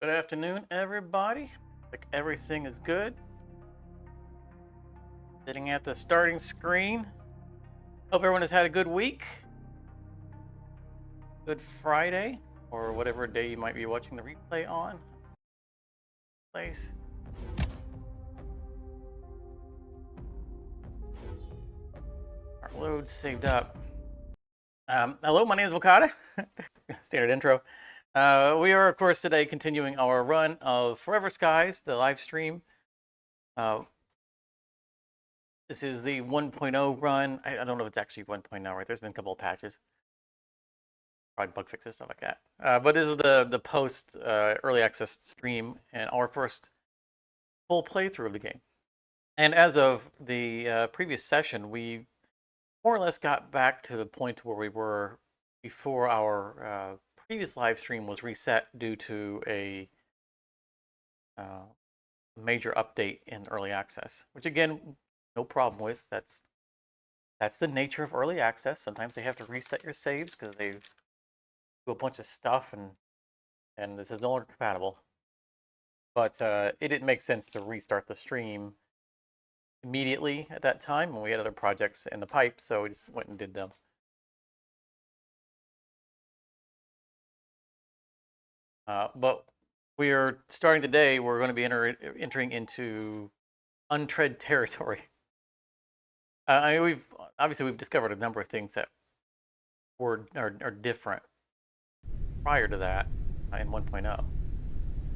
Good afternoon, everybody. Like everything is good. Sitting at the starting screen. Hope everyone has had a good week. Good Friday, or whatever day you might be watching the replay on. Place. Our load saved up. Hello, my name is Wakata. Standard intro. We are, of course, today continuing our run of Forever Skies, the live stream. This is the 1.0 run. I don't know if it's actually 1.0, right? There's been a couple of patches. Probably bug fixes, stuff like that. But this is the post early access stream and our first full playthrough of the game. And as of the previous session, we more or less got back to the point where we were before our previous live stream was reset due to a major update in early access, which again, no problem with. That's the nature of early access. Sometimes they have to reset your saves because they do a bunch of stuff and this is no longer compatible. But it didn't make sense to restart the stream immediately at that time when we had other projects in the pipe, so we just went and did them. But we are starting today. We're going to be entering into untread territory. I mean, we've discovered a number of things that are different prior to that in 1.0.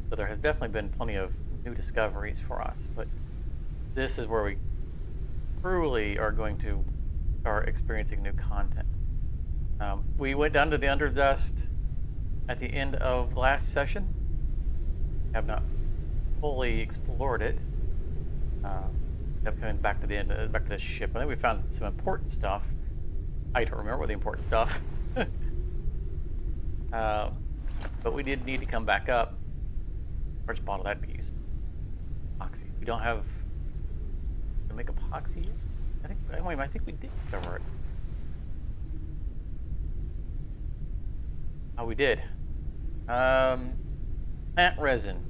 So there has definitely been plenty of new discoveries for us, but this is where we truly are going to start experiencing new content. We went down to the Underdust at the end of last session. Have not fully explored it. Coming back to the end, back to the ship. I think we found some important stuff. I don't remember the important stuff. But we did need to come back up. Large bottle that'd be useful. Epoxy. We don't have to make epoxy yet? I think we did cover it. Oh, we did. Plant resin.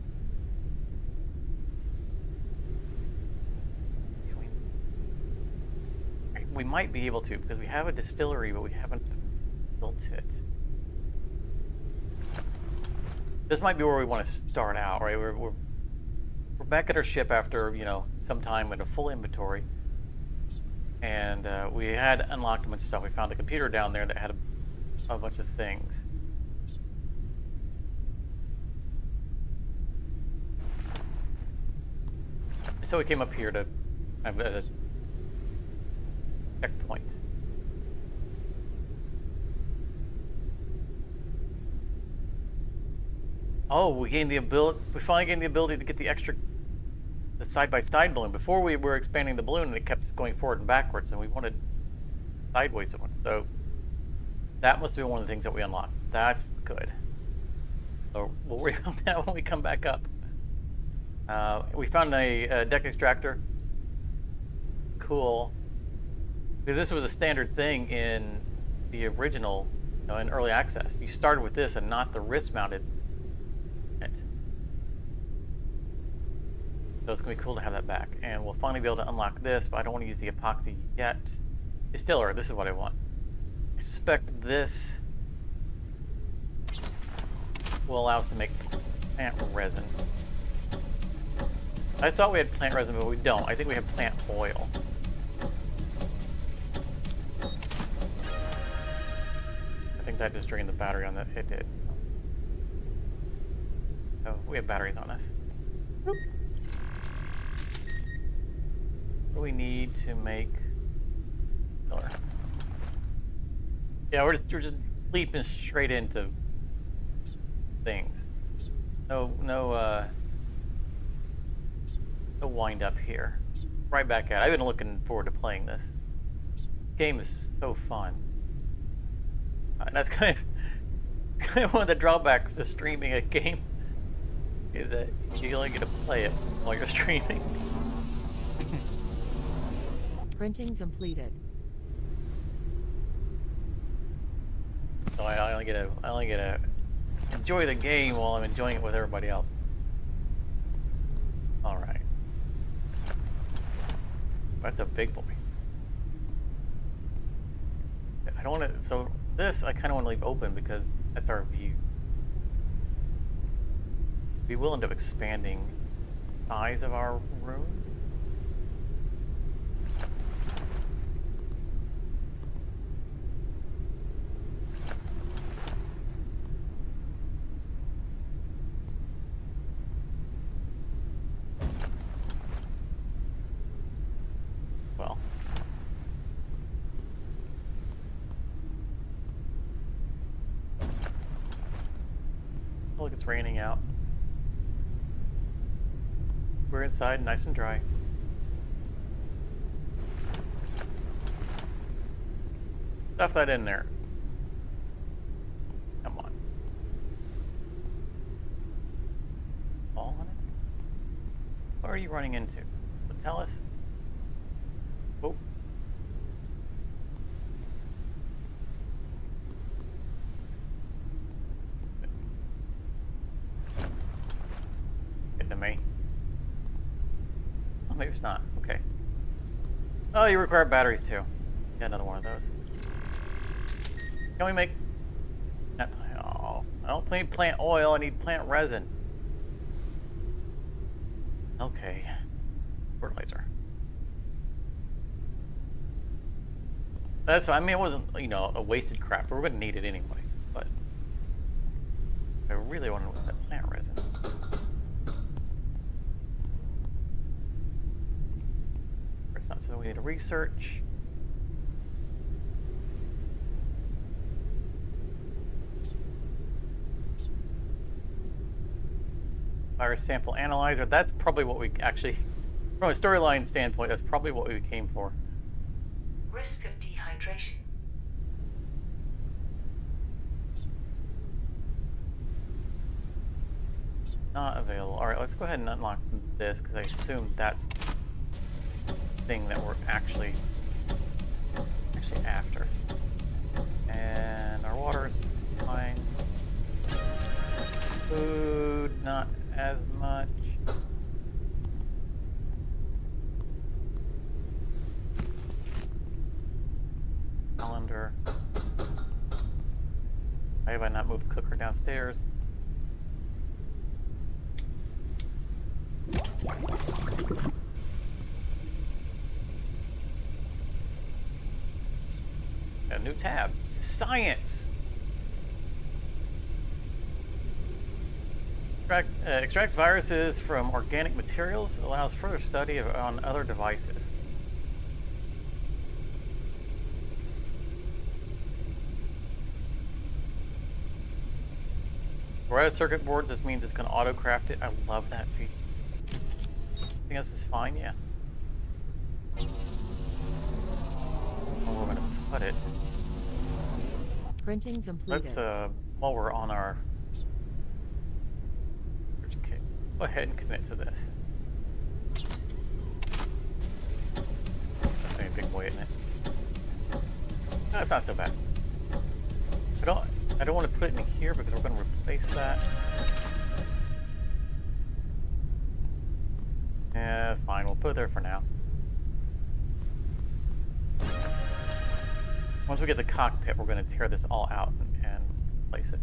We might be able to because we have a distillery, but we haven't built it. This might be where we want to start out, right? We're back at our ship after some time with a full inventory, and we had unlocked a bunch of stuff. We found a computer down there that had a bunch of things. So we came up here to have a checkpoint. Oh, we finally gained the ability to get the side-by-side balloon. Before we were expanding the balloon and it kept going forward and backwards, and we wanted sideways one. So that must have been one of the things that we unlocked. That's good. So we'll worry about that when we come back up. We found a deck extractor. Cool. Because this was a standard thing in the original, in early access. You started with this and not the wrist-mounted. So it's going to be cool to have that back. And we'll finally be able to unlock this, but I don't want to use the epoxy yet. Distiller, this is what I want. I suspect this will allow us to make plant resin. I thought we had plant resin, but we don't. I think we have plant oil. I think that just drained the battery on that. It did. Oh, we have batteries on us. Boop. What do we need to make filler? Yeah, we're just leaping straight into things. No wind up here. Right back at it. I've been looking forward to playing this. This game is so fun. And that's kind of one of the drawbacks to streaming a game is that you only get to play it while you're streaming. Printing completed. So I only get a enjoy the game while I'm enjoying it with everybody else. All right. That's a big boy. I don't want to. So this I kind of want to leave open because that's our view. We will end up expanding the size of our room. Well. Look, it's raining out. We're inside, nice and dry. Stuff that in there. Come on. Fall on it? What are you running into? Tell us. Oh. Get to me. Oh, maybe it's not. Okay. Oh, you require batteries too. Got another one of those. Can we make... Oh, I don't need plant oil, I need plant resin. Okay. Fertilizer. That's fine. I mean, it wasn't, you know, a wasted craft. We're going to need it anyway. But I really want to know what's that plant resin. It's not something we need to research. Virus sample analyzer. That's probably what we actually, from a storyline standpoint, that's probably what we came for. Risk of dehydration. Not available. All right, let's go ahead and unlock this because I assume that's the thing that we're actually after. And our water is fine. Food, not as much. Calendar. Why have I not moved cooker downstairs? A new tab. Science! Extracts viruses from organic materials, allows further study on other devices. We're out of circuit boards, this means it's going to auto-craft it. I love that feature. Everything else is fine, yeah. Well, we're going to put it. Printing completed. Let's, while we're on our... Okay, go ahead and commit to this. That's a big boy, isn't it? No, it's not so bad. I don't want to put it in here because we're going to replace that. Yeah, fine. We'll put it there for now. Once we get the cockpit, we're going to tear this all out and place it.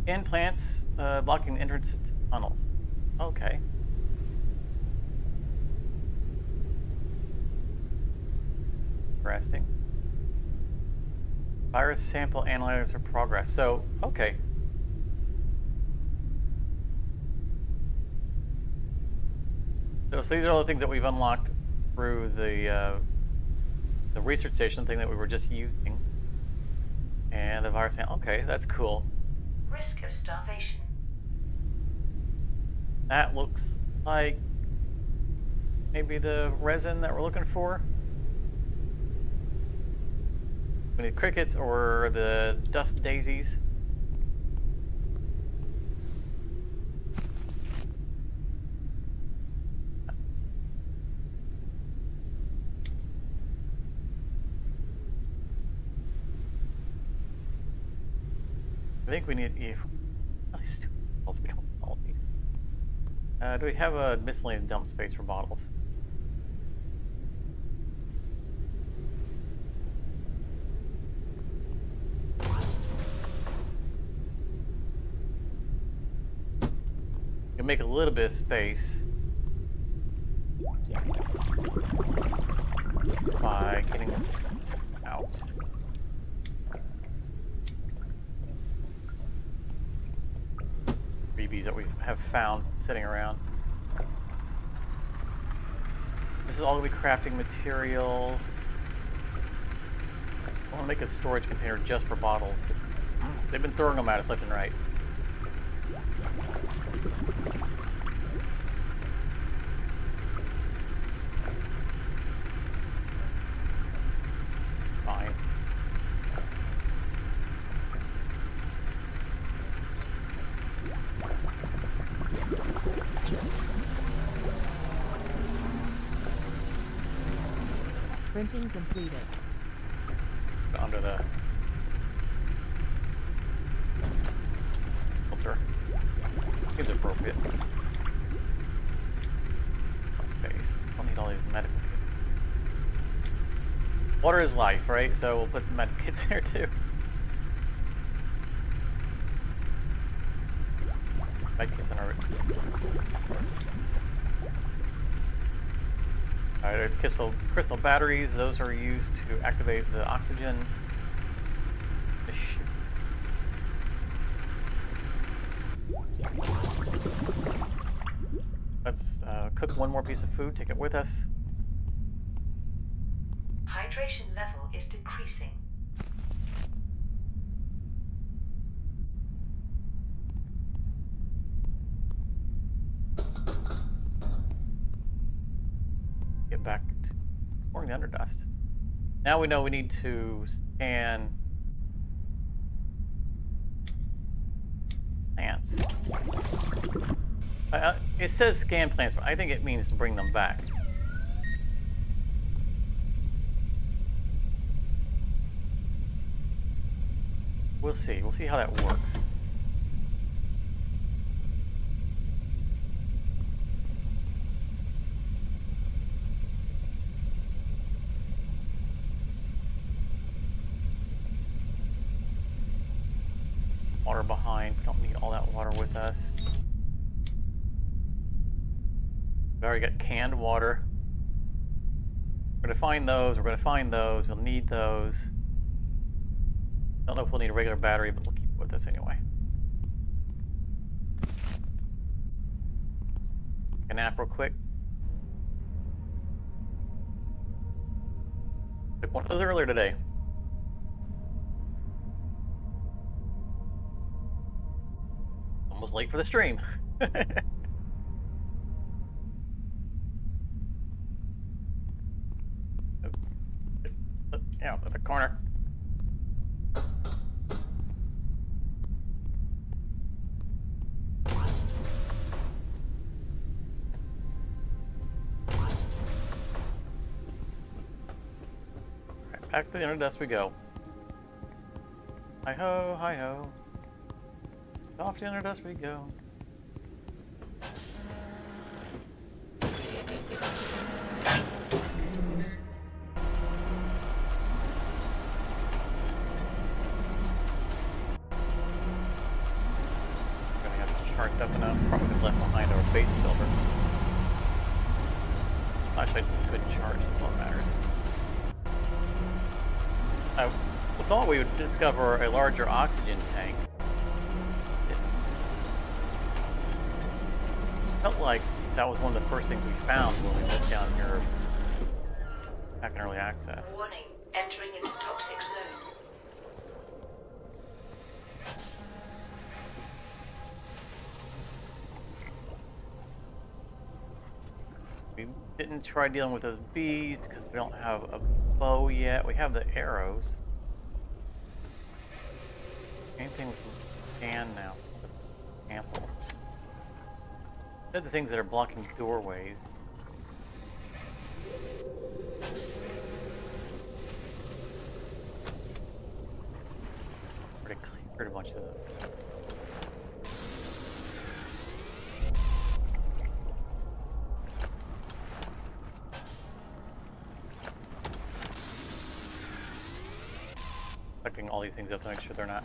Implants blocking the entrance to tunnels. Okay. Interesting. Virus sample analyzer progress. So, okay. So these are all the things that we've unlocked through the research station thing that we were just using. And the virus sample. Okay, that's cool. Risk of starvation. That looks like maybe the resin that we're looking for. We need crickets or the dust daisies. I think we need. Oh, these stupid bottles. We don't need all these. Do we have a miscellaneous dump space for bottles? You can make a little bit of space by getting out. Freebies that we have found sitting around. This is all gonna be crafting material. I want to make a storage container just for bottles, but they've been throwing them at us left and right. Fine. Printing completed. Under the filter. Seems appropriate. Space. Don't need all these medical kits. Water is life, right? So we'll put med kits there too. Med kits on our. Alright, crystal batteries, those are used to activate the oxygen. Let's cook one more piece of food, take it with us. Hydration level is decreasing. Get back to pouring the Underdust. Now we know we need to scan plants. It says scan plants, but I think it means to bring them back. We'll see. We'll see how that works. Water behind. We don't need all that water with us. We already got canned water. We're gonna find those. We're gonna find those. We'll need those. Don't know if we'll need a regular battery, but we'll keep it with us anyway. Take a nap real quick. Took one of those earlier today. Almost late for the stream. Out of the corner. Right, back to the Underdust we go. Hi ho, hi ho. Off the Underdust we go. Gonna have to charge up enough. Probably left behind our base builder. Actually, it's a good charge. That's all that matters. I thought we would discover a larger oxygen tank. Felt like that was one of the first things we found when we went down here back in early access. Warning, entering into toxic zone. We didn't try dealing with those bees because we don't have a bow yet. We have the arrows. Anything we can now. Ample. They're the things that are blocking doorways. Pretty clean. Heard a bunch of those. Checking all these things up to make sure they're not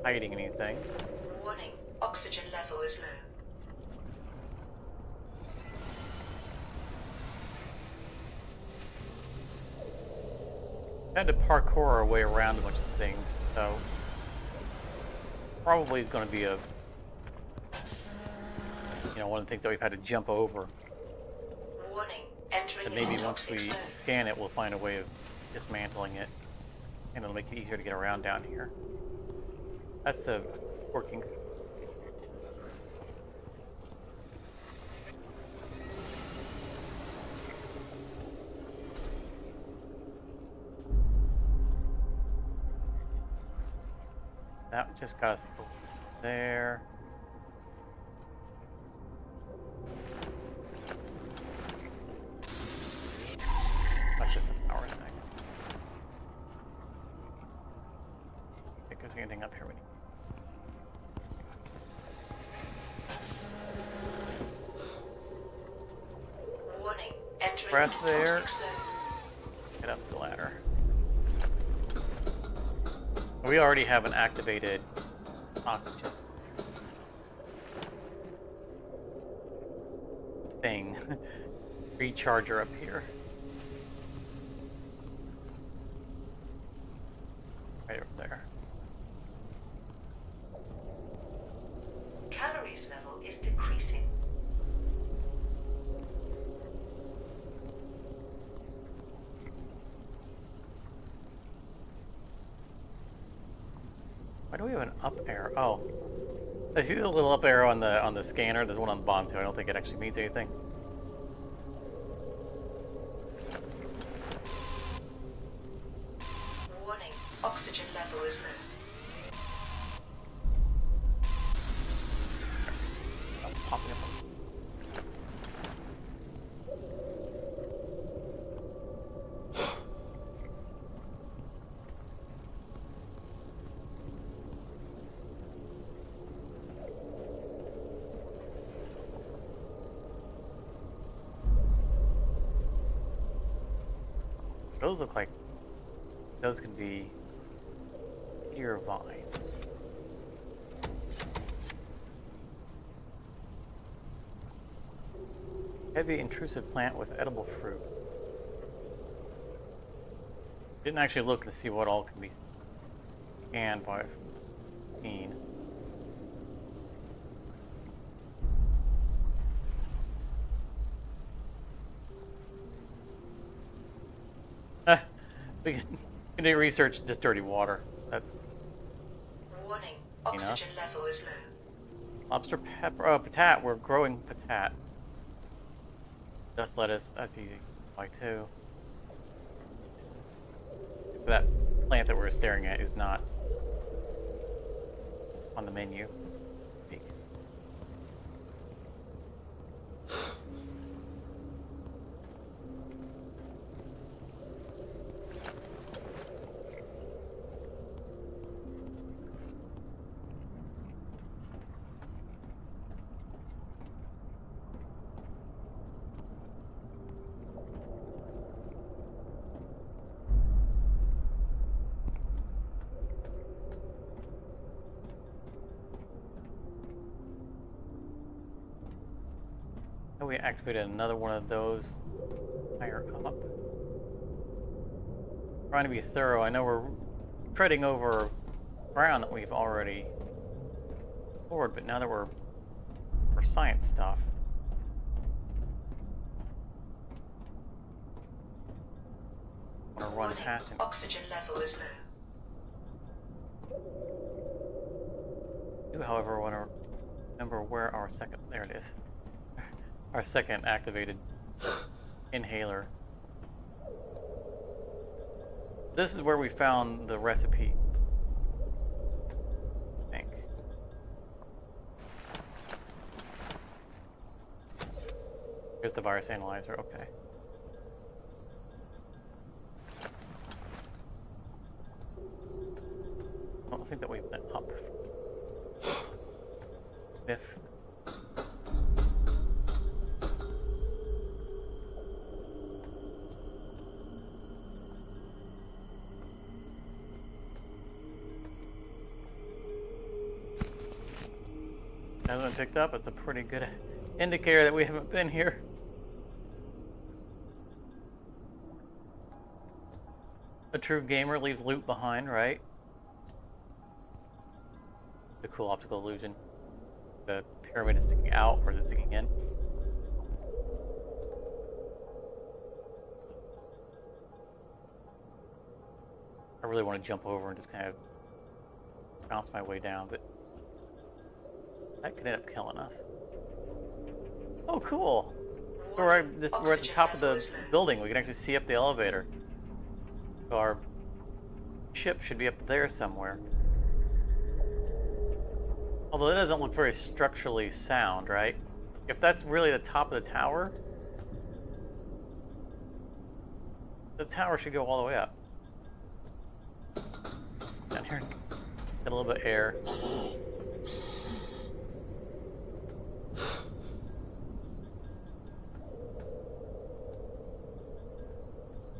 hiding anything. Warning, oxygen level is low. Had to parkour our way around a bunch of things, so probably is going to be a, one of the things that we've had to jump over. Warning, entering And into maybe once we toxic zone. scan it, we'll find a way of dismantling it, and it'll make it easier to get around down here. That's the working. That just got us over there. That's just the power thing. I think there's anything up here we need. Warning, entering Press into there. toxic zone. Get up the ladder. We already have an activated oxygen thing. Recharger up here. Right over there. Calories level is decreasing. Why do we have an up arrow? Oh. I see the little up arrow on the scanner. There's one on the bottom too. I don't think it actually means anything. Warning, oxygen level is low. I'm popping up. Those look like those can be deer vines. Heavy intrusive plant with edible fruit. Didn't actually look to see what all can be scanned by seen. We can do research, just dirty water. That's Warning, oxygen level is low. lobster pepper. Oh, patat. We're growing patat. Dust lettuce. That's easy to buy too. So that plant that we're staring at is not on the menu. We activated another one of those higher up. Trying to be thorough. I know we're treading over ground that we've already explored, but now that we're for science stuff. I want to run Warning, past it. oxygen level is low. I do, however, want to remember where our second. There it is. Our second activated inhaler. This is where we found the recipe. I think. Here's the virus analyzer. Okay. I don't think that we went up. If hasn't been picked up, it's a pretty good indicator that we haven't been here. A true gamer leaves loot behind, right? The cool optical illusion. The pyramid is sticking out, or is it sticking in? I really want to jump over and just kind of bounce my way down, but that could end up killing us. Oh, cool! So we're at the top of the building. We can actually see up the elevator. So our ship should be up there somewhere. Although it doesn't look very structurally sound, right? If that's really the top of the tower should go all the way up. Down here, get a little bit of air.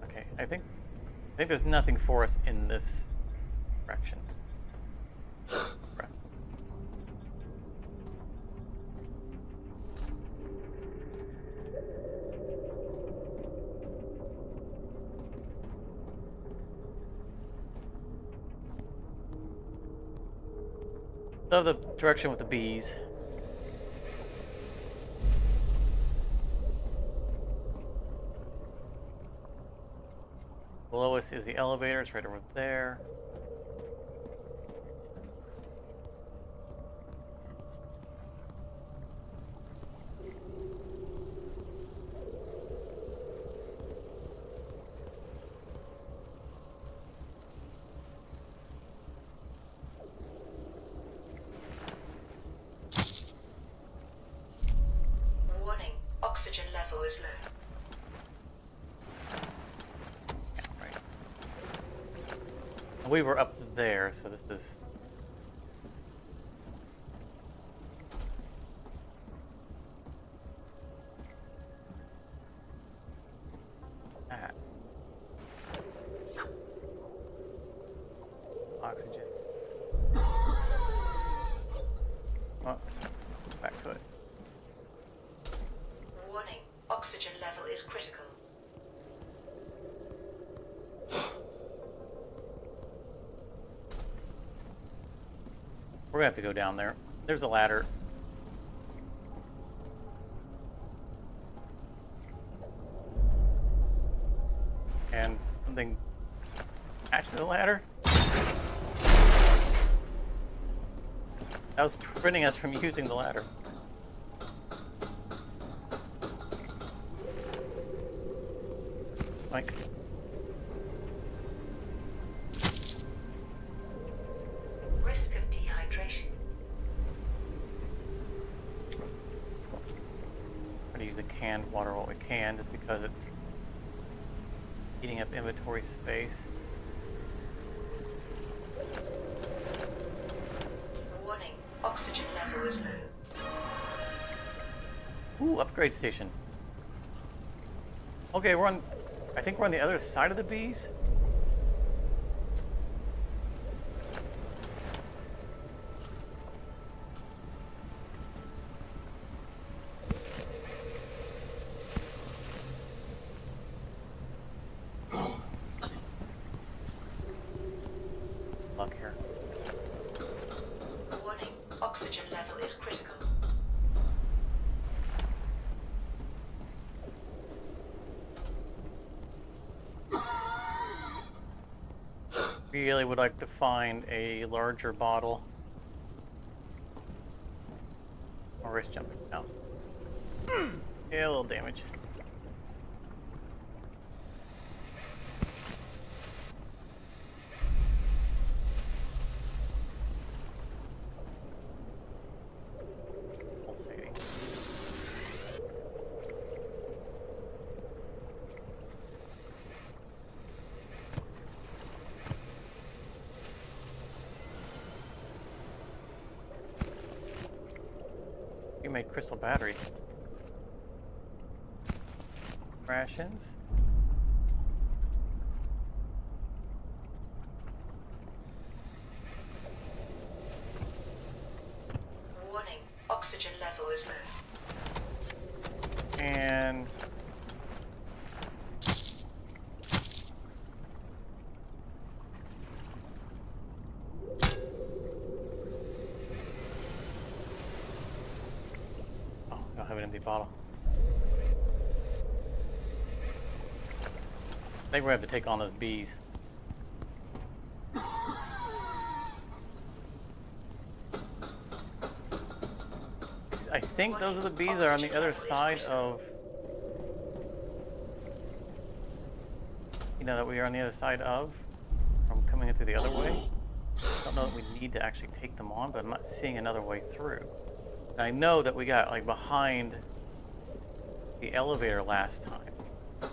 Okay, I think there's nothing for us in this direction. Love the direction with the bees. Below us is the elevator. It's right over there. Warning, oxygen level is low. Right. And we were up there, so this is... that. Oxygen. Oh, back to it. Warning, oxygen level is critical. We're gonna have to go down there. There's a ladder. And something attached to the ladder. That was preventing us from using the ladder. Like, Risk of dehydration. try to use the canned water while we can, just because it's eating up inventory space. Warning, oxygen level is low. Ooh, upgrade station. Okay, I think we're on the other side of the bees. Luck here. Warning, oxygen level is critical. Really would like to find a larger bottle. Or risk jumping down. Yeah, a little damage. Pulsating. made crystal battery. Rations. Warning, oxygen level is low. And oh, I don't have an empty bottle. I think we have to take on those bees. I think those are the bees that are on the other side of, you know, that we are on the other side of from coming in through the other way. I don't know that we need to actually take them on, but I'm not seeing another way through. And I know that we got like behind the elevator last time. I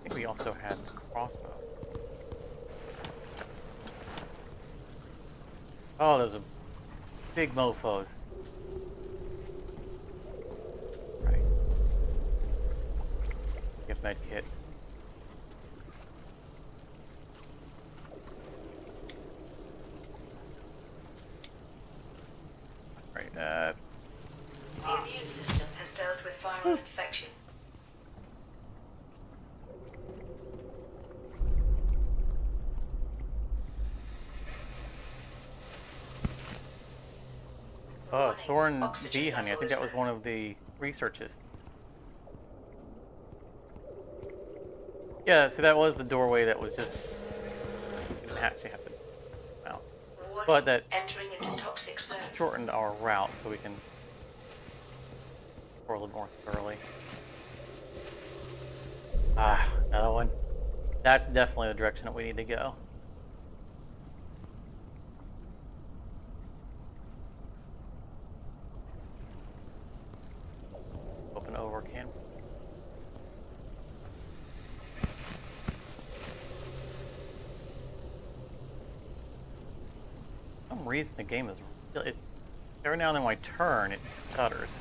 think we also had the crossbow. Oh, those are big mofos. Right. Get med kits. Right, The immune system has dealt with viral infection. oh, Warning, thorn oxygen bee honey. I level think is that was low. one of the researches. Yeah, see, that was the doorway that was just. We didn't actually have to. Well, Warning, but that entering into toxic zone. shortened our route so we can explore a little more thoroughly. Ah, another one. That's definitely the direction that we need to go. Open over, can. For some reason the game is it's every now and then when I turn it stutters.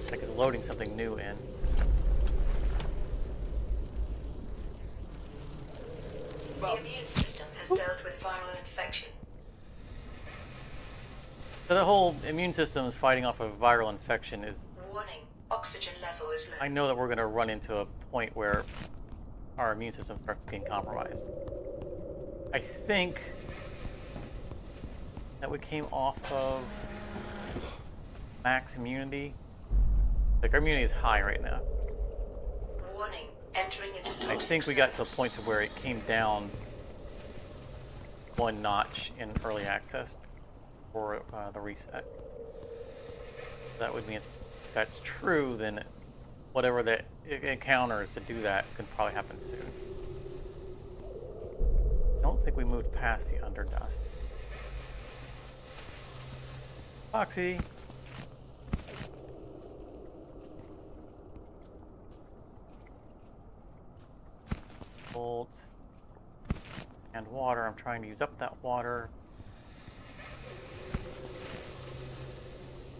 It's like it's loading something new in. The immune system has dealt with viral infection. So the whole immune system is fighting off a viral infection is Warning, oxygen level is low. I know that we're going to run into a point where our immune system starts being compromised. I think that we came off of max immunity. Like our immunity is high right now. Warning, entering into toxic I think we got to a point to where it came down one notch in early access for the reset. That would mean if that's true, then whatever that it encounters to do that could probably happen soon. I don't think we moved past the Underdust. Foxy! Bolt. And water. I'm trying to use up that water. I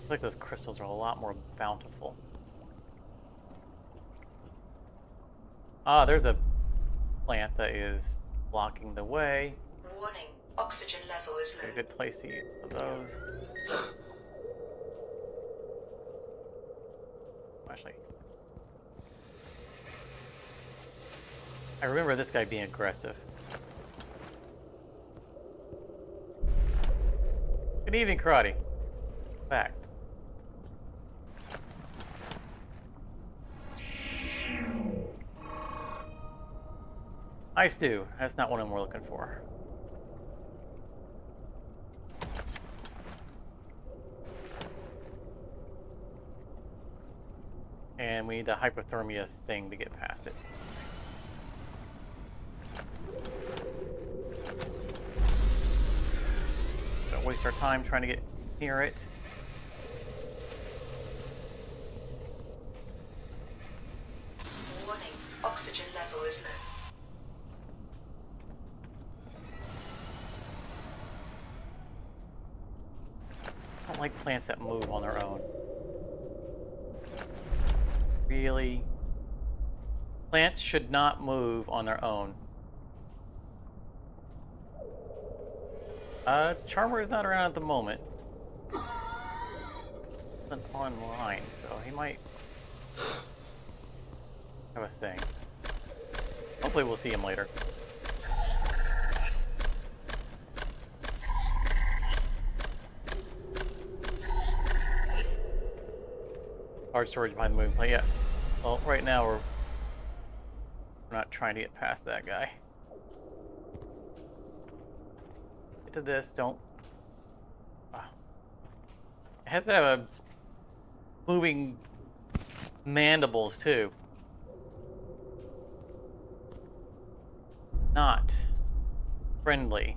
feel like those crystals are a lot more bountiful. Ah, there's a plant that is blocking the way. Warning, oxygen level is low. A good place to use one of those. Actually, I remember this guy being aggressive. Good evening, Karate. Back. Ice Dew. That's not what we're looking for. And we need the hypothermia thing to get past it. Don't waste our time trying to get near it. Warning, oxygen level is low. don't like plants that move on their own. Really? Plants should not move on their own. Charmer is not around at the moment. He's online, so he might have a thing. Hopefully we'll see him later. Large storage behind the moving plate, yeah. Well, right now we're not trying to get past that guy. Get to this, don't... Wow. It has to have a moving mandibles, too. Not friendly.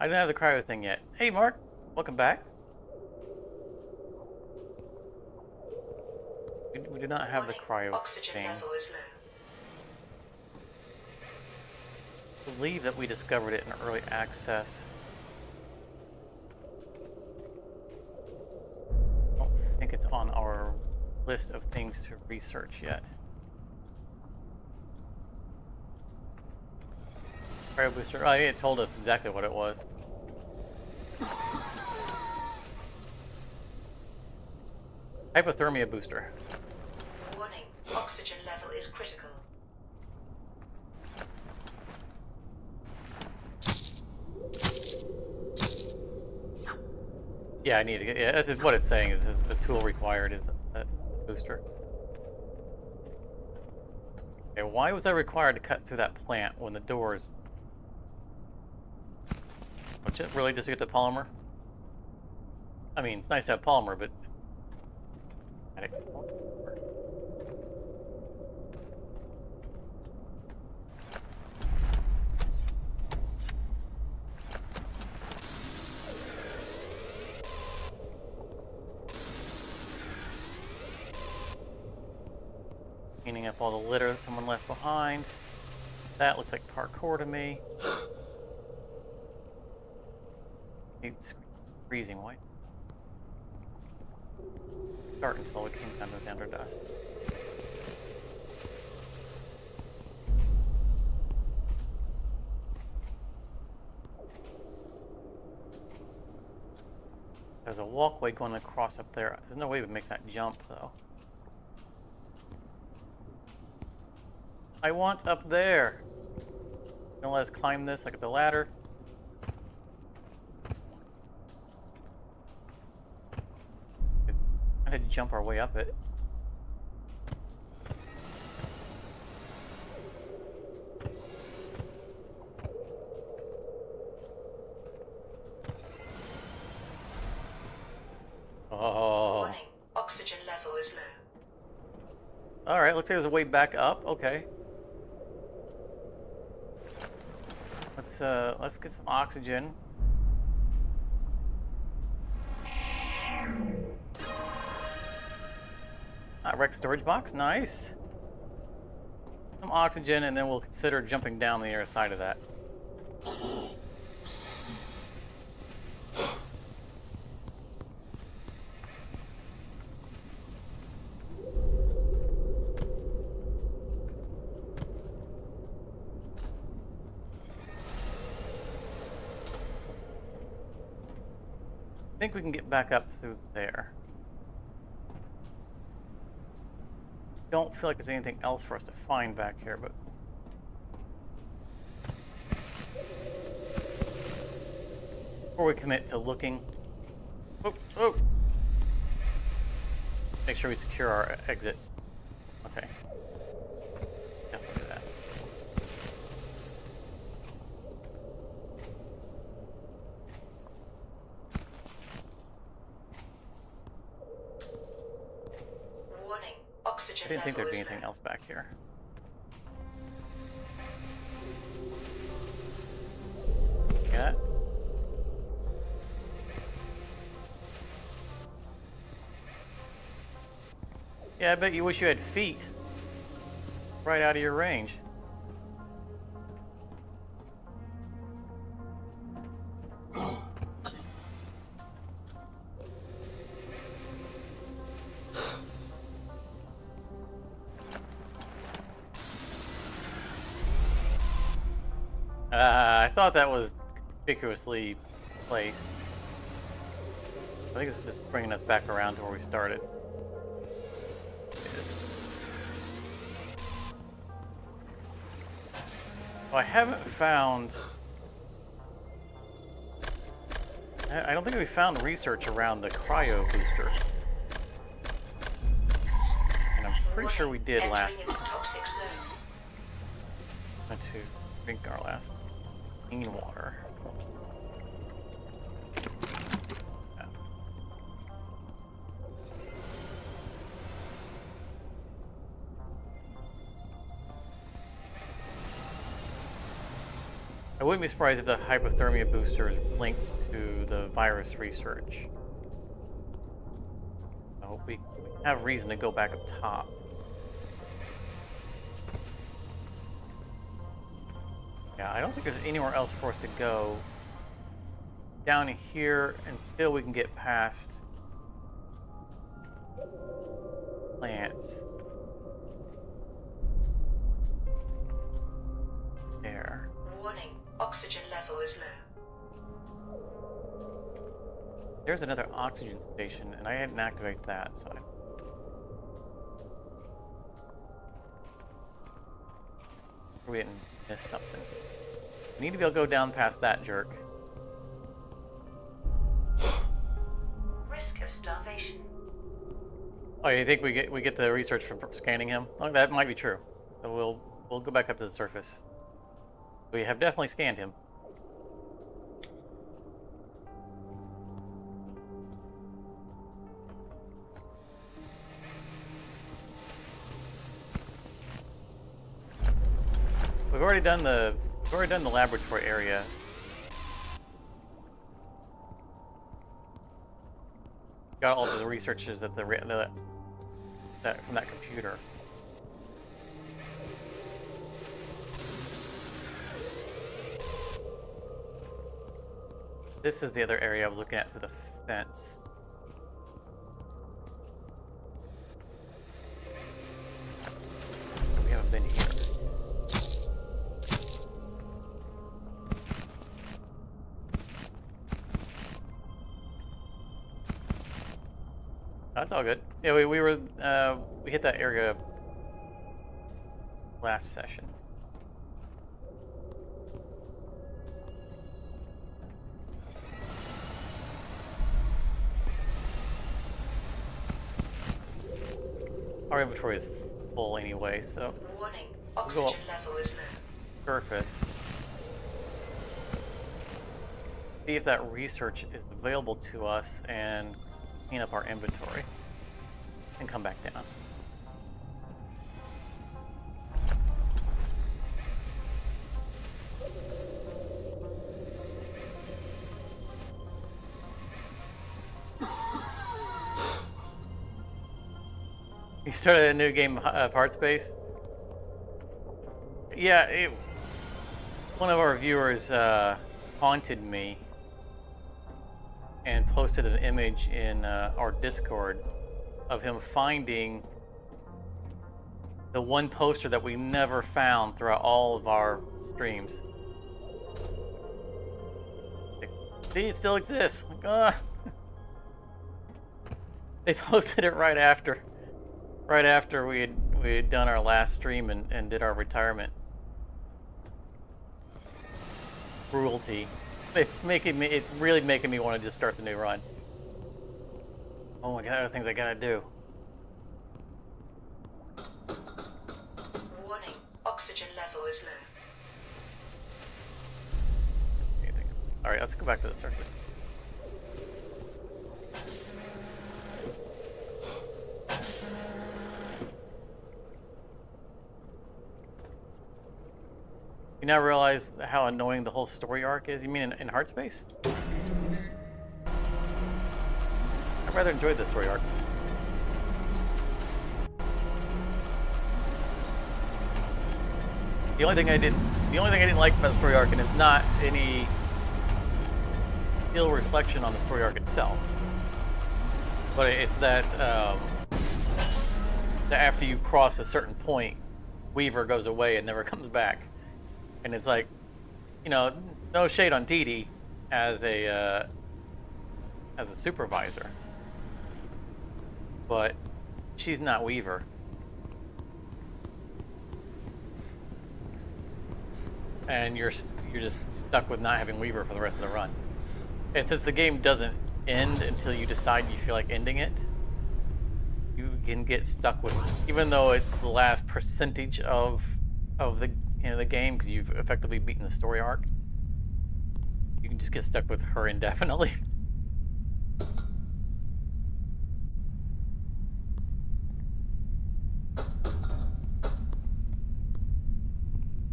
I didn't have the cryo thing yet. Hey, Mark. Welcome back. We do not have the cryo Oxygen thing. level is low. I believe that we discovered it in early access. I don't think it's on our list of things to research yet. Cryo booster. Oh, yeah, it told us exactly what it was. Hypothermia booster. Warning, oxygen level is critical. Yeah, I need to get. Yeah, that's what it's saying. Is the tool required is a booster. Okay, why was I required to cut through that plant when the doors? Which it really just to get the polymer? I mean, it's nice to have polymer, but cleaning up all the litter that someone left behind. That looks like parkour to me. It's freezing white. Start until it came down to the Underdust. There's a walkway going across up there. There's no way we make that jump, though. I want up there. Gonna let us climb this like it's a ladder. Kind of jump our way up it. Oh. Warning, oxygen level is low. All right, looks like there's a way back up. Okay. Let's get some oxygen. Wreck storage box, nice. Some oxygen, and then we'll consider jumping down the other side of that. I think we can get back up through there. Don't feel like there's anything else for us to find back here, but before we commit to looking, make sure we secure our exit. Okay. Definitely do that. Warning, oxygen I didn't think level there'd be is anything low. else back here. Yeah. Yeah, I bet you wish you had feet right out of your range. thought that was conspicuously placed. I think this is just bringing us back around to where we started. It is. Well, I haven't found... I don't think we found research around the cryo booster. And I'm pretty sure we did last Entering into toxic zone. Went to drink our last clean water. Yeah. I wouldn't be surprised if the hypothermia booster is linked to the virus research. So we have reason to go back up top. Yeah, I don't think there's anywhere else for us to go down here until we can get past plants. There. Warning, oxygen level is low. There's another oxygen station, and I didn't activate that, so we didn't miss something. We need to be able to go down past that jerk. Risk of starvation. Oh, you think we get the research from scanning him? Oh, that might be true. So we'll go back up to the surface. We have definitely scanned him. We've already done the laboratory area. Got all the researches at from that computer. This is the other area I was looking at through the fence. We haven't been here. That's all good. Yeah, we hit that area last session. Our inventory is full anyway, so Warning, oxygen level is low. surface. See if that research is available to us and clean up our inventory and come back down. You started a new game of Heartspace? Yeah, one of our viewers haunted me and posted an image in our Discord of him finding the one poster that we never found throughout all of our streams. Like, see, it still exists. Like, They posted it right after we had done our last stream and did our retirement. Cruelty. It's really making me want to just start the new run. Oh my god, other things I gotta do. Warning, oxygen level is low. Alright, let's go back to the surface. You now realize how annoying the whole story arc is? You mean in Heartspace? I rather enjoyed the story arc. The only thing I didn't like about the story arc, and it's not any ill reflection on the story arc itself, but it's that that after you cross a certain point, Weaver goes away and never comes back. And it's like, you know, no shade on Dee Dee as a supervisor, but she's not Weaver. And you're just stuck with not having Weaver for the rest of the run. And since the game doesn't end until you decide you feel like ending it, you can get stuck with it, even though it's the last percentage of the the game, because you've effectively beaten the story arc. You can just get stuck with her indefinitely.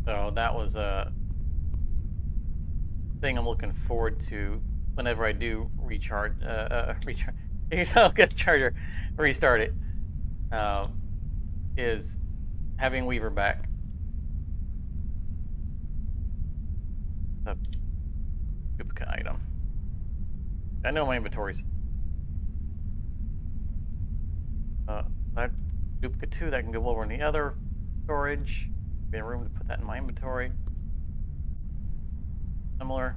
So that was a thing I'm looking forward to whenever I do recharge. Recharge. I'll get a charger, restart it. Is having Weaver back. A duplicate item. I know my inventories. That duplicate 2 that can go over in the other storage. Be room to put that in my inventory. Similar.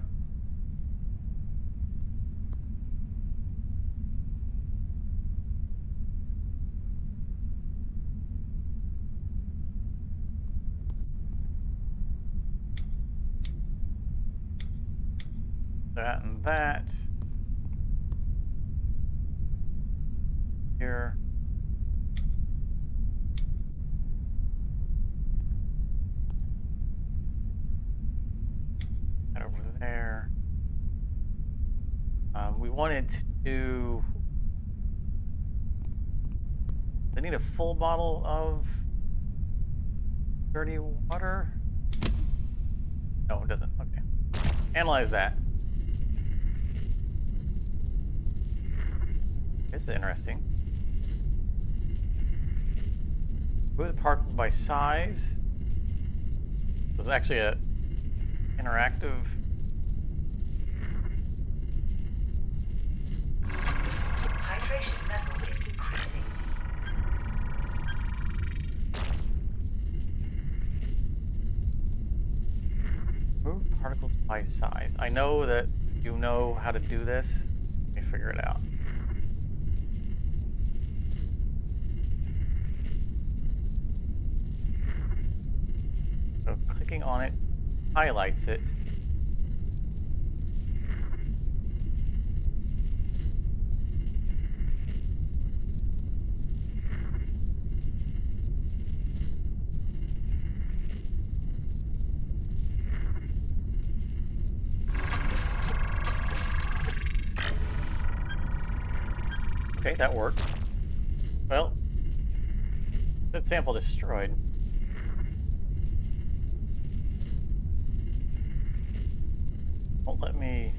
That and that. Here. That over there. We wanted to. They need a full bottle of dirty water. No, it doesn't. Okay. Analyze that. This is interesting. Move the particles by size. It was actually a interactive. Hydration level is decreasing. Move particles by size. I know that you know how to do this. Let me figure it out. So clicking on it highlights it. Okay, that worked. Well, that sample destroyed. Won't let me.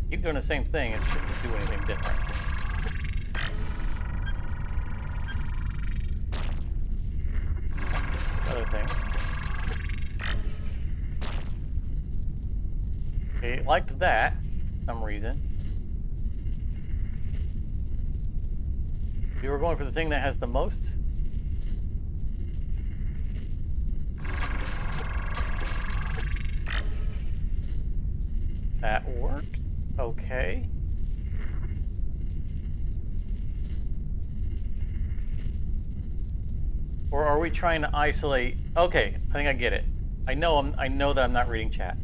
Keep doing the same thing, it shouldn't do anything different. Other thing. Okay, it liked that for some reason. You were going for the thing that has the most. That worked. Okay. Or are we trying to isolate? Okay, I think I get it. I know that I'm not reading chat.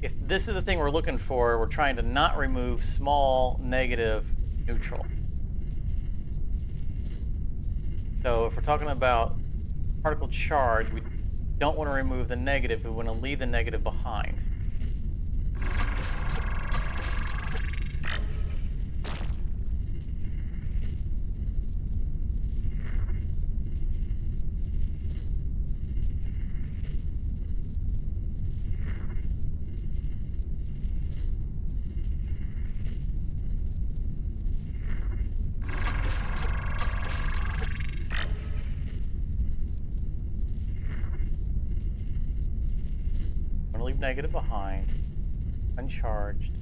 If this is the thing we're looking for, we're trying to not remove small, negative, neutral. So if we're talking about particle charge, we don't want to remove the negative, we want to leave the negative behind. Leave negative behind, uncharged.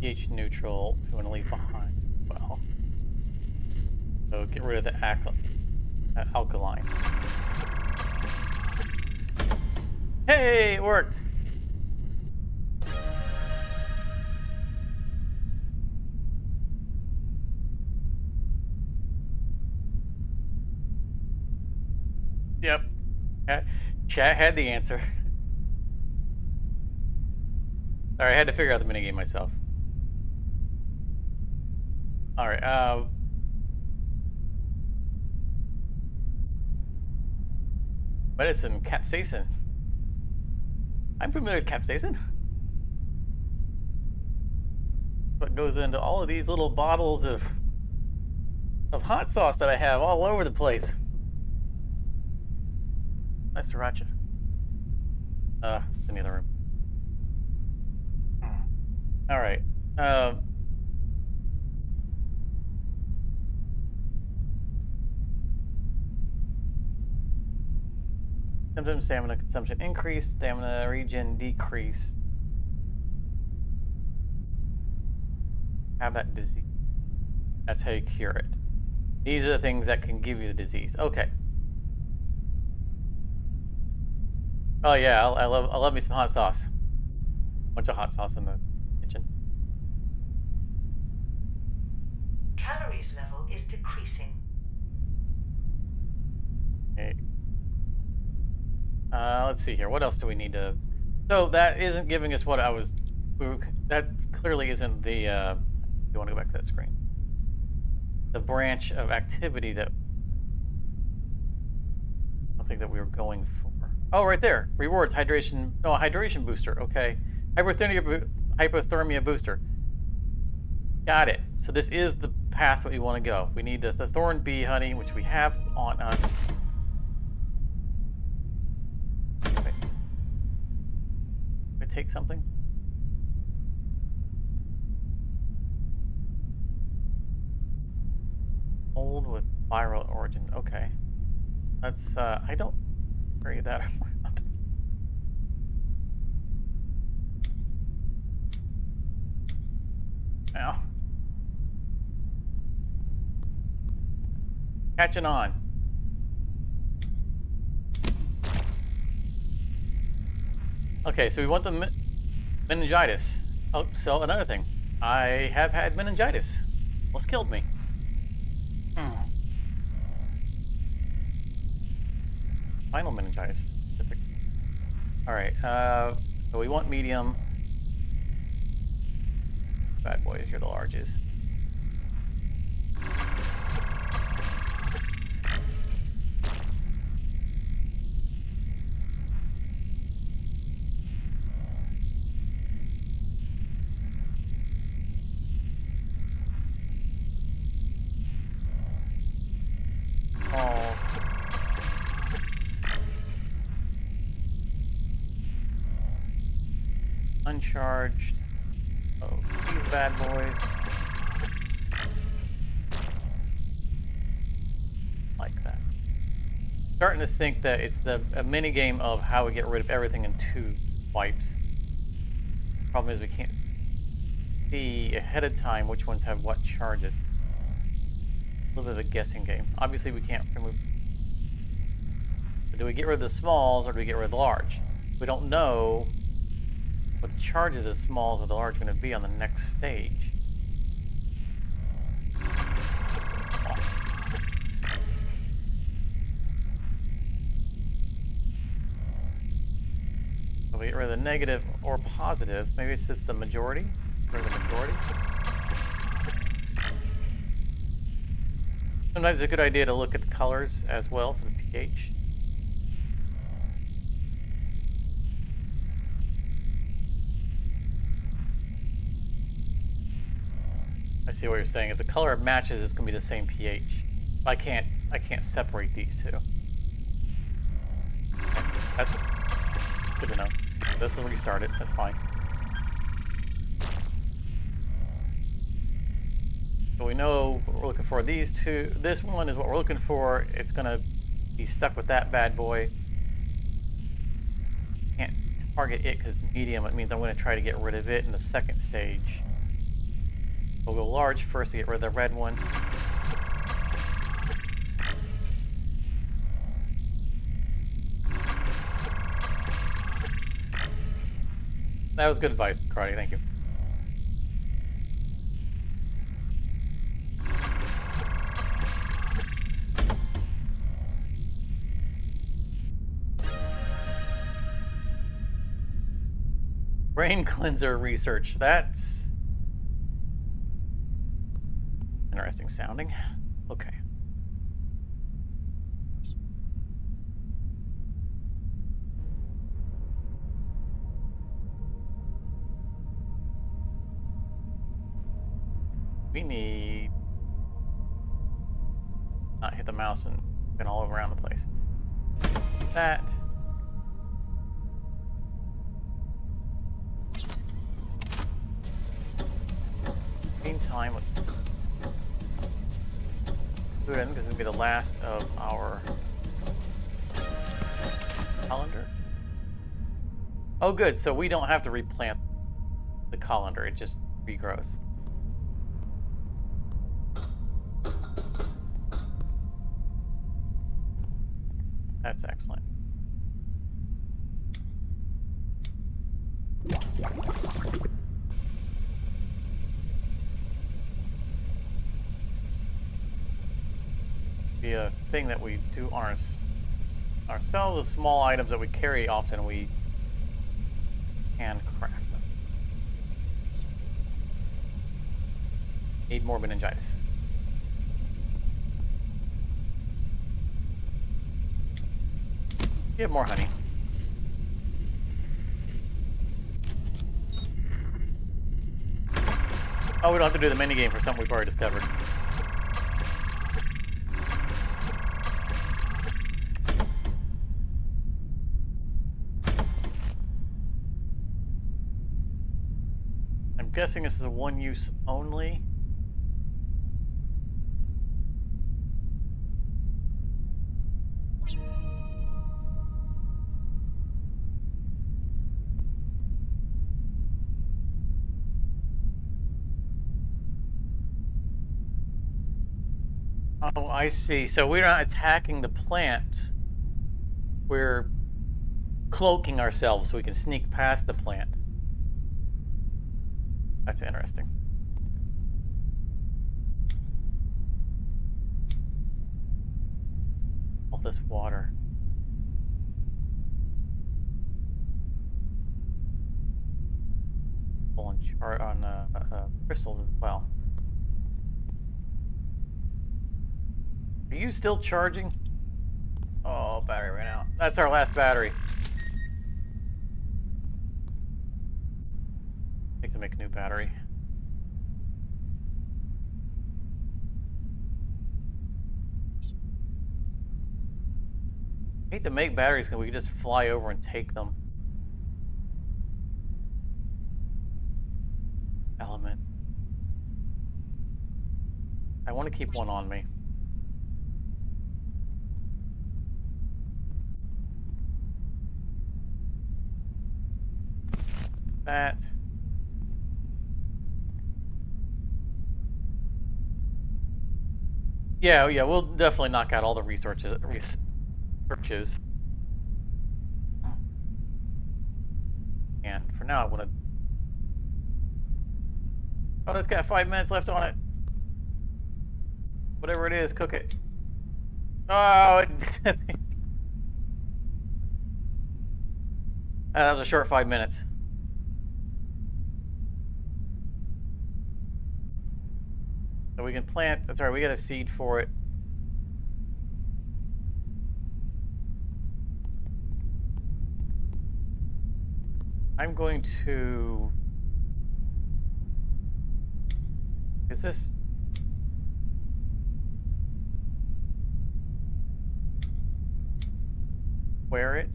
pH neutral we want to leave behind. Well, so get rid of the alkaline. Hey, it worked. Yep. Chat had the answer. Sorry, I had to figure out the minigame myself. All right. Medicine, capsaicin. I'm familiar with capsaicin. What goes into all of these little bottles of hot sauce that I have all over the place. Nice sriracha. It's in the other room. All right. Symptoms: stamina consumption increase, stamina regen decrease. Have that disease. That's how you cure it. These are the things that can give you the disease. Okay. Oh yeah, I love me some hot sauce. Bunch of hot sauce in the kitchen. Calories level is decreasing. Okay. Let's see here. What else do we need to? So that isn't giving us what I was. That clearly isn't the. You want to go back to that screen? The branch of activity that I don't think that we were going for. Oh, right there. Rewards, hydration. No, hydration booster. Okay. Hypothermia booster. Got it. So this is the path that we want to go. We need the thorn bee honey, which we have on us. Okay. Can I take something? Mold with viral origin. Okay. That's, I don't carry that around. Now. Catching on. Okay, so we want the meningitis. Oh, so another thing. I have had meningitis. Almost killed me. Final meningitis specific. All right, so we want medium. Bad boys, you're the largest. Uncharged. Oh, these bad boys. Like that. Starting to think that it's a mini game of how we get rid of everything in two swipes. Problem is we can't see ahead of time which ones have what charges. A little bit of a guessing game. Obviously we can't remove. But do we get rid of the smalls or do we get rid of the large? We don't know what the charge of the smalls or the large are going to be on the next stage. So we get rid of the negative or positive. Maybe it's the majority. Get rid of the majority. Sometimes it's a good idea to look at the colors as well for the pH. I see what you're saying. If the color matches, it's going to be the same pH. I can't separate these two. Okay. That's good to know. This will restart it. That's fine. So we know what we're looking for. These two. This one is what we're looking for. It's going to be stuck with that bad boy. Can't target it because it's medium. It means I'm going to try to get rid of it in the second stage. We'll go large first to get rid of the red one. That was good advice, Cardi. Thank you. Brain cleanser research. That's interesting sounding. Okay. We need not hit the mouse and spin all around the place. That. Meantime, let's do it in because it'll be the last of our colander. Oh, good. So we don't have to replant the colander; it just regrows. That's excellent. Be a thing that we do on ourselves, the small items that we carry often, we handcraft them. Need more meningitis. You have more honey. Oh, we don't have to do the minigame for something we've already discovered. I'm guessing this is a one use only. Oh, I see. So we're not attacking the plant. We're cloaking ourselves so we can sneak past the plant. That's interesting. All this water. On chart on crystals as well. Are you still charging? Oh, battery ran out. That's our last battery. I think to make a new battery. I hate to make batteries because we can just fly over and take them. Element. I want to keep one on me. That. Yeah, we'll definitely knock out all the researches. And for now, I want to. Oh, it's got 5 minutes left on it. Whatever it is, cook it. Oh, that was a short 5 minutes. So we can plant. That's all right. We got a seed for it. I'm going to. Is this? Where it?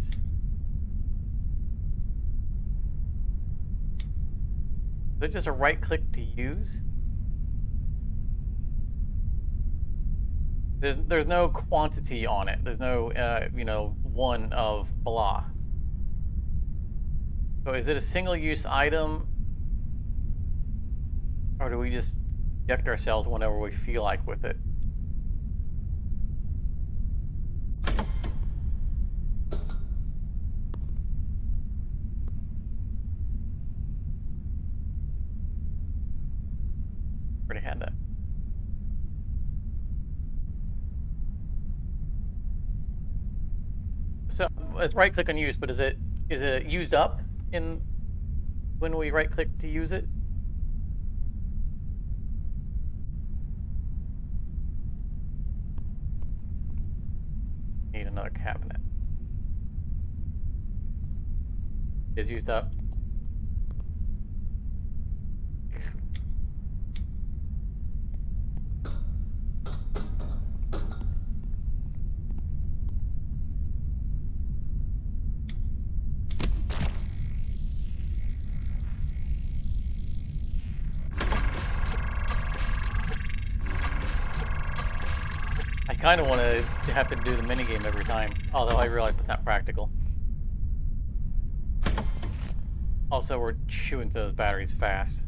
Is it just a right click to use? There's no quantity on it. There's no one of blah. So is it a single use item? Or do we just inject ourselves whenever we feel like with it. Already had that. So it's right click on use, but is it used up in when we right click to use it? Need another cabinet. Is used up. I kind of want to have to do the minigame every time, although I realize it's not practical. Also, we're chewing through those batteries fast.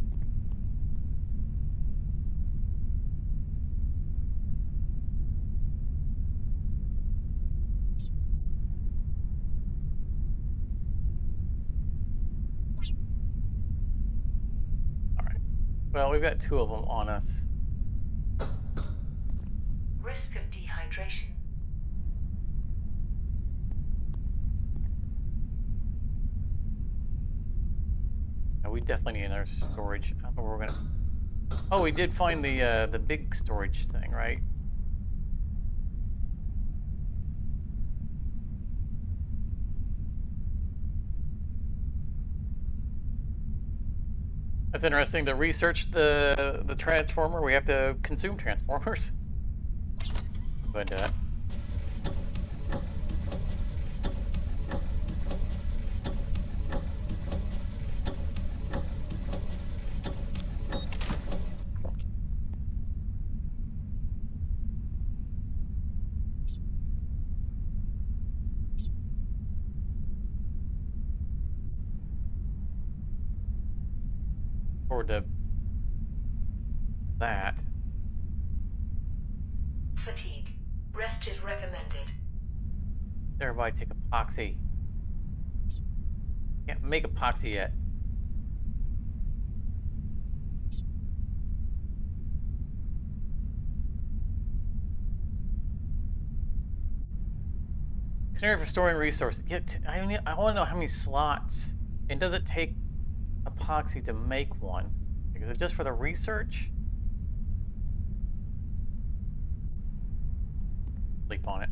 All right. Well, we've got 2 of them on us. Risk of dehydration. We definitely need another storage. I don't know where we're gonna. Oh, we did find the big storage thing, right? That's interesting. To research the transformer, we have to consume transformers. Go ahead and do that. Forward to that. Fatigue. Rest is recommended. Everybody take epoxy. Can't make epoxy yet. Container for storing resources. I want to know how many slots, and does it take epoxy to make one? Is it just for the research? Sleep on it.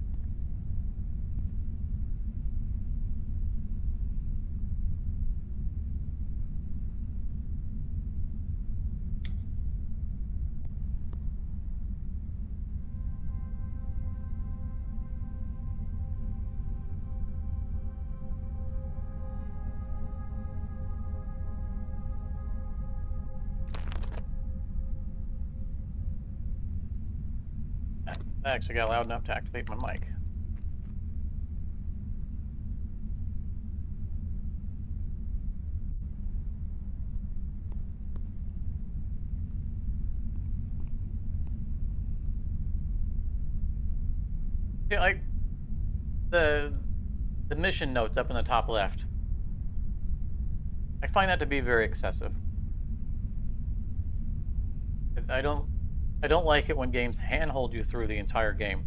I actually got loud enough to activate my mic. Yeah, like the mission notes up in the top left. I find that to be very excessive. I don't like it when games handhold you through the entire game.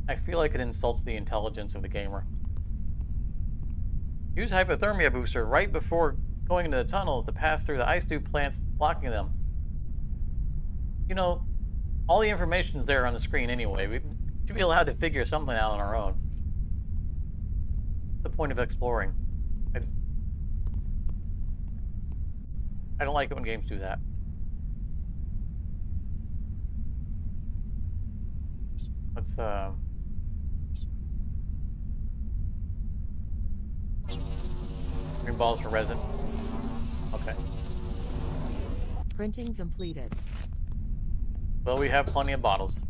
I feel like it insults the intelligence of the gamer. Use hypothermia booster right before going into the tunnels to pass through the ice tube plants blocking them. You know, all the information's there on the screen anyway. We should be allowed to figure something out on our own. What's the point of exploring? I don't like it when games do that. Let's green balls for resin. Okay. Printing completed. Well, we have plenty of bottles.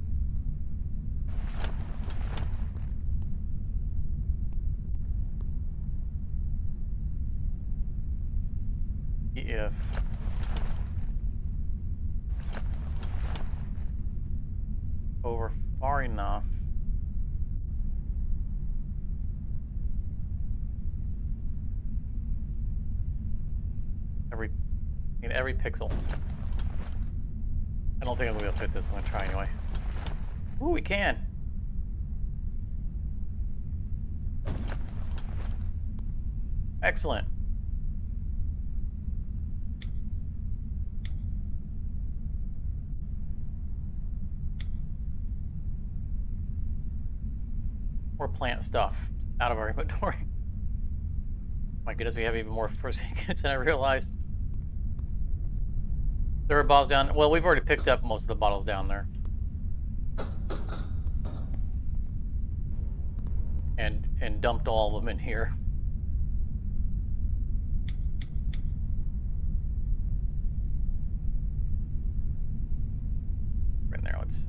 if over far enough. Every pixel. I don't think I'm gonna be able to fit this. I'm gonna try anyway. Ooh, we can. Excellent. More plant stuff out of our inventory. My goodness, we have even more Forsakens than I realized. There are bottles down. Well, we've already picked up most of the bottles down there. And dumped all of them in here. In there, let's.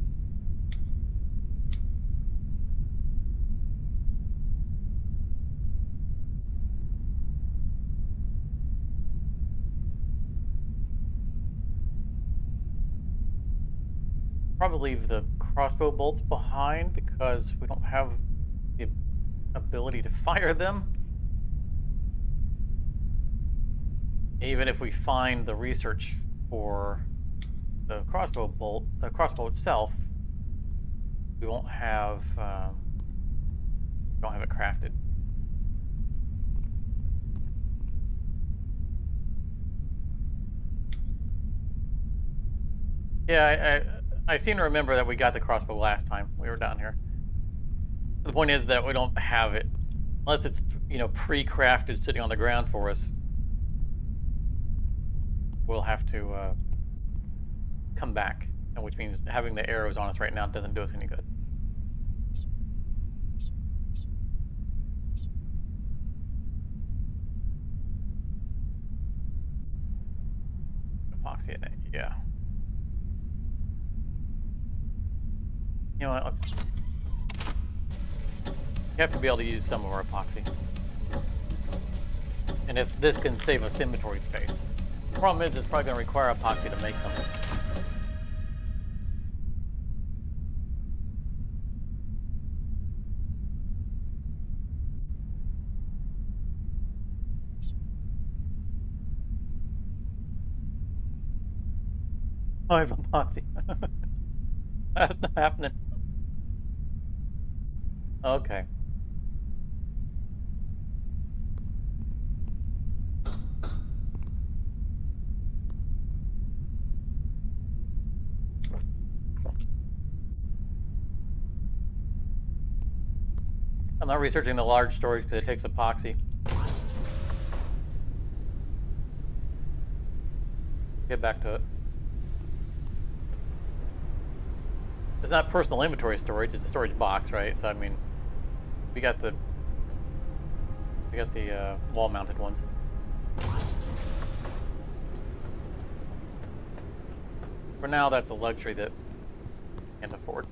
Probably leave the crossbow bolts behind because we don't have the ability to fire them. Even if we find the research for the crossbow bolt, the crossbow itself, we won't have don't have it crafted. Yeah, I seem to remember that we got the crossbow last time we were down here. The point is that we don't have it unless it's, you know, pre-crafted sitting on the ground for us. We'll have to come back, and which means having the arrows on us right now doesn't do us any good. Epoxy in it, yeah. You know what, let's... You have to be able to use some of our epoxy. And if this can save us inventory space. The problem is it's probably going to require epoxy to make them. I have epoxy. That's not happening. Okay. I'm not researching the large storage because it takes epoxy. Get back to it. It's not personal inventory storage, it's a storage box, right? So I mean, we got the wall mounted ones. For now, that's a luxury that we can't afford.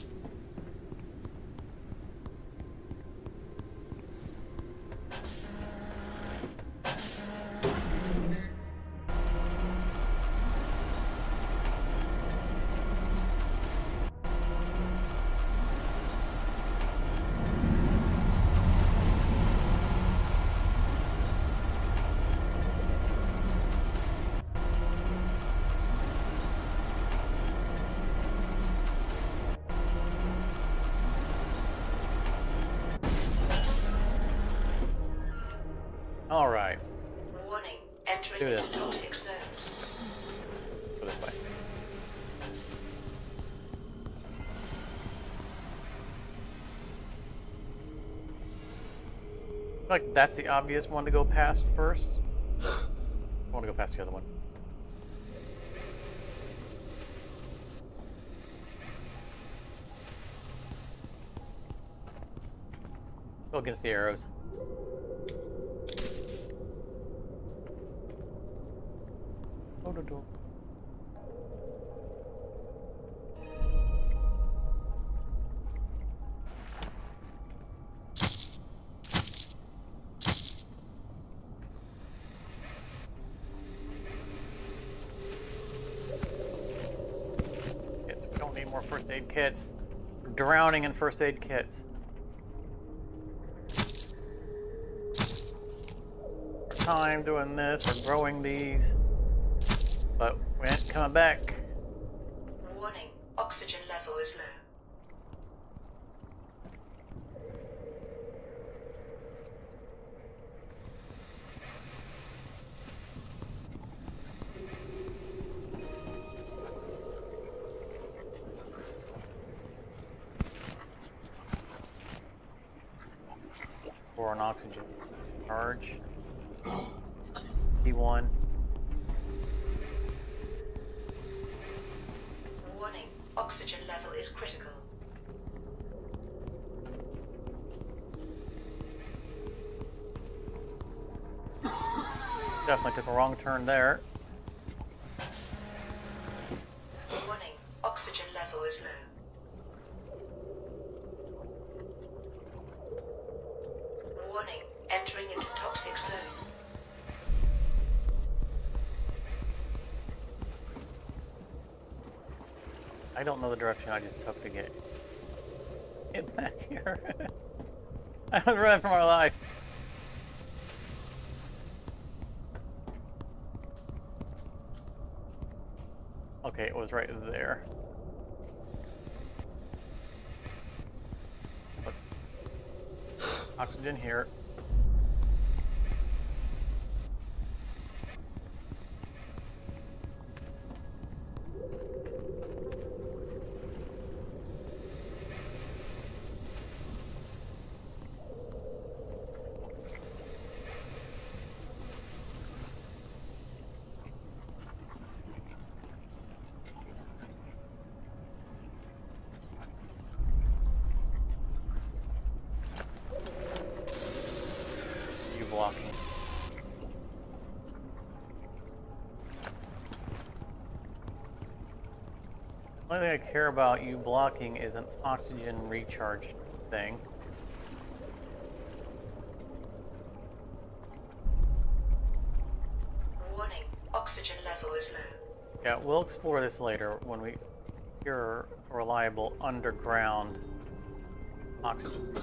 All right. Warning, entering Do into this. toxic zone. Go this way. Like that's the obvious one to go past first. I want to go past the other one. Go against the arrows. Do. First aid kits. Drowning in first aid kits. Time doing this or growing these. But we ain't coming back. Warning, oxygen level is low. For an oxygen charge. P1. Warning, oxygen level is critical. Definitely took a wrong turn there. Warning, oxygen level is low. Warning, entering into toxic zone. I don't know the direction I just took to get back here. I was running for my life. Okay, it was right there. Let's oxygen here. Blocking. The only thing I care about you blocking is an oxygen recharge thing. Warning, oxygen level is low. Yeah, we'll explore this later when we hear a reliable underground oxygen.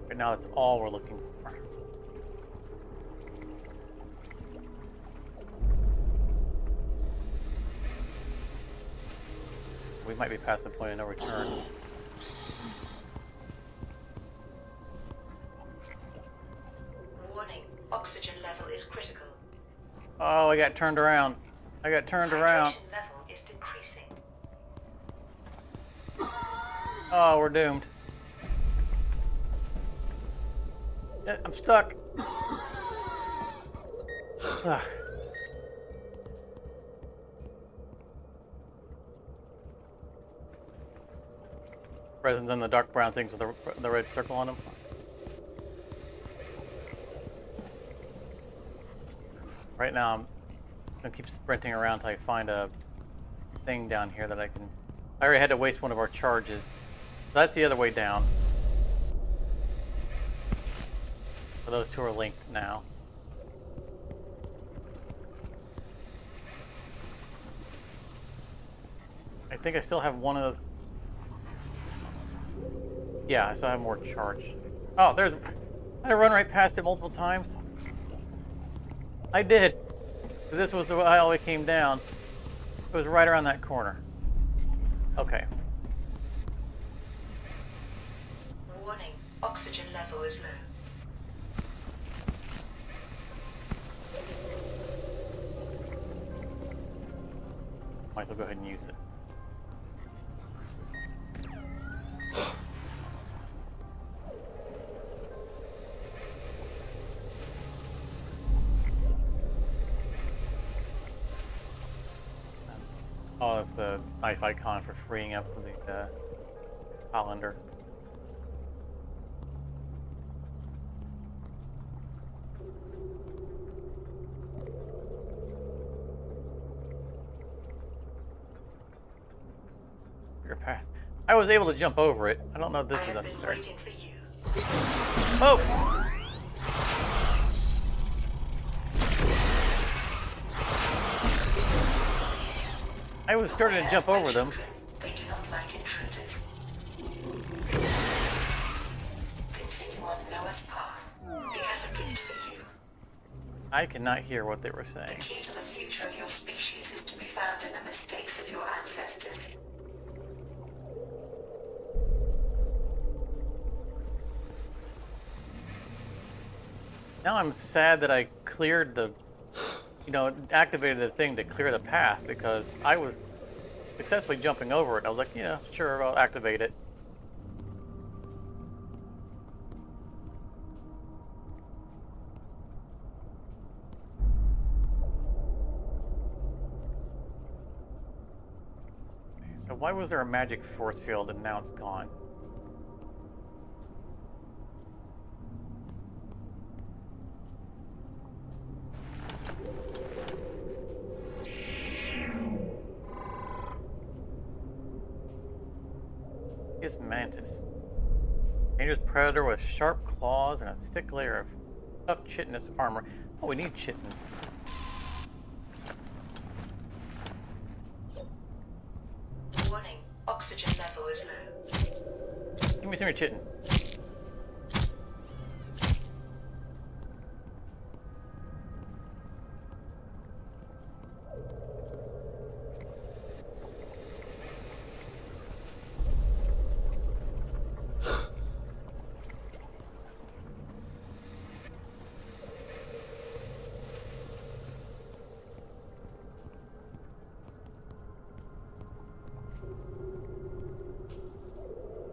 Right now, that's all we're looking for. We might be past the point of no return. Warning, oxygen level is critical. Oh, I got turned around. I got turned around. Hydration level is decreasing. Oh, we're doomed. I'm stuck. Ugh. Resins and the dark brown things with the red circle on them. Right now, I'm gonna keep sprinting around until I find a thing down here that I can. I already had to waste one of our charges. So that's the other way down. So those two are linked now. I think I still have one of those. Yeah, I still have more charge. Oh, there's. I had to run right past it multiple times. I did. Because this was the aisle we came down. It was right around that corner. Okay. Warning, oxygen level is low. Might as well go ahead and use it. Oh, that's the knife icon for freeing up the colander. Your path. I was able to jump over it. I don't know if this I was have been necessary. waiting for you. Oh! I was starting to jump over them. We do not like intruders. Continue on Noah's path. He has a gift for you. I cannot hear what they were saying. The key to the future of your species is to be found in the mistakes of your ancestors. Now I'm sad that I cleared the, activated the thing to clear the path because I was successfully jumping over it. I was like, yeah, sure, I'll activate it. So why was there a magic force field and now it's gone? This mantis. Dangerous predator with sharp claws and a thick layer of tough chitinous armor. Oh, we need chitin. Warning, oxygen level is low. Give me some of your chitin.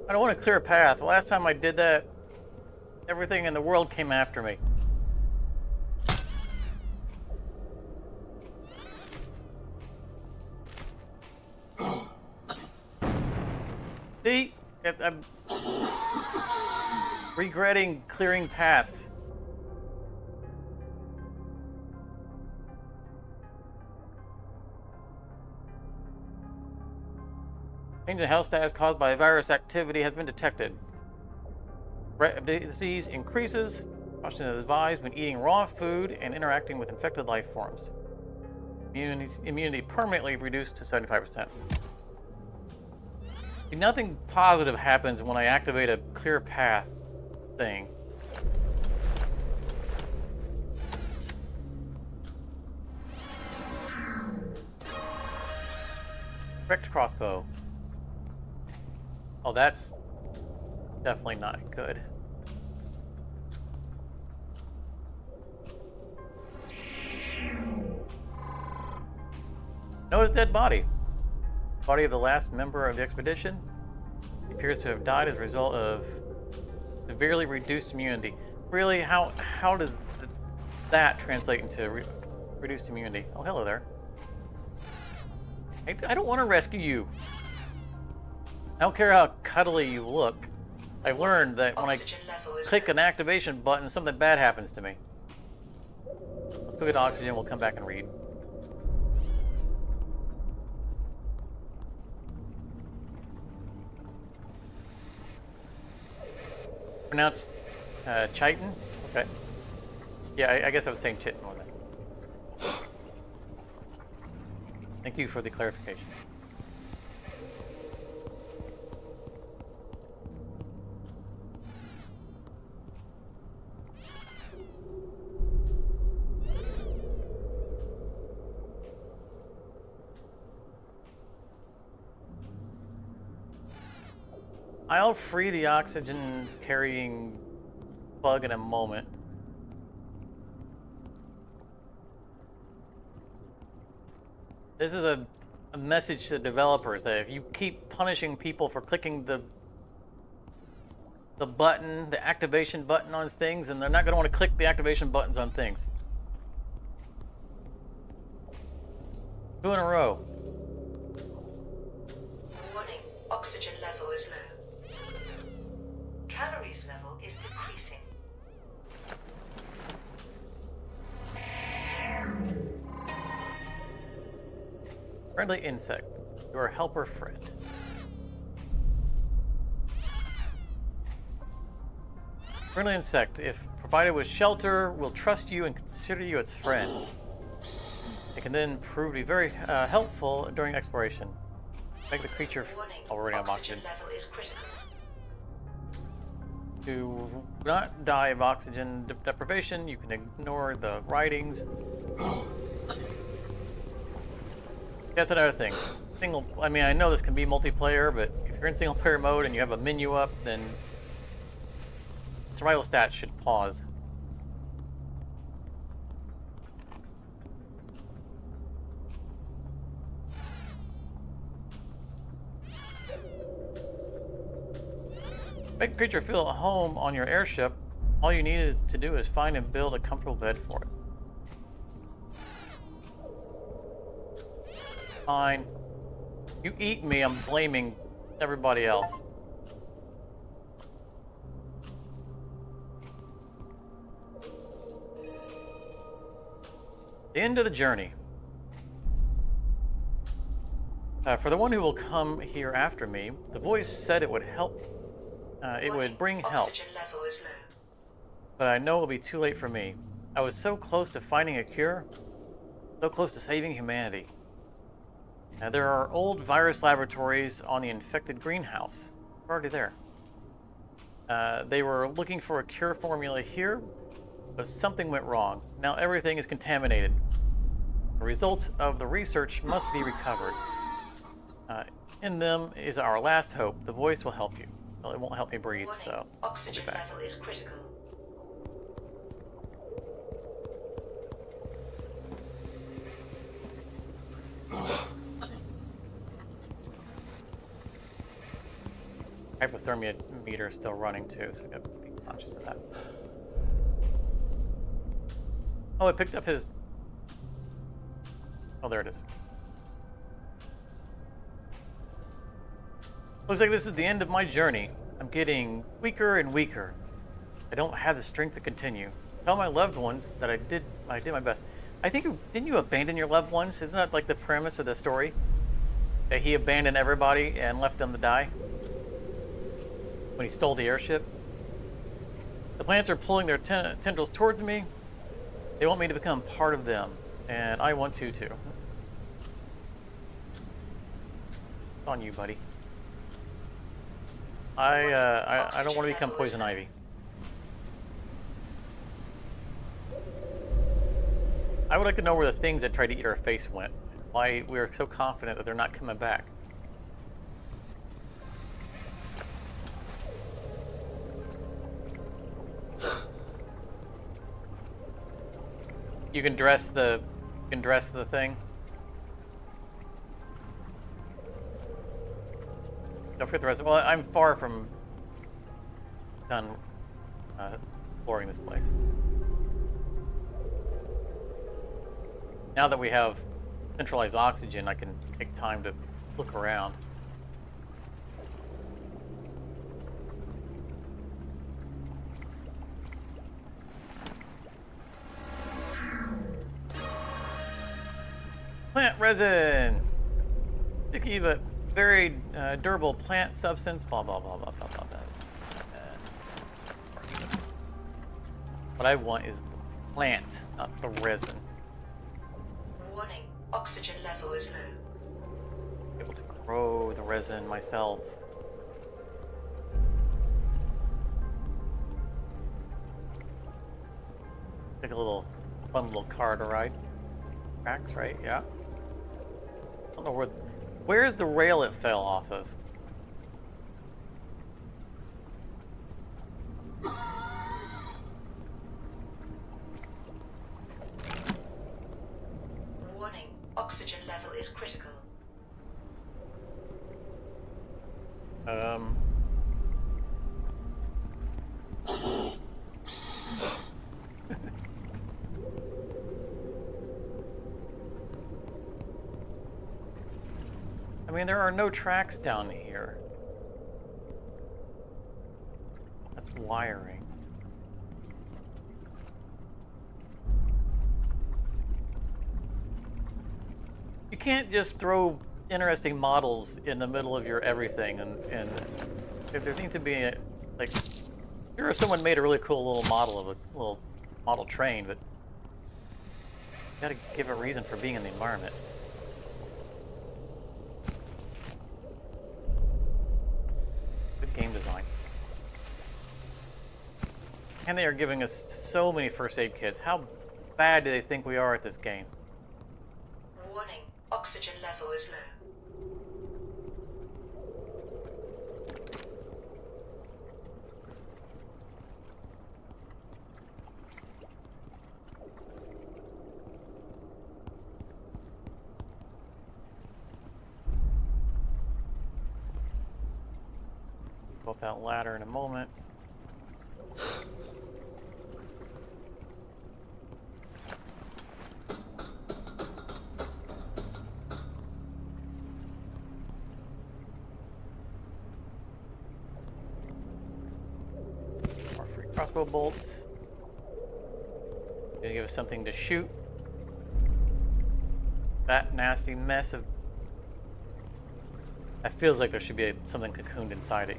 I don't want to clear a path. The last time I did that, everything in the world came after me. See? I'm regretting clearing paths. Change in health status caused by virus activity has been detected. Threat of disease increases. Caution is advised when eating raw food and interacting with infected life forms. Immunity permanently reduced to 75%. Nothing positive happens when I activate a clear path thing. Direct crossbow. Oh, that's definitely not good. Noah's dead body. Body of the last member of the expedition. He appears to have died as a result of severely reduced immunity. Really, how does that translate into reduced immunity? Oh, hello there. I don't want to rescue you. I don't care how cuddly you look. I've learned that when I click an activation button, something bad happens to me. Let's go get oxygen, we'll come back and read. Pronounced chitin? Okay. Yeah, I guess I was saying chitin, wasn't I? Thank you for the clarification. I'll free the oxygen carrying bug in a moment. This is a message to developers that if you keep punishing people for clicking the button, the activation button on things, and they're not going to want to click the activation buttons on things. 2 in a row. Warning, oxygen level is low. Calories level is decreasing. Friendly insect. Your helper friend. Friendly insect, if provided with shelter, will trust you and consider you its friend. It can then prove to be very helpful during exploration. Make the creature. Warning. Oh, we're running out of oxygen. Level is critical. To not die of oxygen deprivation, you can ignore the writings. That's another thing. I mean, I know this can be multiplayer, but if you're in single player mode and you have a menu up, then survival stats should pause. Make a creature feel at home on your airship. All you needed to do is find and build a comfortable bed for it. Fine. You eat me, I'm blaming everybody else. The end of the journey. For the one who will come here after me, the voice said it would help. It would bring help. Oxygen level is low. But I know it'll be too late for me. I was so close to finding a cure, so close to saving humanity. There are old virus laboratories on the infected greenhouse. We're already there. They were looking for a cure formula here, but something went wrong. Now everything is contaminated. The results of the research must be recovered. In them is our last hope. The voice will help you. Well, it won't help me breathe, Warning. so Oxygen I'll be back. level is critical. Hypothermia meter is still running too, so we got to be conscious of that. Oh, I picked up his. Oh, there it is. Looks like this is the end of my journey. I'm getting weaker and weaker. I don't have the strength to continue. Tell my loved ones that I did my best. I think didn't you abandon your loved ones? Isn't that like the premise of the story? That he abandoned everybody and left them to die? When he stole the airship? The plants are pulling their tendrils towards me. They want me to become part of them, and I want to too. It's on you, buddy. I don't want to become poison ivy. I would like to know where the things that tried to eat our face went. Why we are so confident that they're not coming back. You can dress the thing. Don't forget the rest. Well, I'm far from done exploring this place. Now that we have centralized oxygen, I can take time to look around. Plant resin! Sticky but very durable plant substance, blah blah blah blah blah blah blah. What I want is the plant, not the resin. Warning. Oxygen level is low. Be able to grow the resin myself. Take a fun little car to ride. Tracks, right? Yeah. I don't know where's the rail it fell off of? Warning. Oxygen level is critical. I mean, there are no tracks down here. That's wiring. You can't just throw interesting models in the middle of your everything, and there needs to be like, sure, someone made a really cool little model of a little model train, but Gotta give a reason for being in the environment. Good game design. And they are giving us so many first aid kits. How bad do they think we are at this game? Warning, oxygen level is low. Go up that ladder in a moment. More free crossbow bolts. Gonna give us something to shoot. That nasty mess of... That feels like there should be something cocooned inside it.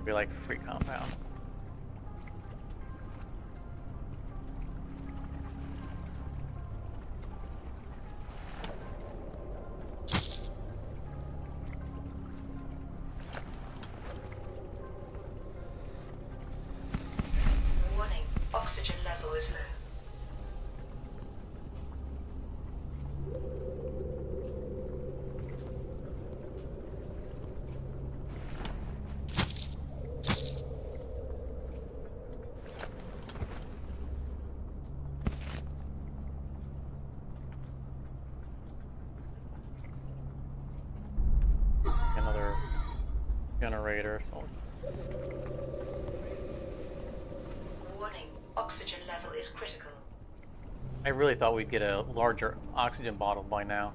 Be like free compounds. Warning, oxygen level is low. Another generator. So Warning, oxygen level is critical. I really thought we'd get a larger oxygen bottle by now.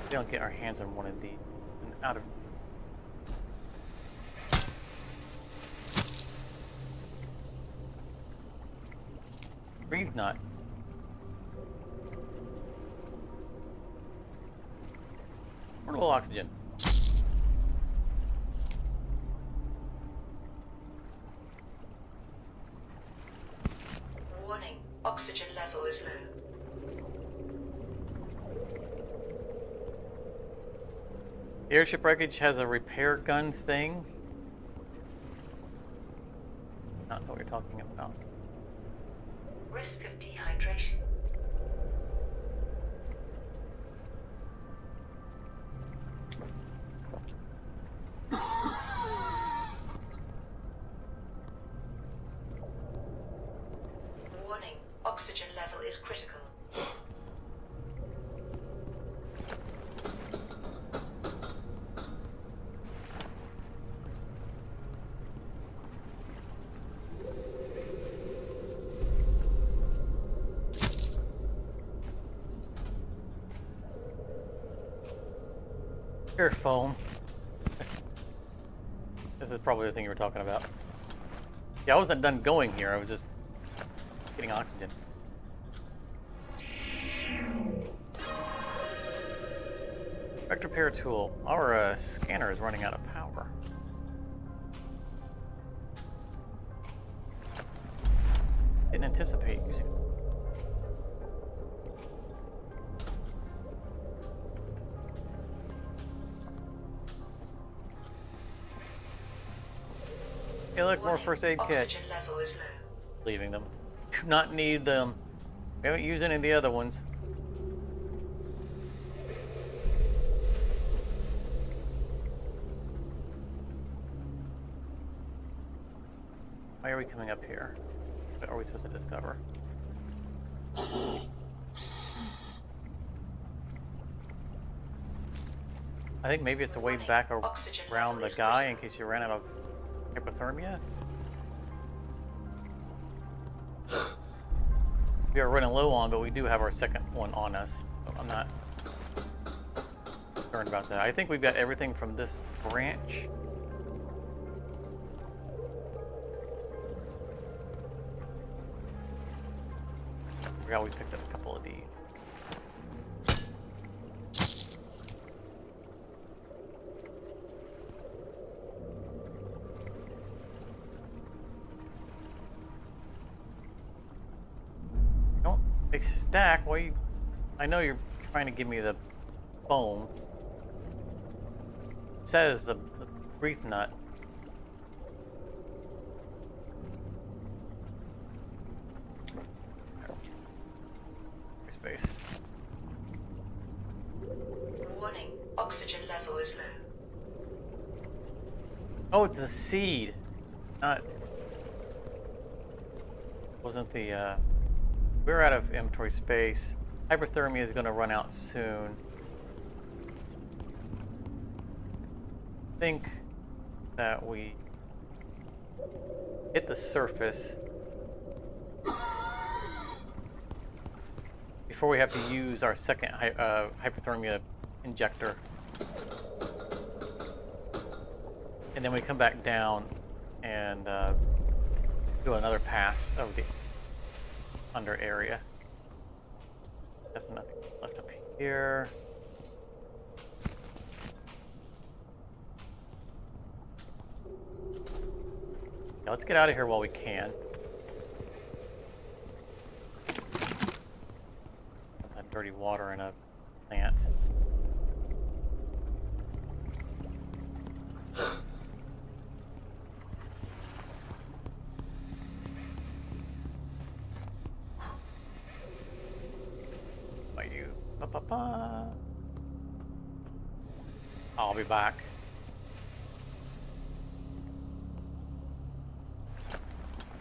We don't get our hands on one of these and out of... Breathe not. Portable oxygen. Warning, oxygen level is low. The airship wreckage has a repair gun thing. Not know what you're talking about. Risk of dehydration. Warning, oxygen level is critical. Air foam. This is probably the thing you were talking about. Yeah, I wasn't done going here. I was just getting oxygen. Vector repair tool. Our scanner is running out of power. Didn't anticipate using it. Hey, look, more first aid kits. Oxygen level is low. Leaving them. Do not need them. We haven't used any of the other ones. Why are we coming up here? What are we supposed to discover? I think maybe it's a way back around the guy in case you ran out of hypothermia. we are running low on, but we do have our second one on us, so I'm not concerned about that. I think we've got everything from this branch. I forgot we picked up a couple of these. Don't they stack? Why you? I know you're trying to give me the foam. It says the wreath nut. Space. Warning, oxygen level is low. Oh, it's the seed. Not. Wasn't the. We're out of inventory space. Hyperthermia is going to run out soon. I think that we hit the surface before we have to use our second hyperthermia injector. And then we come back down and do another pass of the under area. There's nothing left up here. Yeah, let's get out of here while we can. That dirty water in a plant. I'll be back.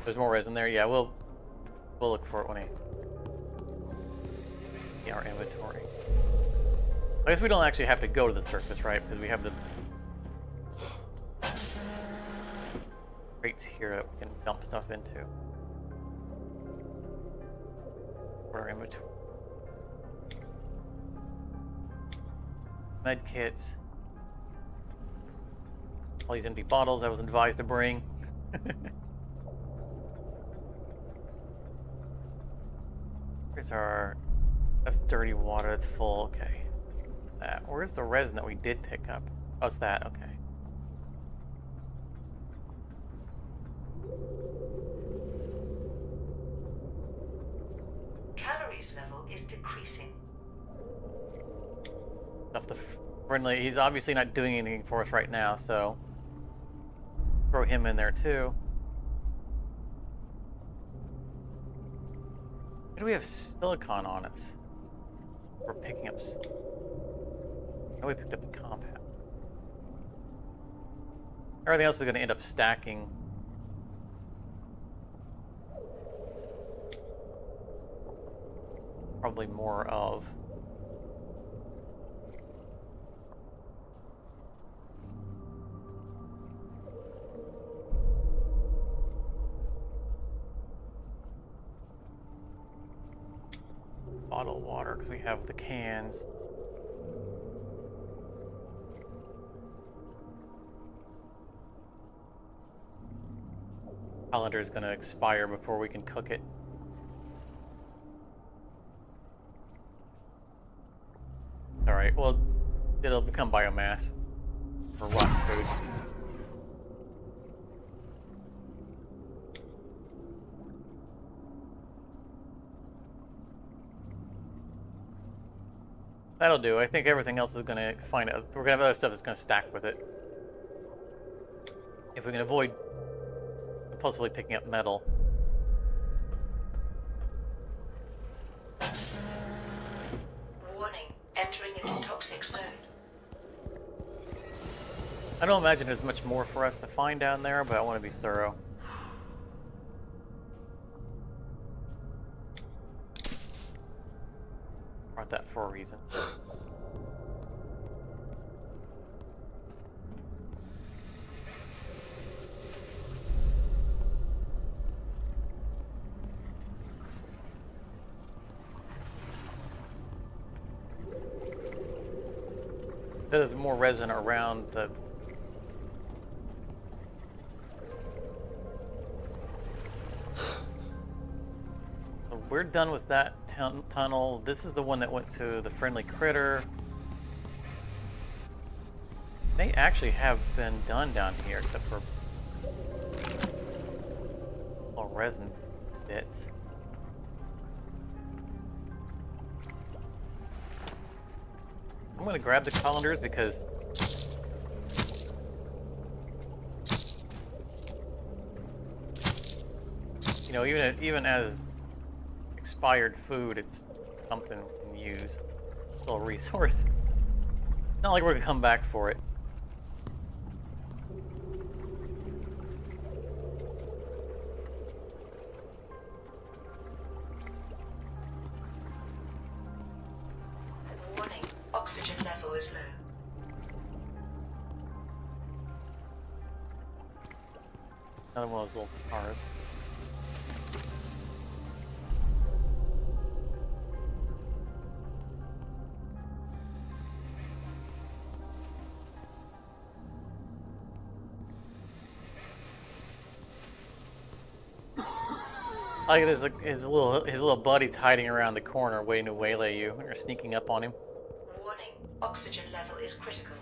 There's more resin there. Yeah, we'll look for it when in our inventory. I guess we don't actually have to go to the surface, right? Because we have the crates here that we can dump stuff into. For our inventory. Med kits. All these empty bottles I was advised to bring. Here's our... That's dirty water, that's full, okay. Where's the resin that we did pick up? Oh, it's that, okay. Calories level is decreasing. Stuff the friendly, he's obviously not doing anything for us right now, so... Throw him in there too. Why do we have silicon on us? We're picking up silicon. Oh, we picked up the compound. Everything else is going to end up stacking. Probably more of. Bottled water, because we have the cans. Colander is going to expire before we can cook it. Alright, well, it'll become biomass for rotten food. That'll do. I think everything else is going to find out. We're going to have other stuff that's going to stack with it. If we can avoid compulsively picking up metal. Warning, entering into toxic zone. I don't imagine there's much more for us to find down there, but I want to be thorough. Brought that for a reason. There's more resin around the. So we're done with that tunnel. This is the one that went to the friendly critter. They actually have been done down here, except for all resin bits. I'm gonna grab the colanders because you know, even as expired food, it's something we can use. Still a resource. Not like we're gonna come back for it. Warning, oxygen level is low. Another one of those little cars. Like it is, like his little buddy's hiding around the corner, waiting to waylay you, and you're sneaking up on him. Warning, oxygen level is critical.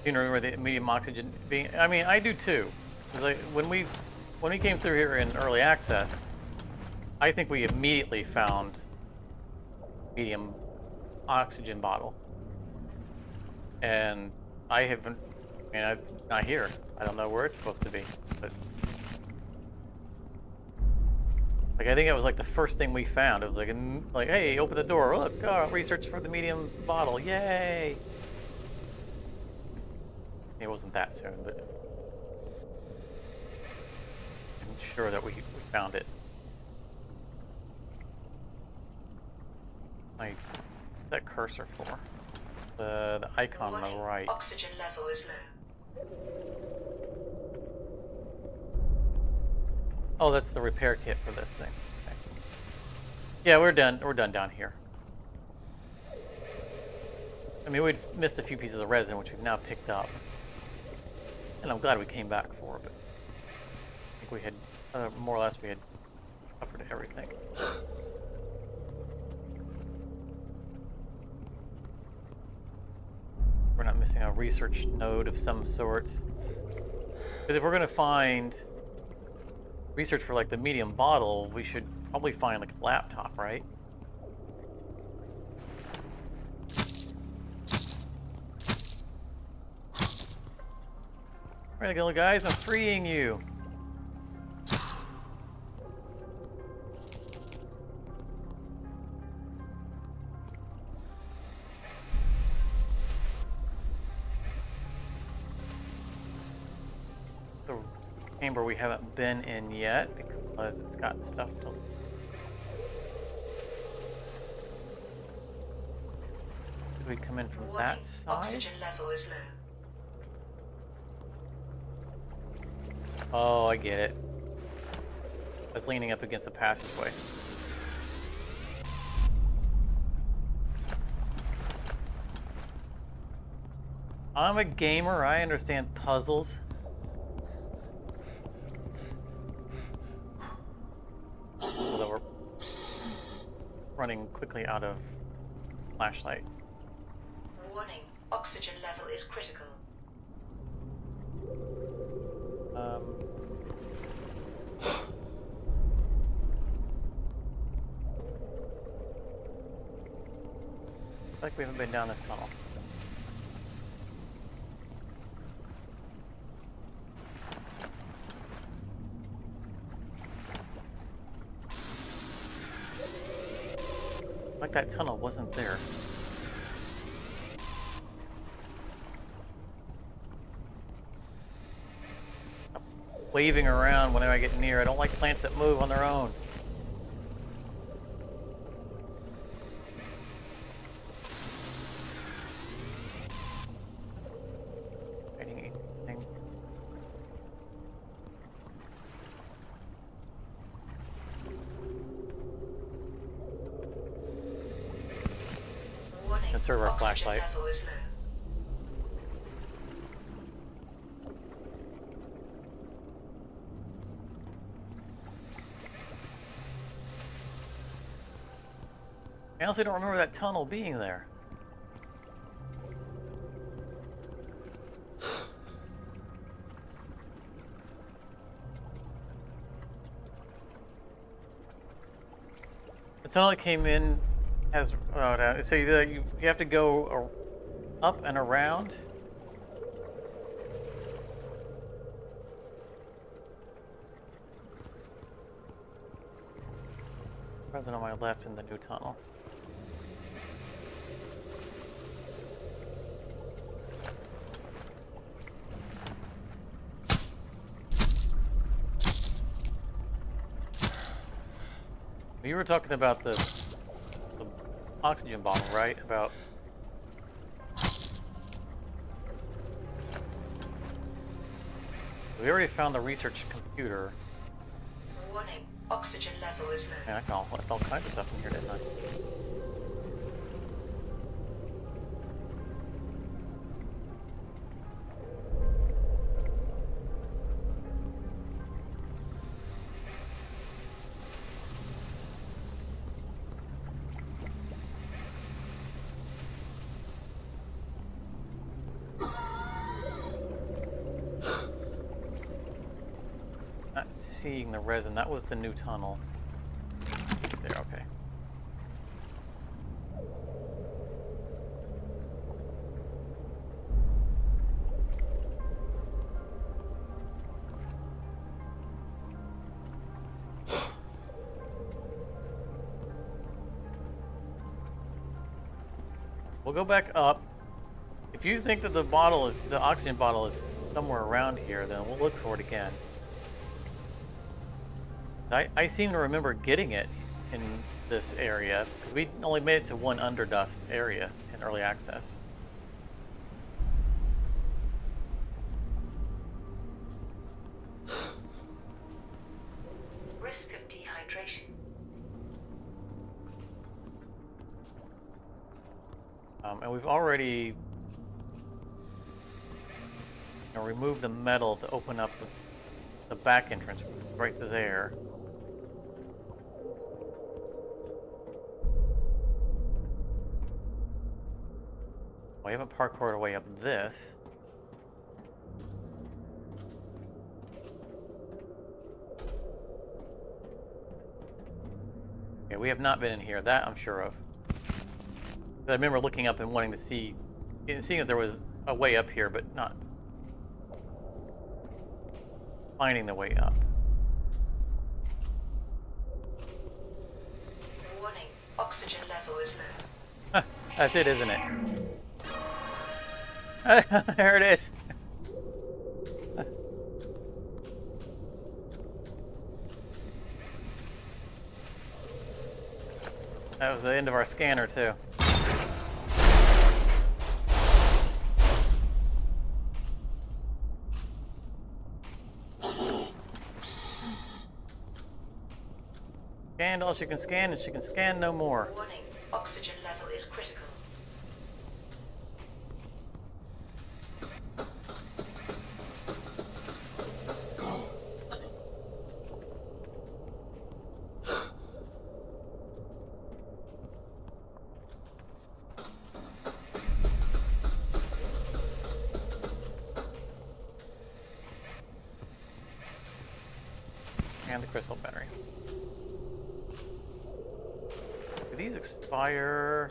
You remember the medium oxygen being? I mean, I do too. 'Cause like when we came through here in early access, I think we immediately found medium oxygen bottle, and I haven't. I mean, it's not here. I don't know where it's supposed to be, but like I think it was like the first thing we found. It was like, hey, open the door. Look, research for the medium bottle. Yay! It wasn't that soon, but I'm sure that we found it. Like, what's that cursor for? The icon on the right. Oxygen level is low. Oh, that's the repair kit for this thing. Okay. Yeah, we're done. We're done down here. I mean, we'd missed a few pieces of resin, which we've now picked up. And I'm glad we came back for, but I think we had, more or less, we had covered everything. We're not missing a research node of some sort. Because if we're going to find research for, like, the medium bottle, we should probably find, like, a laptop, right? Alright, little guys, I'm freeing you. The chamber we haven't been in yet because it's got stuff to. Did we come in from Warning, that side? oxygen level is low. Oh, I get it. That's leaning up against the passageway. I'm a gamer. I understand puzzles. Although we're running quickly out of flashlight. Warning, oxygen level is critical. Like we haven't been down this tunnel. Like that tunnel wasn't there. I'm waving around whenever I get near. I don't like plants that move on their own. conserve our Oxygen flashlight. level is low. I honestly don't remember that tunnel being there. The tunnel that came in has so you have to go up and around. Present on my left in the new tunnel. You were talking about the oxygen bottle, right? About we already found the research computer. Warning, oxygen level is low. Yeah, I found all kinds of stuff in here, didn't I? Not seeing the resin. That was the new tunnel. There, okay. We'll go back up. If you think that the oxygen bottle is somewhere around here, then we'll look for it again. I seem to remember getting it in this area, because we only made it to one Underdust area in early access. Risk of dehydration. And we've already removed the metal to open up the back entrance right there. We haven't parkoured our way up this. Okay, we have not been in here. That I'm sure of. I remember looking up and wanting to seeing that there was a way up here, but not finding the way up. Warning, oxygen level is low. That's it, isn't it? There it is. That was the end of our scanner, too. Scanned all she can scan, and she can scan no more. Warning, oxygen level is critical. And the crystal battery. Do these expire?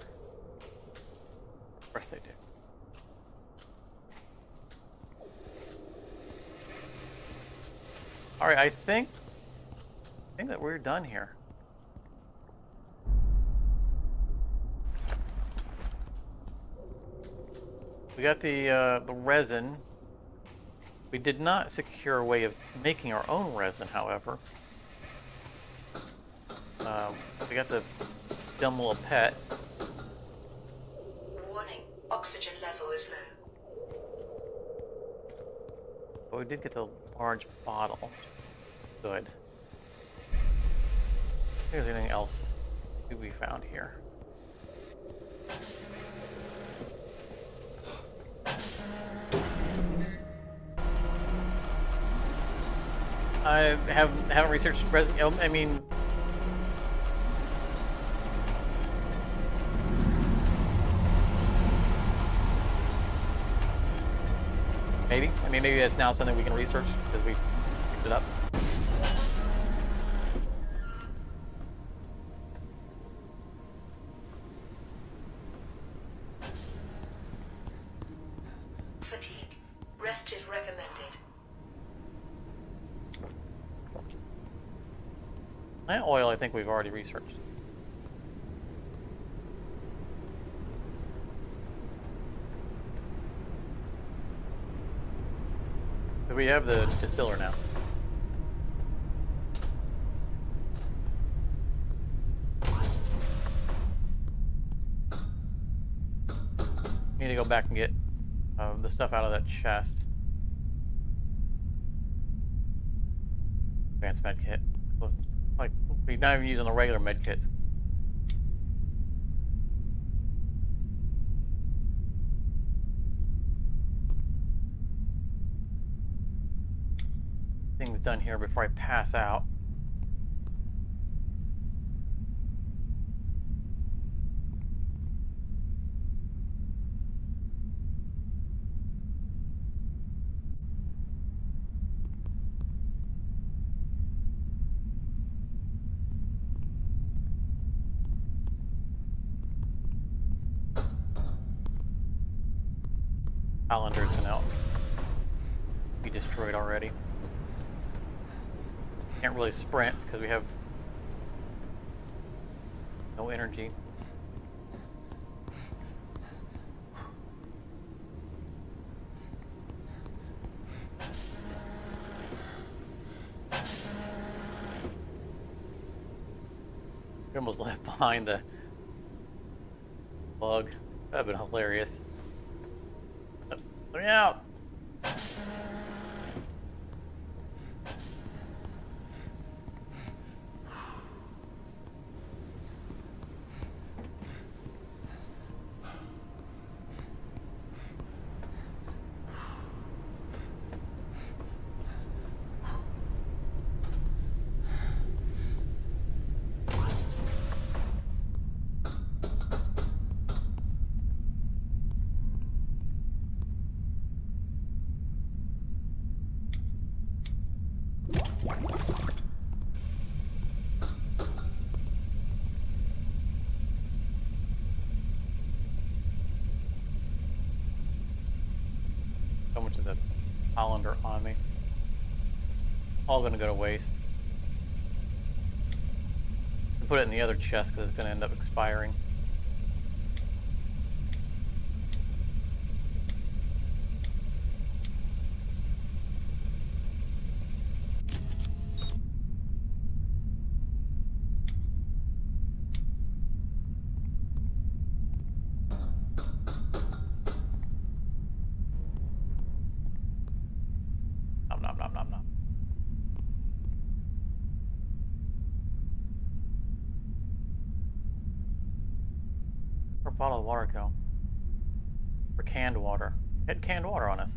Of course they do. All right, I think that we're done here. We got the resin. We did not secure a way of making our own resin, however. We got the dumb little pet. Warning, oxygen level is low. But we did get the large bottle. Good. Is there anything else to be found here? I haven't researched resin. I mean, maybe. I mean, maybe that's now something we can research because we picked it up. Fatigue. Rest is recommended. Plant oil, I think we've already researched. So we have the distiller now. Need to go back and get the stuff out of that chest. Advanced med kit. Like, we're not even using the regular med kits. Things done here before I pass out. Calendar's gonna be destroyed already. Can't really sprint because we have no energy. We almost left behind the bug. That'd been hilarious. Let me out! So much of the colander on me. All gonna go to waste. I'll put it in the other chest because it's gonna end up expiring. Nom nom nom nom nom. Where'd a bottle of water go? Or canned water. It had canned water on us.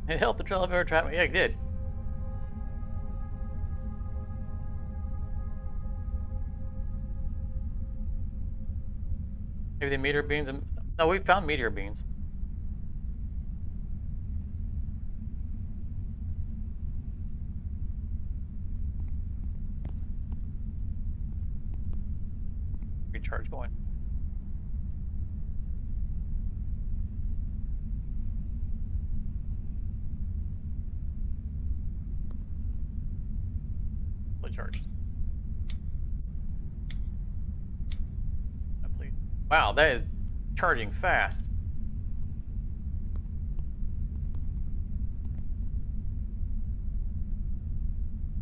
It helped the trail of air trap. Yeah, it did. Maybe the meteor beams. No, we found meteor beams. Recharge going. Fully charged. Please. Wow, that is charging fast.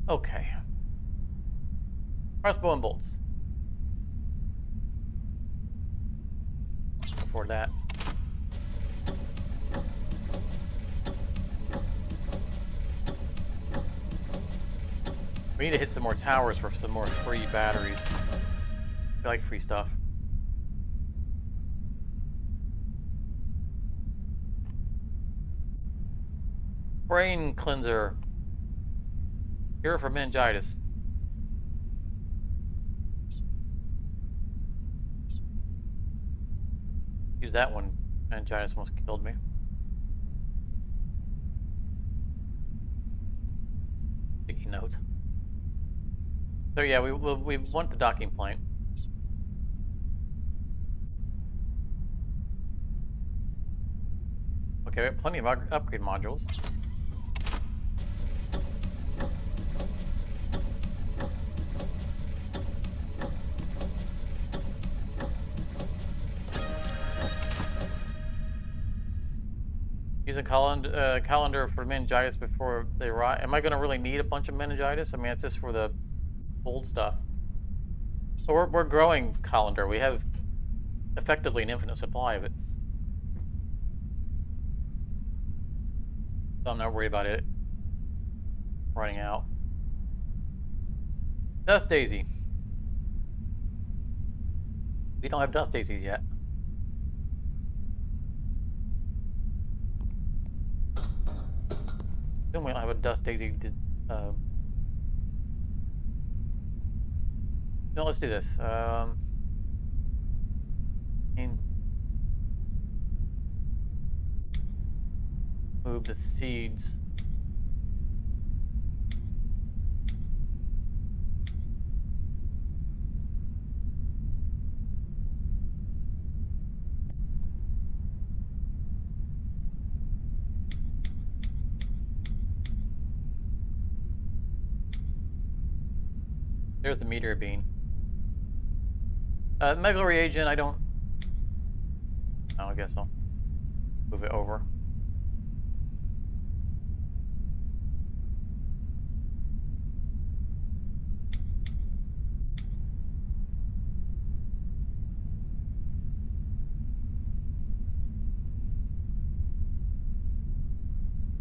Okay. Crossbow and bolts. Afford that. We need to hit some more towers for some more free batteries. I like free stuff. brain cleanser. Cure for meningitis. Use that one. Meningitis almost killed me. Sticky notes. So yeah, we want the docking plane. Okay, we have plenty of upgrade modules. Use a calendar for meningitis before they arrive. Am I going to really need a bunch of meningitis? I mean, it's just for the old stuff. So we're growing colander. We have effectively an infinite supply of it. So I'm not worried about it running out. Dust daisy. We don't have dust daisies yet. Then we don't have a dust daisy. No, let's do this. Move the seeds. There's the meteor bean. Medical reagent, I don't... Oh, I guess I'll move it over.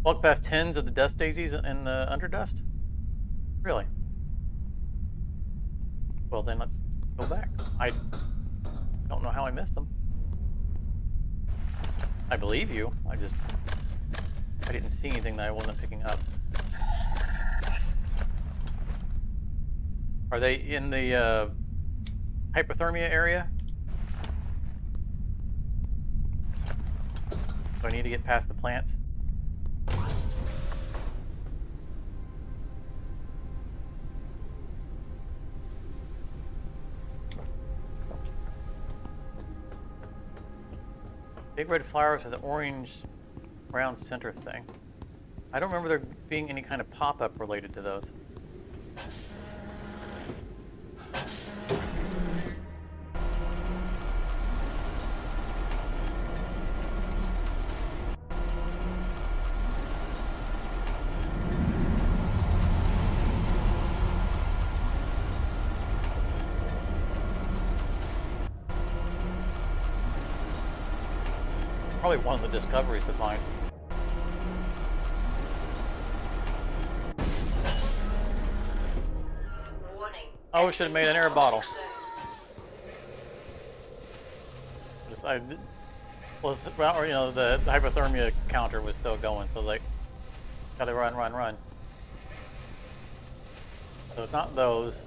Walk past tens of the dust daisies in the Underdust? Really? Well, then let's go back. I don't know how I missed them. I believe you. I didn't see anything that I wasn't picking up. Are they in the hypothermia area? Do I need to get past the plants? Big red flowers with the orange round center thing. I don't remember there being any kind of pop-up related to those. Probably one of the discoveries to find. Warning. Oh, we should have made an air bottle. Well, or, you know, the hypothermia counter was still going, so like, gotta run. So it's not those.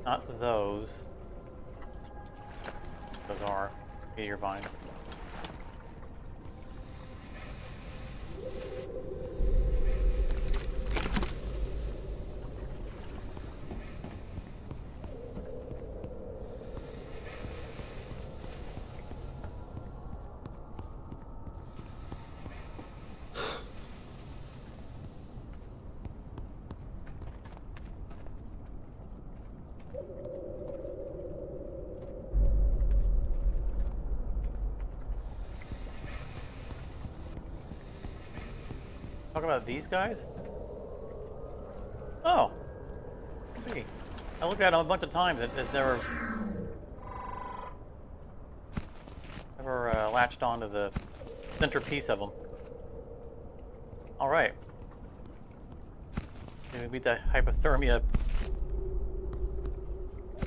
Not those. Those are meteor vines. Talk about these guys? Oh. Hey. I looked at them a bunch of times. It's never latched onto the centerpiece of them. All right. We beat the hypothermia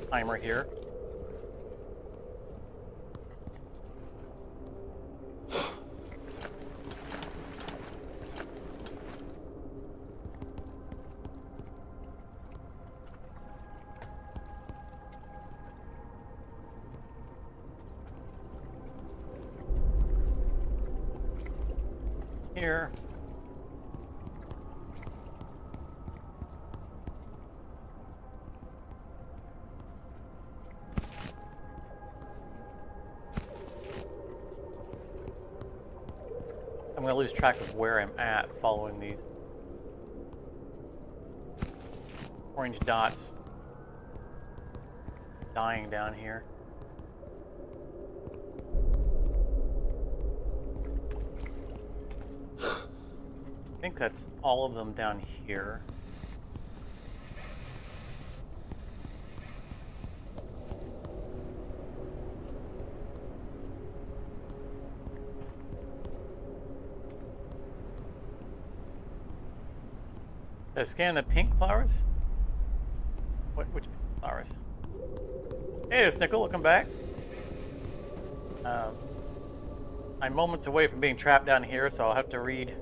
timer here. here. I'm going to lose track of where I'm at following these orange dots dying down here. I think that's all of them down here. Did I scan the pink flowers? Which pink flowers? Hey, it's Nickel. Welcome back. I'm moments away from being trapped down here, so I'll have to read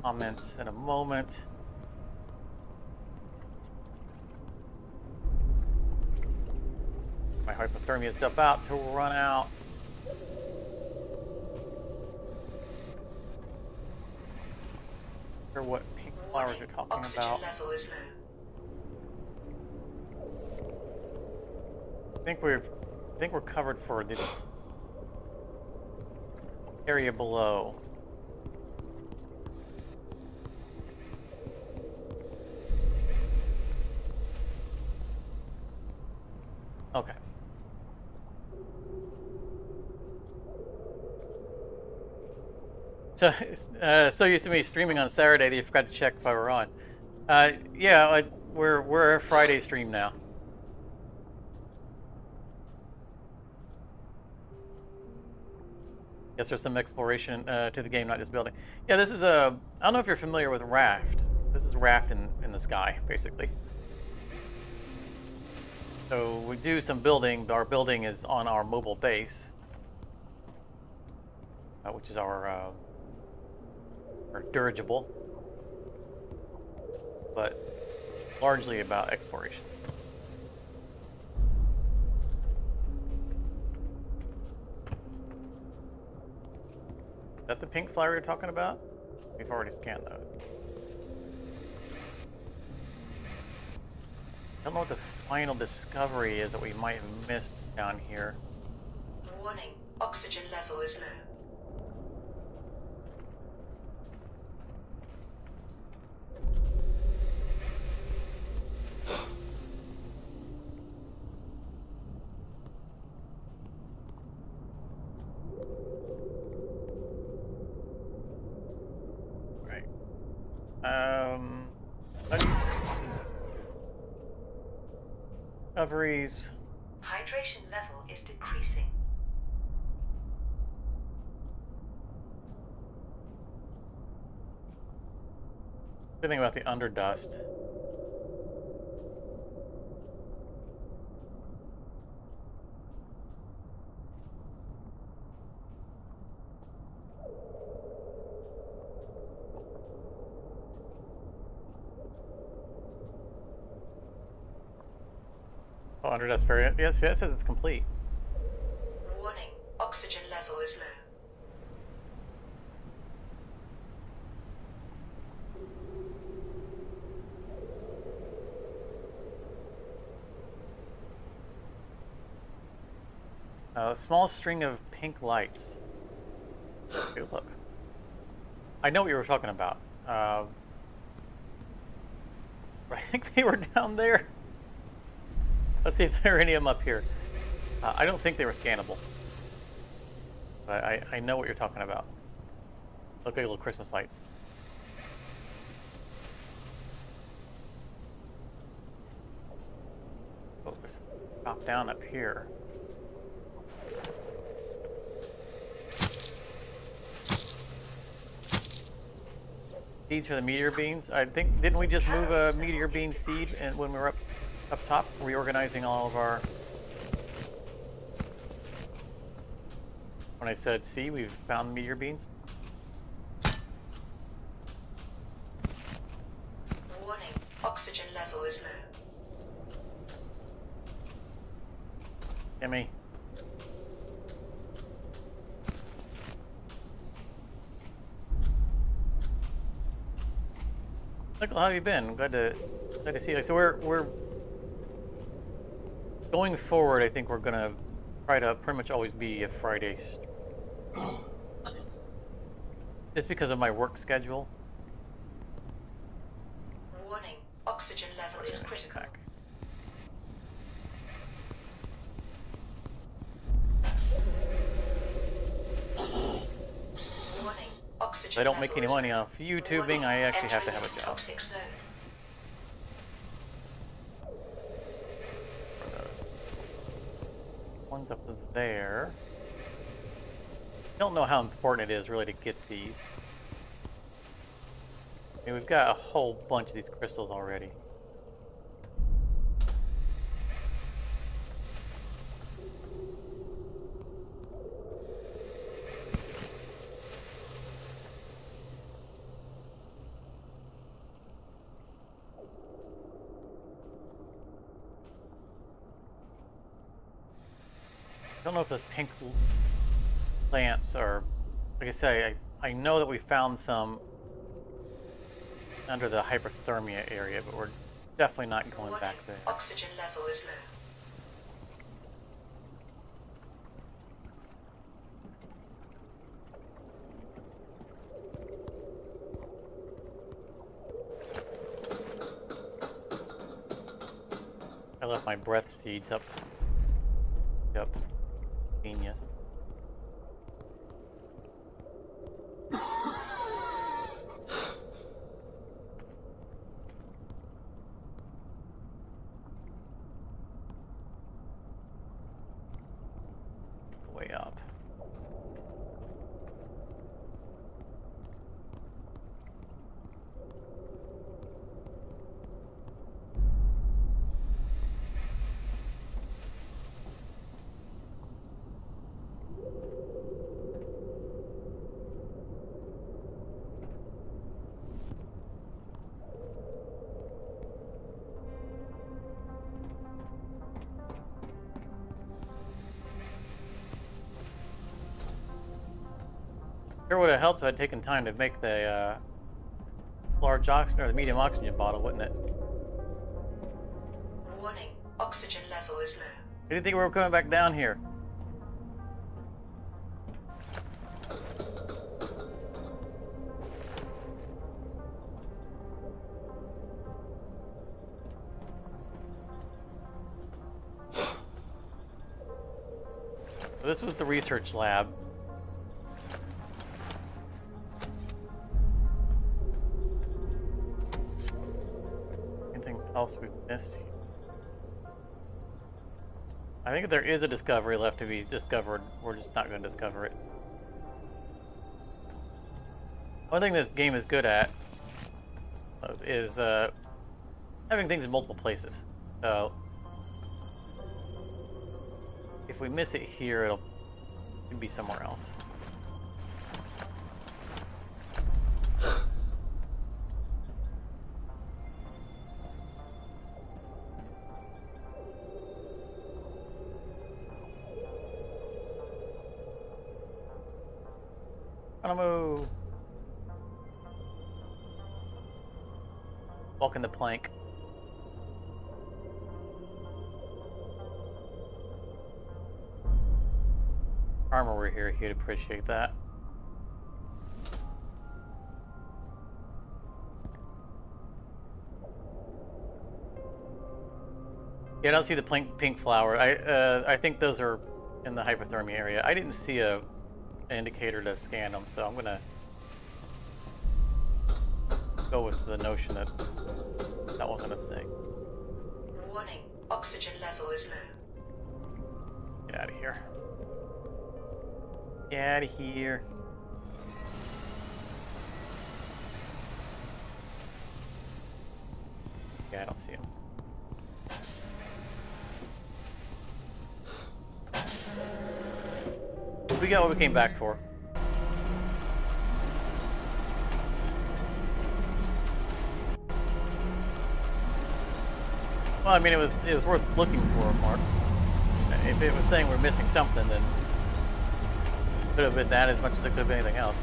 comments in a moment. My hypothermia is about to run out. Or what pink flowers you're talking Oxygen about. level is low. I think we're covered for the area below. Okay. So, so used to me streaming on Saturday that you forgot to check if I were on. Yeah, we're a Friday stream now. Guess there's some exploration to the game, not just building. Yeah, this is a. I don't know if you're familiar with Raft. This is Raft in the sky, basically. So we do some building. Our building is on our mobile base, which is our dirigible, but largely about exploration. Is that the pink flower you're talking about? We've already scanned those. I don't know what the final discovery is that we might have missed down here. Warning, oxygen level is low. Discoveries. Hydration level is decreasing. Good thing about the Underdust. Oh, Underdust variant. Yes, yeah, it says it's complete. Warning, oxygen level is low. A small string of pink lights. Okay, look. I know what you were talking about. But I think they were down there. Let's see if there are any of them up here. I don't think they were scannable. But I know what you're talking about. Look like little Christmas lights. Focus. Drop down up here. Seeds for the meteor beans. I think, didn't we just move a meteor bean seed and when we were up top, reorganizing all of our... When I said, see, we've found meteor beans. Warning, oxygen level is low. Gimme. Michael, how have you been? Glad to see you. So we're going forward. I think we're gonna try to pretty much always be a Friday stream. It's because of my work schedule. Warning, oxygen level is critical. Back. Warning, oxygen If I don't make level any is money low. off YouTubing, Warning, I actually have to entering have a into job. toxic zone. One's up there. Don't know how important it is really to get these. I mean, we've got a whole bunch of these crystals already. I don't know if those pink plants are, like I say, I know that we found some under the hyperthermia area, but we're definitely not going Warning, back there. oxygen level is low. I left my breath seeds up. Yep. Genius. Way up. Sure would have helped if I'd taken time to make the large oxygen or the medium oxygen bottle, wouldn't it? Warning, oxygen level is low. I didn't think we were coming back down here. So this was the research lab. Anything else we've missed? I think there is a discovery left to be discovered. We're just not going to discover it. One thing this game is good at is having things in multiple places. So if we miss it here, it'll be somewhere else. Gonna move. Walking the plank. Armor we're here, he'd appreciate that. Yeah, I don't see the pink flower. I think those are in the hypothermia area. I didn't see an indicator to scan them, so I'm gonna go with the notion that that wasn't a thing. Warning, oxygen level is low. Get out of here. Get out of here. Yeah, I don't see him. We got what we came back for. Well, I mean, it was worth looking for, Mark. If it was saying we're missing something, then it could have been that as much as it could have been anything else.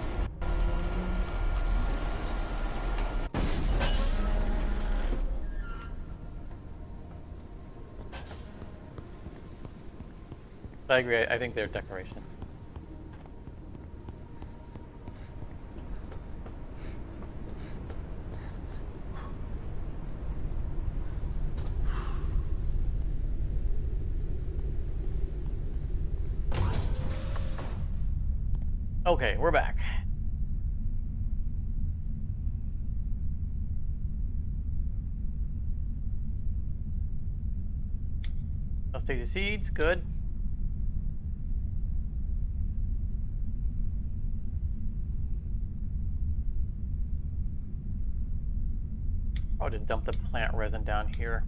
I agree. I think they're decoration. Okay, we're back. Let's take the seeds. Good. I'll just dump the plant resin down here.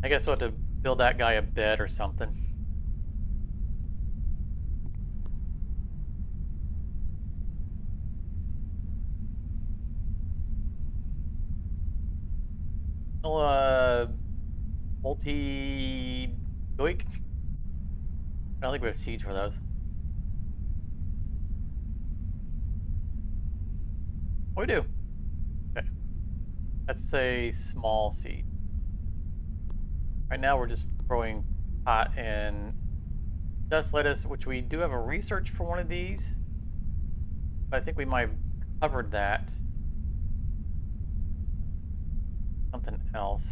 I guess we'll have to build that guy a bed or something. Multi-doik? I don't think we have seeds for those. Oh, we do. Okay. That's a small seed. Right now we're just growing pot and dust lettuce, which we do have a research for one of these. But I think we might have covered that. Something else.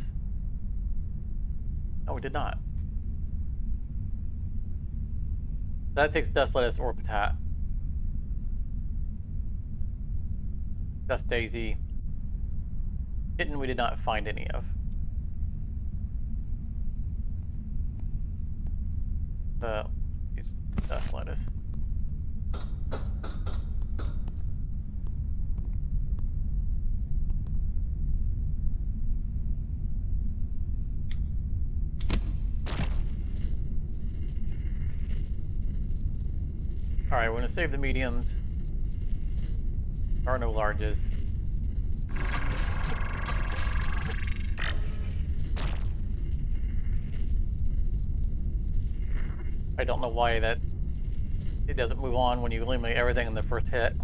No, we did not. That takes dust lettuce or patat. Dust daisy. Kitten we did not find any of. Use dust lettuce. Alright, we're gonna save the mediums. There are no larges. I don't know why that it doesn't move on when you eliminate everything in the first hit.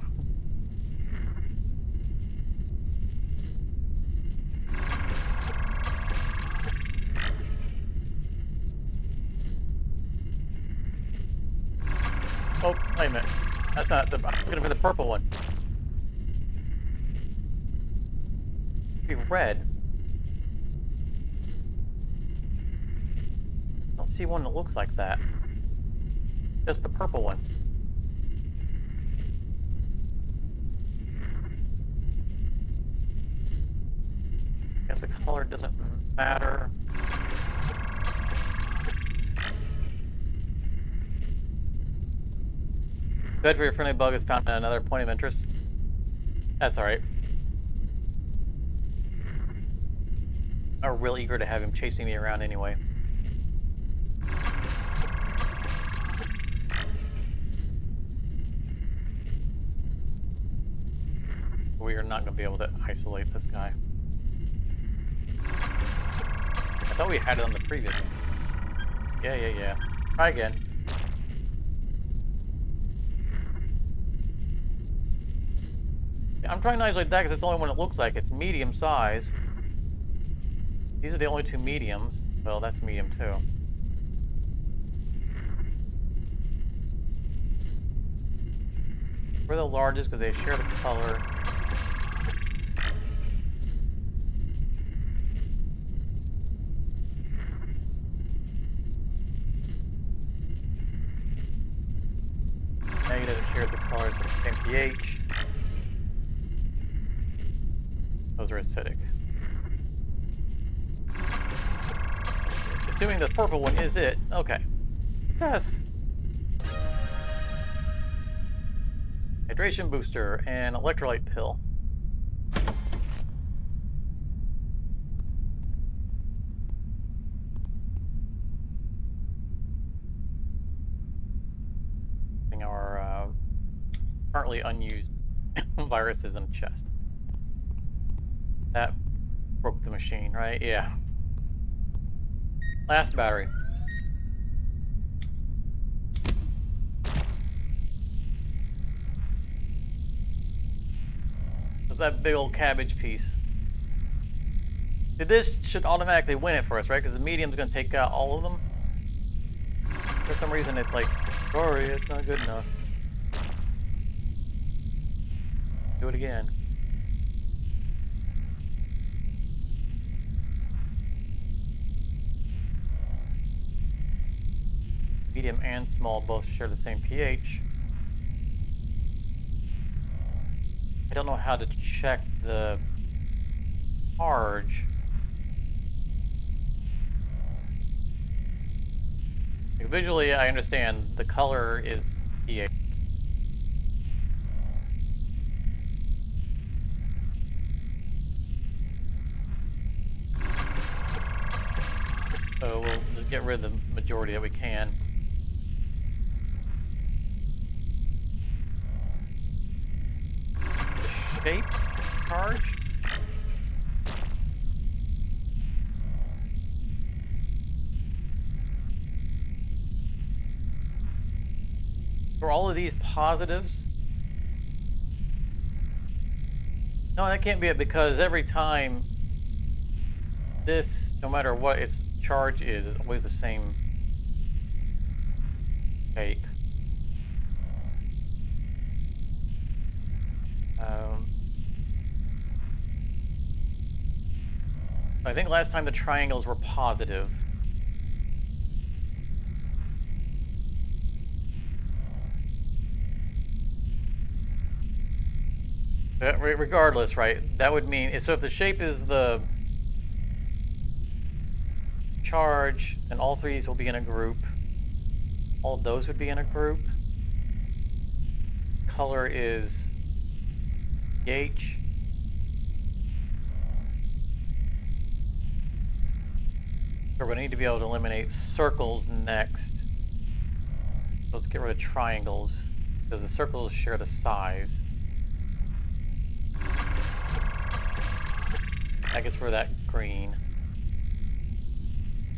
Oh, wait a minute. That's not the. I'm looking for the purple one. Be red. I don't see one that looks like that. Just the purple one. Guess the color doesn't matter. Good for your friendly bug has found another point of interest. That's alright. I'm real eager to have him chasing me around anyway. We are not going to be able to isolate this guy. I thought we had it on the previous one. Yeah. Try again. I'm trying to isolate that because it's the only one it looks like. It's medium size. These are the only two mediums. Well, that's medium too. We're the largest because they share the color. Negative share the colors of the same pH. Those are acidic. Assuming the purple one is it. Okay. Success. Hydration booster and electrolyte pill. Our currently unused viruses in the chest. That broke the machine, right? Yeah. Last battery. There's that big old cabbage piece. This should automatically win it for us, right? Because the medium's going to take out all of them. For some reason, it's like, sorry, it's not good enough. Do it again. Medium and small both share the same pH. I don't know how to check the charge. Like, visually, I understand the color is pH. So we'll just get rid of the majority that we can. Shape charge. For all of these positives. No, that can't be it, because every time this, no matter what its charge is always the same shape. I think last time the triangles were positive. Regardless, right? That would mean, so if the shape is the charge, then all three of these will be in a group. All of those would be in a group. Color is pH. So we need to be able to eliminate circles next. So let's get rid of triangles, because the circles share the size. That gets rid of that green.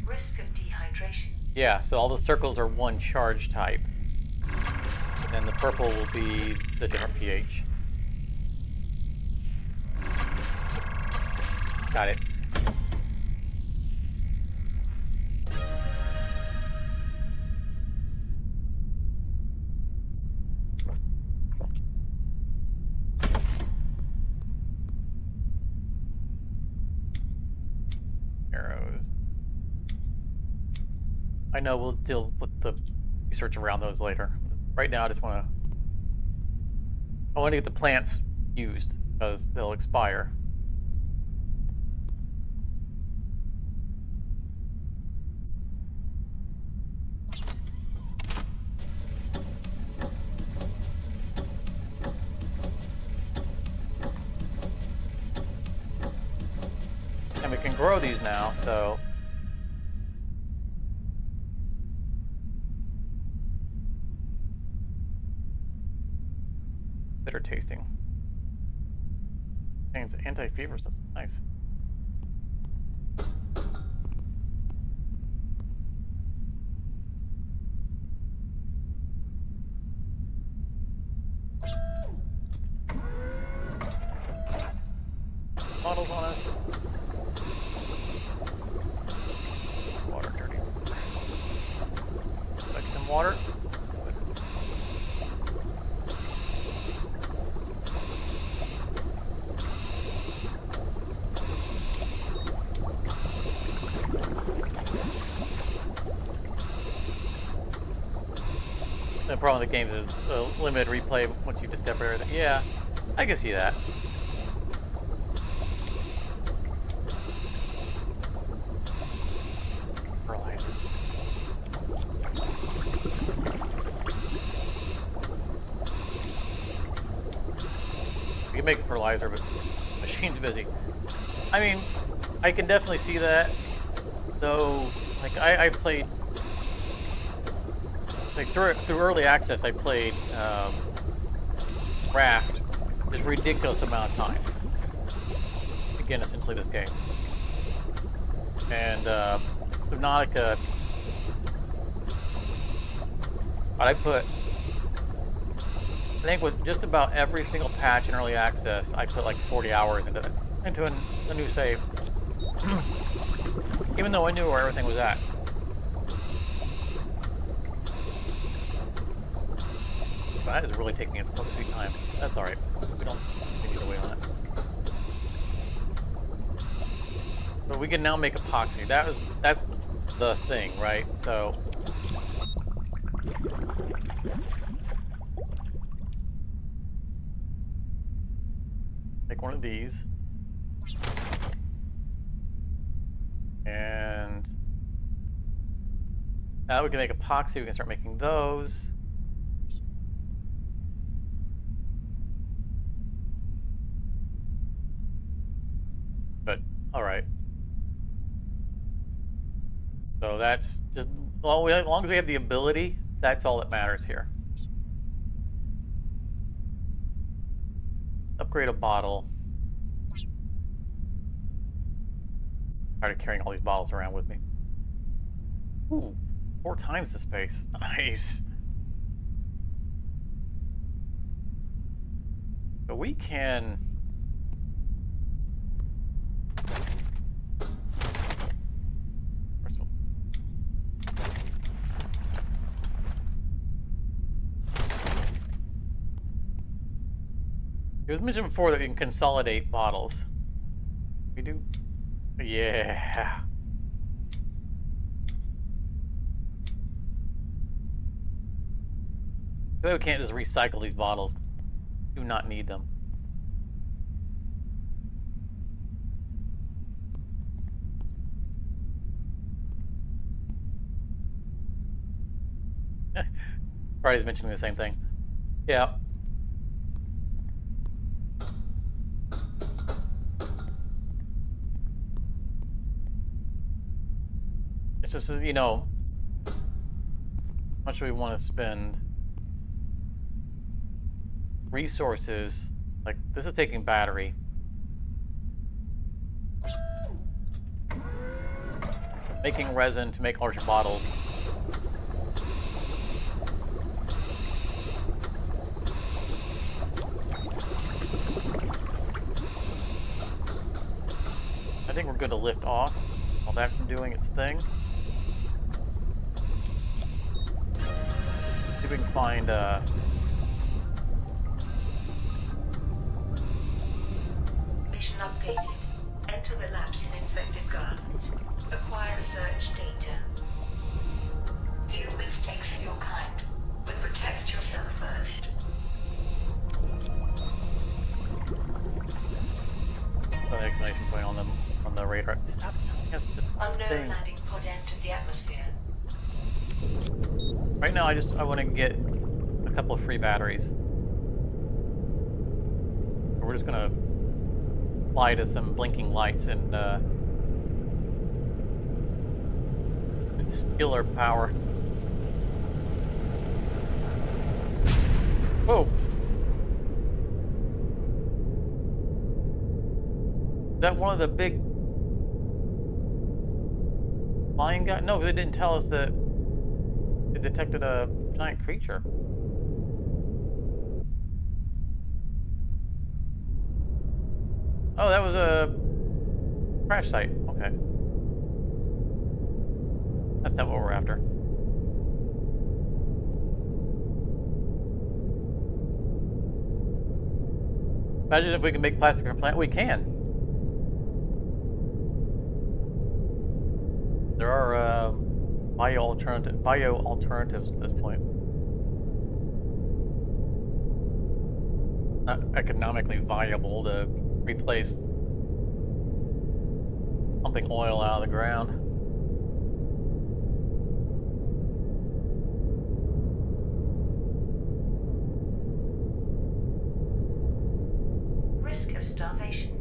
Risk of dehydration. Yeah, so all the circles are one charge type. And the purple will be the different pH. Got it. Arrows. I know we'll deal with the research around those later. Right now, I want to get the plants used, because they'll expire. And we can grow these now, so bitter tasting. Contains anti-fever stuff. Nice. Bottles on us. Water dirty. Like some water. The problem with the game is a limited replay once you discover everything. Yeah, I can see that. Fertilizer. You can make fertilizer, but the machine's busy. I mean, I can definitely see that, though. Like I've played. Like through early access, I played Raft this ridiculous amount of time. Again, essentially this game. And Subnautica, I think with just about every single patch in early access, I put like 40 hours into a new save. Even though I knew where everything was at. That is really taking its sweet time. That's alright. We don't need to wait on it. But we can now make epoxy. That's the thing, right? So make one of these. And now we can make epoxy. We can start making those. But all right. So that's just, well, as long as we have the ability, that's all that matters here. Upgrade a bottle. Tired of carrying all these bottles around with me. Ooh, 4 times the space. Nice. So we can... It was mentioned before that we can consolidate bottles. We do? Yeah. We can't just recycle these bottles. Do not need them. Friday's mentioning the same thing. Yeah. It's just, you know, how much do we want to spend? Resources, like this is taking battery. Making resin to make larger bottles. I think we're good to lift off while that's been doing its thing. See if we can find Mission updated. Enter the labs in infected gardens. Acquire research data. You mistakes of your kind, but protect yourself first. an exclamation point on them on the radar. Stop telling us the Unknown things. landing pod entered the atmosphere. Right now, I want to get a couple of free batteries. We're just gonna fly to some blinking lights and steal our power. Whoa! Is that one of the big flying guys? No, they didn't tell us that it detected a giant creature. Oh, that was a crash site. Okay. That's not what we're after. Imagine if we can make plastic from plant. We can. There are bio alternatives at this point. Not economically viable to replace pumping oil out of the ground. Risk of starvation.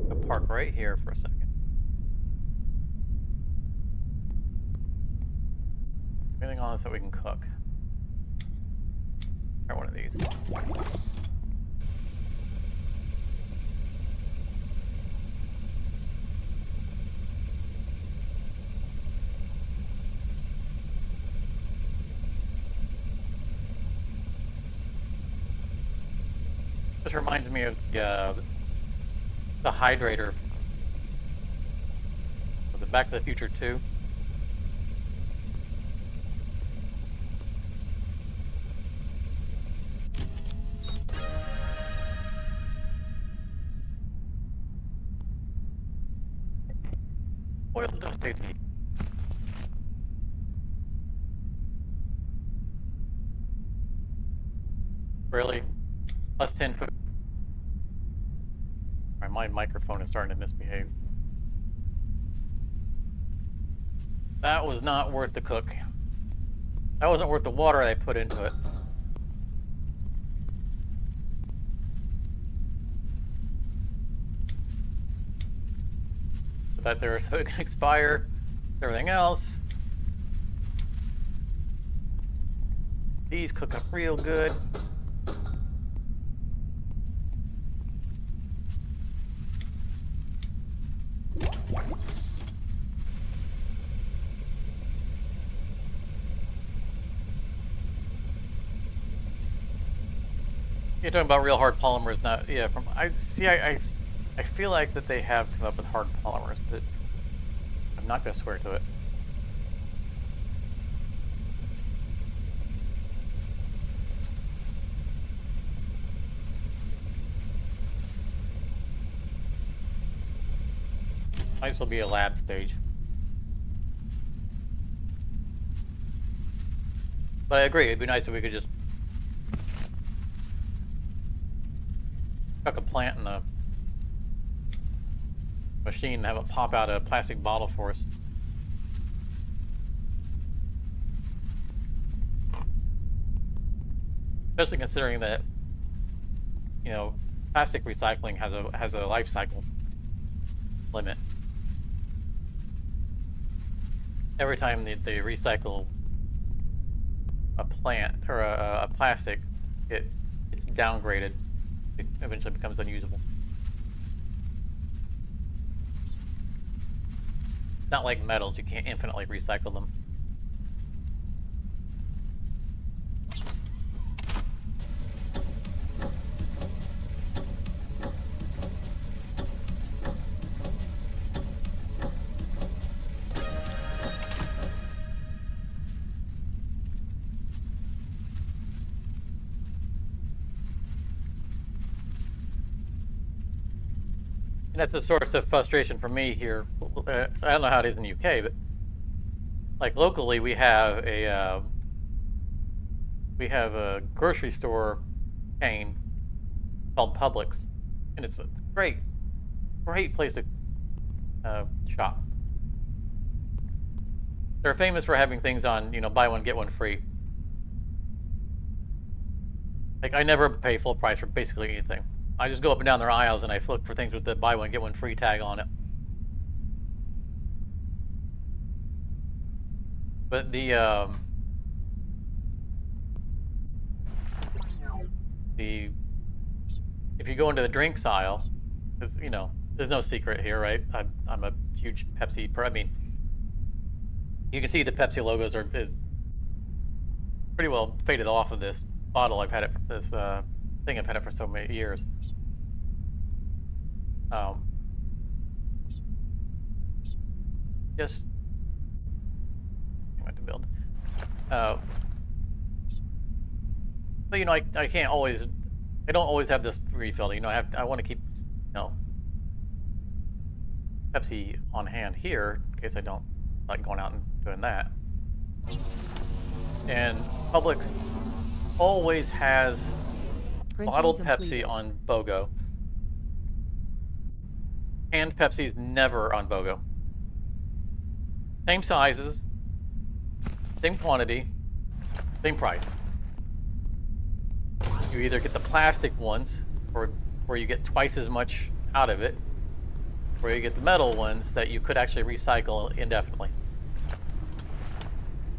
I'll park right here for a second. Anything on us that we can cook? Try one of these. This reminds me of the hydrator. Was it Back to the Future 2? Oil dust AC. Really? Plus 10 foot. Alright, my microphone is starting to misbehave. That was not worth the cook. That wasn't worth the water I put into it. That there so it can expire. Everything else. These cook up real good. You're talking about real hard polymers, not yeah. From I feel like that they have come up with hard polymers, but I'm not going to swear to it. Might still be a lab stage. But I agree, it'd be nice if we could just chuck a plant in a machine and have it pop out a plastic bottle for us. Especially considering that, you know, plastic recycling has a life cycle limit. Every time they recycle a plant or a plastic, it's downgraded. It eventually becomes unusable. Not like metals, you can't infinitely recycle them. And that's a source of frustration for me here. I don't know how it is in the UK, but like locally, we have a grocery store chain called Publix, and it's a great place to shop. They're famous for having things on, you know, buy one get one free. Like I never pay full price for basically anything. I just go up and down their aisles and I look for things with the buy one get one free tag on it. But the if you go into the drinks aisle, it's, you know, there's no secret here, right? I'm a huge Pepsi. I mean, you can see the Pepsi logos are pretty well faded off of this bottle. I've had it for this thing. I've had it for so many years. Just what to build. But you know, I can't always. I don't always have this refill. You know, I want to keep, you know, Pepsi on hand here in case I don't like going out and doing that. And Publix always has bottled Pepsi on BOGO. And Pepsi's never on BOGO. Same sizes, same quantity, same price. You either get the plastic ones, or where you get twice as much out of it, or you get the metal ones that you could actually recycle indefinitely.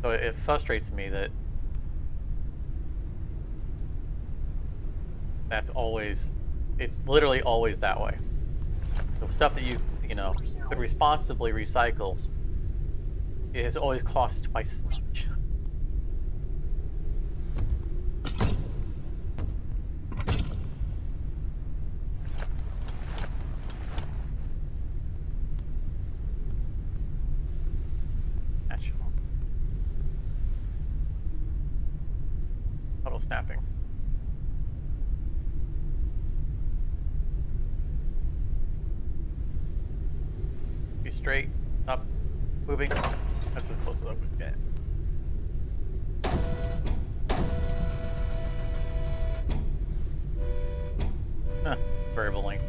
So it frustrates me that it's literally always that way. The stuff that you know, could responsibly recycle, it has always cost twice as much. toggle snapping. Be straight, up, moving. That's as close as I would get. Huh, variable length.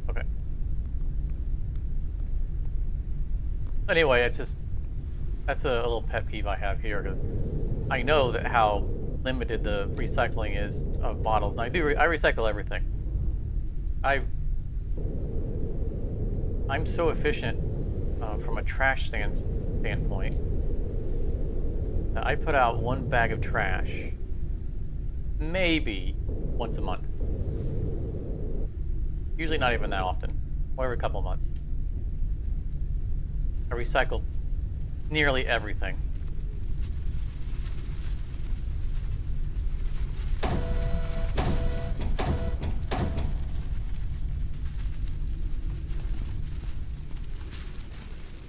Okay. Anyway, it's just, that's a little pet peeve I have here, because I know that how limited the recycling is of bottles, and I recycle everything. I'm so efficient from a trash standpoint that I put out one bag of trash maybe once a month. Usually not even that often, or every couple of months. I recycle nearly everything.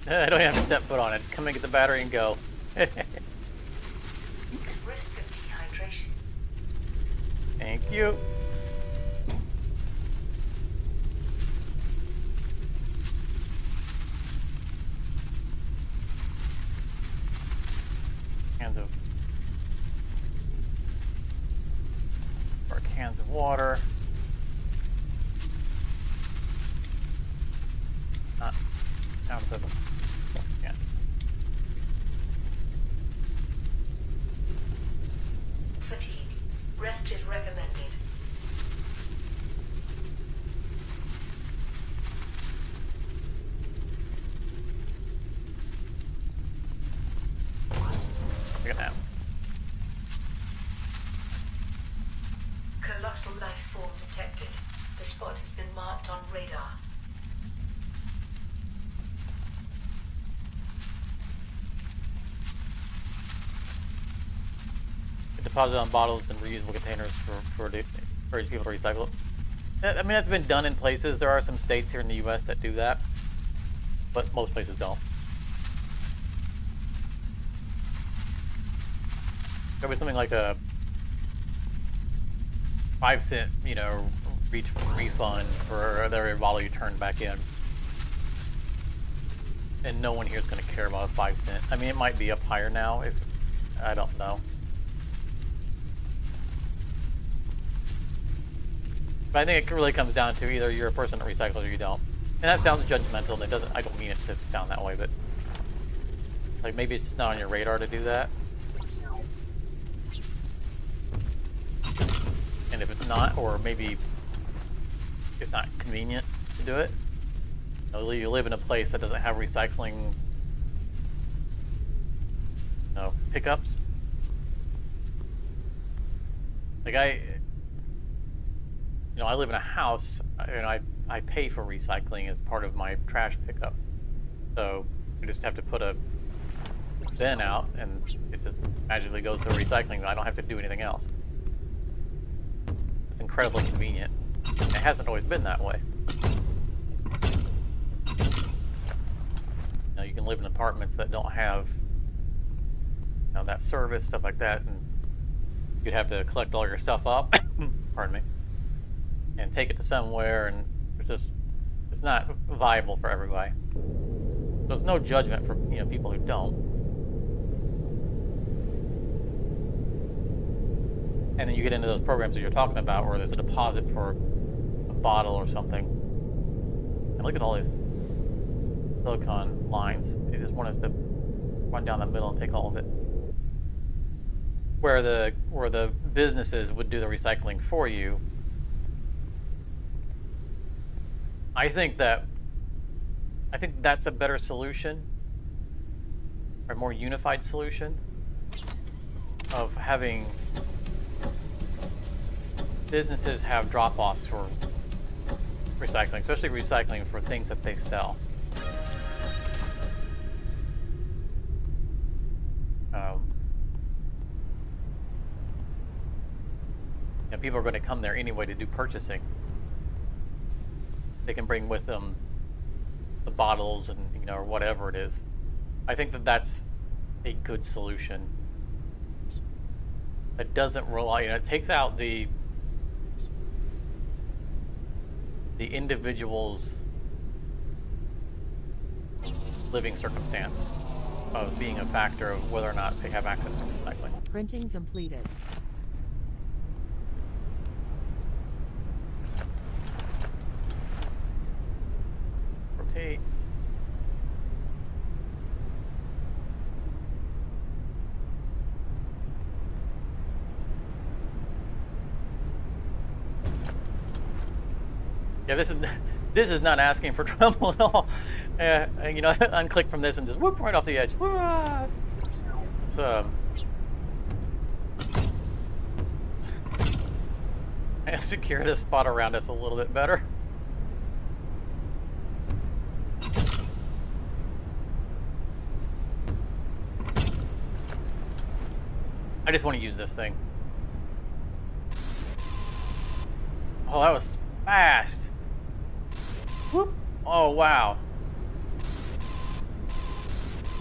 I don't even have to step foot on it. Just come and get the battery and go. Risk of dehydration. Thank you. Cans of water. Not down to the yeah. Fatigue. Rest is recommended. Look at that. Colossal life form detected. The spot has been marked on radar. Deposit on bottles and reusable containers for encourage people to recycle it. I mean, that's been done in places. There are some states here in the U.S. that do that, but most places don't. There was something like a 5-cent, refund for every bottle you turn back in. And no one here is going to care about a 5-cent. I mean, it might be up higher now, if I don't know. But I think it really comes down to either you're a person that recycles or you don't. And that sounds judgmental, and it doesn't, I don't mean it to sound that way, but like maybe it's just not on your radar to do that. And if it's not, or maybe it's not convenient to do it, you live in a place that doesn't have recycling, pickups. Like I live in a house, and I pay for recycling as part of my trash pickup. So I just have to put a bin out, and it just magically goes to recycling. I don't have to do anything else. It's incredibly convenient. It hasn't always been that way. You can live in apartments that don't have that service, stuff like that, and you'd have to collect all your stuff up, pardon me, and take it to somewhere, and it's not viable for everybody. So there's no judgment for people who don't. And then you get into those programs that you're talking about where there's a deposit for a bottle or something. And look at all these silicone lines. They just want us to run down the middle and take all of it. Where the businesses would do the recycling for you. I think that's a better solution, or a more unified solution of having businesses have drop-offs for recycling, especially recycling for things that they sell. People are going to come there anyway to do purchasing. They can bring with them the bottles and or whatever it is. I think that's a good solution. that doesn't rely, it takes out the individual's living circumstance of being a factor of whether or not they have access to recycling. Printing completed. Rotate. Yeah, this is not asking for trouble at all. You know, unclick from this and just whoop right off the edge. It's I secure this spot around us a little bit better. I just want to use this thing. Oh, that was fast. Whoop. Oh, wow.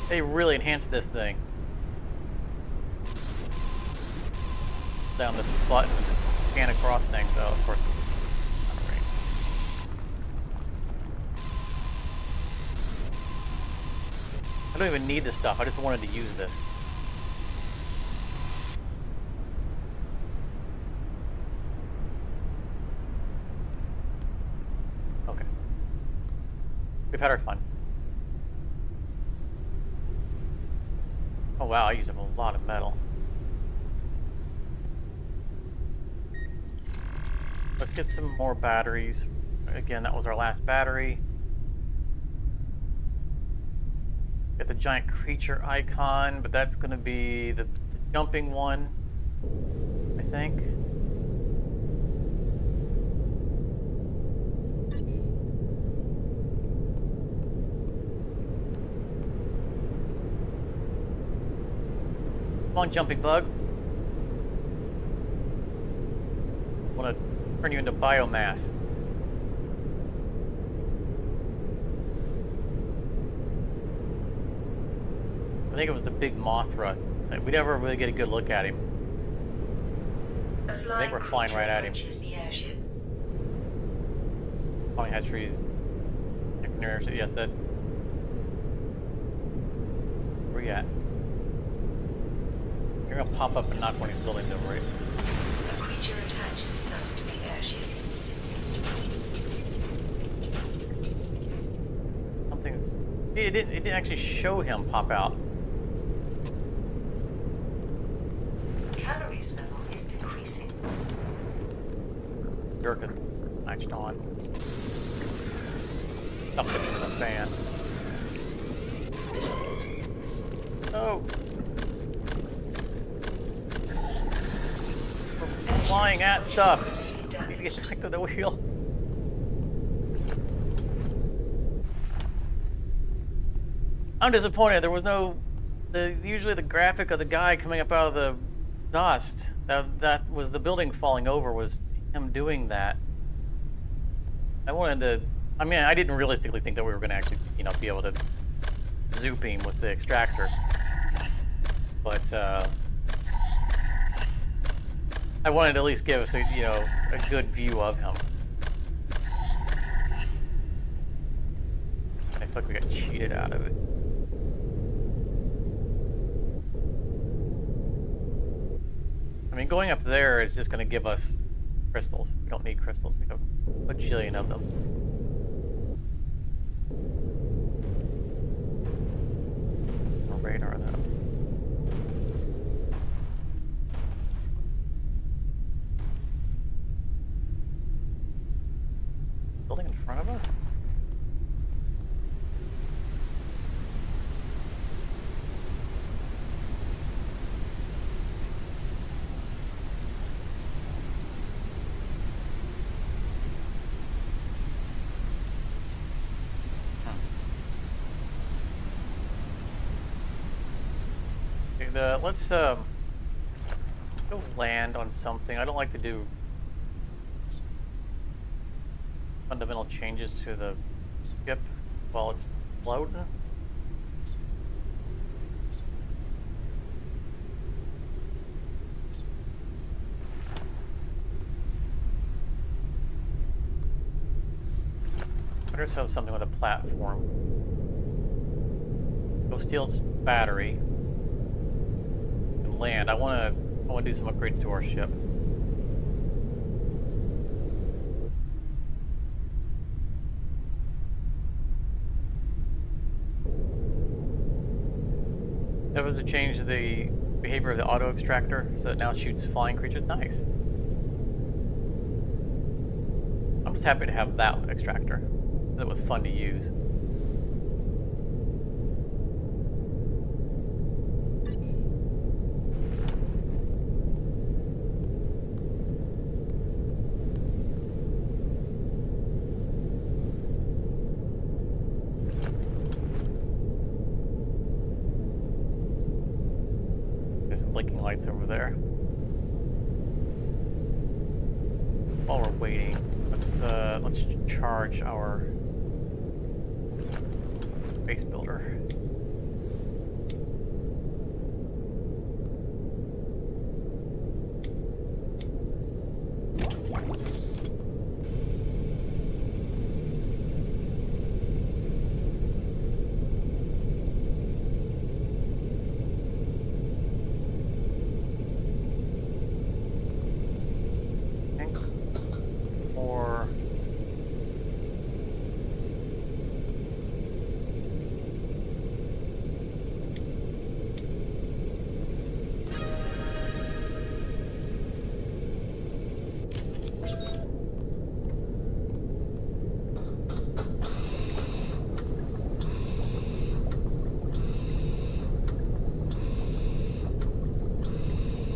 They really enhanced this thing. Down the button and just scan across things, so of course. Not right. I don't even need this stuff. I just wanted to use this. Okay. We've had our fun. Oh wow, I used up a lot of metal. Let's get some more batteries. Again, that was our last battery. Get the giant creature icon, but that's going to be the jumping one, I think. Come on, jumping bug. I want to turn you into biomass. I think it was the big Mothra. We never really get a good look at him. I think we're flying right at him. The airship. Flying hatchery. Yes, that's. Where you at? You're gonna pop up and knock one of these buildings over, right? A creature attached itself to the airship. Something. It didn't actually show him pop out. Calories level is decreasing. Jerk is latched on. Something in the fan. Oh. We're flying at stuff. Need to get back to the wheel. I'm disappointed. There was no. Usually the graphic of the guy coming up out of the dust. That was the building falling over. Was him doing that? I wanted to. I mean, I didn't realistically think that we were going to actually, be able to zoop him with the extractor. But I wanted to at least give us a good view of him. I feel like we got cheated out of it. I mean, going up there is just going to give us crystals. We don't need crystals. We have a bajillion of them. No radar though. Building in front of us? Let's go land on something. I don't like to do fundamental changes to the ship while it's floating. I just have something with a platform. Go steal its battery and land. I want to do some upgrades to our ship. That was to change the behavior of the auto extractor, so it now shoots flying creatures. Nice. I'm just happy to have that extractor. It was fun to use. There's some blinking lights over there. While we're waiting, let's charge our base builder. Or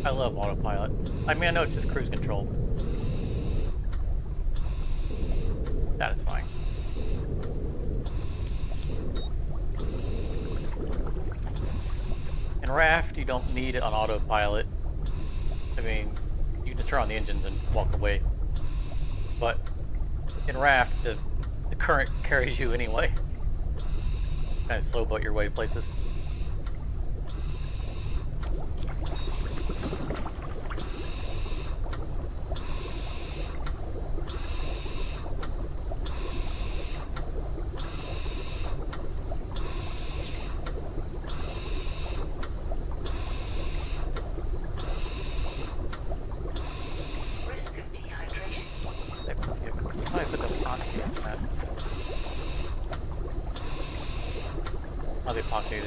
I love autopilot. I mean, I know it's just cruise control. Satisfying. In Raft, you don't need it on autopilot. I mean, you just turn on the engines and walk away. But in Raft, the current carries you anyway. Kind of slow boat your way to places. Risk of dehydration. I put the epoxy on that. Not the epoxy,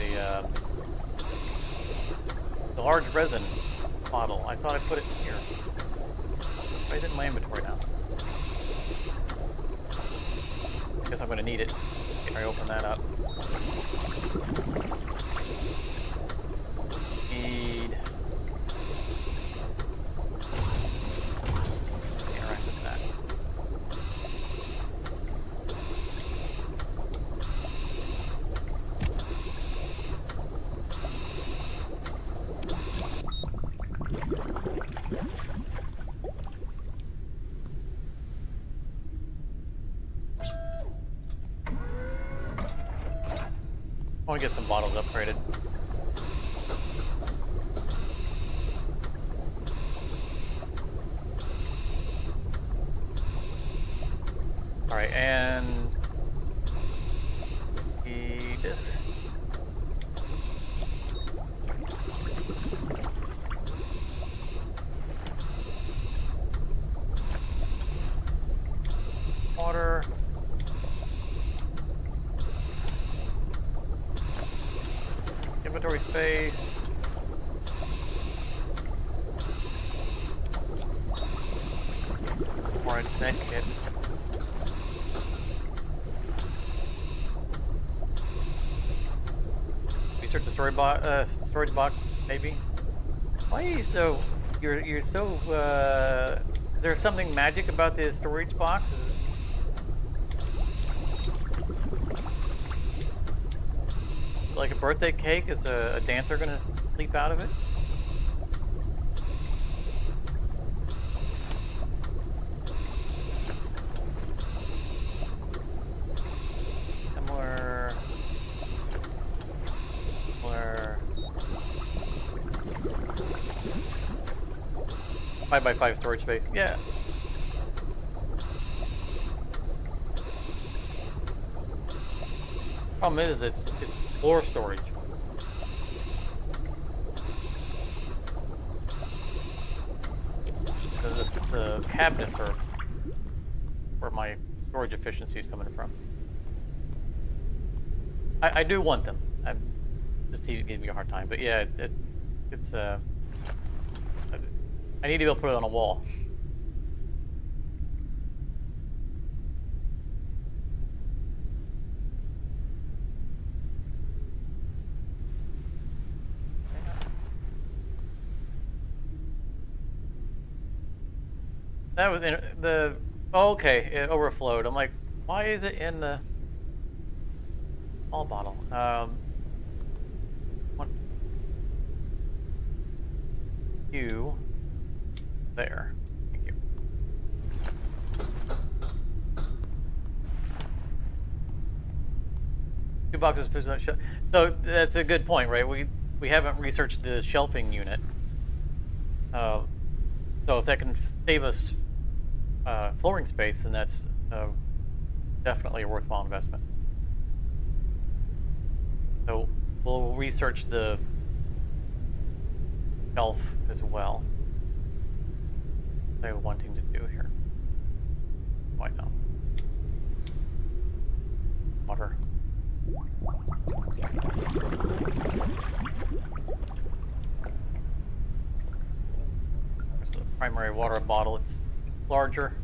the large resin bottle. I thought I put it in here. Why is it in my inventory now? I guess I'm going to need it if I open that up. Need. Interact with that. I want to get some bottles upgraded. Alright, and this. Water. Inventory space. More med kits. Research the storage box, maybe. Why are you so? You're so. Is there something magic about the storage box? Like a birthday cake? Is a dancer gonna leap out of it? Similar. 5x5 storage space. Yeah. Problem is, it's floor storage. The cabinets are where my storage efficiency is coming from. I do want them. This TV gave me a hard time, but yeah, it's I need to be able to put it on a wall. That was in the. Oh, okay, it overflowed. I'm like, why is it in the small bottle? One. You. There. Thank you. Two boxes of food on shelf. So that's a good point, right? We haven't researched the shelving unit. So if that can save us flooring space, then that's definitely a worthwhile investment. So we'll research the shelf as well. What they're wanting to do here. Why not? Water. There's the primary water bottle. It's larger.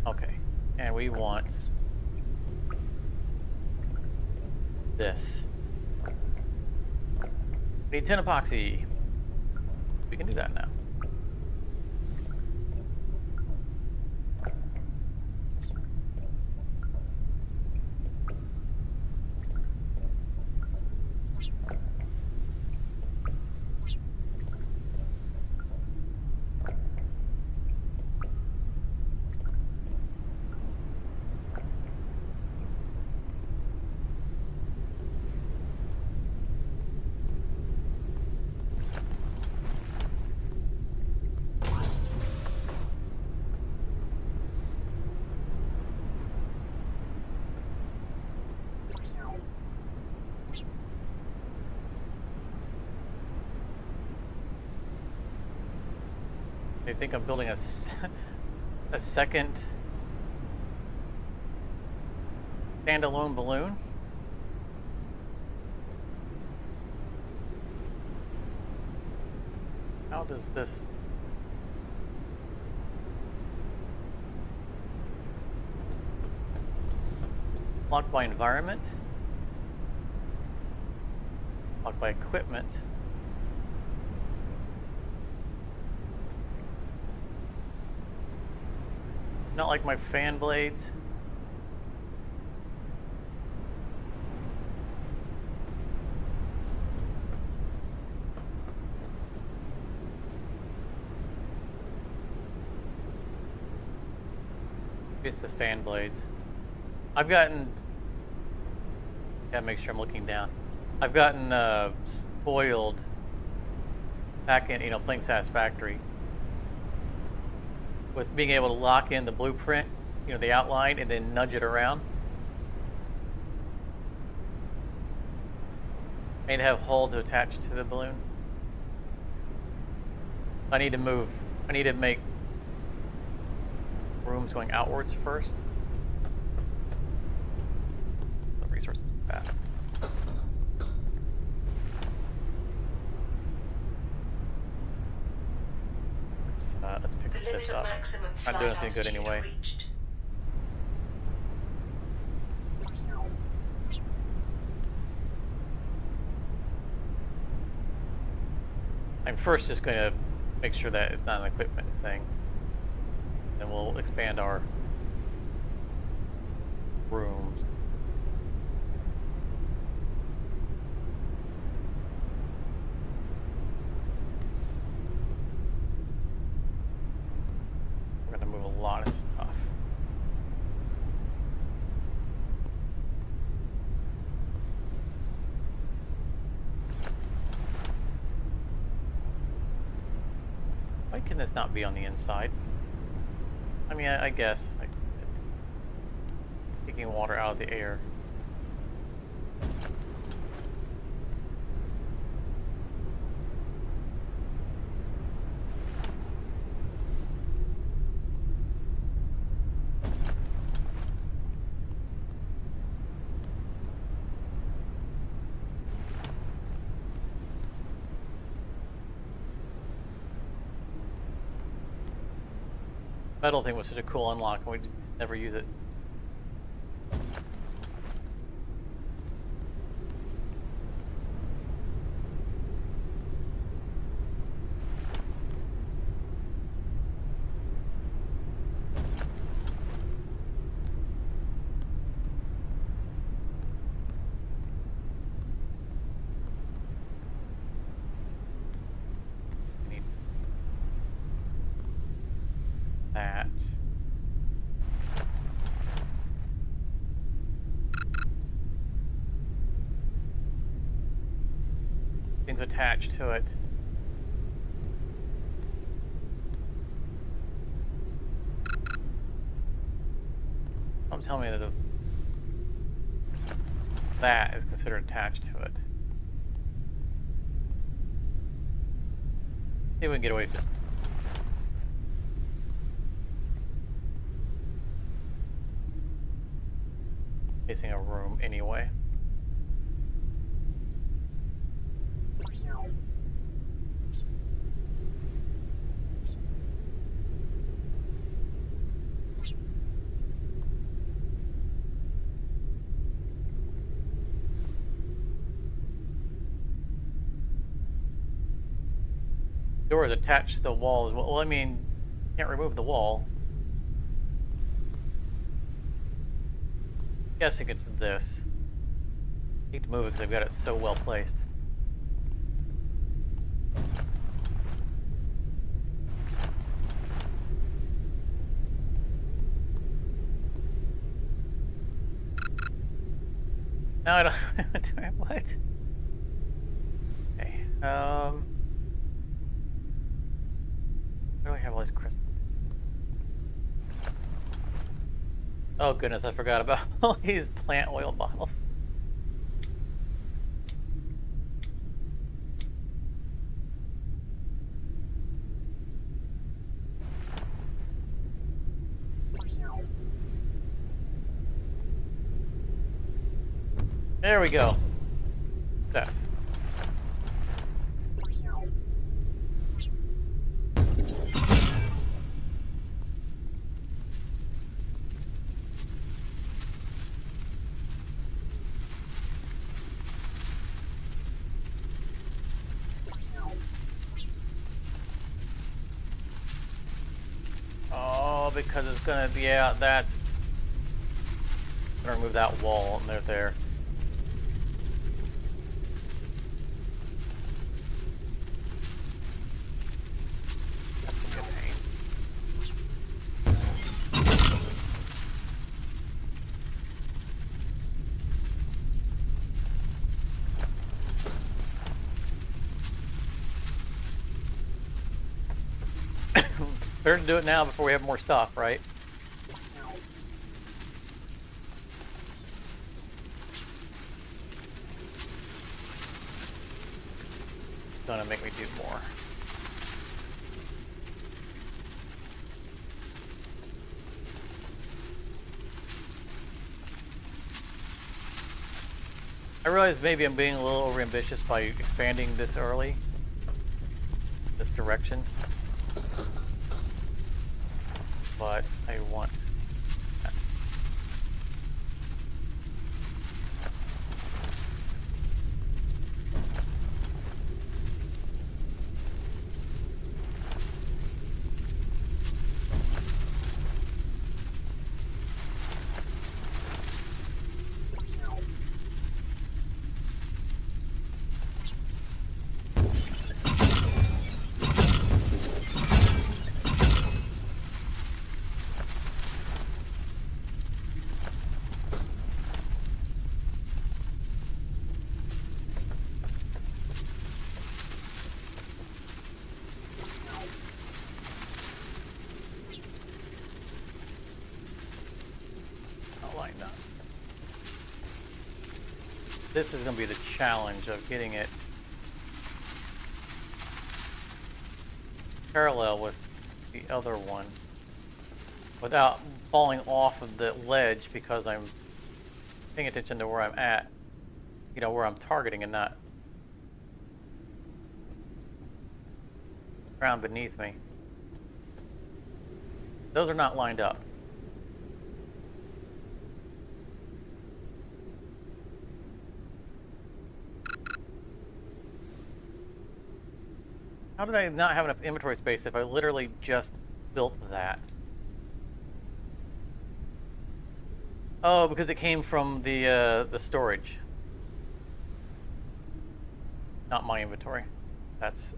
Okay, and we want this. We need 10 epoxy. We can do that now. They think I'm building a second standalone balloon. How does this? Locked by environment. Locked by equipment. Not like my fan blades. It's the fan blades. I've gotten. Gotta make sure I'm looking down. I've gotten spoiled back in, playing Satisfactory, with being able to lock in the blueprint, the outline, and then nudge it around. And have hull to attach to the balloon. I need to make rooms going outwards first. The resources back. Let's pick The limit this of up. maximum Not flight doing anything good altitude anyway. reached. I'm first just going to make sure that it's not an equipment thing. Then we'll expand our rooms. We're going to move a lot of stuff. I can can this not be on the inside? I mean, I guess. Like, taking water out of the air. Metal thing was such a cool unlock, and we just never use it. Need that. Things attached to it. Don't tell me that that is considered attached to it. See if we can get away with just facing a room anyway. Door is attached to the wall as well. Well, I mean, can't remove the wall. Guessing it's this. Hate to move it because I've got it so well placed. No, I don't. What? Okay. Where do I have all these crystals? Oh goodness, I forgot about all these plant oil bottles. There we go. Yes. Oh, because it's gonna be out. That's gonna remove that wall, and they're there. That's a good pain. Better to do it now before we have more stuff, right? It's gonna make me do more. I realize maybe I'm being a little overambitious by expanding this early, this direction. But I want that. This is going to be the challenge of getting it parallel with the other one without falling off of the ledge, because I'm paying attention to where I'm at, you know, where I'm targeting, and not ground beneath me. Those are not lined up. How did I not have enough inventory space if I literally just built that? Oh, because it came from the storage, not my inventory. That's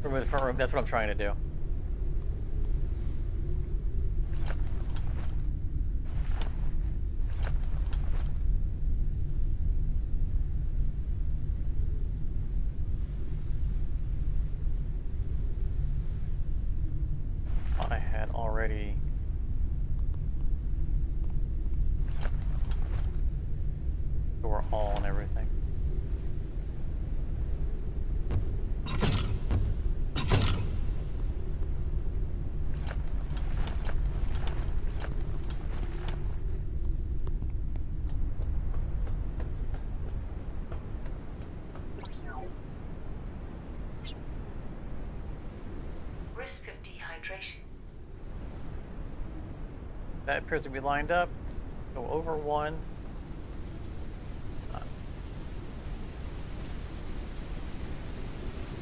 remove the front room. That's what I'm trying to do. I had already store all and everything. Risk of dehydration. That appears to be lined up. Go over one.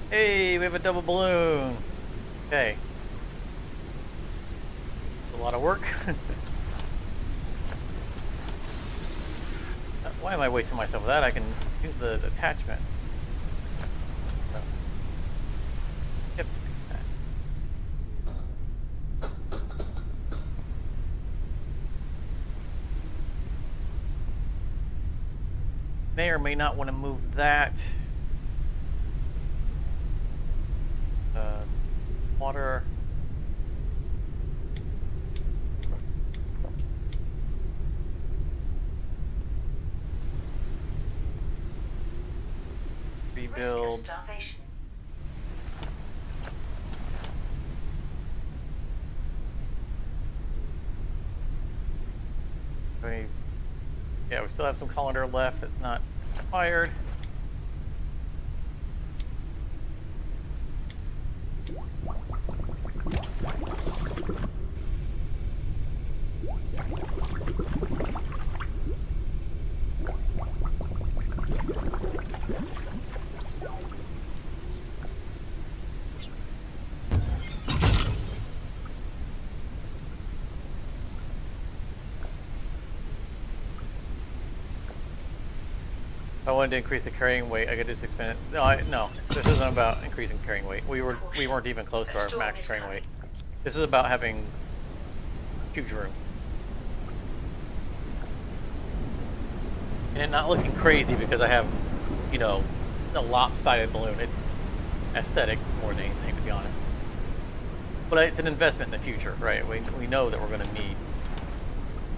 Hey, we have a double balloon. Okay. A lot of work. Why am I wasting myself with that? I can use the attachment. So. Yep. May or may not want to move that. Water. Risk of Rebuild. starvation. Yeah, we still have some colander left that's not fired. If I wanted to increase the carrying weight, I could just expand it. No, this isn't about increasing carrying weight. We weren't even close to our max carrying weight. This is about having huge rooms. And it not looking crazy because I have, you know, a lopsided balloon. It's aesthetic more than anything, to be honest. But it's an investment in the future, right? We know that we're going to need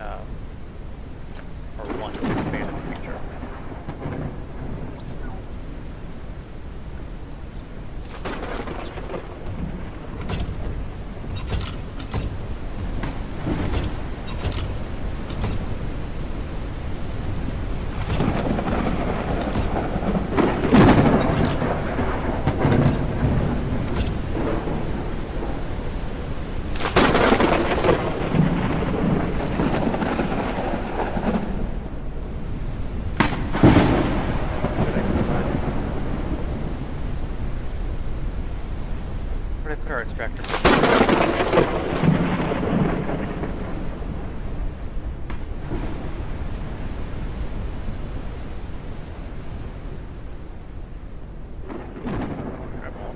or want to expand in the future. Where did I put our extractor? Grab all.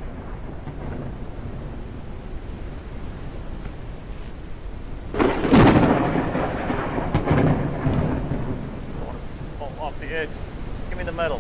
Don't want to fall off the edge. Give me the metal.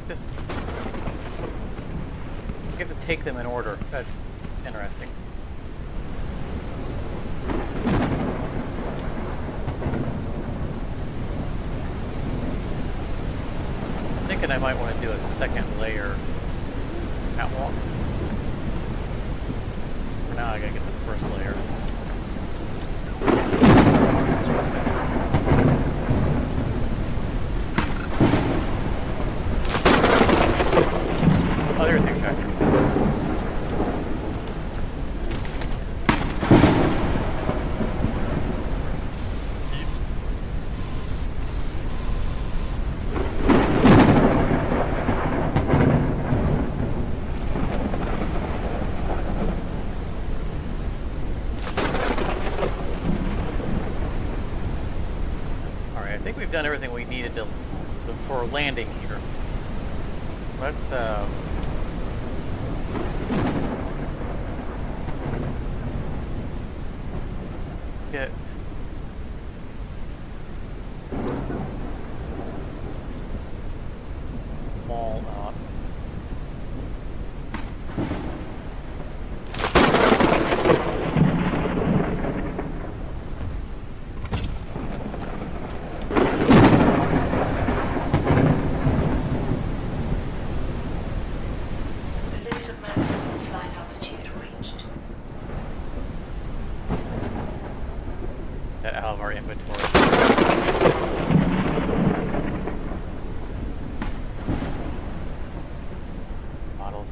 just you have to take them in order. That's interesting. I'm thinking I might want to do a second layer catwalk. For now, I gotta get the first layer. Oh, there's the extractor. Alright, I think we've done everything we needed to for landing here. Let's get wall up. The limit of maximum flight altitude reached. That out of our inventory. Bottles.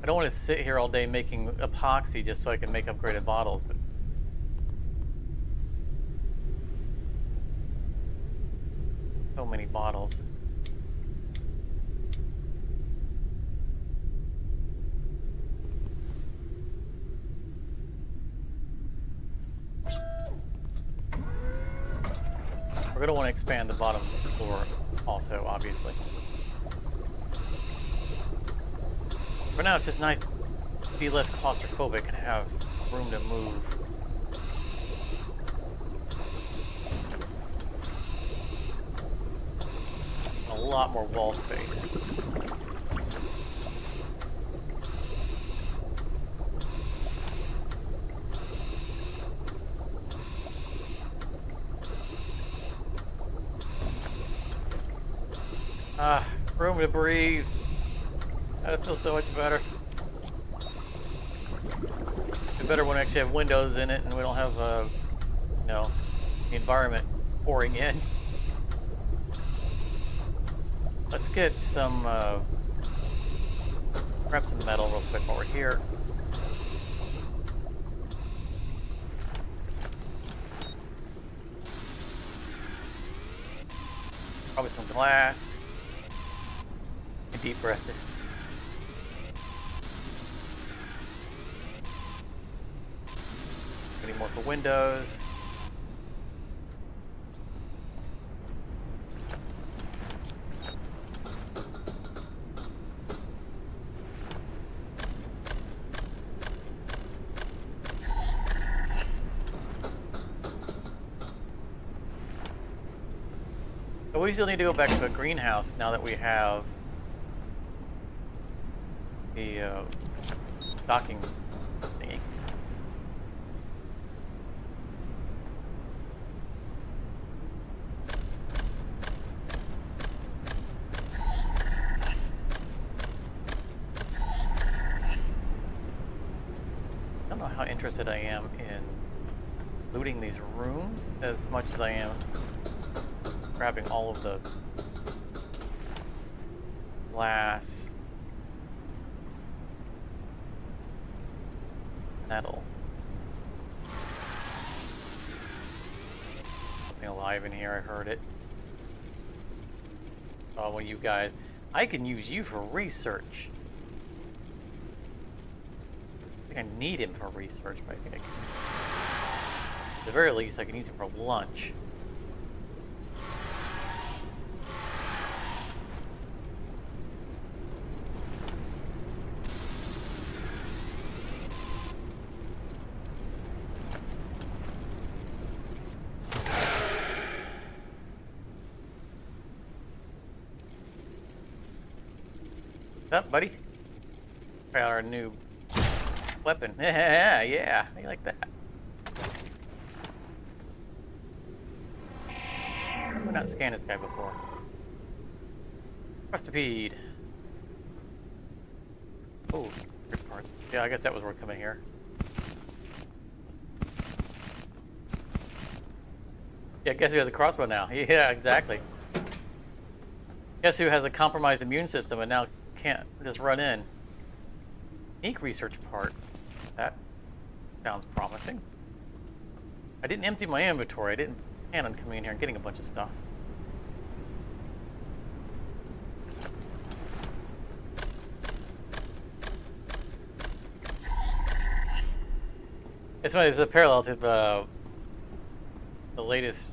I don't want to sit here all day making epoxy just so I can make upgraded bottles, but so many bottles. We're going to want to expand the bottom floor also, obviously. For now, it's just nice to be less claustrophobic and have room to move. A lot more wall space. Ah, room to breathe. That feels so much better. It's better when we actually have windows in it and we don't have, you know, the environment pouring in. Let's get some, grab some metal real quick while we're here. Probably some glass. A deep breath. Any more for windows. But we still need to go back to a greenhouse now that we have the docking thingy. I don't know how interested I am in looting these rooms as much as I am grabbing all of the glass, metal. Something alive in here, I heard it. Oh, well, you guys, I can use you for research. I think I need him for research, but I think I can. At the very least, I can use him for lunch. What's up, buddy? Try out our new weapon. Yeah, yeah. How you like that? We've not scanned this guy before. Crustipede. Oh, good part. Yeah, I guess that was worth coming here. Yeah, guess who has a crossbow now? Yeah, exactly. Guess who has a compromised immune system and now can't just run in? Unique research part. That sounds promising. I didn't empty my inventory. I didn't plan on coming in here and getting a bunch of stuff. It's funny, it's a parallel to the latest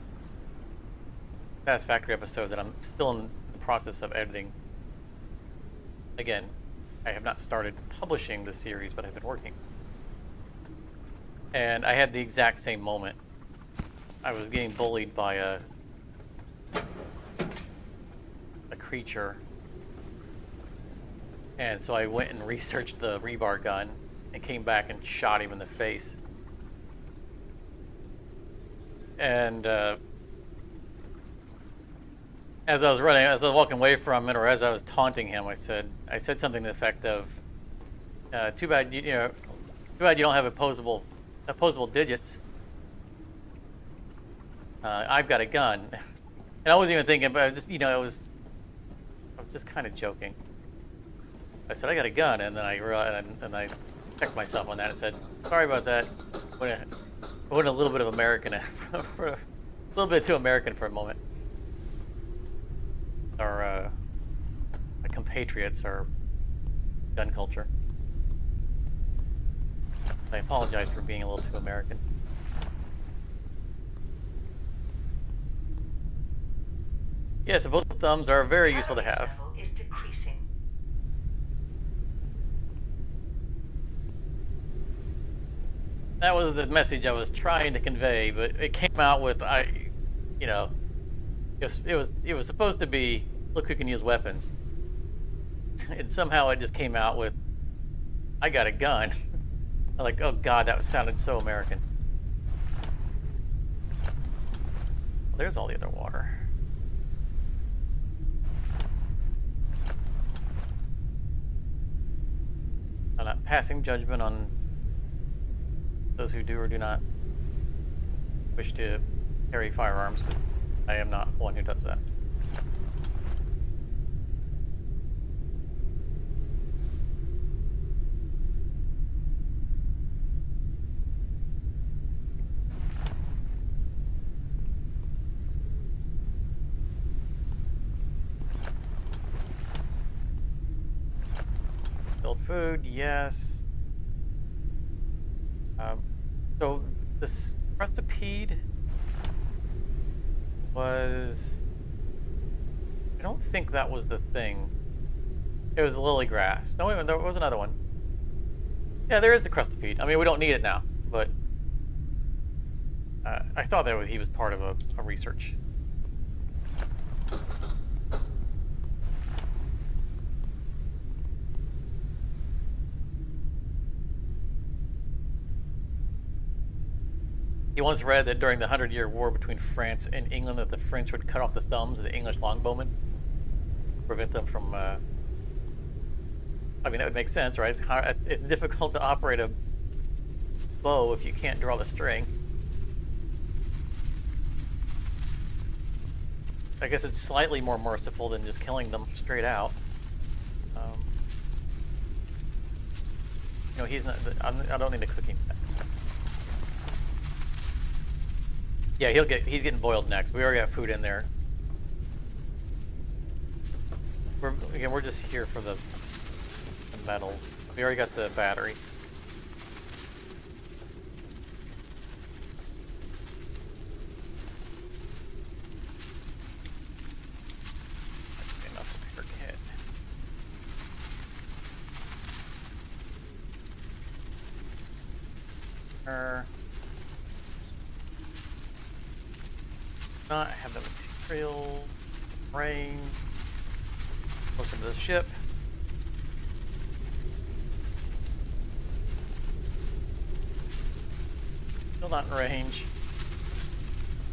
Satisfactory episode that I'm still in the process of editing. Again, I have not started publishing the series, but I've been working. And I had the exact same moment. I was getting bullied by a creature. And so I went and researched the rebar gun and came back and shot him in the face. And as I was walking away from it, or as I was taunting him, I said something to the effect of, "Too bad you don't have opposable digits. I've got a gun," and I wasn't even thinking, but I was just, I was just kind of joking. I said I got a gun, and then I realized, and I checked myself on that and said, "Sorry about that." I went a little bit of American, for a little bit too American for a moment. Our compatriots, our gun culture. I apologize for being a little too American. Yes, both thumbs are very useful to have. Level is decreasing. That was the message I was trying to convey, but it came out with it was supposed to be, look who can use weapons, and somehow it just came out with, I got a gun. I'm like, oh god, that sounded so American. Well, there's all the other water. I'm not passing judgment on those who do or do not wish to carry firearms, but I am not one who does that. Build food, yes. So this crustipede was, I don't think that was the thing. It was the lily grass. No, wait, there was another one. Yeah, there is the crustipede. I mean, we don't need it now, but I thought that he was part of a research. He once read that during the 100-Year War between France and England, that the French would cut off the thumbs of the English longbowmen, prevent them from. I mean, that would make sense, right? It's difficult to operate a bow if you can't draw the string. I guess it's slightly more merciful than just killing them straight out. He's not. I don't need to cook him. Yeah, he's getting boiled next. We already got food in there. We're just here for the metals. We already got the battery. Enough repair kit. Not have the material, range, closer to the ship. not in range.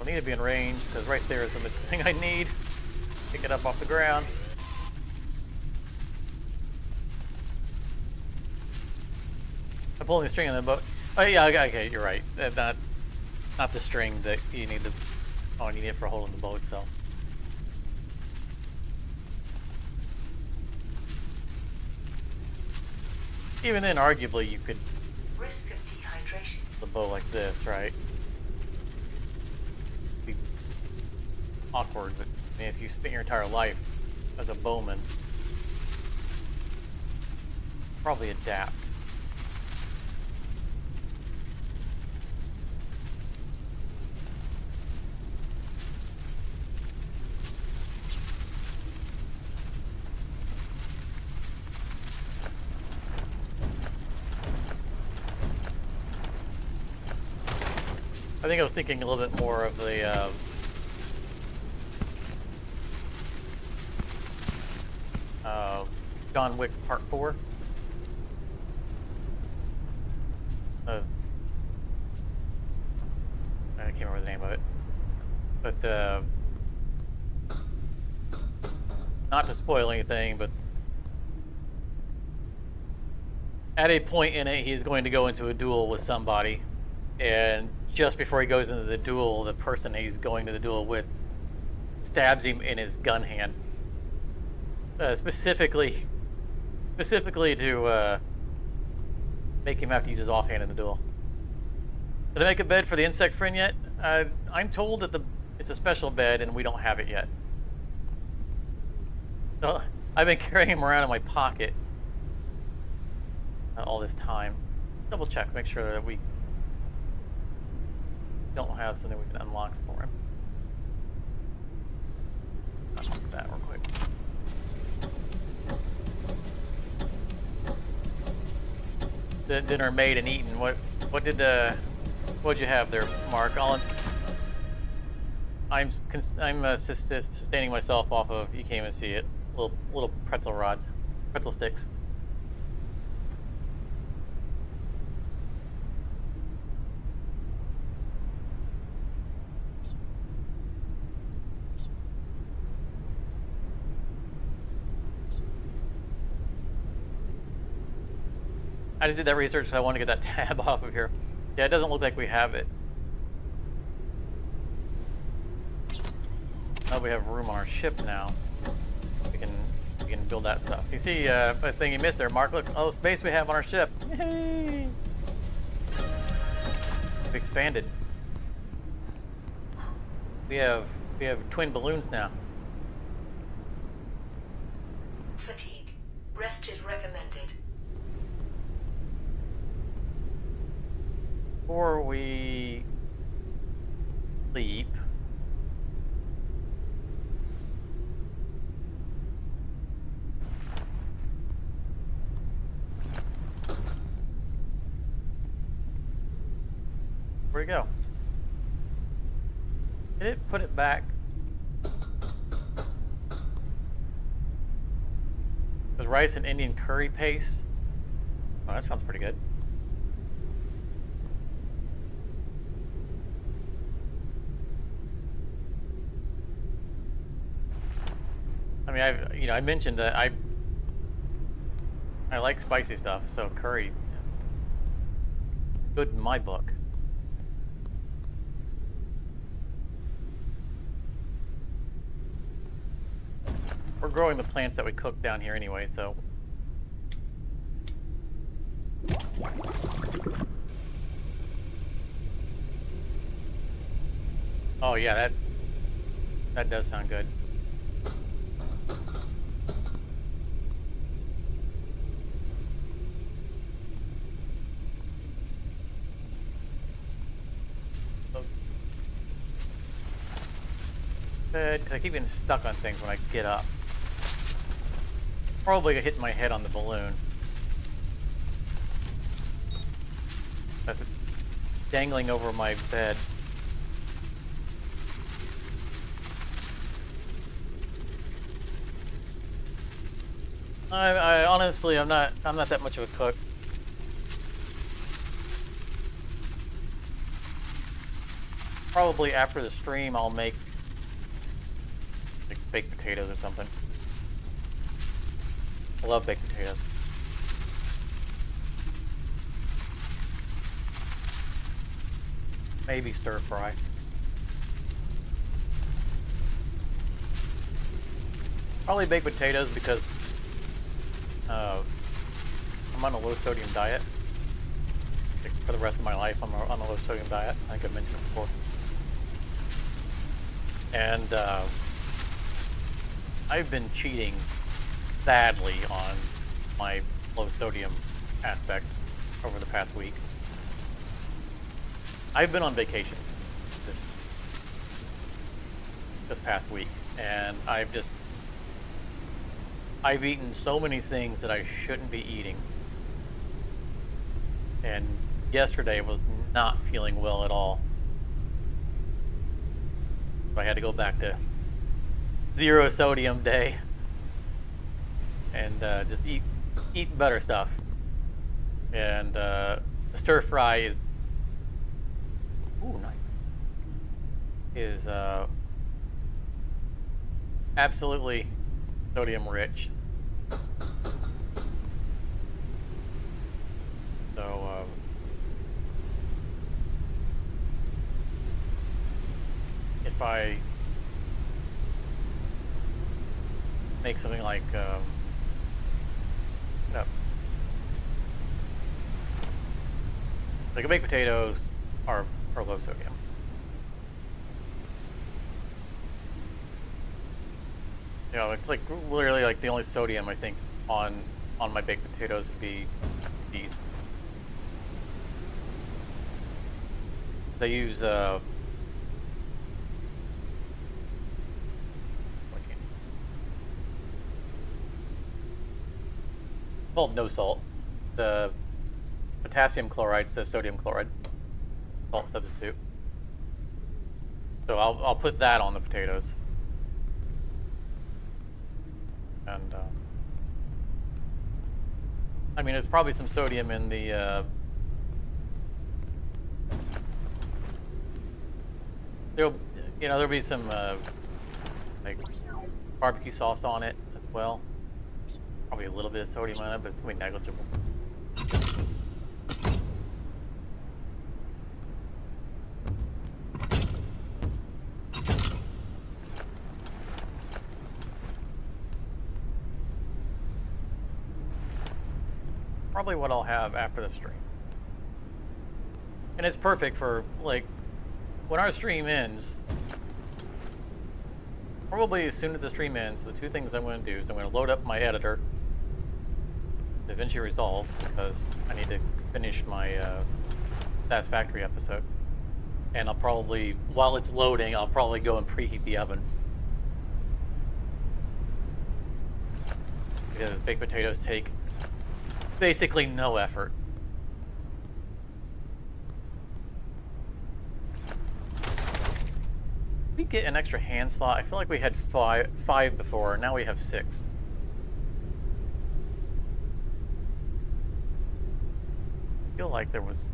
I need to be in range because right there is the thing I need. Pick it up off the ground. I'm pulling the string on the boat. Oh yeah, okay, you're right. Not the string that you need to. Oh, you need it for holding the boat itself. Even then, arguably, you could Risk of dehydration. the bow like this, right? Be awkward, but I mean, if you spent your entire life as a bowman, probably adapt. I think I was thinking a little bit more of the John Wick Part 4. I can't remember the name of it, but not to spoil anything, but at a point in it, he's going to go into a duel with somebody, and just before he goes into the duel, the person he's going to the duel with stabs him in his gun hand. Specifically to make him have to use his offhand in the duel. Did I make a bed for the insect friend yet? I'm told that it's a special bed and we don't have it yet. So I've been carrying him around in my pocket all this time. Double check, make sure that we don't have something we can unlock for him. Unlock that real quick. The dinner made and eaten. What'd you have there, Mark? I'm sustaining myself off of, you can't even see it, little pretzel rods, pretzel sticks. I just did that research, so I want to get that tab off of here. Yeah, it doesn't look like we have it. Oh, we have room on our ship now. We can build that stuff. You see a thing you missed there, Mark. Look, all the space we have on our ship. Yay! We've expanded. We have twin balloons now. Fatigue. Rest is recommended. Before we sleep, where'd it go? Did it put it back? With rice and Indian curry paste? Oh, that sounds pretty good. I mean, I mentioned that I like spicy stuff, so curry, good in my book. We're growing the plants that we cook down here anyway, so. Oh yeah, that does sound good. Because I keep getting stuck on things when I get up. Probably hitting my head on the balloon. That's dangling over my bed. I honestly, I'm not that much of a cook. probably after the stream, I'll make like baked potatoes or something. I love baked potatoes. Maybe stir fry. Probably baked potatoes because I'm on a low sodium diet. Like, for the rest of my life, I'm on a low sodium diet. I think I've mentioned it before. And I've been cheating badly on my low sodium aspect over the past week. I've been on vacation this past week, and I've eaten so many things that I shouldn't be eating. And yesterday was not feeling well at all. So I had to go back to 0 sodium day and just eat better stuff. And the stir fry is nice. Is absolutely sodium rich. So if I make something like baked potatoes are low sodium. You know, like literally, like the only sodium I think on my baked potatoes would be these. They use called no salt. The potassium chloride says sodium chloride. Salt substitute. So I'll put that on the potatoes. And I mean, it's probably some sodium in the there'll be some like barbecue sauce on it as well. Probably a little bit of sodium in it, but it's gonna be negligible. Probably what I'll have after the stream. And it's perfect for, like, when our stream ends, probably as soon as the stream ends, the two things I'm going to do is I'm going to load up my editor, DaVinci Resolve, because I need to finish my Satisfactory episode. And I'll probably, while it's loading, I'll probably go and preheat the oven. Because baked potatoes take basically no effort. We get an extra hand slot. I feel like we had five before, and now we have 6. I feel like there was...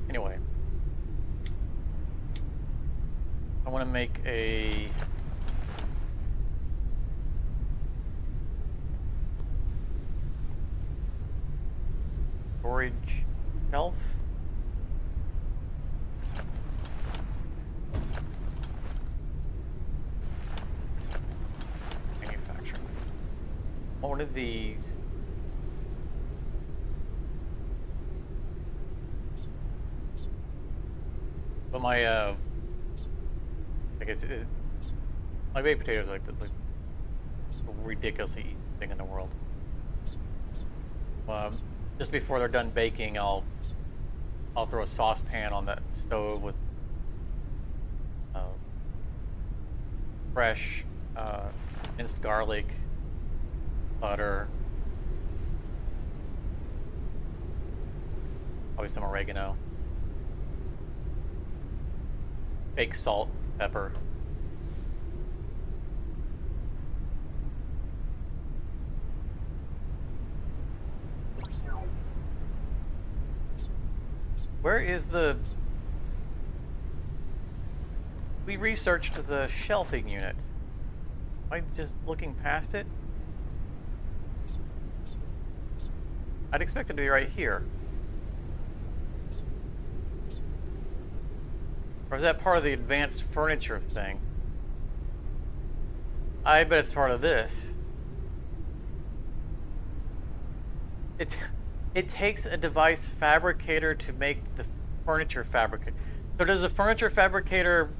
Anyway. I want to make a... storage shelf. Manufacturing. One of these. But my I guess my baked potatoes are like the ridiculously easy thing in the world. Just before they're done baking, I'll throw a saucepan on that stove with fresh minced garlic, butter, probably some oregano, baked salt, pepper. Where is the We researched the shelving unit. Am I just looking past it? I'd expect it to be right here. Or is that part of the advanced furniture thing? I bet it's part of this. It takes a device fabricator to make the furniture fabricator. So does the furniture fabricator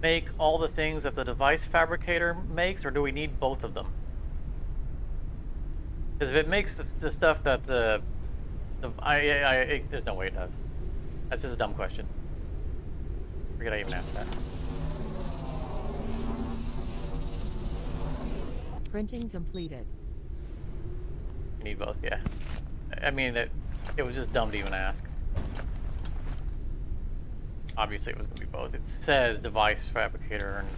make all the things that the device fabricator makes, or do we need both of them? Because if it makes the stuff that there's no way it does. That's just a dumb question. Forget I even asked that. Printing completed. You need both, yeah. I mean, it was just dumb to even ask. Obviously, it was going to be both. It says device fabricator and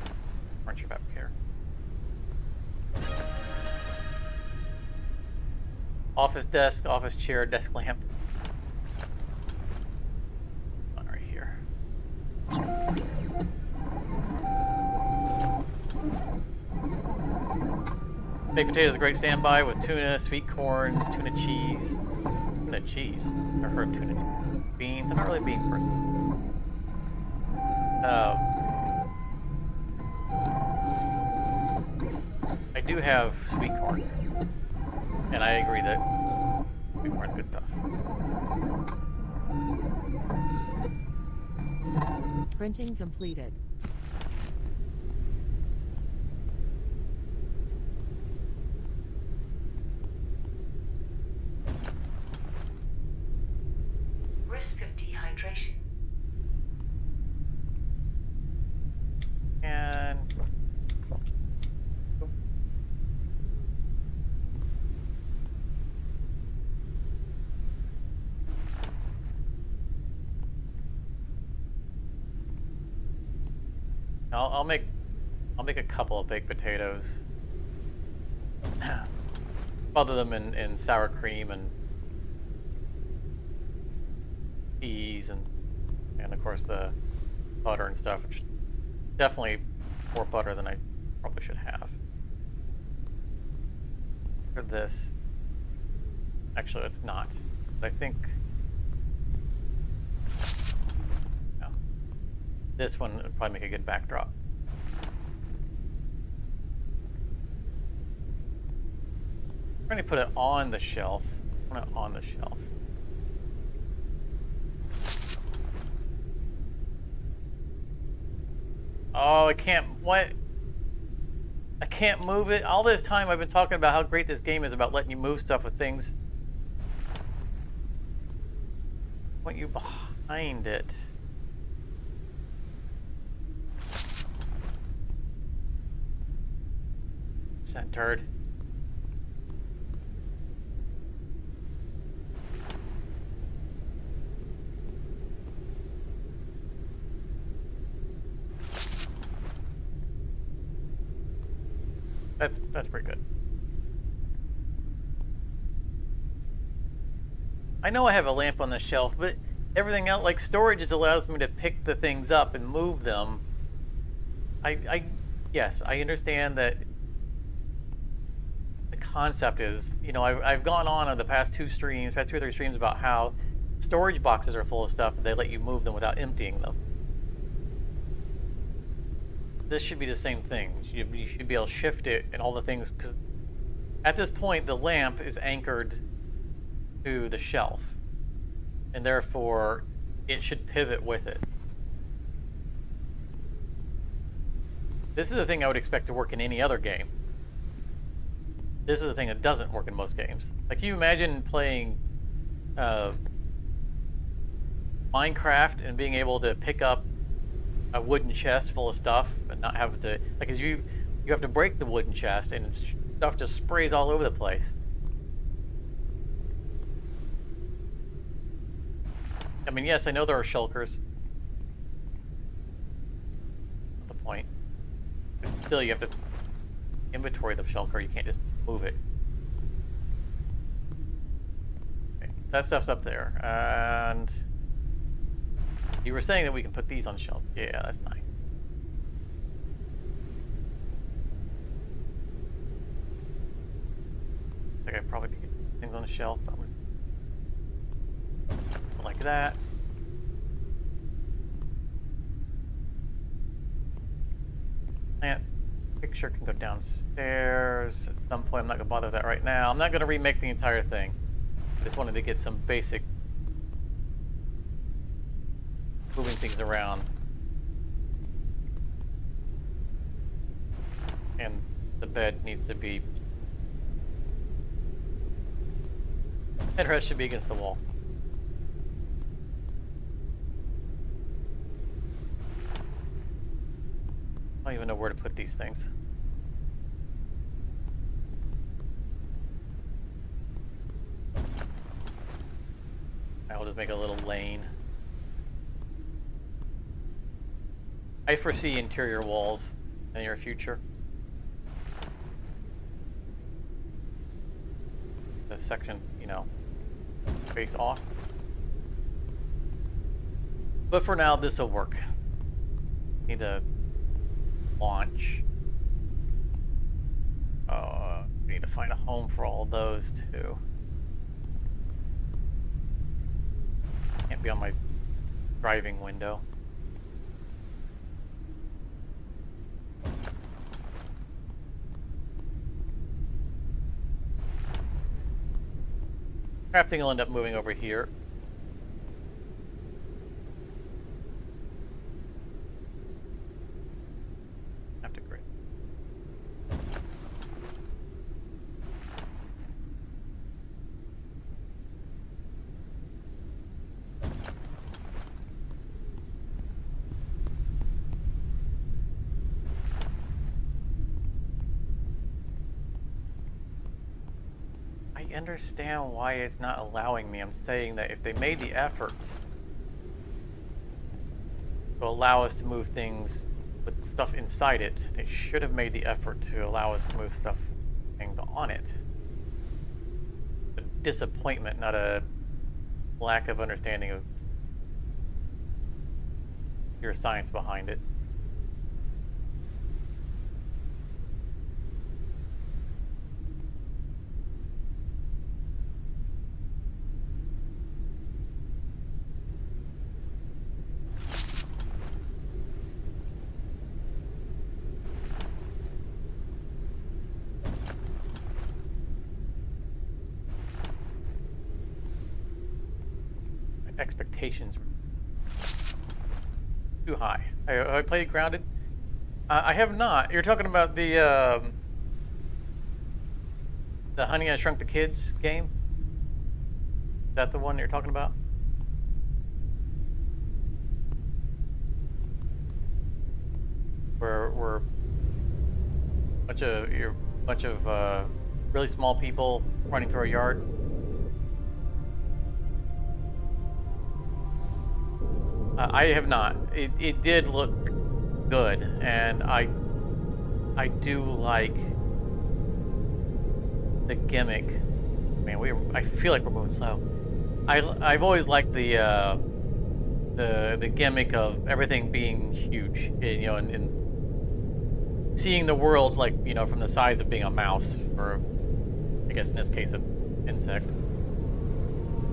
furniture fabricator. Office desk, office chair, desk lamp. One right here. Baked potato is a great standby with tuna, sweet corn, tuna cheese. Tuna cheese? I've heard of tuna. Beans. I'm not really a bean person. I do have sweet corn. And I agree that sweet corn's good stuff. Printing completed. Risk of dehydration. And I'll make a couple of baked potatoes. Other them in sour cream and peas and of course the butter and stuff, which definitely more butter than I probably should have. For this, actually it's not. I think no. This one would probably make a good backdrop. I'm trying to put it on the shelf. I want it on the shelf. Oh, I can't. What? I can't move it. All this time I've been talking about how great this game is about letting you move stuff with things. I want you behind it. Centered. That's pretty good. I know I have a lamp on the shelf, but everything else, like storage, just allows me to pick the things up and move them. Yes, I understand that the concept is, you know, I've gone on the past two or three streams about how storage boxes are full of stuff and they let you move them without emptying them. This should be the same thing. You should be able to shift it and all the things, because at this point the lamp is anchored to the shelf and therefore it should pivot with it. This is the thing I would expect to work in any other game. This is the thing that doesn't work in most games. Like, you imagine playing Minecraft and being able to pick up a wooden chest full of stuff and not have to, like, cause you have to break the wooden chest and stuff just sprays all over the place. I mean, yes, I know there are shulkers. Not the point. But still, you have to inventory the shulker. You can't just move it. Okay, that stuff's up there. And you were saying that we can put these on shelves. Yeah, that's nice. like I probably could get things on the shelf. But I'm gonna put like that. Plant picture can go downstairs at some point. I'm not gonna bother with that right now. I'm not gonna remake the entire thing. I just wanted to get some basic moving things around. And the bed needs to be... headrest should be against the wall. I don't even know where to put these things. I'll just make a little lane. I foresee interior walls in the near future. The section, you know, face off. But for now, this will work. Need to launch. We need to find a home for all of those too. Can't be on my driving window. Crafting will end up moving over here. Have to grid. I understand why it's not allowing me. I'm saying that if they made the effort to allow us to move things with stuff inside it, they should have made the effort to allow us to move things on it. A disappointment, not a lack of understanding of your science behind it. Expectations were too high. I played Grounded. I have not. You're talking about the Honey I Shrunk the Kids game? Is that the one you're talking about? Where we're a bunch of really small people running through a yard. I have not. It did look good, and I do like the gimmick. Man, I feel like we're moving slow. I've always liked the gimmick of everything being huge, you know, and seeing the world like, you know, from the size of being a mouse, or I guess in this case an insect.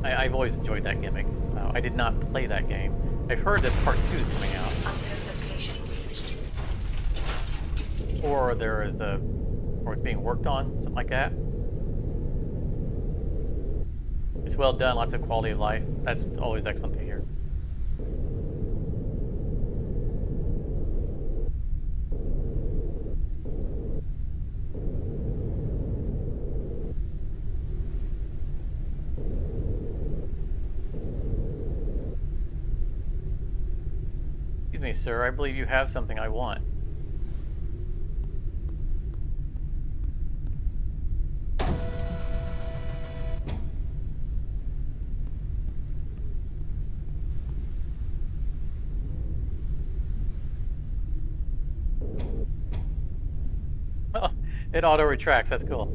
I've always enjoyed that gimmick. I did not play that game. I've heard that part 2 is coming out. Location reached. Or it's being worked on, something like that. It's well done, lots of quality of life. That's always excellent to hear. Excuse me, sir, I believe you have something I want. Oh, it auto retracts, that's cool.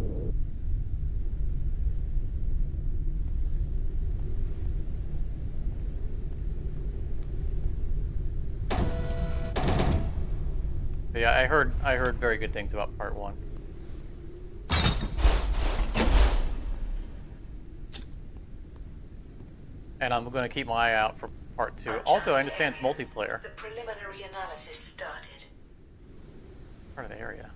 Yeah, I heard very good things about part 1. And I'm going to keep my eye out for part 2. Uncharted Also, I understand it's area. multiplayer. The preliminary analysis started. Part of the area.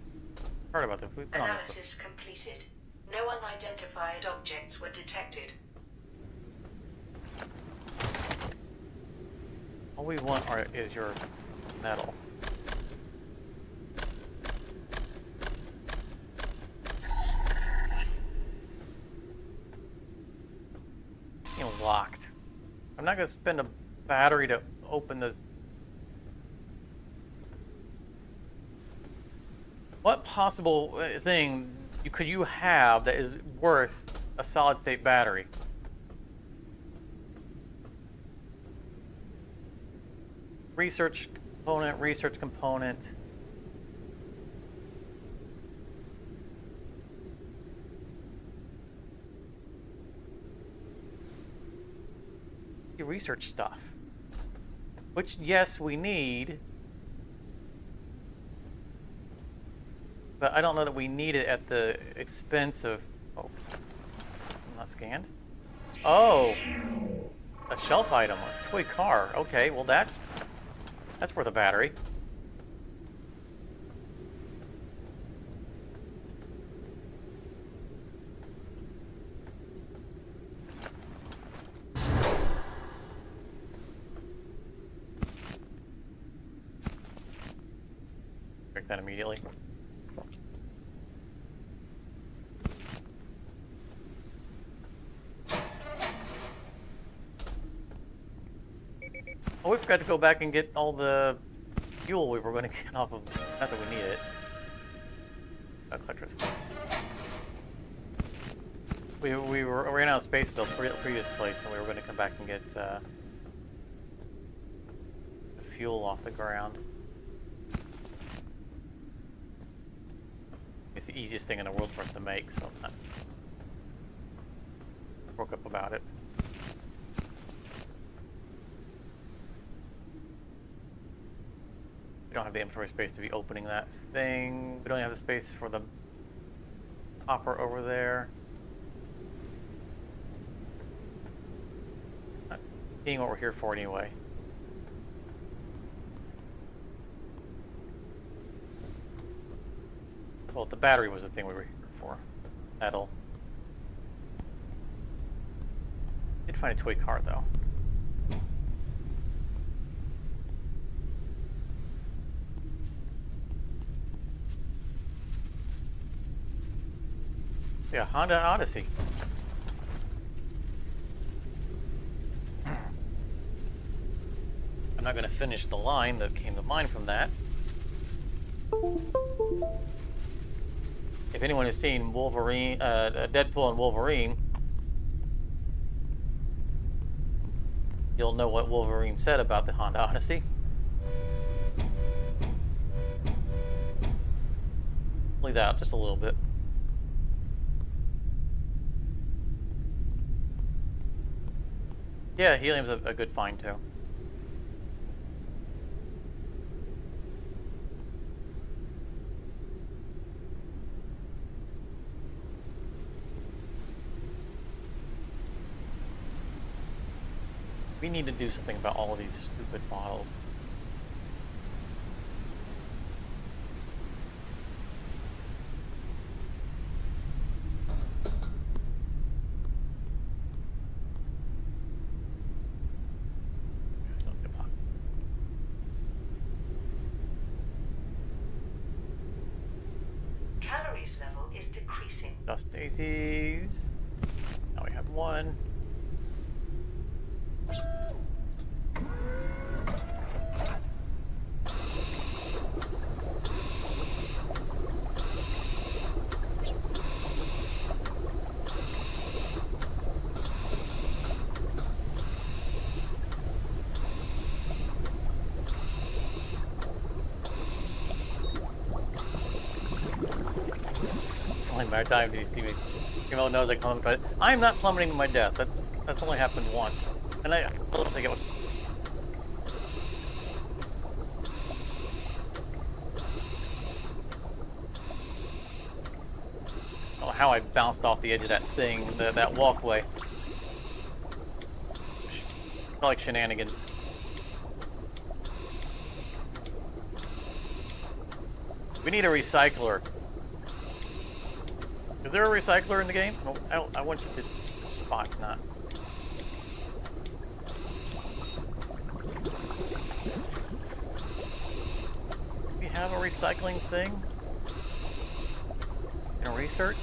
Heard about this. We've been on this before. Analysis completed. No unidentified objects were detected. All we want is your metal. Locked. I'm not going to spend a battery to open this. What possible thing could you have that is worth a solid state battery? Research component, research component. Research stuff, which yes we need, but I don't know that we need it at the expense of. Oh, I'm not scanned. Oh, a shelf item, a toy car. Okay, well that's worth a battery. That immediately. Oh, we forgot to go back and get all the fuel we were going to get off of. Not that we need it. Electricity. We ran out of space at the previous place, and we were going to come back and get the fuel off the ground. It's the easiest thing in the world for us to make, so I'm not broke up about it. We don't have the inventory space to be opening that thing. We don't have the space for the hopper over there. Not seeing what we're here for anyway. Well, the battery was the thing we were here for. Metal. Did find a toy car though. Yeah, Honda Odyssey. I'm not going to finish the line that came to mind from that. If anyone has seen Wolverine, Deadpool and Wolverine, you'll know what Wolverine said about the Honda Odyssey. Leave that out just a little bit. Yeah, helium's a good find too. We need to do something about all of these stupid models. Calories level is decreasing. Dust daisies. Now we have one. Only matter of time did you see me. Even knows I come, but I'm not plummeting to my death. That's only happened once, and I don't think it was. I don't know how I bounced off the edge of that thing, that walkway. like shenanigans. We need a recycler. Is there a recycler in the game? No, I want you to spots, not. Do we have a recycling thing? In research?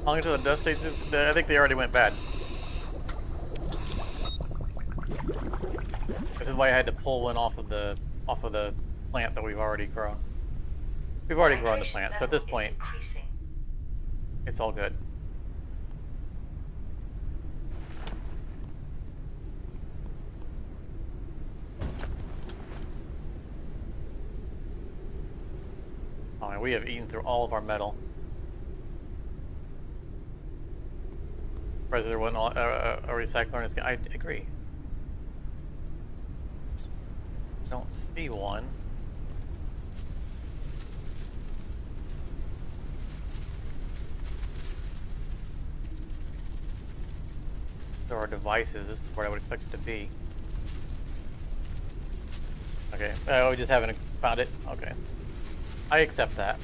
How long until the dust states? I think they already went bad. This is why I had to pull one off of the plant that we've already grown. We've already grown the plant, so at this point, it's all good. Oh, and we have eaten through all of our metal. There wasn't a recycler in this game. I agree. Don't see one. There are devices. This is where I would expect it to be. Okay. Oh, we just haven't found it. Okay. I accept that.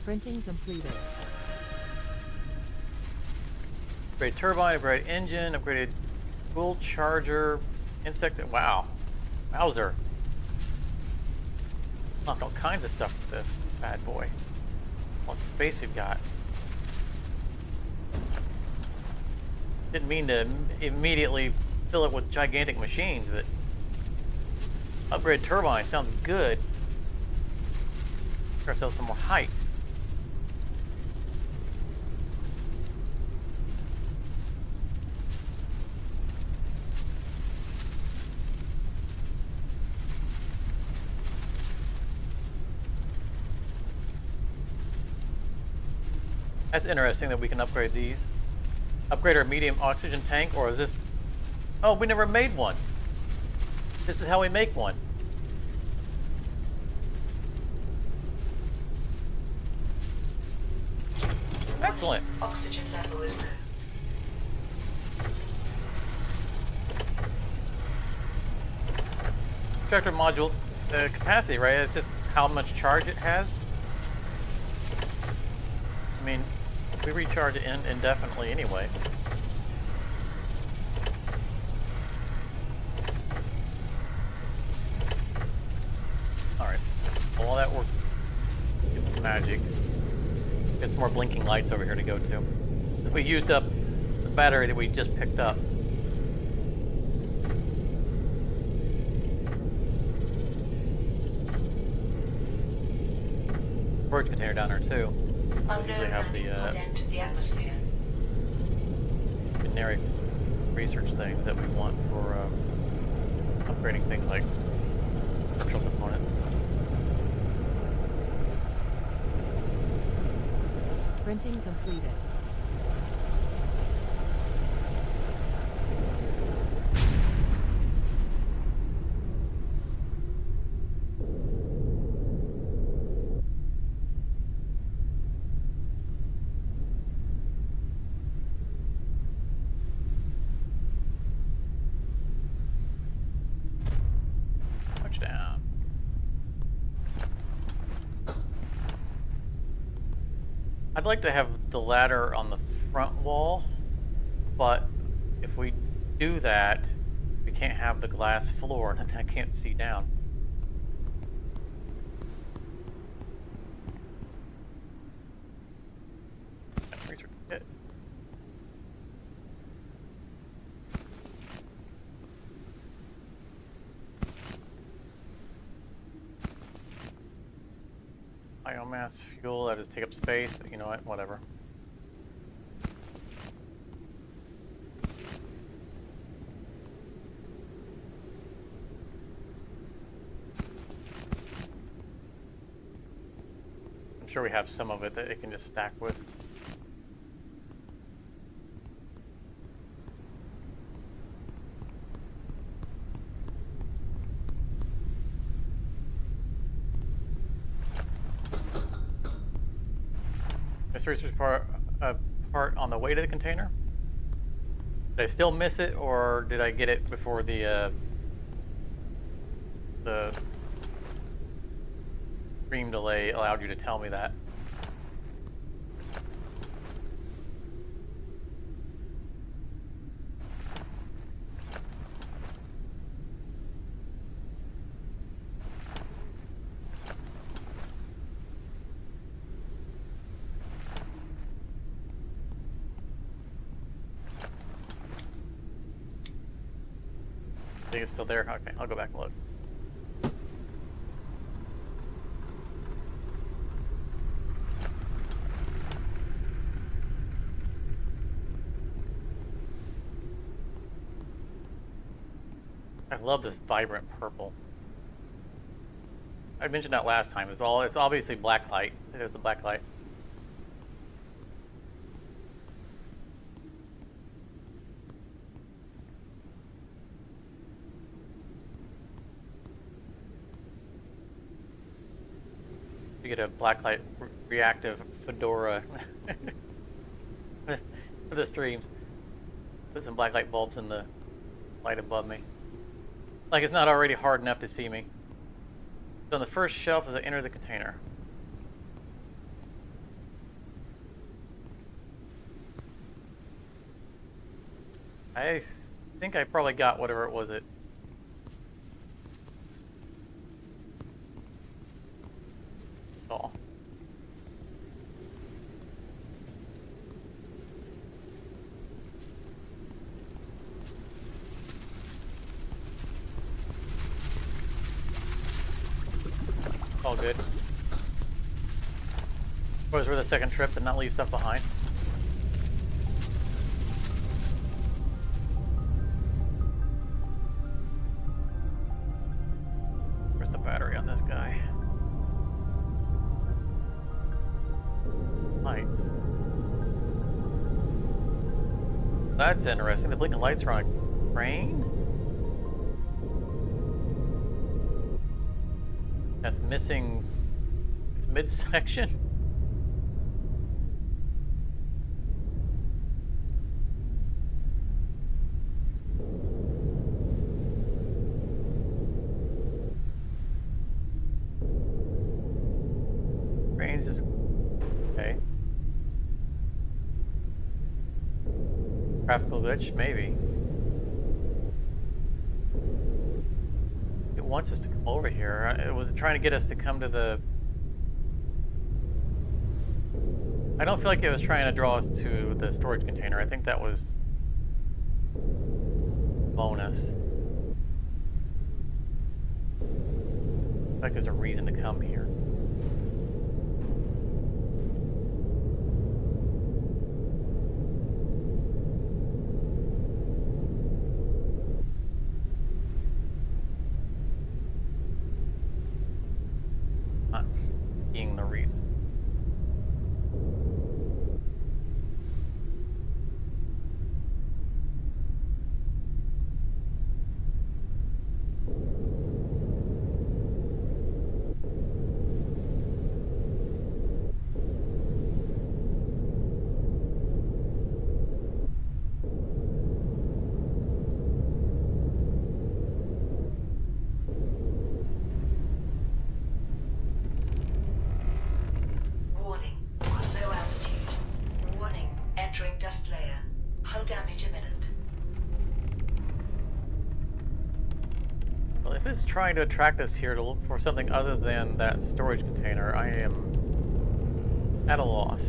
Printing completed. Upgrade turbine, upgrade engine, upgraded fuel charger, insect. Wow. Wowzer. Unlocked all kinds of stuff with this bad boy. All the space we've got. Didn't mean to immediately fill it with gigantic machines, but upgrade turbine sounds good. Get ourselves some more height. That's interesting that we can upgrade these. Upgrade our medium oxygen tank, or is this... Oh, we never made one. This is how we make one. Excellent. Oxygen level is low. Tractor module capacity, right? It's just how much charge it has. I mean, we recharge it indefinitely anyway. Alright. Well, while that works, it's magic. Get some more blinking lights over here to go to. We used up the battery that we just picked up. Storage container down there too. Unknown have the, had entered the atmosphere. Generic research things that we want for upgrading things like structural components. Printing completed. Touchdown. I'd like to have the ladder on the front wall, but if we do that, we can't have the glass floor, and I can't see down. Research kit. Biomass fuel, that does take up space, but you know what, whatever. sure we have some of it that it can just stack with. This research part on the way to the container. Did I still miss it, or did I get it before the stream delay allowed you to tell me that? I think it's still there. Okay, I'll go back and look. I love this vibrant purple. I mentioned that last time. It's obviously black light. There's the black light. You get a blacklight reactive fedora for the streams. Put some blacklight bulbs in the light above me. Like it's not already hard enough to see me. So on the first shelf as I enter the container. I think I probably got whatever it was all. All good. Was for the second trip to not leave stuff behind. Where's the battery on this guy? Lights. That's interesting. The blinking lights are on a crane? That's missing its midsection. Cranes is okay. Graphical glitch, maybe. It wants us to come over here. It was trying to get us to come to the... I don't feel like it was trying to draw us to the storage container. I think that was bonus. Like there's a reason to come here. Not seeing the reason. Warning. Low altitude. Warning. Entering dust layer. Hull damage imminent. Well, if it's trying to attract us here to look for something other than that storage container, I am at a loss.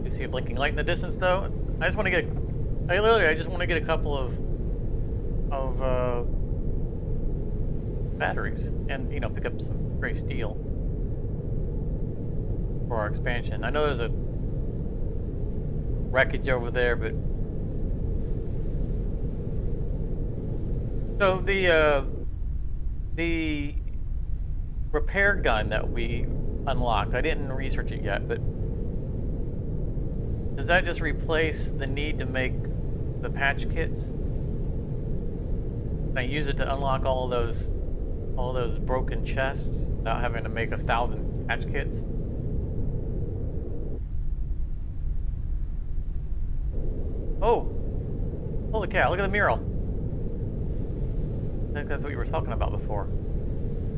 You see a blinking light in the distance, though. I just want to get. I just want to get a couple of batteries, and pick up some gray steel for our expansion. I know there's a wreckage over there, but so the repair gun that we unlocked, I didn't research it yet, but does that just replace the need to make the patch kits? Can I use it to unlock all those broken chests without having to make 1,000 patch kits? Oh, holy cow! Look at the mural. I think that's what you were talking about before.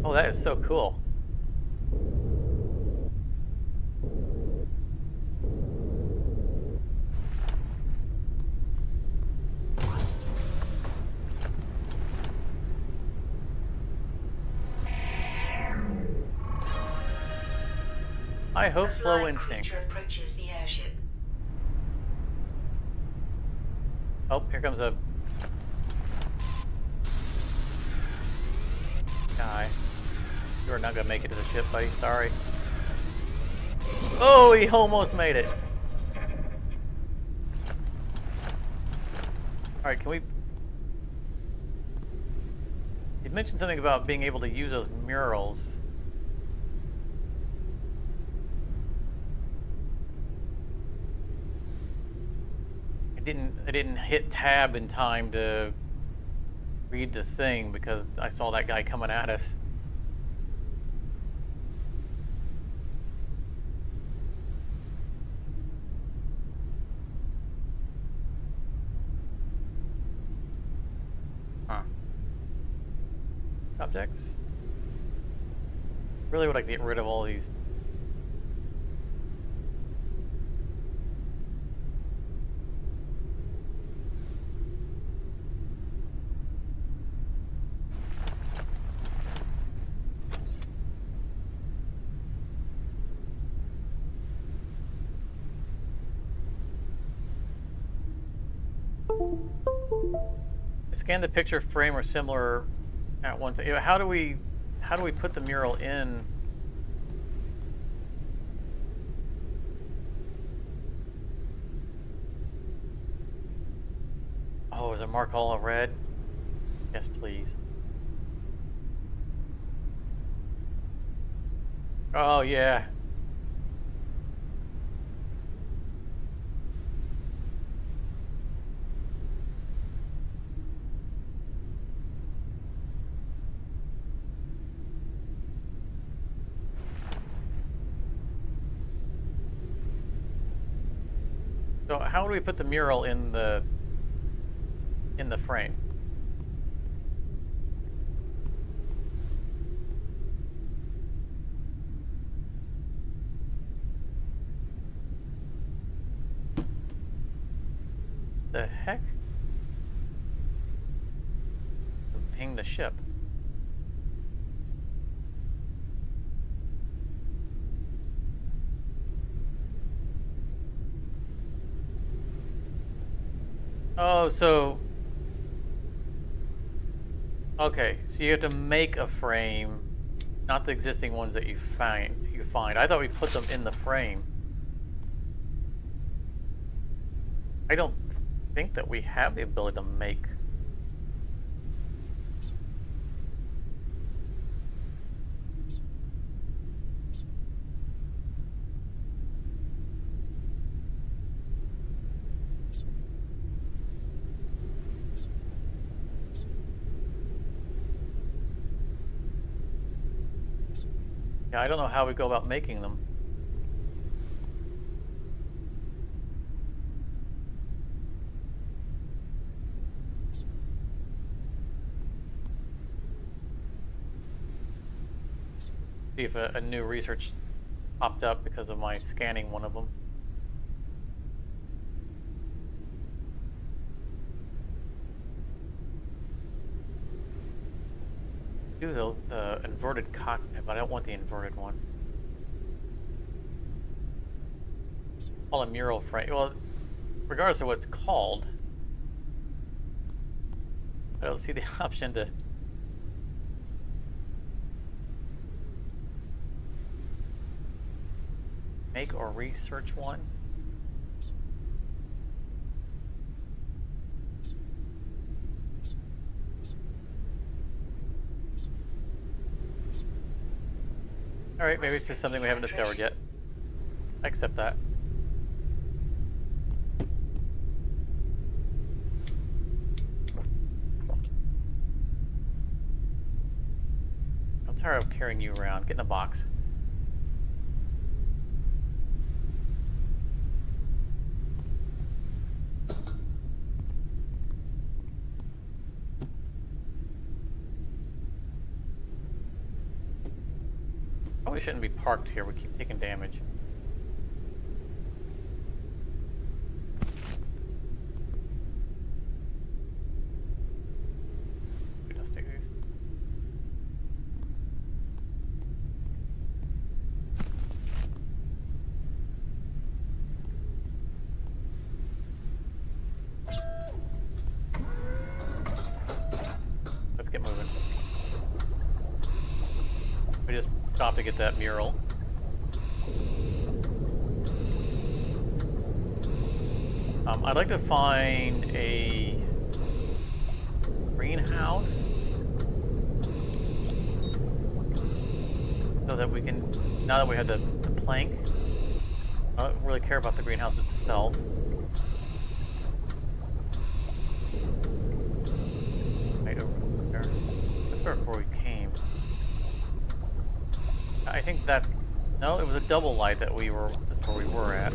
Oh, that is so cool. I hope A slow flying instincts. creature approaches the airship. Oh, here comes a guy. You're not gonna make it to the ship, buddy. Sorry. Oh, he almost made it. Alright, can we... You mentioned something about being able to use those murals. I didn't hit tab in time to read the thing because I saw that guy coming at us. Huh. Objects. Really would like to get rid of all these. Scan the picture frame or similar at one time. How do we put the mural in? Oh, is it mark all in red? Yes, please. Oh yeah. So how do we put the mural in the frame? The heck? Ping the ship. Oh, so okay, so you have to make a frame, not the existing ones that you find. I thought we put them in the frame. I don't think that we have the ability to make. Yeah, I don't know how we go about making them. See if a new research popped up because of my scanning one of them. Do the inverted cockpit, but I don't want the inverted one. Call a mural frame. Well, regardless of what it's called, I don't see the option to. Make or research one. Alright, maybe it's just something we haven't discovered yet. I accept that. I'm tired of carrying you around. Get in a box. Probably shouldn't be parked here. We keep taking damage. Let's take these. Let's get moving. We just stopped to get that mural. I'd like to find a greenhouse so that we can, now that we have the plank, I don't really care about the greenhouse itself. Right over there. That's where we came. I think that's, no, it was a double light that's where we were at.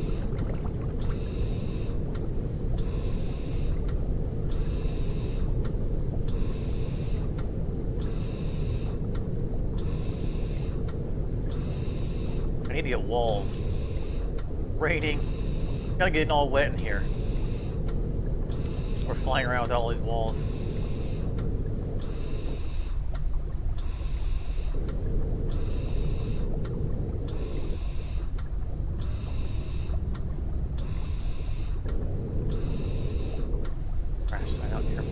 I need to get walls. Raining. Gotta get all wet in here. We're flying around with all these walls. Crash side out here.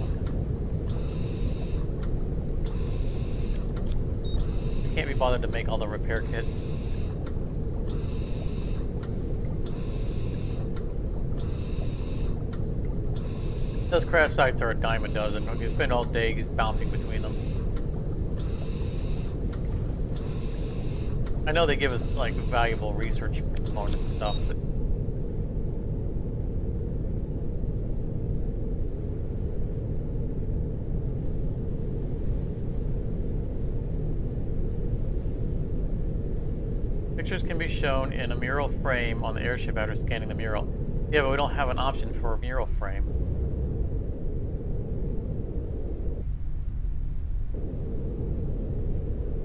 We can't be bothered to make all the repair kits. Those crash sites are a dime a dozen. You spend all day just bouncing between them. I know they give us like valuable research components and stuff, but pictures can be shown in a mural frame on the airship after scanning the mural. Yeah, but we don't have an option for a mural frame.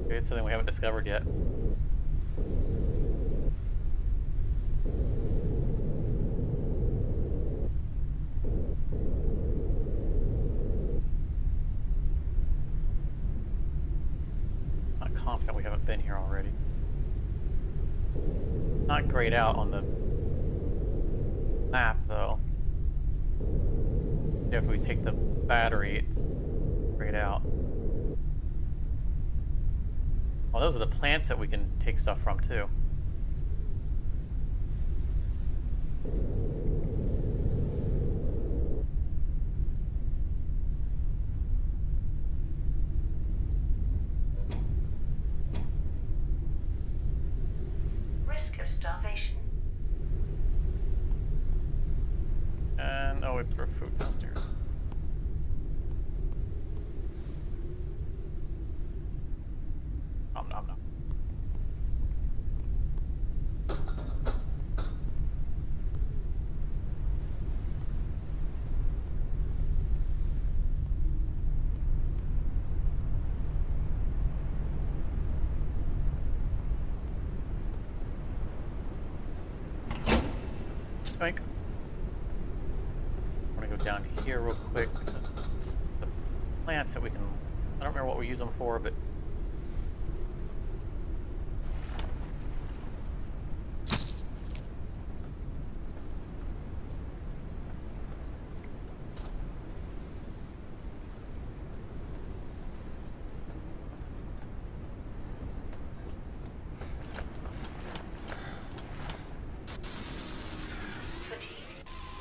It's something we haven't discovered yet. Not confident we haven't been here already. Not grayed out on the map though. If we take the battery, it's grayed out. Well, those are the plants that we can take stuff from, too. Risk of starvation. And, oh, we threw food downstairs. Nom nom nom. Think. I'm gonna go down here real quick. The plants that we can, I don't remember what we use them for, but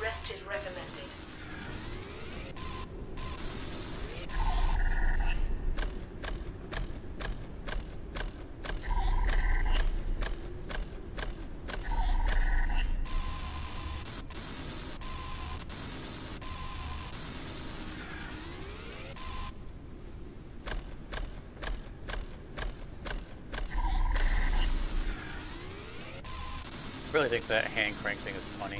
Rest is recommended. really think that hand crank thing is funny.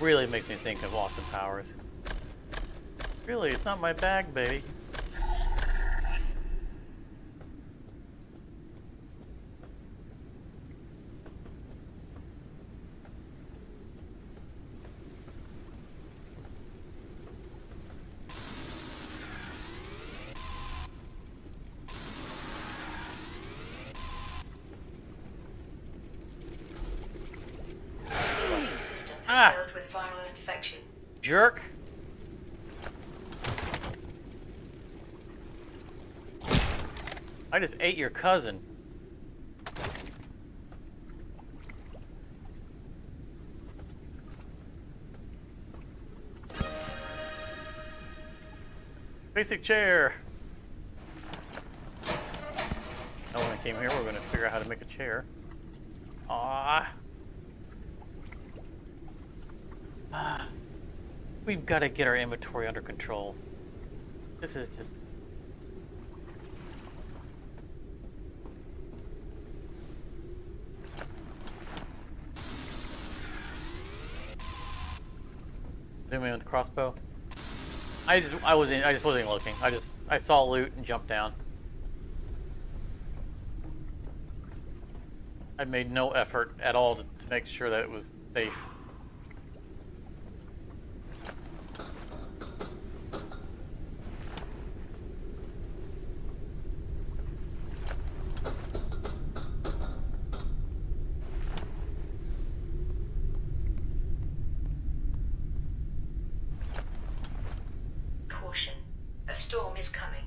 Really makes me think of Austin Powers. Really, it's not my bag, baby. The immune system has dealt with viral infection. Jerk. I just ate your cousin. Basic chair. Now when I came here, we're going to figure out how to make a chair. We've got to get our inventory under control. This is just... Zoom in with the crossbow. I just wasn't looking. I saw loot and jumped down. I made no effort at all to make sure that it was safe. Caution. A storm is coming.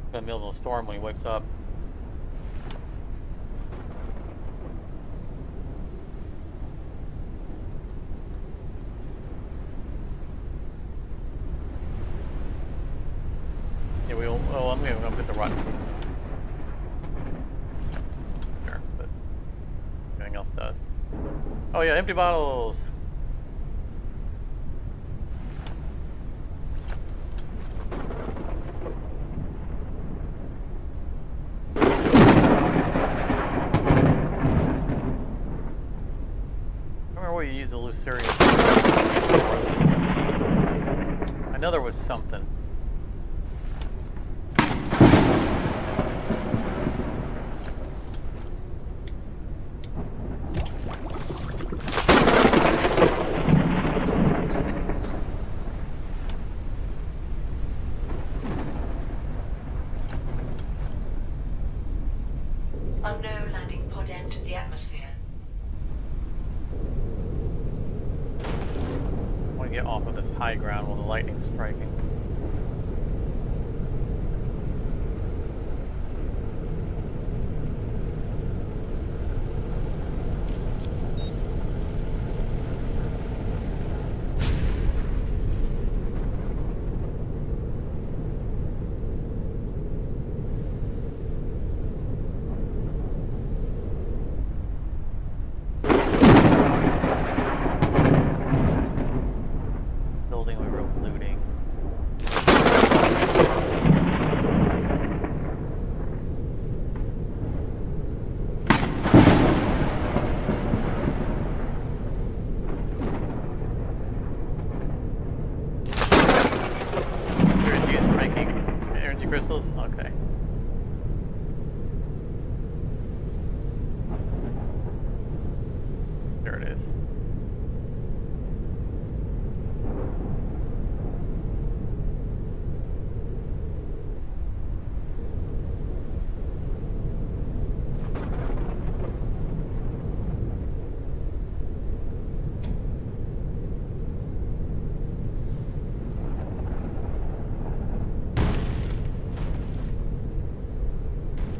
In the middle of a storm when he wakes up. Yeah, I'm gonna go get the run. Sure, but everything else does. Oh yeah, empty bottles. You use a Lucerian. I know there was something. Unknown landing pod entered the atmosphere. I want to get off of this high ground while the lightning's striking. Building we were looting. Energy used for making energy crystals? Okay. There it is.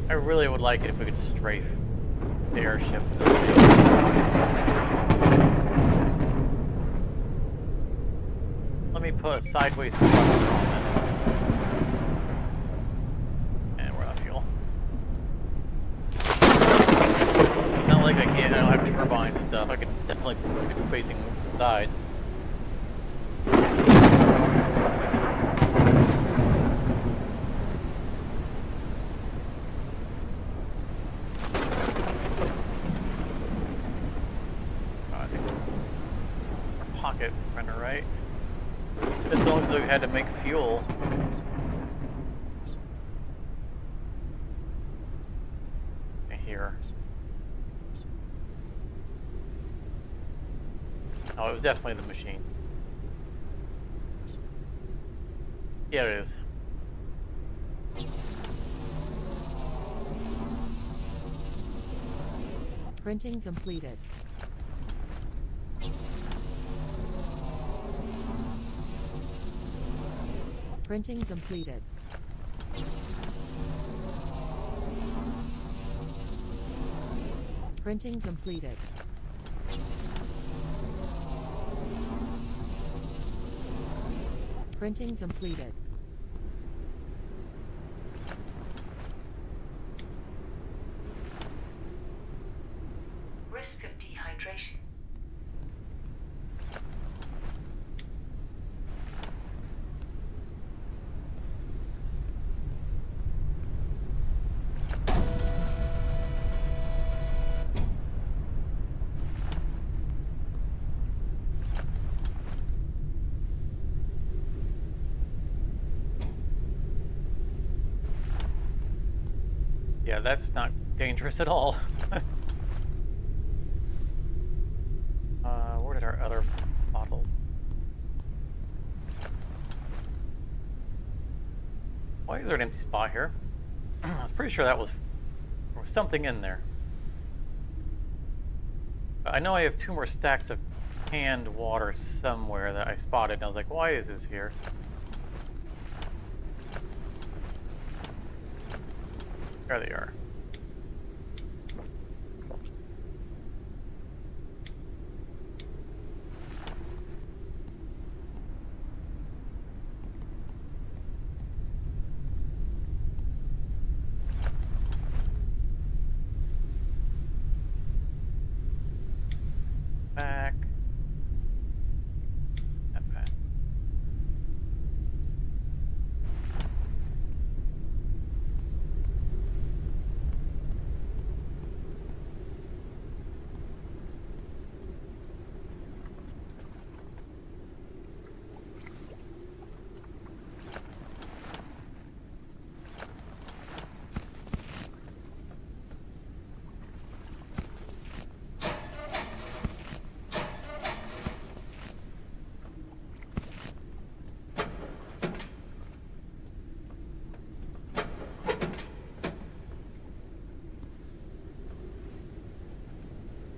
I really would like it if we could strafe the airship. Let me put a sideways thruster on this. And we're out of fuel. Not like I can't. facing sides. I think our pocket runner, right? As long as we had to make fuel. Here. Oh, it was definitely the machine. Yeah, it is. Printing completed. Printing completed. Printing completed. Printing completed. Risk of dehydration. Yeah, that's not dangerous at all. Where did our other bottles? Why is there an empty spot here? I was pretty sure there was something in there. I know I have 2 more stacks of canned water somewhere that I spotted, and I was like, why is this here? There they are. Back. And back.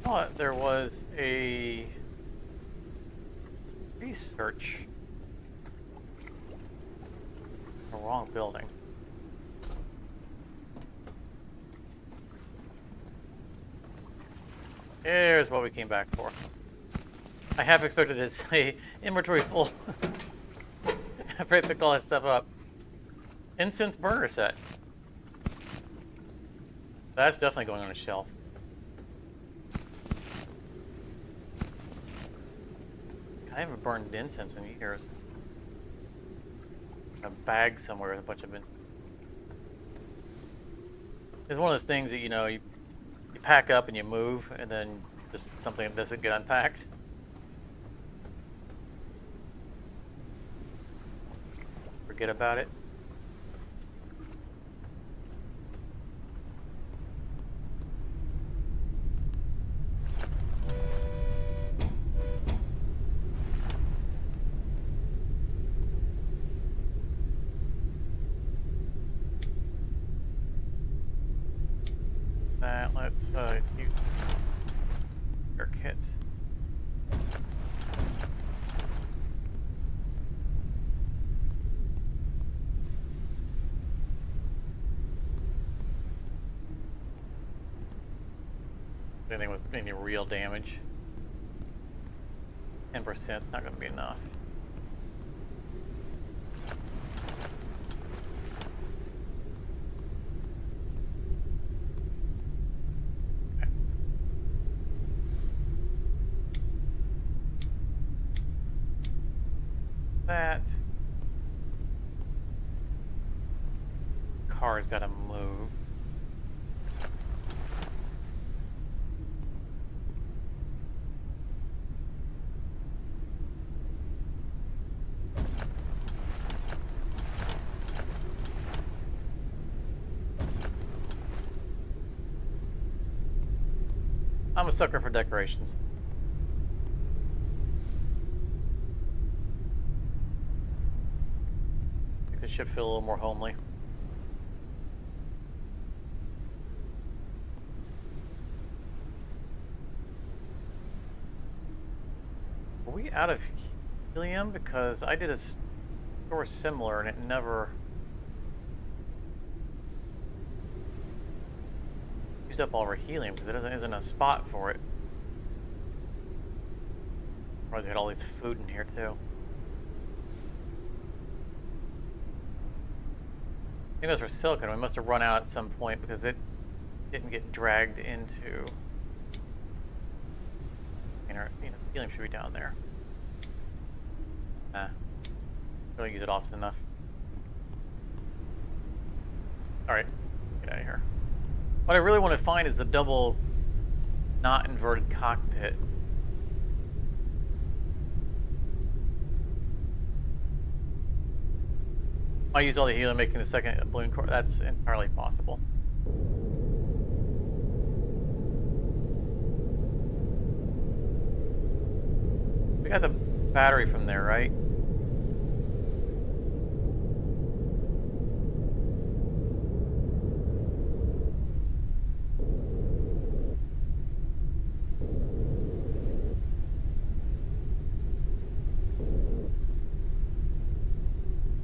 Thought there was a research. The wrong building. Here's what we came back for. I half expected it to say inventory full. After I picked all that stuff up. Incense burner set. That's definitely going on a shelf. I haven't burned incense in years. A bag somewhere with a bunch of incense. It's one of those things that, you know, you pack up and you move, and then just something doesn't get unpacked. Forget about it. Let's use our kits. Anything with any real damage. 10% is not going to be enough. that. Car's gotta move. I'm a sucker for decorations. Make the ship feel a little more homely. Are we out of helium? Because I did a store similar and it never used up all of our helium because there isn't a spot for it. Probably had all this food in here too. I think those were silicon. We must have run out at some point because it didn't get dragged into. Helium should be down there. Nah, don't use it often enough. All right, get out of here. What I really want to find is the double, not inverted cockpit. I used all the helium making the second balloon core. That's entirely possible. We got the battery from there, right?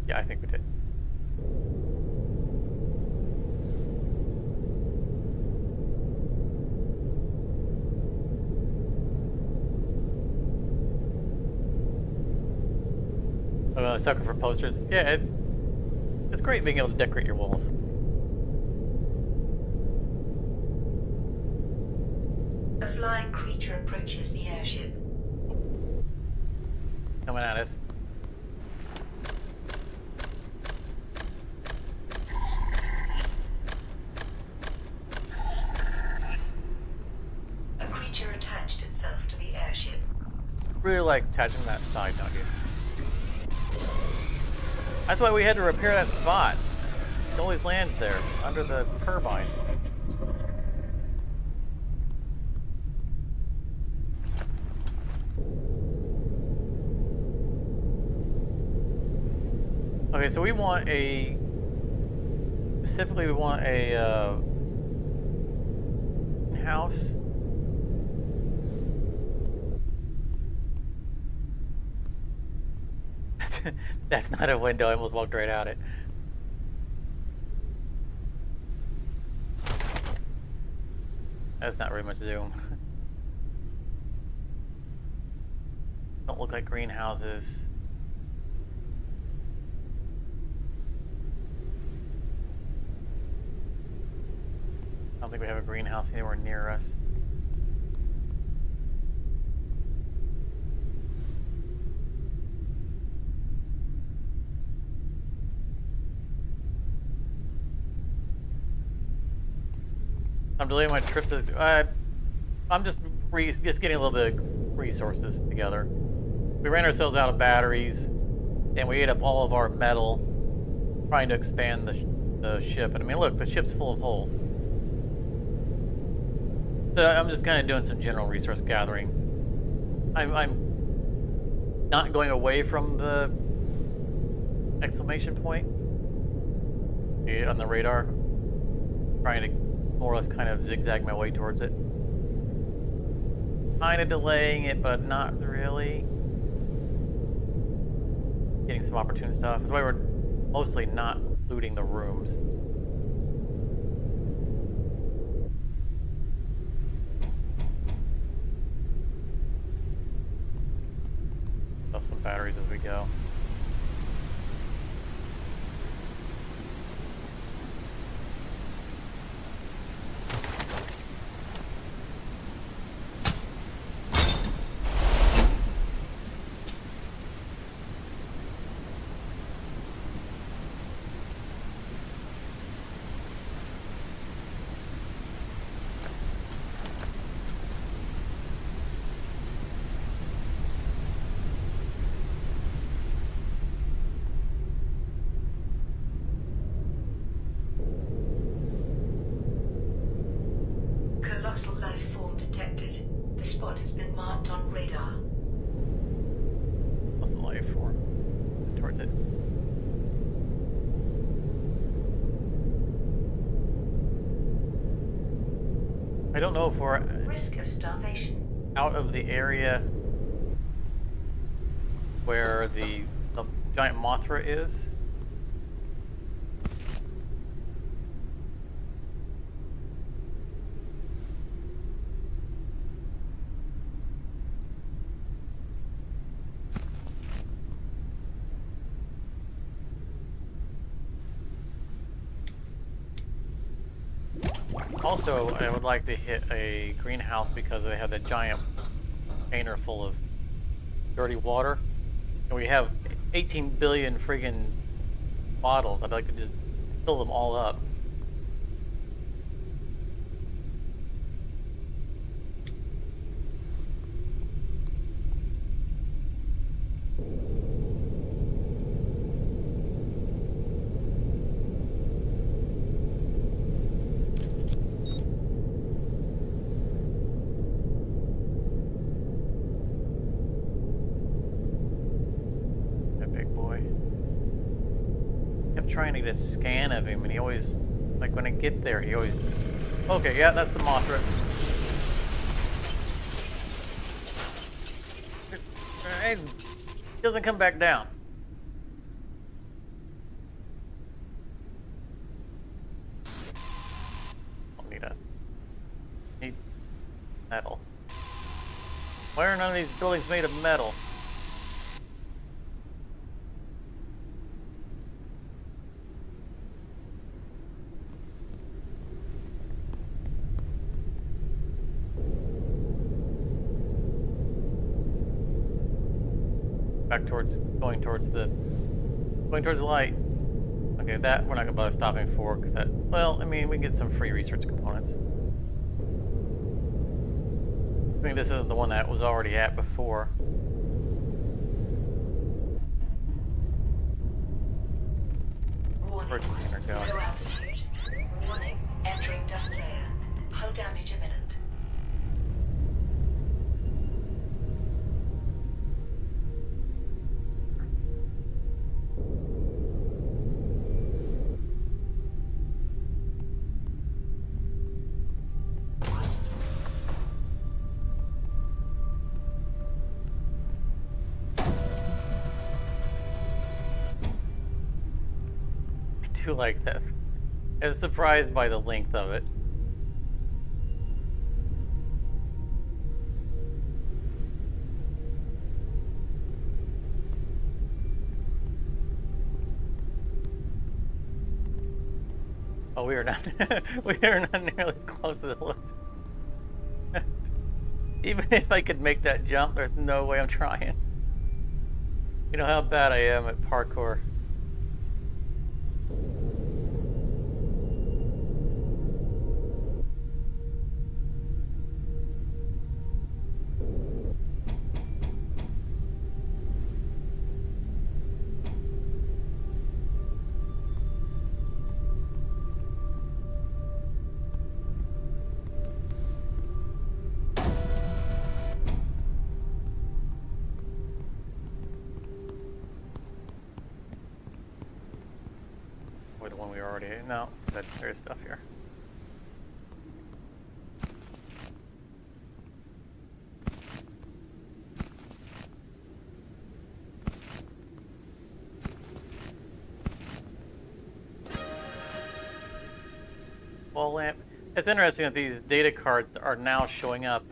Yeah, I think we did. A sucker for posters. Yeah, it's great being able to decorate your walls. A flying creature approaches the airship. Coming at us. A creature attached itself to the airship. Really like attaching that side, don't you? That's why we had to repair that spot. It always lands there, under the turbine. Okay, so we want a... Specifically, we want a house. That's not a window. I almost walked right out it. That's not very much zoom. Don't look like greenhouses. I don't think we have a greenhouse anywhere near us. I'm delaying my trip to. I'm just getting a little bit of resources together. We ran ourselves out of batteries, and we ate up all of our metal, trying to expand the ship. And I mean, look, the ship's full of holes. So I'm just kind of doing some general resource gathering. I'm not going away from the exclamation point on the radar, trying to more or less kind of zigzag my way towards it. Kind of delaying it, but not really. Getting some opportune stuff. That's why we're mostly not looting the rooms. Stuff some batteries as we go. Colossal life form detected. The spot has been marked on radar. What's the life form? Towards it. I don't know if we're Risk of starvation. out of the area where the giant Mothra is. Also, I would like to hit a greenhouse because they have that giant container full of dirty water. And we have 18 billion friggin' bottles. I'd like to just fill them all up. Trying to get a scan of him, and he always, like when I get there, he always, okay, yeah, that's the Mothra. It doesn't come back down. I'll need metal. Why are none of these buildings made of metal? Back towards going towards the light. Okay, that we're not gonna bother stopping for because that. Well, I mean, we can get some free research components. I think this isn't the one that was already at before. Warning. Where'd the container go? Low altitude. Warning. Entering dust layer. Hull damage imminent. I do like that. I was surprised by the length of it. Oh, we are not. We are not nearly as close as it looked. Even if I could make that jump, there's no way I'm trying. You know how bad I am at parkour. Or the one we already. No, there's stuff here. Wall lamp. It's interesting that these data cards are now showing up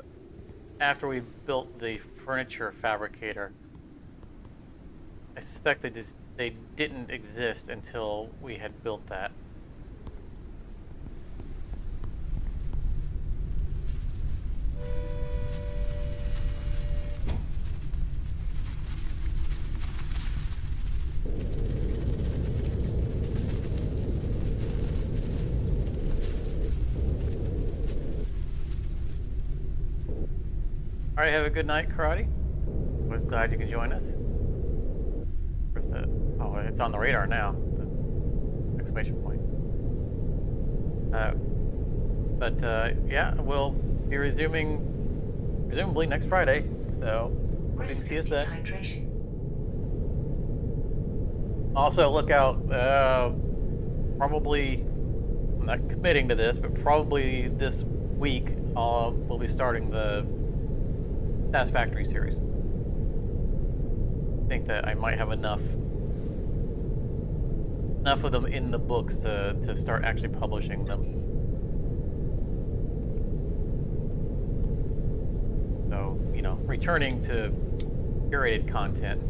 after we built the furniture fabricator. I suspect they didn't exist until we had built that. All right, have a good night, Karate. Was glad you could join us. Where's the? Oh, it's on the radar now. The exclamation point. But yeah, we'll be resuming presumably next Friday. So you can Risk see of us then. dehydration. Also, look out. Probably, I'm not committing to this, but probably this week we'll be starting the Satisfactory series. I think that I might have enough of them in the books to start actually publishing them. So, you know, returning to curated content,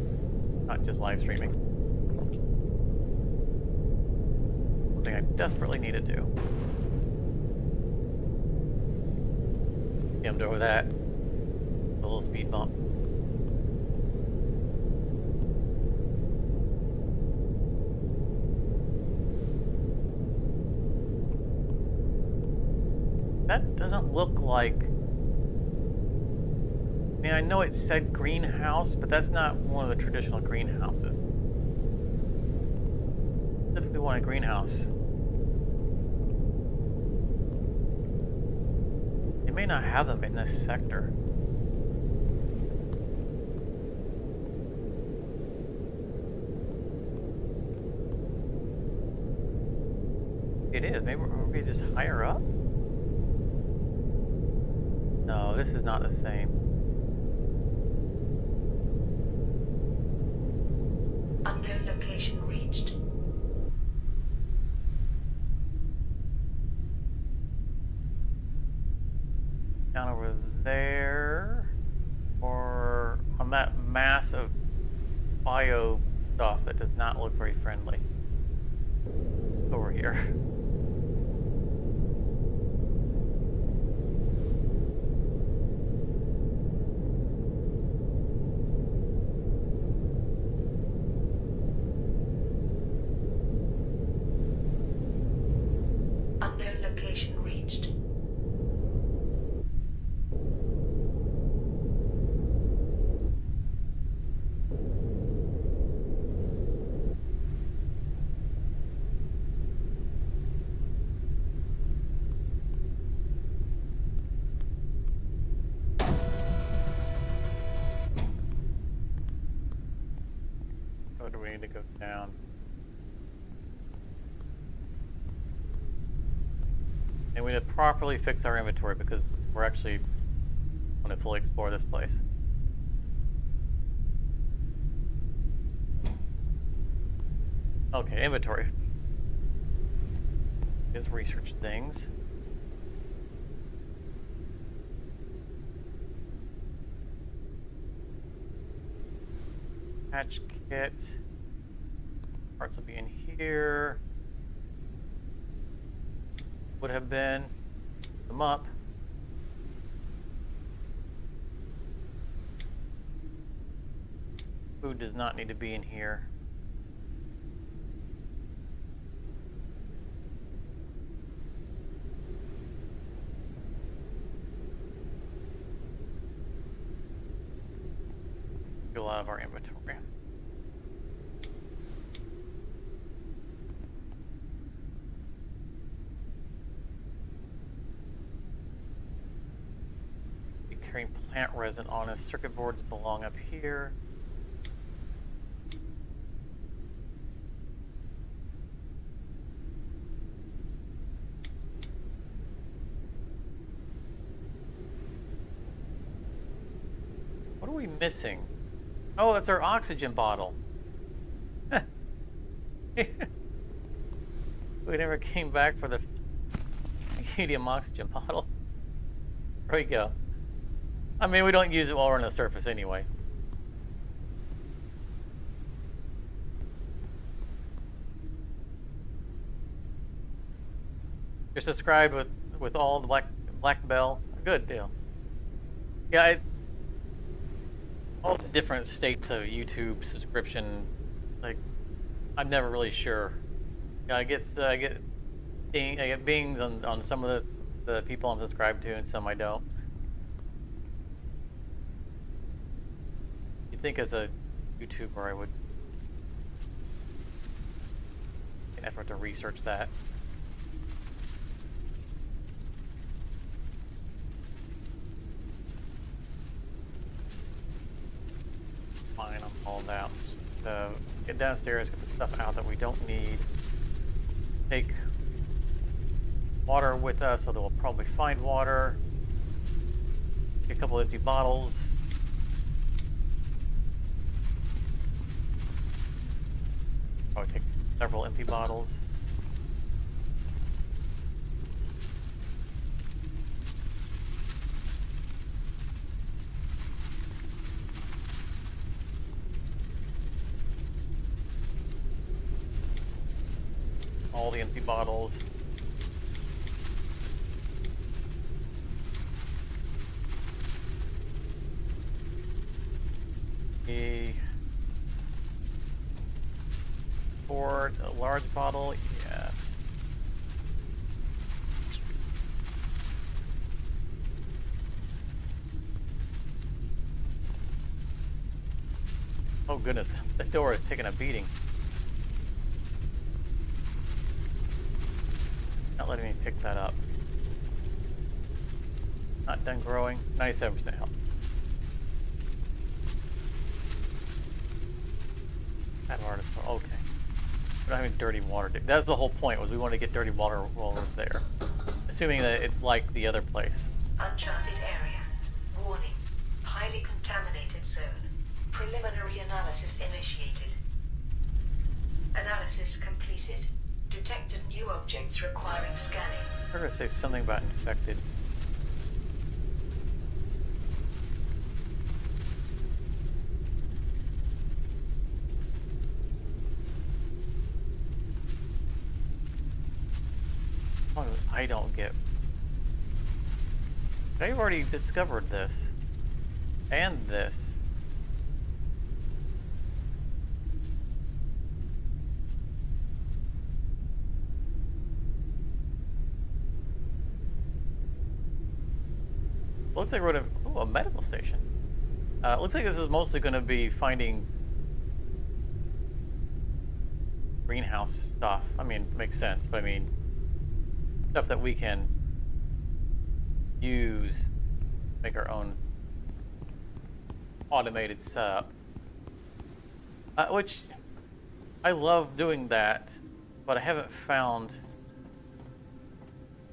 not just live streaming. Something I desperately need to do. Skimmed over that. A little speed bump. That doesn't look like... I mean, I know it said greenhouse, but that's not one of the traditional greenhouses. Specifically want a greenhouse. They may not have them in this sector. It is. Maybe just higher up? No, this is not the same. Unknown location reached. Down over there, or on that mass of bio stuff that does not look very friendly. Over here. Unknown location reached. Or do we need to go down? And we need to properly fix our inventory because we're actually going to fully explore this place. Okay, inventory. Let's research things. Hatch kit. Parts will be in here. Would have been them up. Food does not need to be in here. A lot of our inventory. Be carrying plant resin on us. Circuit boards belong up here. What are we missing? Oh, that's our oxygen bottle. We never came back for the medium oxygen bottle. There we go. I mean, we don't use it while we're on the surface anyway. You're subscribed with all the black bell. Good deal. Yeah, all the different states of YouTube subscription, like, I'm never really sure. Yeah, I get bings on some of the people I'm subscribed to, and some I don't. You'd think as a YouTuber I would make an effort to research that. all that. Get downstairs, get the stuff out that we don't need. Take water with us, although we'll probably find water. Get a couple empty bottles. Probably take several empty bottles. All the empty bottles. For a large bottle, yes. Oh goodness, the door is taking a beating. Not letting me pick that up. Not done growing. 97% health. That artist. Okay. We don't have any dirty water. That's the whole point. Was we want to get dirty water while we're there, assuming that it's like the other place. Uncharted area. Warning. Highly contaminated zone. Preliminary analysis initiated. Analysis completed. Detected new objects requiring scanning. I'm going to say something about infected. Oh, I don't get. I've already discovered this. And this. Looks like we're at a medical station. Looks like this is mostly going to be finding greenhouse stuff. I mean, makes sense, but I mean, stuff that we can use, make our own automated setup. Which, I love doing that, but I haven't found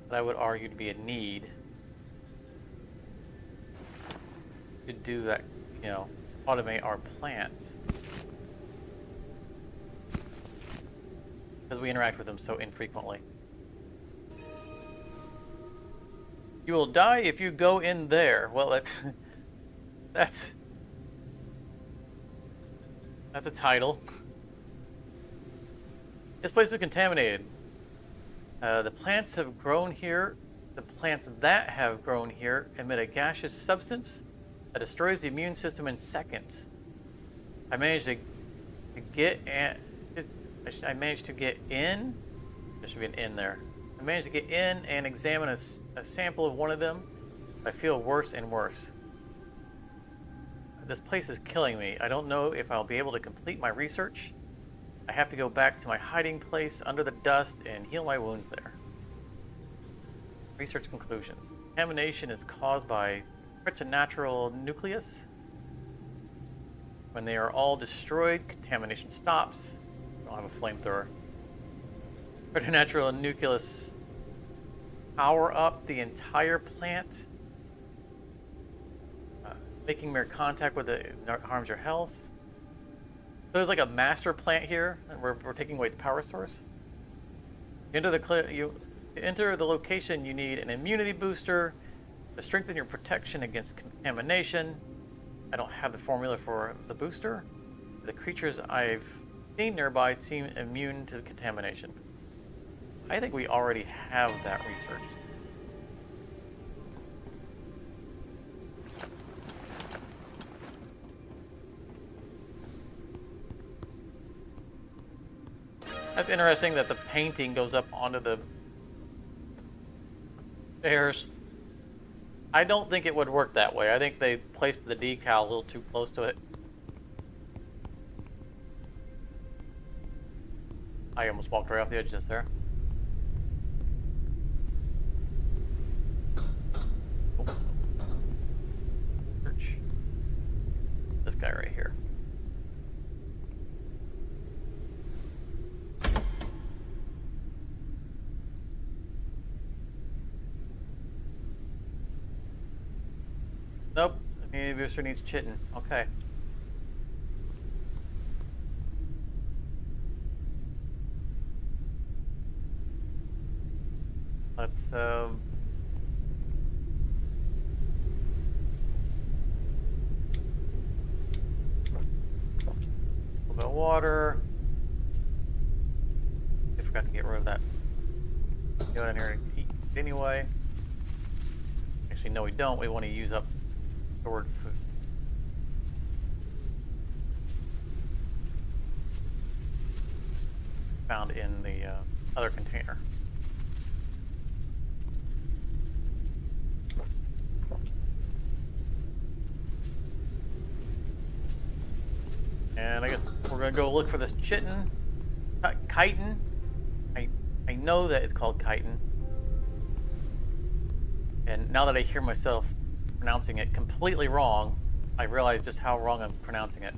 that I would argue to be a need to do that, you know, automate our plants. Because we interact with them so infrequently. You will die if you go in there. Well, that's a title. This place is contaminated. The plants have grown here. The plants that have grown here emit a gaseous substance that destroys the immune system in seconds. I managed to get in. There should be an in there. I managed to get in and examine a sample of one of them. I feel worse and worse. This place is killing me. I don't know if I'll be able to complete my research. I have to go back to my hiding place under the dust and heal my wounds there. Research conclusions. Contamination is caused by preternatural nucleus. When they are all destroyed, contamination stops. I don't have a flamethrower. Preternatural nucleus power up the entire plant. Making mere contact with it harms your health. So there's like a master plant here, and we're taking away its power source. You enter the location, you need an immunity booster to strengthen your protection against contamination. I don't have the formula for the booster. The creatures I've seen nearby seem immune to the contamination. I think we already have that research. That's interesting that the painting goes up onto the stairs. I don't think it would work that way. I think they placed the decal a little too close to it. I almost walked right off the edge just there. Oh. Search. This guy right here. Nope. Maybe booster needs chitting. Okay. Let's a little bit of water. I forgot to get rid of that. Go down here and eat anyway. Actually, no, we don't. We want to use up stored food. Found in the other container. And I guess we're gonna go look for this chitin, chitin. I know that it's called chitin. And now that I hear myself pronouncing it completely wrong, I realize just how wrong I'm pronouncing it.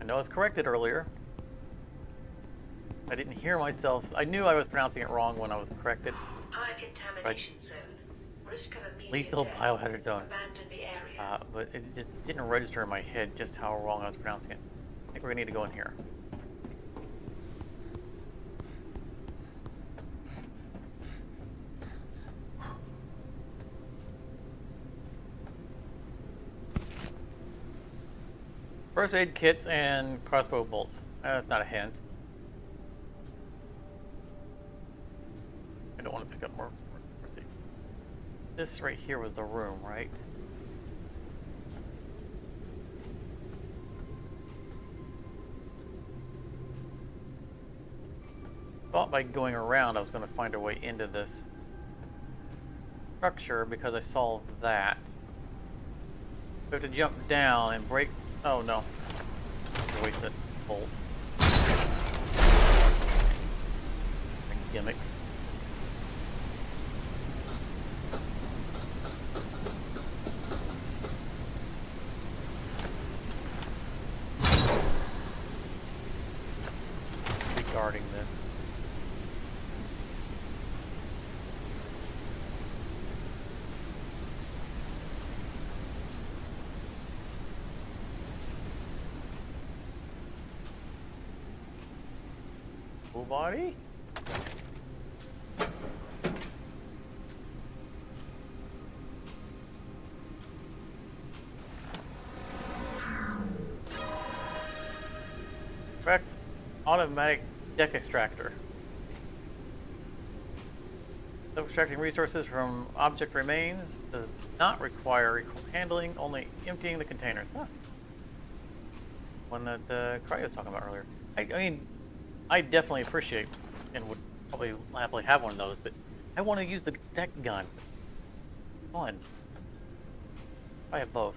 I know I was corrected earlier. I didn't hear myself. I knew I was pronouncing it wrong when I was corrected. High contamination zone. Risk of immediate Lethal death. biohazard zone. Abandon the area. But it just didn't register in my head just how wrong I was pronouncing it. I think we're gonna need to go in here. First aid kits and crossbow bolts. That's not a hint. I don't want to pick up more first aid. This right here was the room, right? Thought by going around I was going to find a way into this structure because I saw that. We have to jump down and break. Oh no. That's a wasted bolt. A gimmick. Regarding this. Full body? Correct. Automatic deck extractor. Extracting resources from object remains does not require handling, only emptying the containers. Huh. One that Cry was talking about earlier. I mean, I definitely appreciate and would probably happily have one of those, but I want to use the deck gun. It's fun. I have both.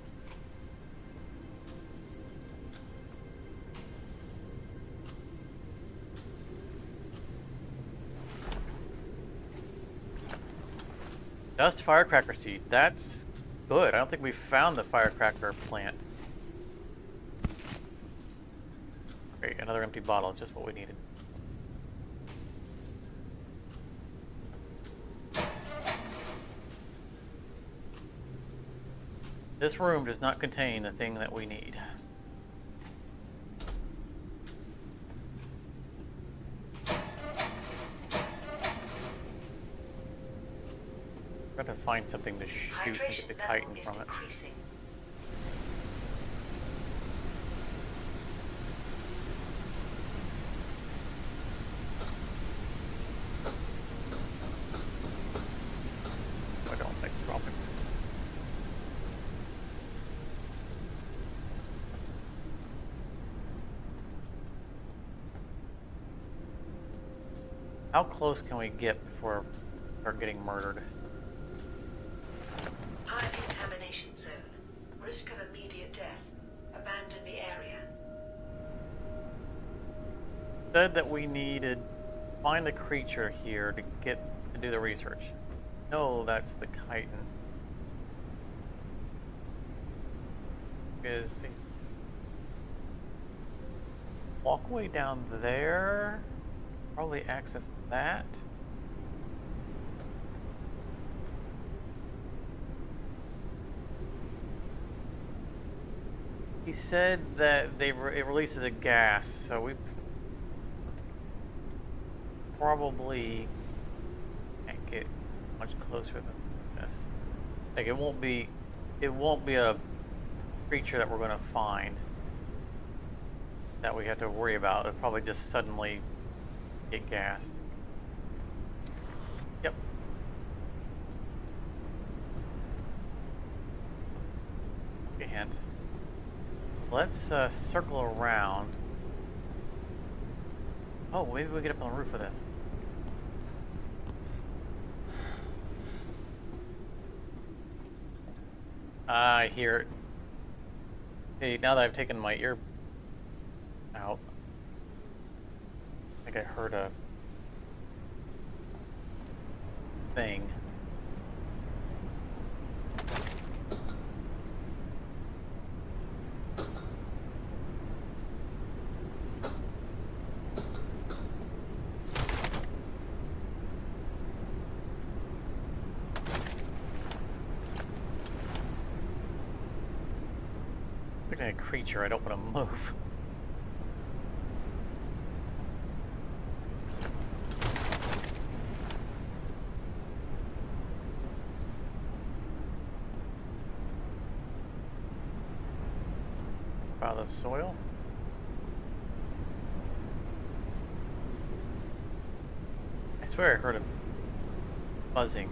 Dust firecracker seed. That's good. I don't think we found the firecracker plant. Great, another empty bottle. It's just what we needed. This room does not contain the thing that we need. Got to find something to shoot Hydration the level chitin is from it. decreasing. I don't think dropping. How close can we get before we start getting murdered? High contamination zone. Risk of immediate death. Abandon the area. Said that we needed to find the creature here to do the research. No, that's the chitin. Is a walkway down there? probably access that. He said that it releases a gas, so we probably can't get much closer than this. Like it won't be a creature that we're gonna find that we have to worry about. It'll probably just suddenly get gassed. Yep. A hint. Let's circle around. Oh, maybe we'll get up on the roof of this. I hear it. Hey, now that I've taken my ear out, I think I heard a thing. Looking at a creature, I don't want to move. By the soil. I swear I heard a buzzing.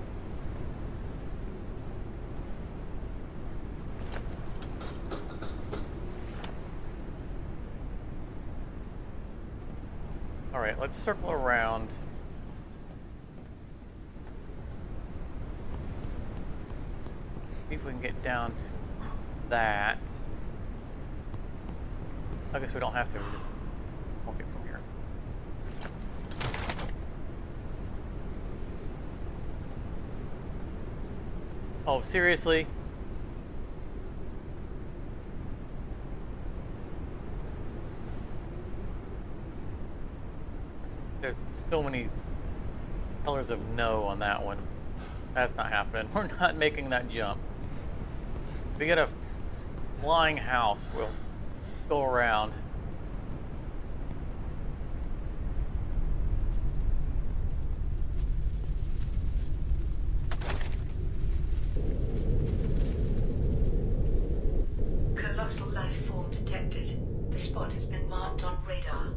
Alright, let's circle around. See if we can get down to that. I guess we don't have to, we just walk it from here. Oh, seriously? There's so many colors of no on that one. That's not happening. We're not making that jump. If we get a flying house, we'll go around. Colossal life form detected. The spot has been marked on radar.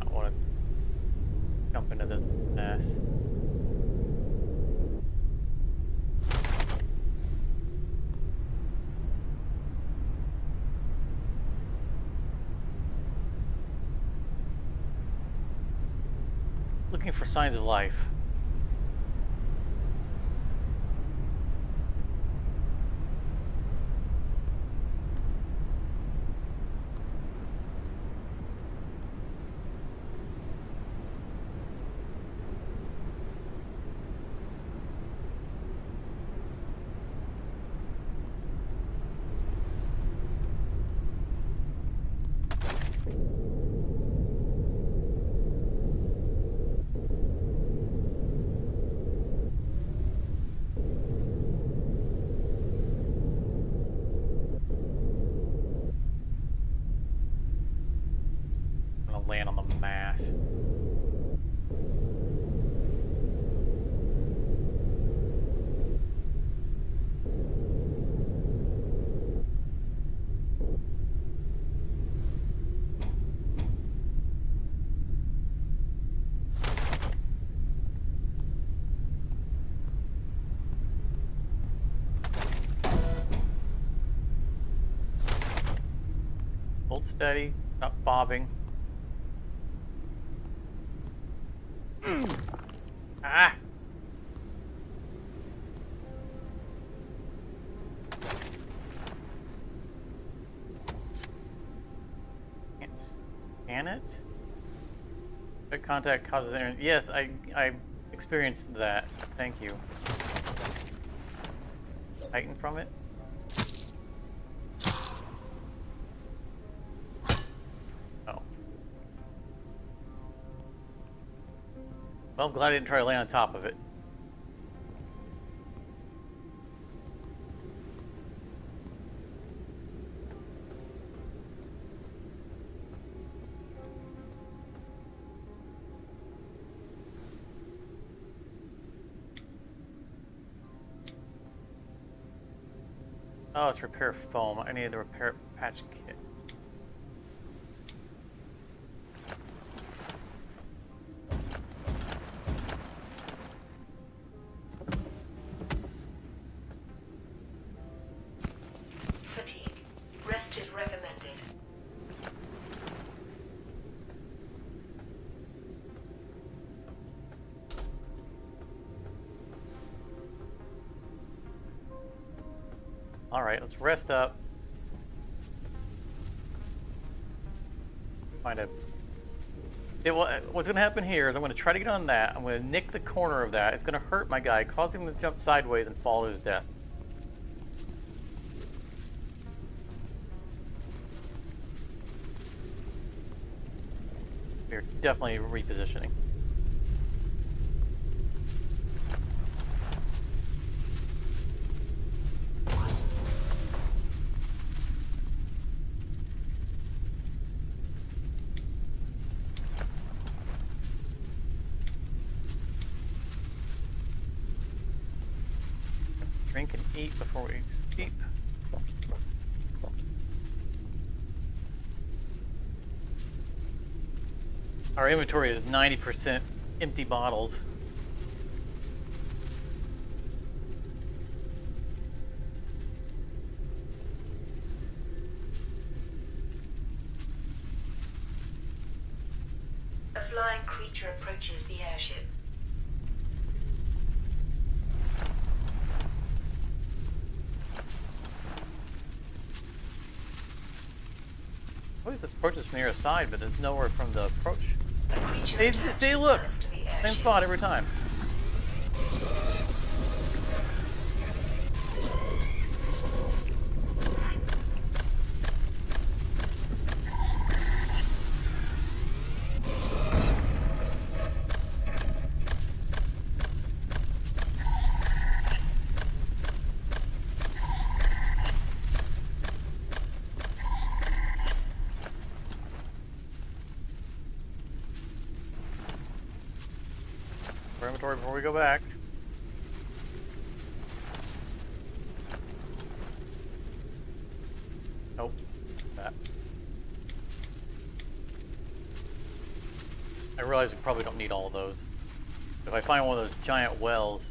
I want to jump into this mess. Looking for signs of life. I'm gonna land on the mass. Hold steady, stop bobbing. Ah! contact causes internet. Yes, I experienced that. Thank you. Titan from it. Oh. Well, I'm glad I didn't try to lay on top of it. Oh, it's repair foam. I need the repair patch kit. Fatigue. Rest is recommended. All right, let's rest up. Find a. What's going to happen here is I'm going to try to get on that. I'm going to nick the corner of that. It's going to hurt my guy, cause him to jump sideways and fall to his death. We're definitely repositioning. Drink and eat before we sleep. Our inventory is 90% empty bottles. A flying creature approaches the airship. Always approaches from the other side, but there's nowhere from the approach. A creature Hey, attached see, look! itself to the Same airship. spot every time. For inventory before we go back. Nope. That. I realize we probably don't need all of those. If I find one of those giant wells,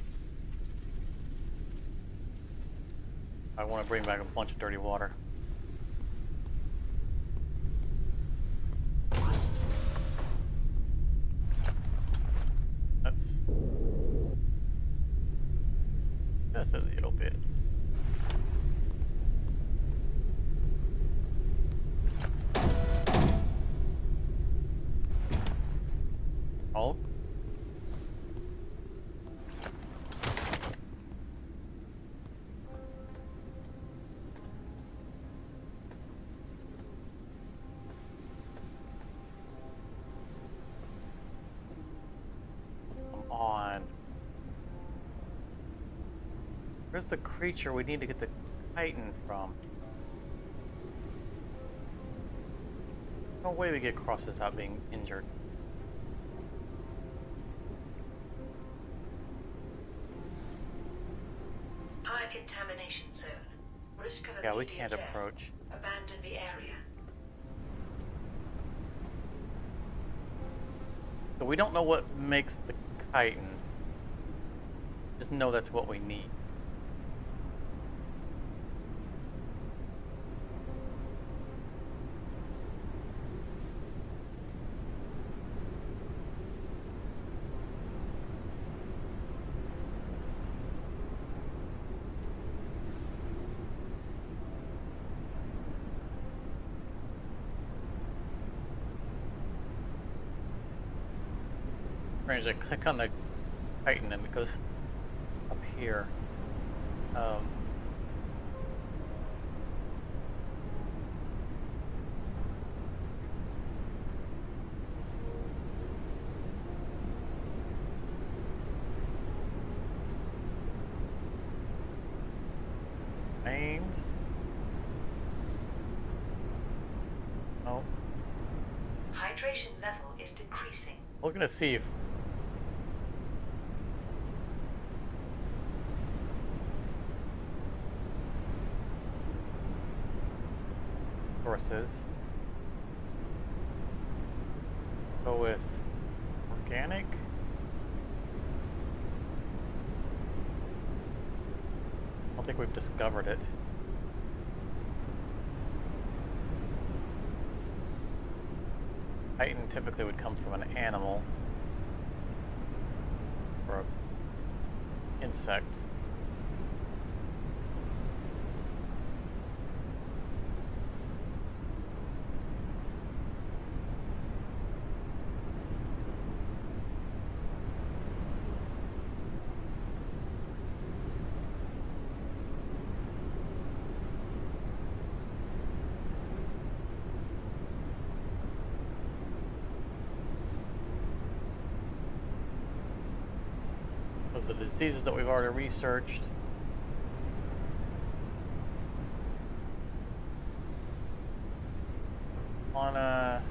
I want to bring back a bunch of dirty water. That's a little bit. Oh. Come on. Where's the creature we need to get the Titan from? No way we get across this without being injured. High contamination zone. Risk of Yeah, we immediate can't death. approach. Abandon the area. So we don't know what makes the chitin. Just know that's what we need. strange. I click on the Titan and it goes up here. Mains. Oh, Hydration level is decreasing. looking to see if sources. Go with organic. I don't think we've discovered it. Titan typically would come from an animal or an insect. Those are the diseases that we've already researched. Wanna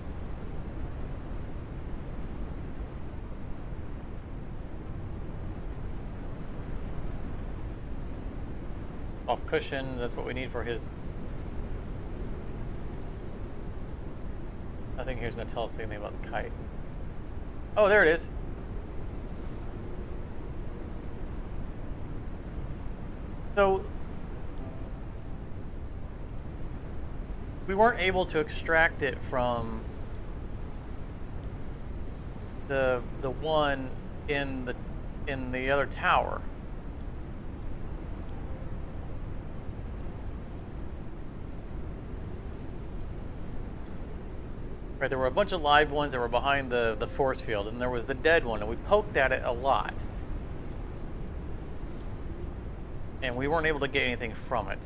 off cushion, that's what we need for his. Nothing here's gonna tell us anything about the kite. Oh, there it is. So we weren't able to extract it from the one in the other tower. Right, there were a bunch of live ones that were behind the force field, and there was the dead one, and we poked at it a lot. And we weren't able to get anything from it.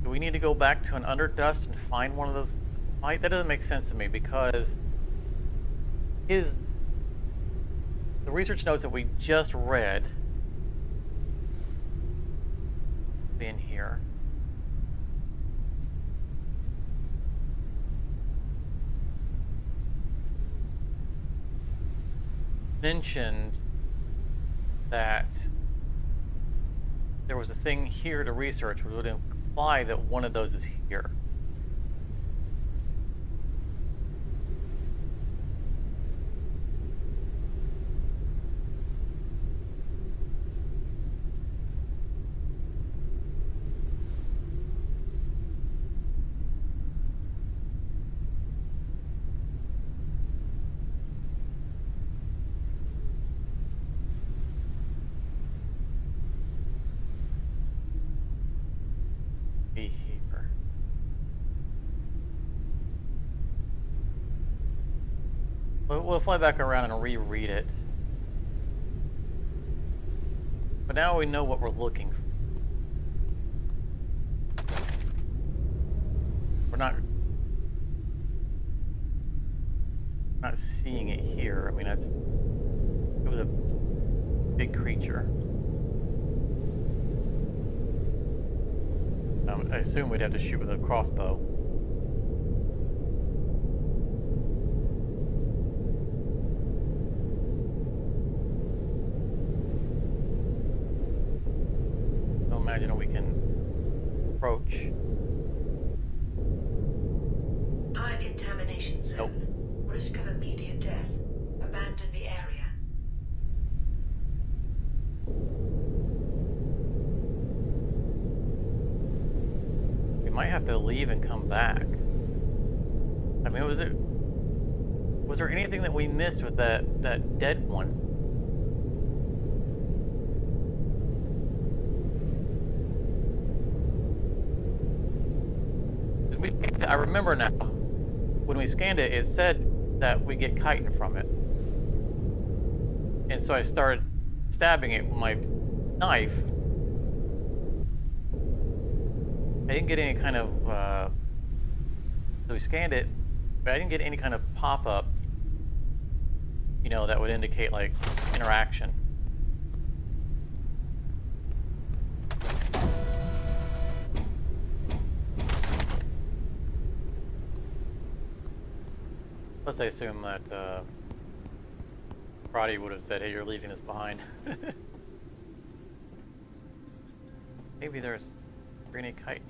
Do we need to go back to an Underdust and find one of those? That doesn't make sense to me because the research notes that we just read in here mentioned that there was a thing here to research, which would imply that one of those is here. Be here. We'll fly back around and reread it. But now we know what we're looking for. We're not seeing it here. I mean, it was a big creature. I assume we'd have to shoot with a crossbow. Don't imagine we can approach. High contamination zone. Nope. Risk of immediate death. Abandon the area. We might have to leave and come back. I mean, Was there anything that we missed with that dead one? I remember now, when we scanned it, it said that we get chitin from it. And so I started stabbing it with my knife. I didn't get any kind of, so we scanned it, but I didn't get any kind of pop-up, you know, that would indicate, like, interaction. Plus, I assume that Roddy would have said, "Hey, you're leaving this behind." Maybe there's greeny chitin.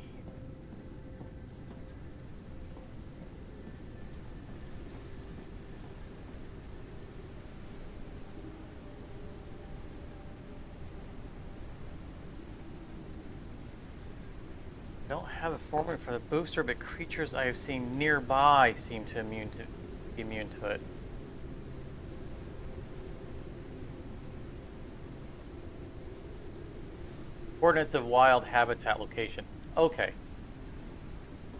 I don't have a formula for the booster, but creatures I have seen nearby seem to be immune to it. Coordinates of wild habitat location. Okay.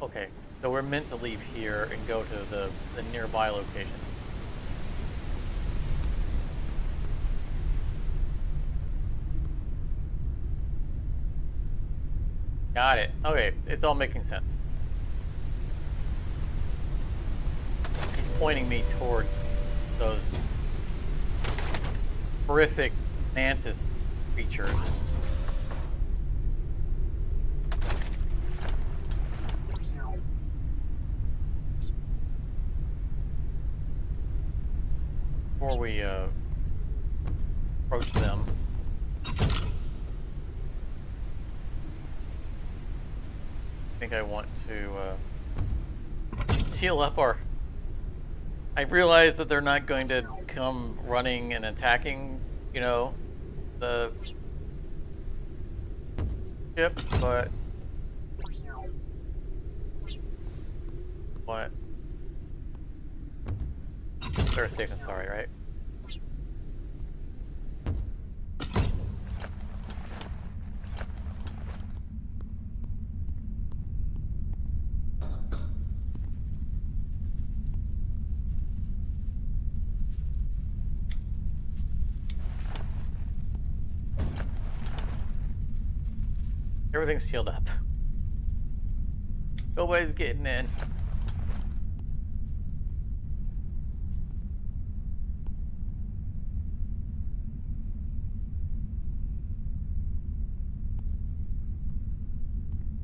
Okay. So we're meant to leave here and go to the nearby location. Got it. Okay, it's all making sense. He's pointing me towards those horrific mantis creatures. Before we approach them. I think I want to seal up our... I realize that they're not going to come running and attacking, you know, the ship, but... What? They're safe and sorry, right? Everything's sealed up. Nobody's getting in.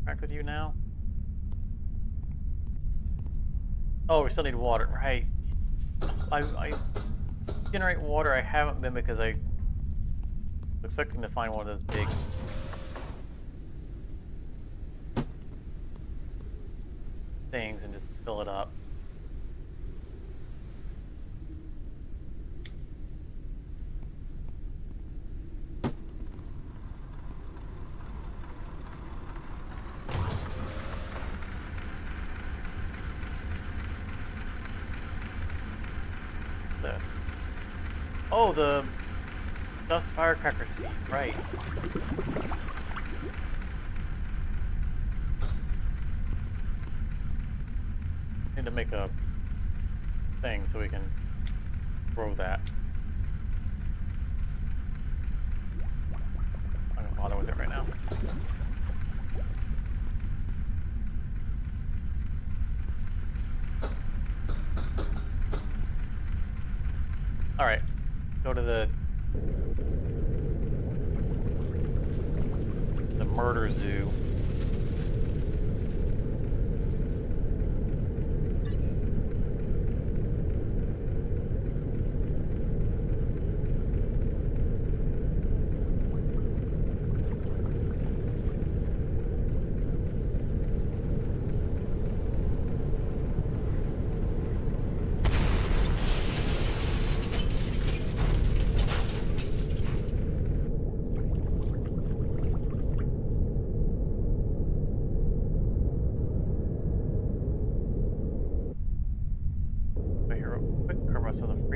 Back with you now. Oh, we still need water, right? I generate water. I haven't been because I was expecting to find one of those big things and just fill it up. This. Oh, the dust firecracker seed, right. Need to make a thing so we can grow that. I'm gonna bother with it right now. All right, go to the murder zoo.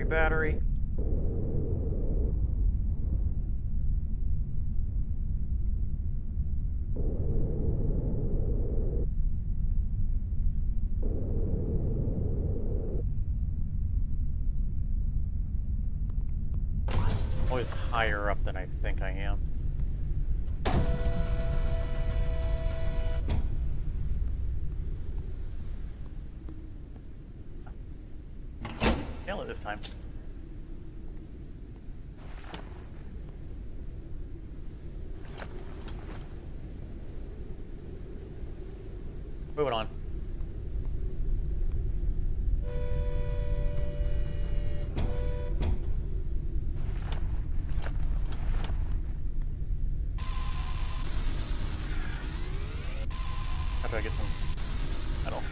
battery. Always higher up than I think I am. Nail it this time. Moving on. How do I get some metal?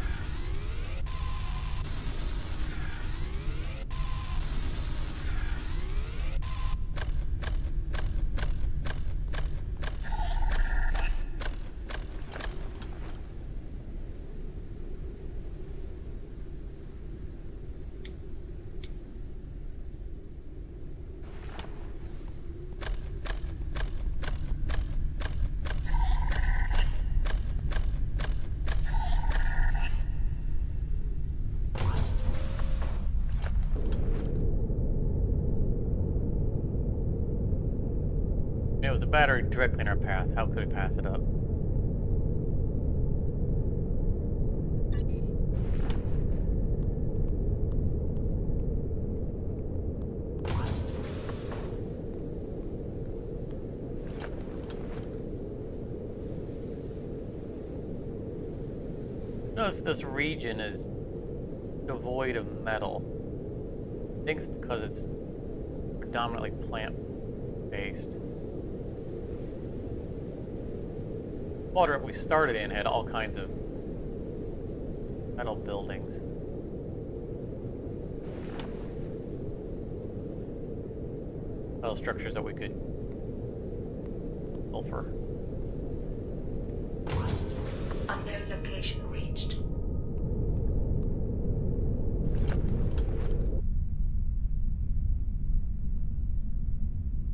It was a battery directly in our path. How could we pass it up? Notice this region is devoid of metal. I think it's because it's predominantly plant-based. Quadrant we started in had all kinds of metal buildings. Metal structures that we could sulfur. Unknown location reached.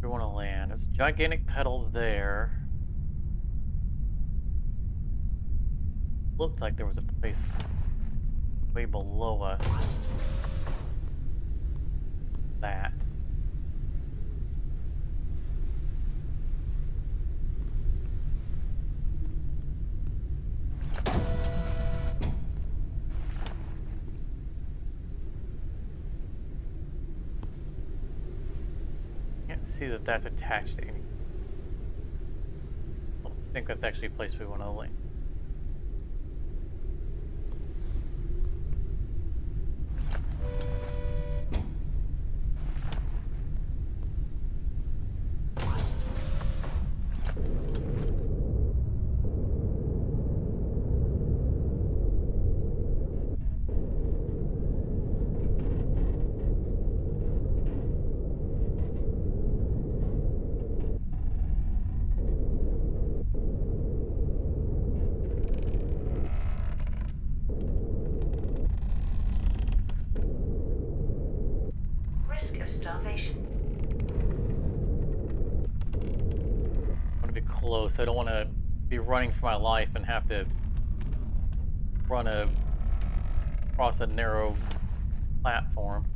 We want to land. There's a gigantic pedal there. Looked like there was a place way below us. That. Can't see that that's attached to anything. I don't think that's actually a place we want to link. Risk of starvation. I want to be close. I don't want to be running for my life and have to run across a narrow platform.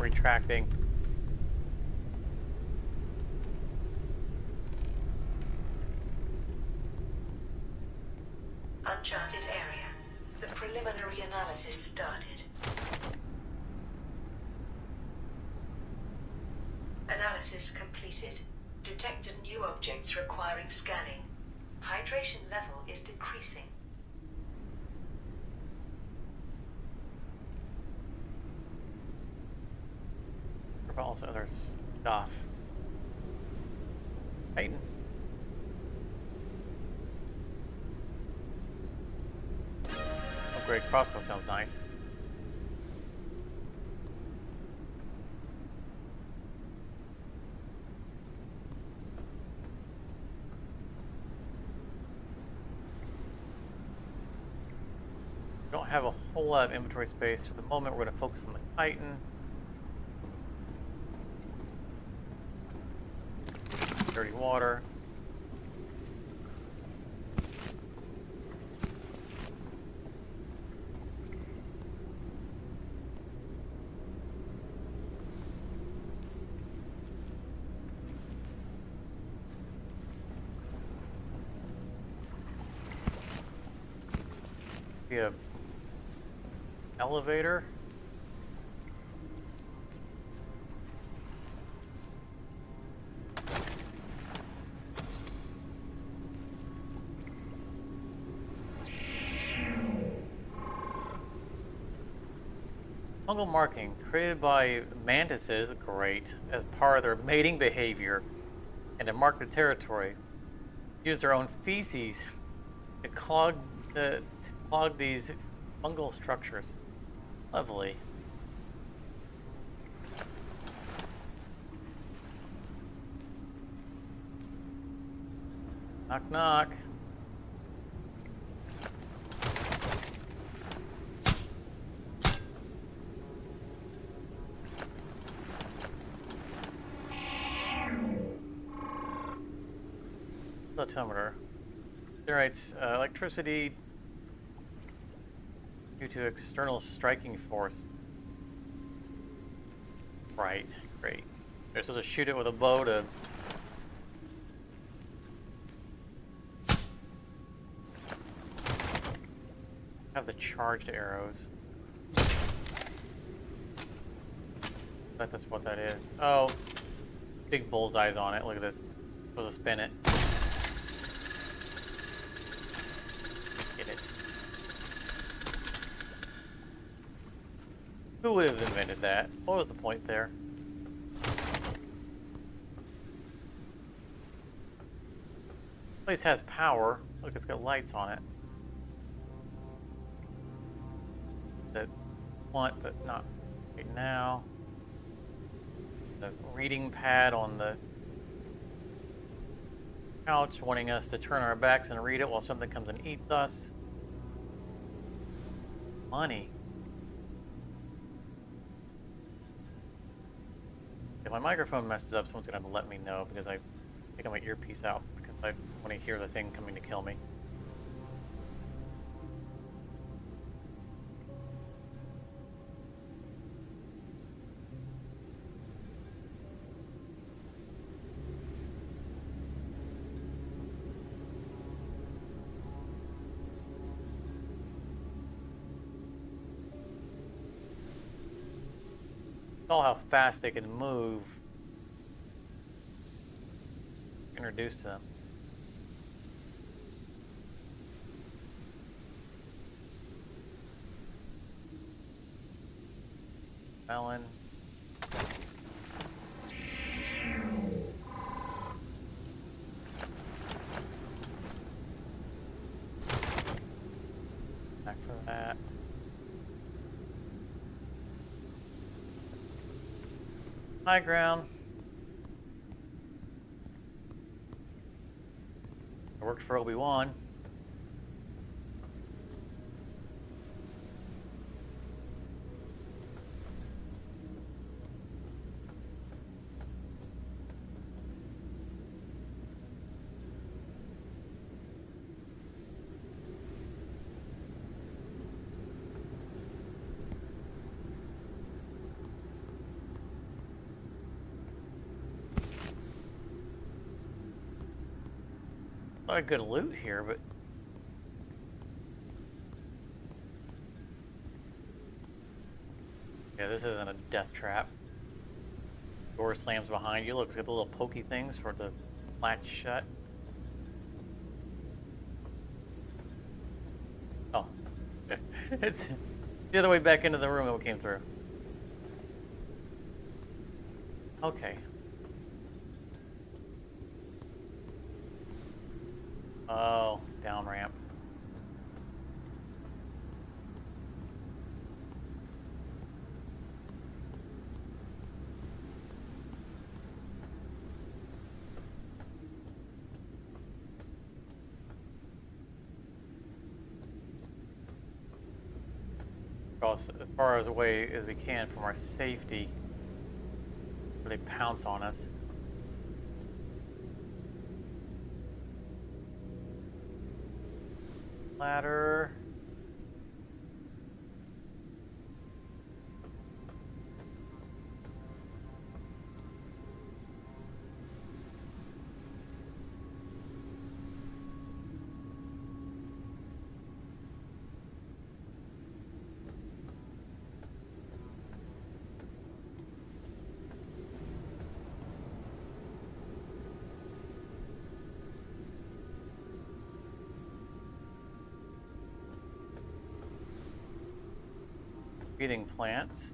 Retracting. Uncharted area. The preliminary analysis started. Analysis completed. Detected new objects requiring scanning. Hydration level is decreasing. What about all this other stuff? Titan. military crossbow sounds nice. Don't have a whole lot of inventory space for the moment. We're going to focus on the Titan. Dirty water. Be a elevator. Fungal marking created by mantises, great, as part of their mating behavior and to mark the territory. Use their own feces to clog these fungal structures. Lovely. Knock knock. Photometer generates electricity due to external striking force. Right, great. They're supposed to shoot it with a bow to have the charged arrows. Bet that's what that is. Oh, big bullseyes on it. Look at this. Supposed to spin it. Get it. Who would have invented that? What was the point there? Place has power. Look, it's got lights on it. That want, but not right now. The reading pad on the couch wanting us to turn our backs and read it while something comes and eats us. Money. If my microphone messes up, someone's gonna have to let me know because I take my earpiece out because I want to hear the thing coming to kill me. All how fast they can move. Introduced to them. Melon. Back for that. High ground. It worked for Obi-Wan. A lot of good loot here, but yeah, this isn't a death trap. Door slams behind you. Look, it's got the little pokey things for the latch shut. Oh, it's the other way back into the room that we came through. Okay. Oh, down ramp. across as far as away as we can from our safety before they pounce on us. Ladder. Breathing plants.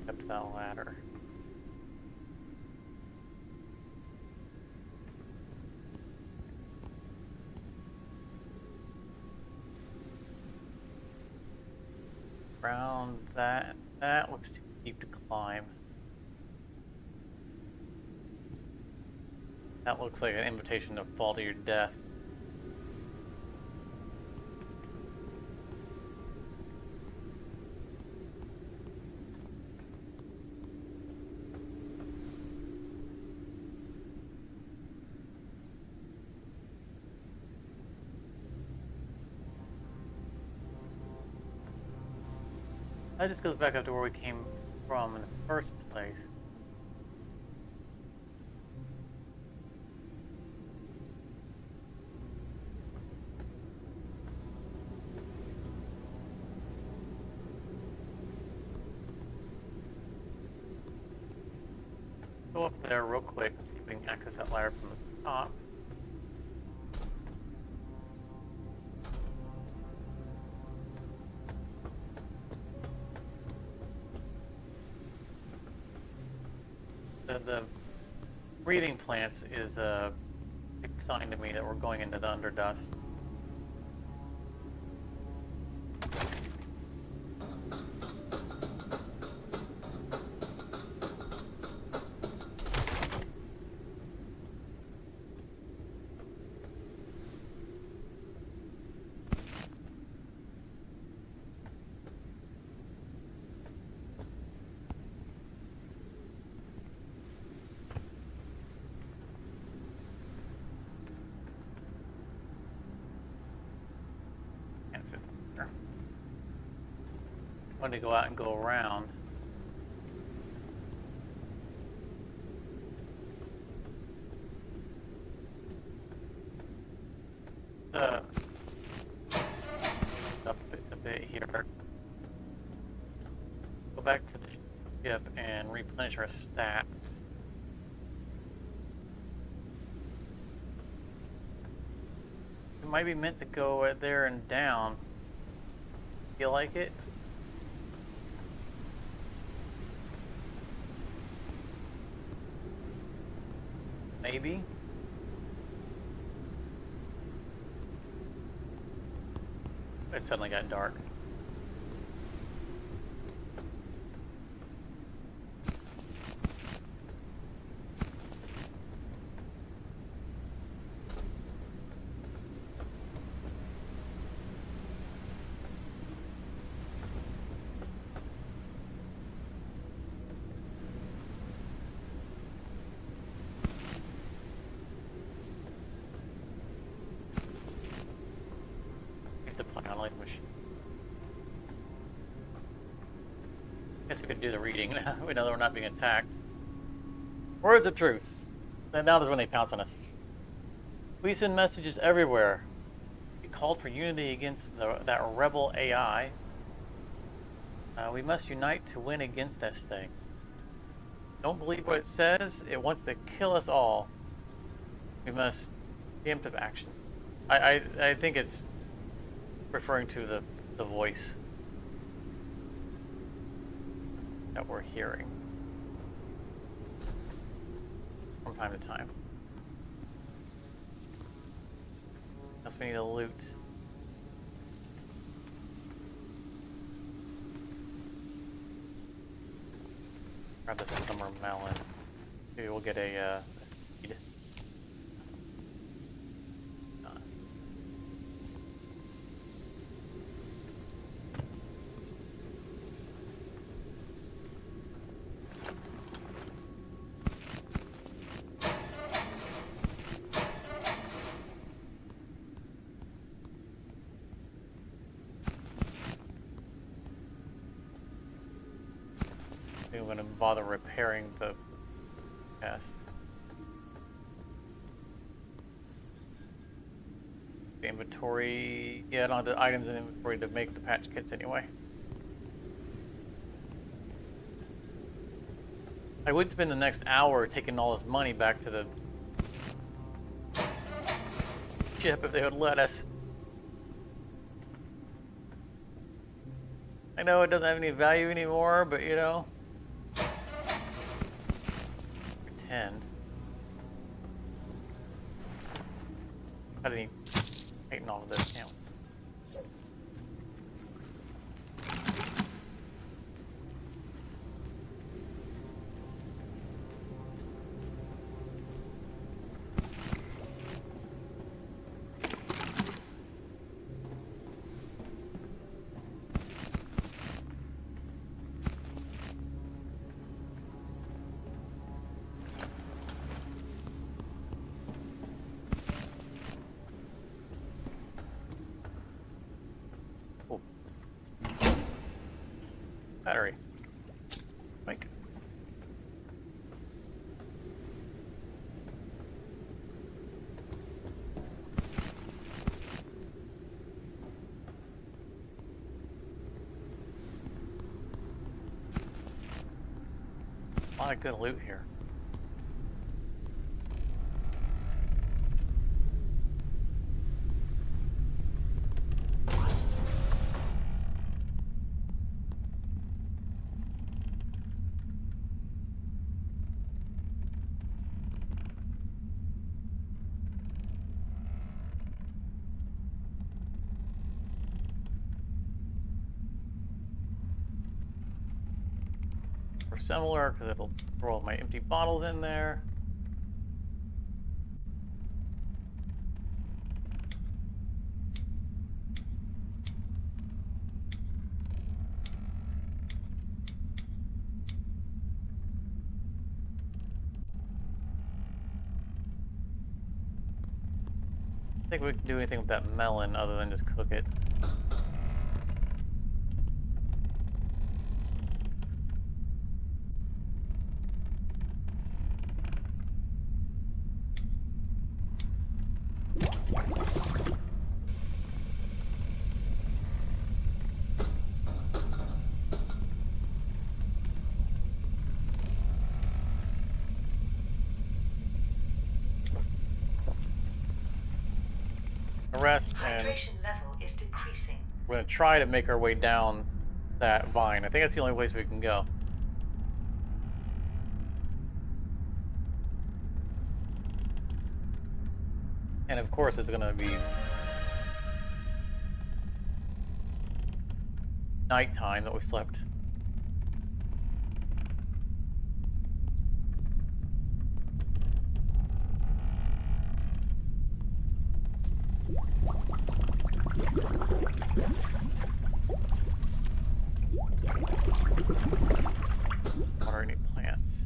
Up to that ladder. Around that looks too steep to climb. That looks like an invitation to fall to your death. That just goes back up to where we came from in the first place. Go up there real quick and see if we can access that ladder from the top. The breathing plants is a big sign to me that we're going into the Underdust. Wanted to go out and go around. Up a bit here. Go back to the ship and replenish our stats. It might be meant to go right there and down. Feel like it? Maybe. It suddenly got dark. Guess we could do the reading. We know that we're not being attacked. Words of truth. And now is when they pounce on us. We send messages everywhere. We called for unity against that rebel AI. We must unite to win against this thing. Don't believe what it says. It wants to kill us all. We must preemptive actions. I think it's referring to the voice. that we're hearing from time to time. Unless we need to loot. Grab this summer melon. Maybe we'll get a seed. I'm going to bother repairing the chest. The inventory, yeah, I don't have the items in inventory to make the patch kits anyway. I would spend the next hour taking all this money back to the ship if they would let us. I know it doesn't have any value anymore, but you know. Pretend. How did he tighten all of this down? Battery. Mike. A lot of good loot here. Similar because it'll throw all my empty bottles in there. I think we can do anything with that melon other than just cook it. Rest, and Hydration level is decreasing. we're going to try to make our way down that vine. I think that's the only place we can go. And of course it's going to be nighttime that we slept. Water any plants.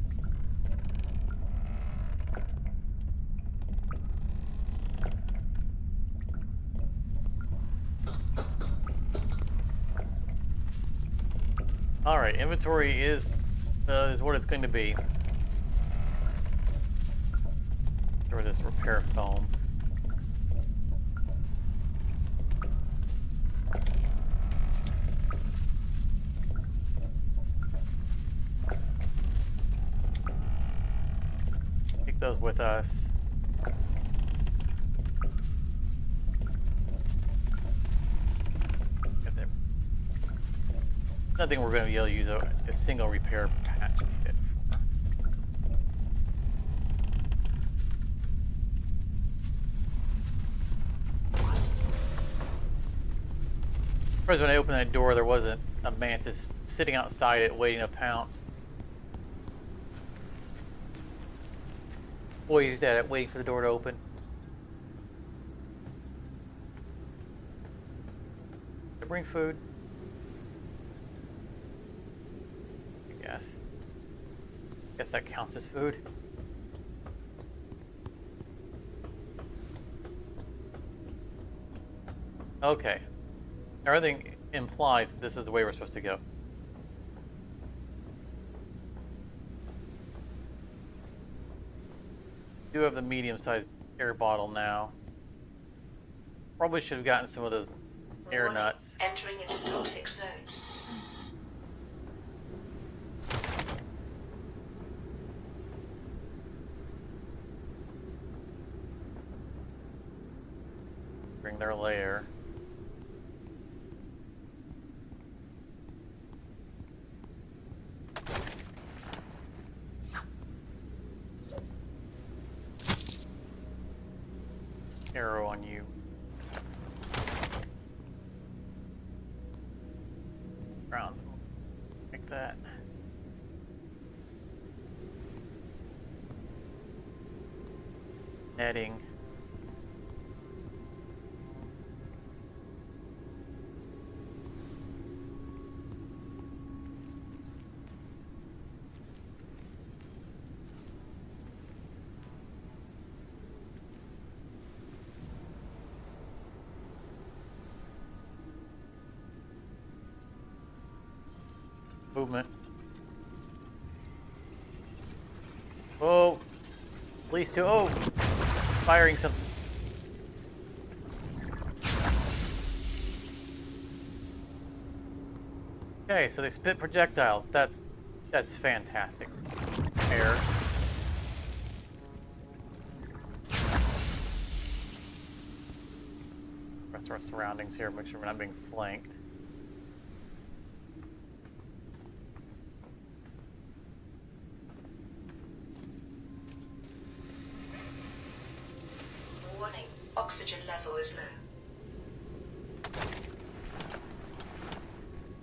All right, inventory is what it's going to be. Throw this repair foam. Take those with us. That's it. Nothing we're going to be able to use a single repair patch kit for. First, when I opened that door, there wasn't a mantis sitting outside it waiting to pounce. Poised at it, waiting for the door to open. Did I bring food? I guess. Guess that counts as food. Okay. Everything implies that this is the way we're supposed to go. Do have the medium-sized air bottle now. Probably should have gotten some of those air Warning, nuts. entering into toxic zone. Bring their lair. Arrow on you. Grounds. Like that. Netting. Movement. Oh, police too. Oh, firing something. Okay, so they spit projectiles. That's fantastic. Air. Rest of our surroundings here. Make sure we're not being flanked. Warning, oxygen level is low.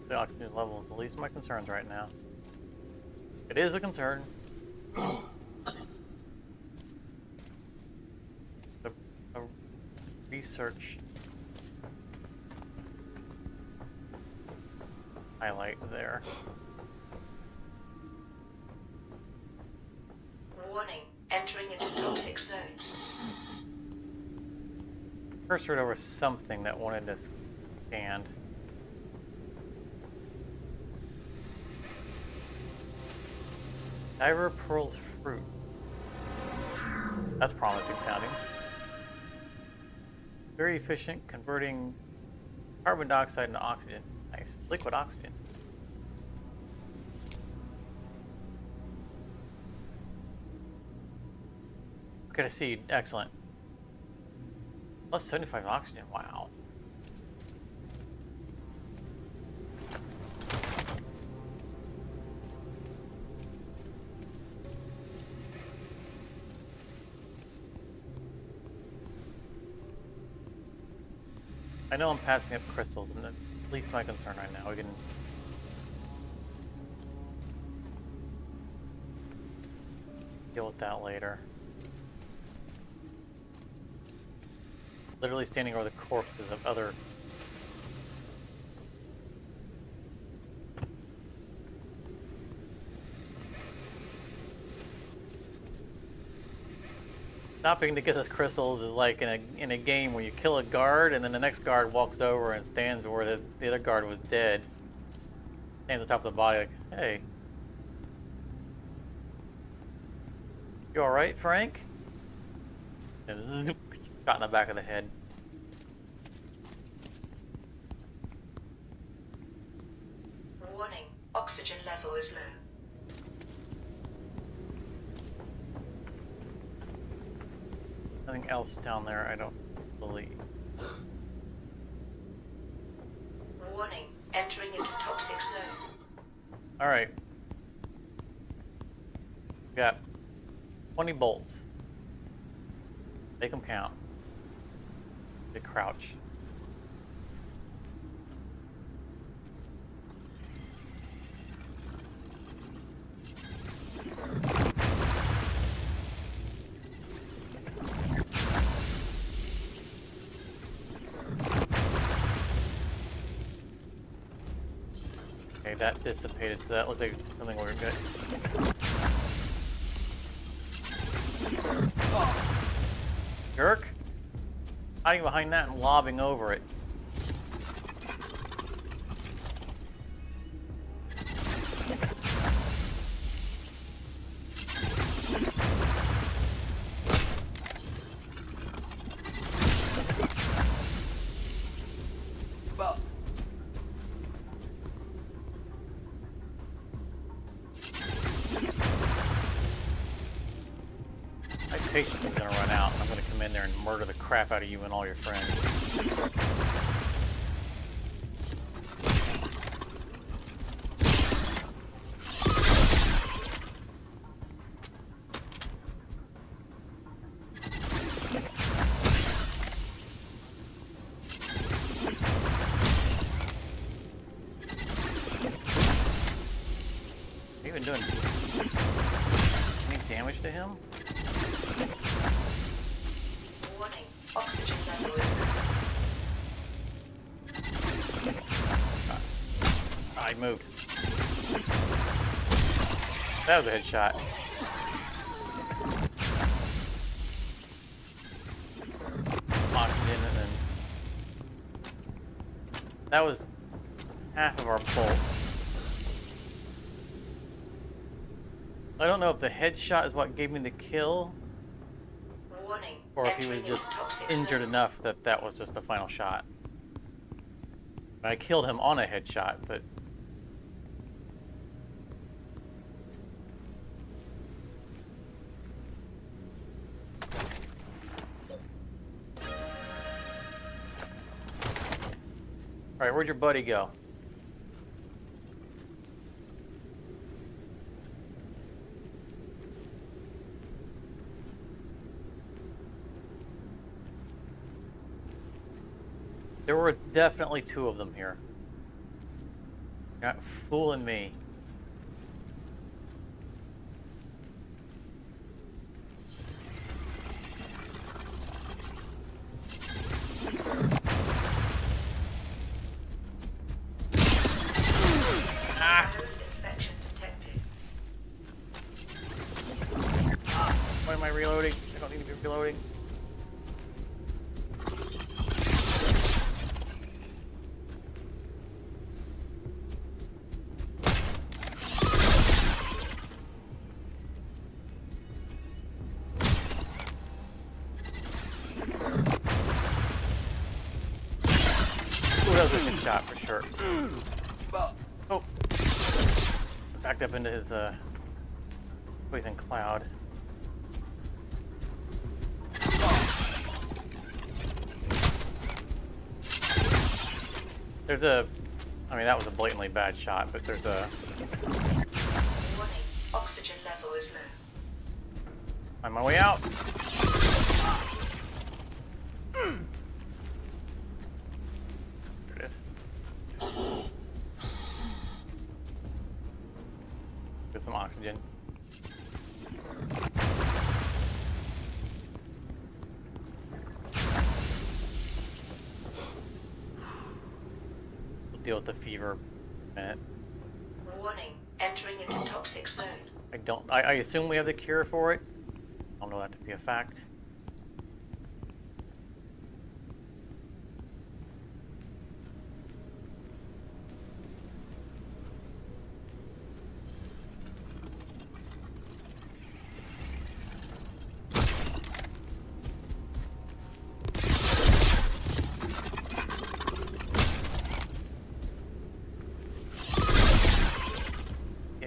The oxygen level is the least of my concerns right now. It is a concern. A research highlight there. Warning, entering into toxic zone. Cursored over something that wanted to scan. Diver Pearl's fruit. That's promising sounding. Very efficient, converting carbon dioxide into oxygen. Nice. Liquid oxygen. Got a seed. Excellent. Plus 75 oxygen. Wow. I know I'm passing up crystals, and that's least my concern right now. We can deal with that later. Literally standing over the corpses of other. Stopping to get those crystals is like in a game where you kill a guard and then the next guard walks over and stands where the other guard was dead. Stands on top of the body like, hey. You alright, Frank? And this is shot in the back of the head. Warning, oxygen level is low. Nothing else down there, I don't believe. Warning, entering into toxic zone. All right. We got 20 bolts. Make them count. They crouch. Okay, that dissipated, so that looked like something we were good. Jerk! Hiding behind that and lobbing over it. My patience is gonna run out, and I'm gonna come in there and murder the crap out of you and all your friends. Are you even doing any damage to him? Warning, oxygen level is I moved. That was a headshot. Oxygen, and then that was half of our bolt. I don't know if the headshot is what gave me the kill, warning. or if he was Entering just into toxic injured zone. enough that that was just the final shot. I killed him on a headshot, but all right, where'd your buddy go? There were definitely two of them here. You're not fooling me. Virus infection detected. Why am I reloading? I don't need to be reloading. Ooh, that was a good shot for sure. Oh. Backed up into his poison cloud. There's a, I mean, that was a blatantly bad shot, but there's a, Warning, oxygen level is low. find my way out. There it is. Get some oxygen. We'll deal with the fever in a minute. Warning, entering into toxic zone. I assume we have the cure for it. I don't know that to be a fact.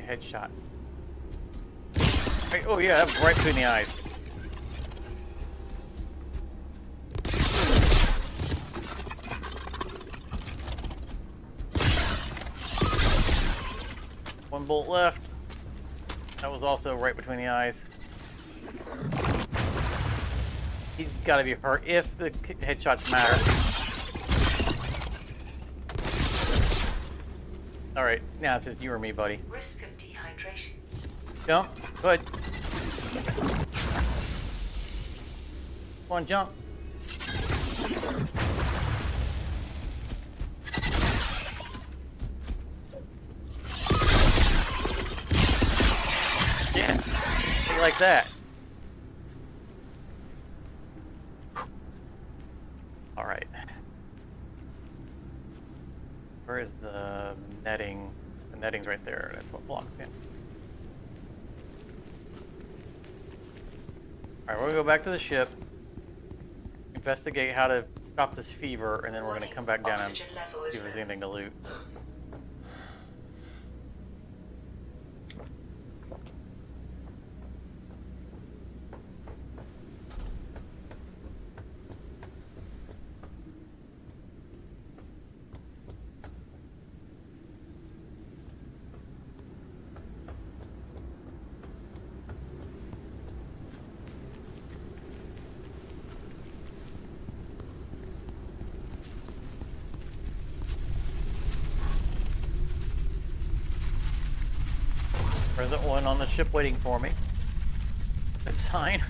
Headshot. Hey, oh yeah, that was right between the eyes. One bolt left. That was also right between the eyes. He's got to be hurt if the headshots matter. All right, now it's just you or me, buddy. Risk of dehydration. Jump. Go ahead. Come on, jump. Yeah, be like that. All right. Where is the netting? The netting's right there. That's what blocks in. All right, we're gonna go back to the ship, investigate how to stop this fever, and then we're gonna come back down and Oxygen level see is if there's low. anything to loot. There isn't one on the ship waiting for me. Good sign.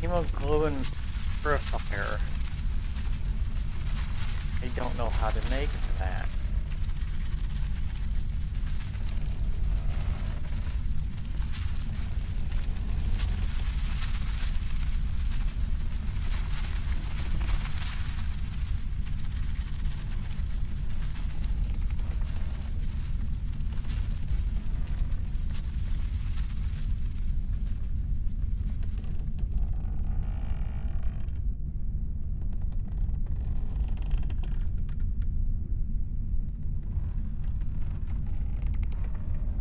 Hemoglobin purifier. I don't know how to make that.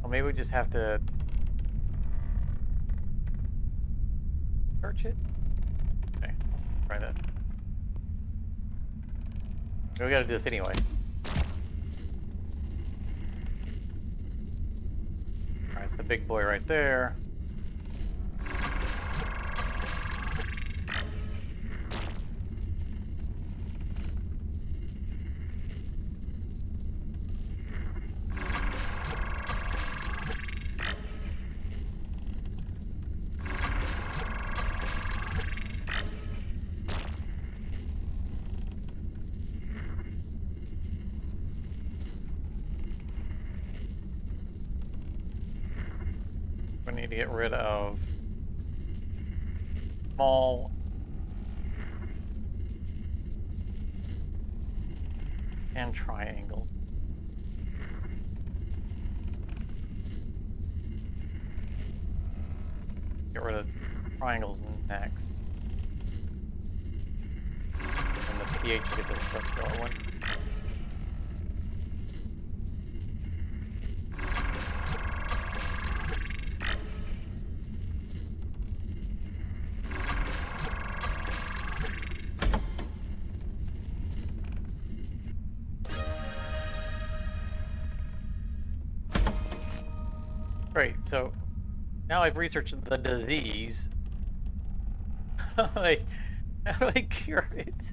Well, maybe we just have to search it. Okay, try that. We gotta do this anyway. Alright, it's the big boy right there. We need to get rid of small and triangle. Get rid of triangles next. And the pH to get this stuff going. Great, so now I've researched the disease. Like, how do I cure it?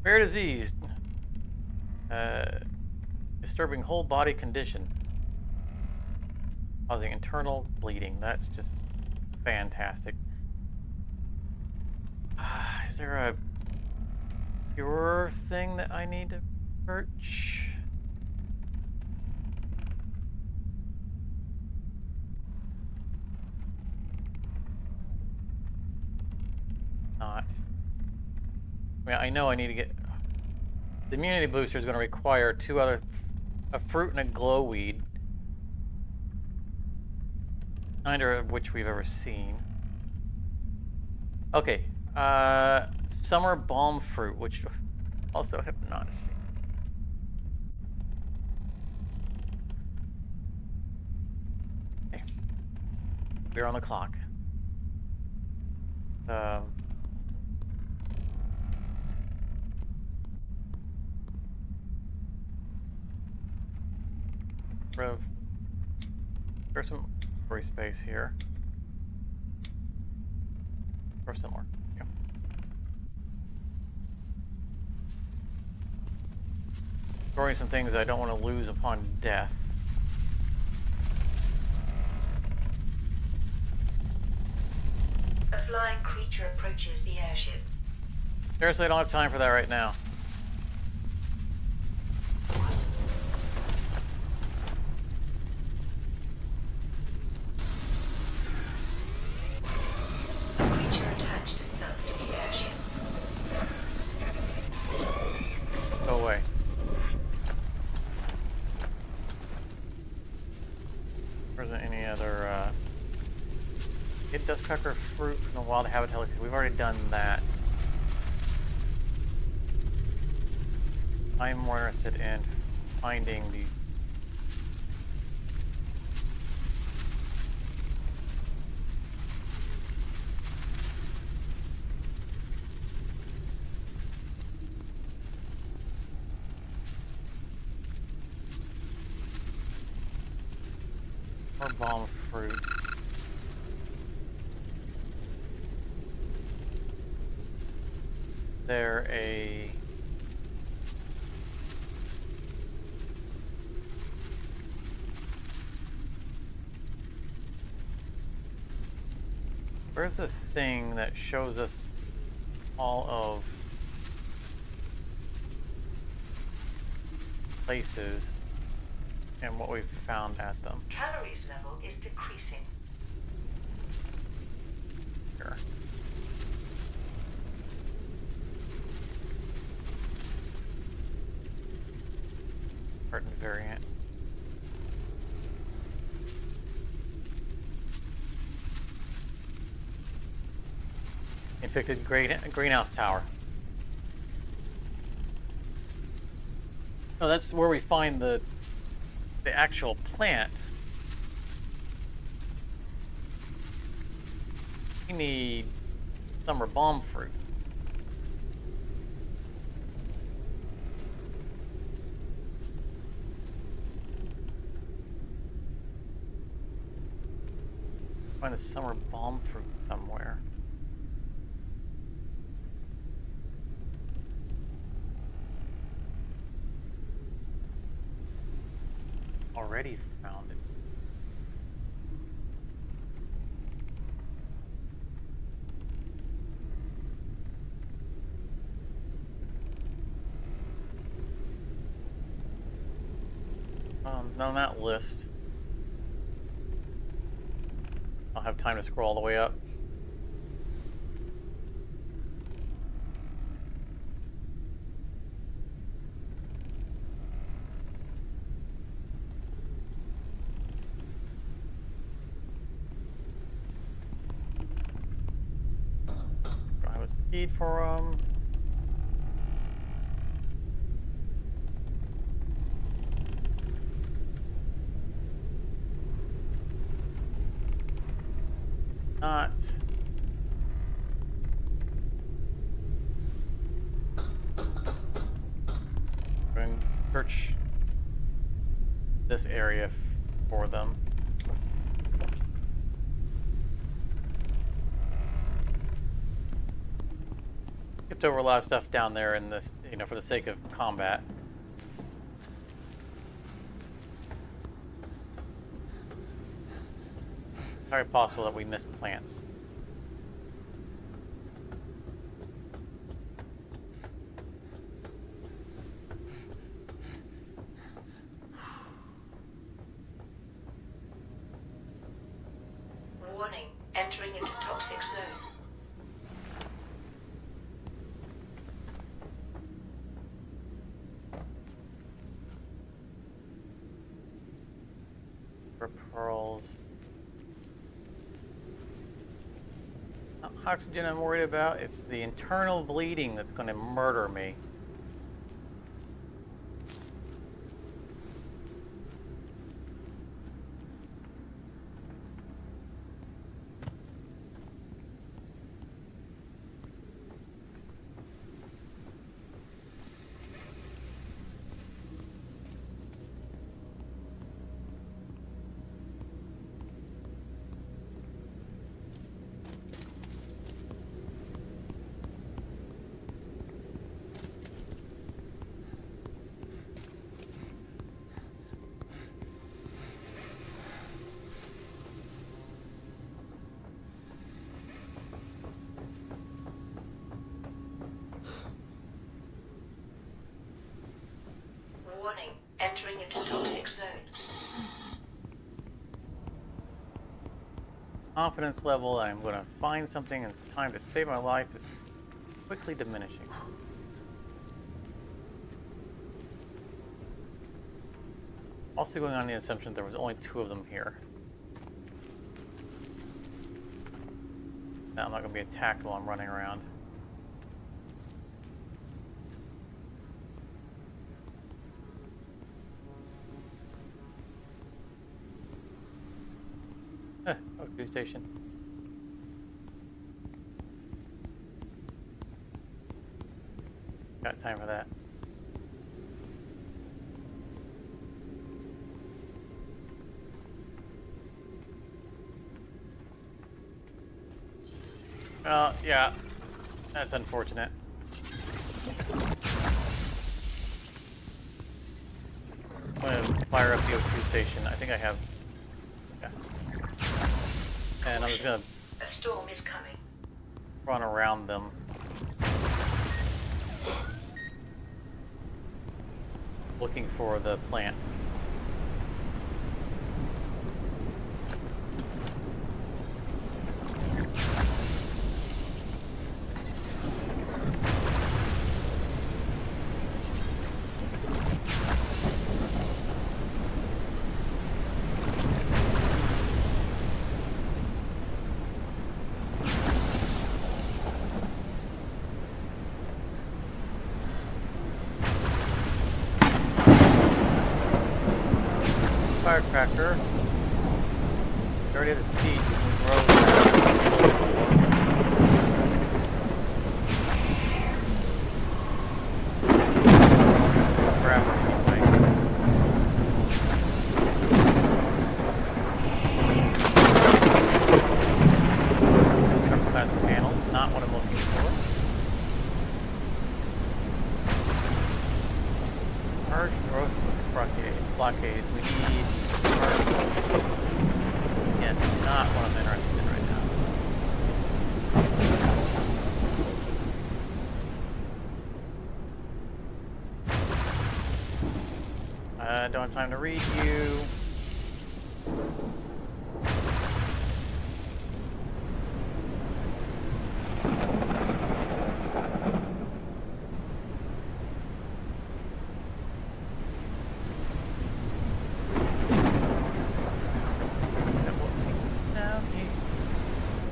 Rare disease. Disturbing whole body condition. Causing internal bleeding. That's just fantastic. Is there a cure thing that I need to search? Not. I mean, I know I need to get... The immunity booster is going to require two other... a fruit and a glow weed. Neither of which we've ever seen. Okay. Summer balm fruit, which also have not seen. Okay. We're on the clock. There's some free space here. Or some more. Yeah. Storing some things I don't want to lose upon death. A flying creature approaches the airship. Seriously, I don't have time for that right now. A creature attached itself to the airship. Go away. There isn't any other, get dustpecker fruit from the wild habitat. We've already done that. I'm more interested in finding the... more balm fruit. There a... Where's the thing that shows us all of places and what we've found at them? Calories level is decreasing. Here. Certain variant. Infected greenhouse tower. No, that's where we find the actual plant. We need summer balm fruit. Find the summer balm fruit somewhere. Already found it. No, not list. I'll have time to scroll all the way up. Do I have a speed for them? Not. Going to search this area for them. Skipped over a lot of stuff down there in this, you know, for the sake of combat. Very possible that we missed plants. Warning, entering into toxic zone. pearls. Not oxygen I'm worried about. It's the internal bleeding that's going to murder me. Warning, entering into toxic zone. Confidence level, I'm going to find something in time to save my life, is quickly diminishing. Also going on the assumption there was only 2 of them here. Now I'm not going to be attacked while I'm running around. Food station. Got time for that. Well, yeah, that's unfortunate. I'm going to fire up the O2 station. I think I have. Yeah. And I'm just going to A storm is coming. run around them. Looking for the plant. Firecracker. You already have a seed. You can grow that. Grab it anyway. Upper class panel, not what I'm looking for. Harsh growth blockade. We need again, not what I'm interested in right now. I don't have time to read you.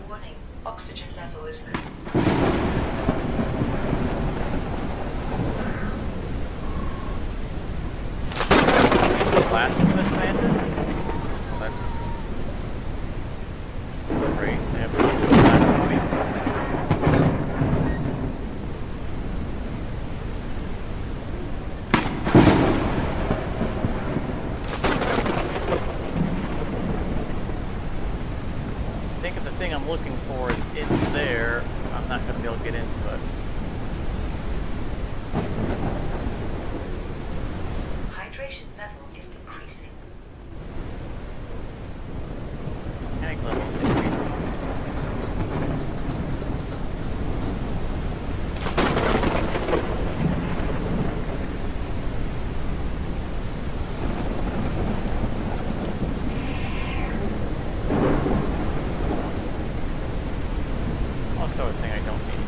Warning, oxygen level is low. Blasphemous mantis? Well, that's great. They have lots of blasphemy. I think if the thing I'm looking for is in there, I'm not going to be able to get into it. Hydration level is decreasing. Panic level is increasing. Also a thing I don't need.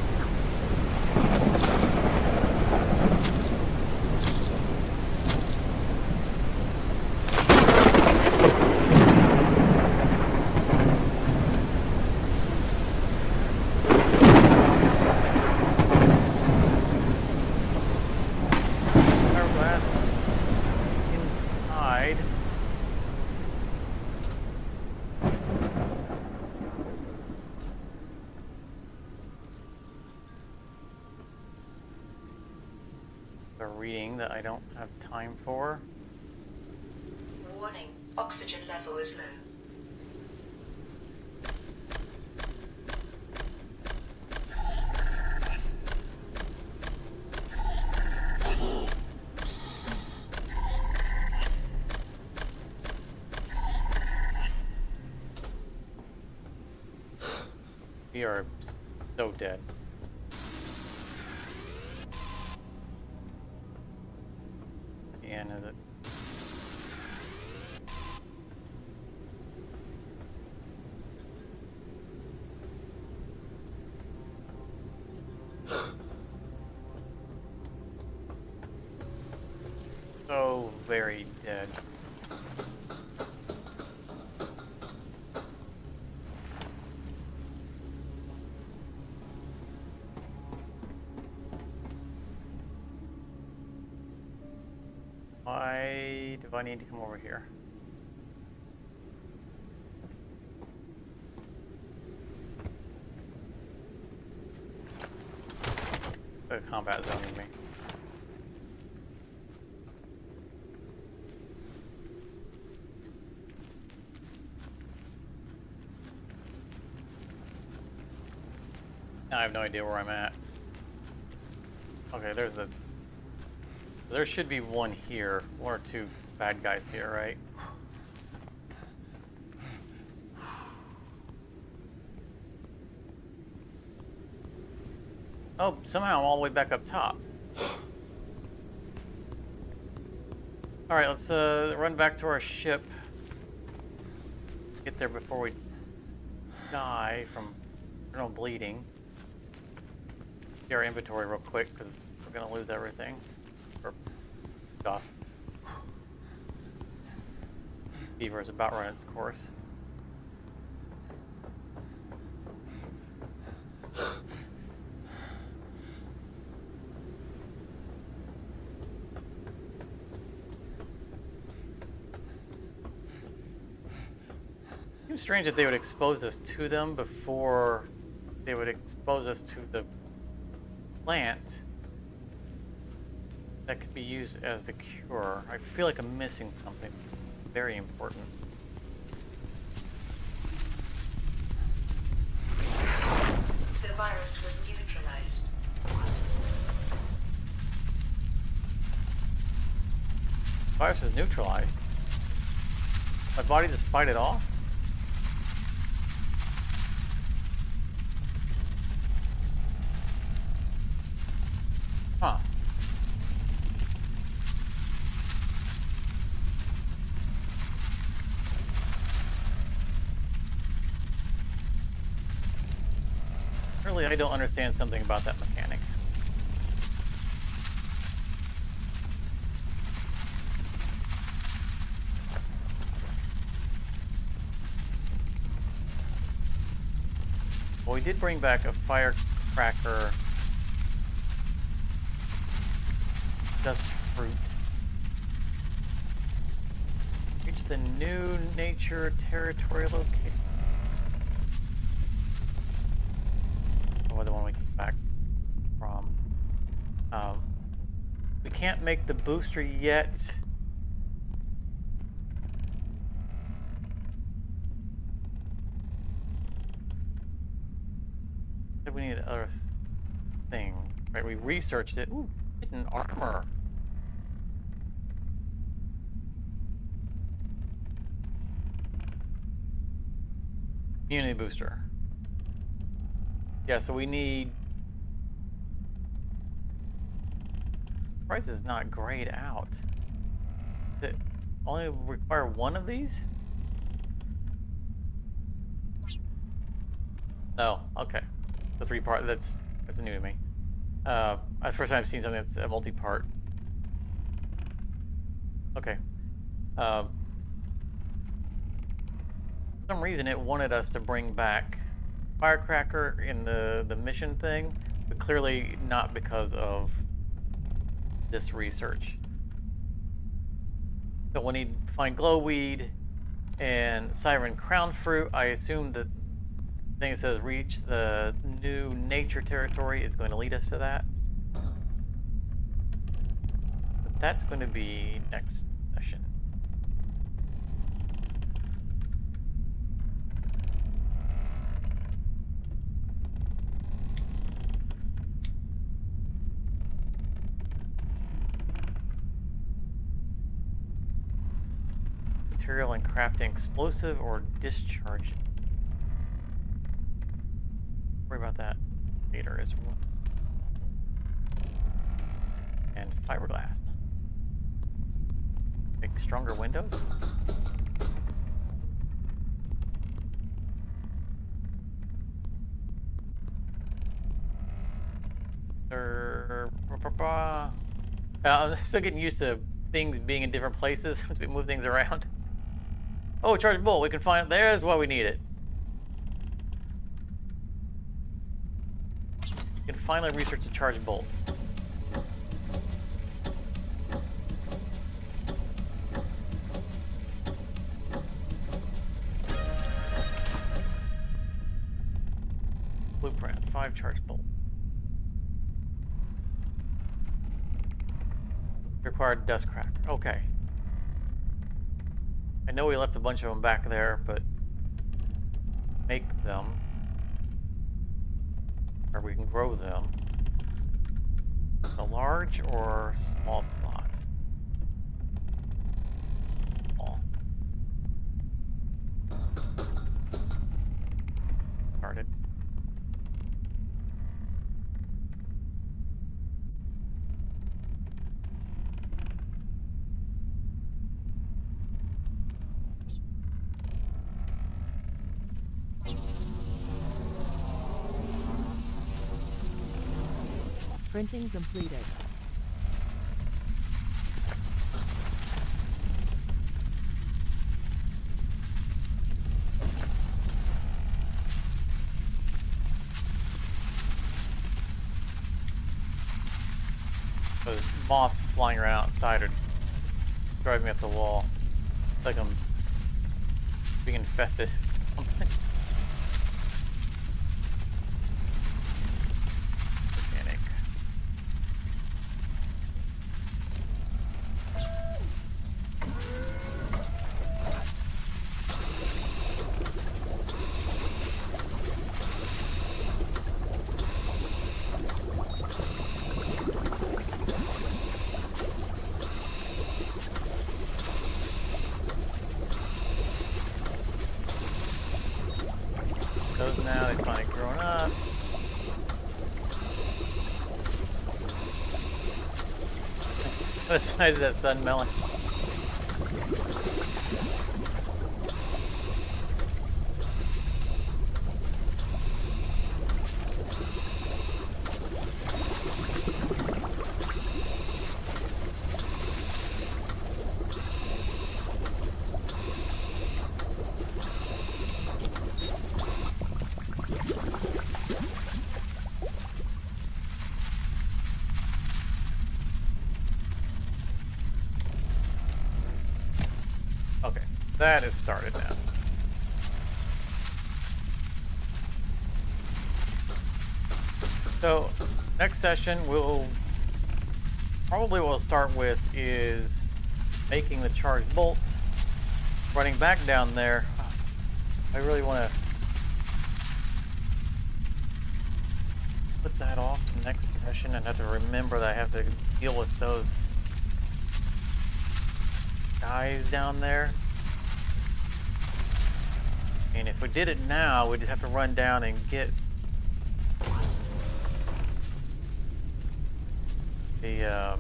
a reading that I don't have time for. Warning, oxygen level is low. We are so dead. At the end of it. So very dead. Why do I need to come over here? The combat zoning me. I have no idea where I'm at. Okay, there's the... There should be one here. One or two bad guys here, right? Oh, somehow I'm all the way back up top. Alright, let's run back to our ship. Get there before we die from internal bleeding. Get our inventory real quick, because we're going to lose everything. Or stuff. Beaver is about run its course. Seems strange that they would expose us to them before they would expose us to the plant that could be used as the cure. I feel like I'm missing something very important. The virus was neutralized. Virus is neutralized. My body just fight it off? Huh. Really, I don't understand something about that mechanic. Well, we did bring back a firecracker dust fruit. Reach the new nature territory location. Or the one we came back from. We can't make the booster yet. We need another thing. Right, we researched it. Ooh, hidden armor. Immunity booster. Yeah, so we need... Price is not grayed out. Does it only require one of these? Oh, okay. The three-part, that's new to me. That's the first time I've seen something that's a multi-part. Okay. For some reason it wanted us to bring back firecracker in the mission thing, but clearly not because of this research. So we need to find glowweed and siren crown fruit. I assume that thing that says reach the new nature territory is going to lead us to that. that's going to be next session. Material and crafting explosive or discharge. Worry about that later as well. And fiberglass. Make stronger windows. I'm still getting used to things being in different places once we move things around. Oh, charged bolt. We can find. There's why we need it. We can finally research the charged bolt. Blueprint. 5 charged bolt. Required dust cracker. Okay. I know we left a bunch of them back there, but make them, or we can grow them. A large or small plot? Small. Started. Printing completed. Those moths flying around outside are driving me up the wall. It's like I'm being infested. Something. Organic. Those now, they finally grown up. The size of that sun melon. Okay, that is started now. So, next session we'll probably what we'll start with is making the charged bolts. Running back down there, I really want to put that off to next session and have to remember that I have to deal with those guys down there. And if we did it now, we'd have to run down and get the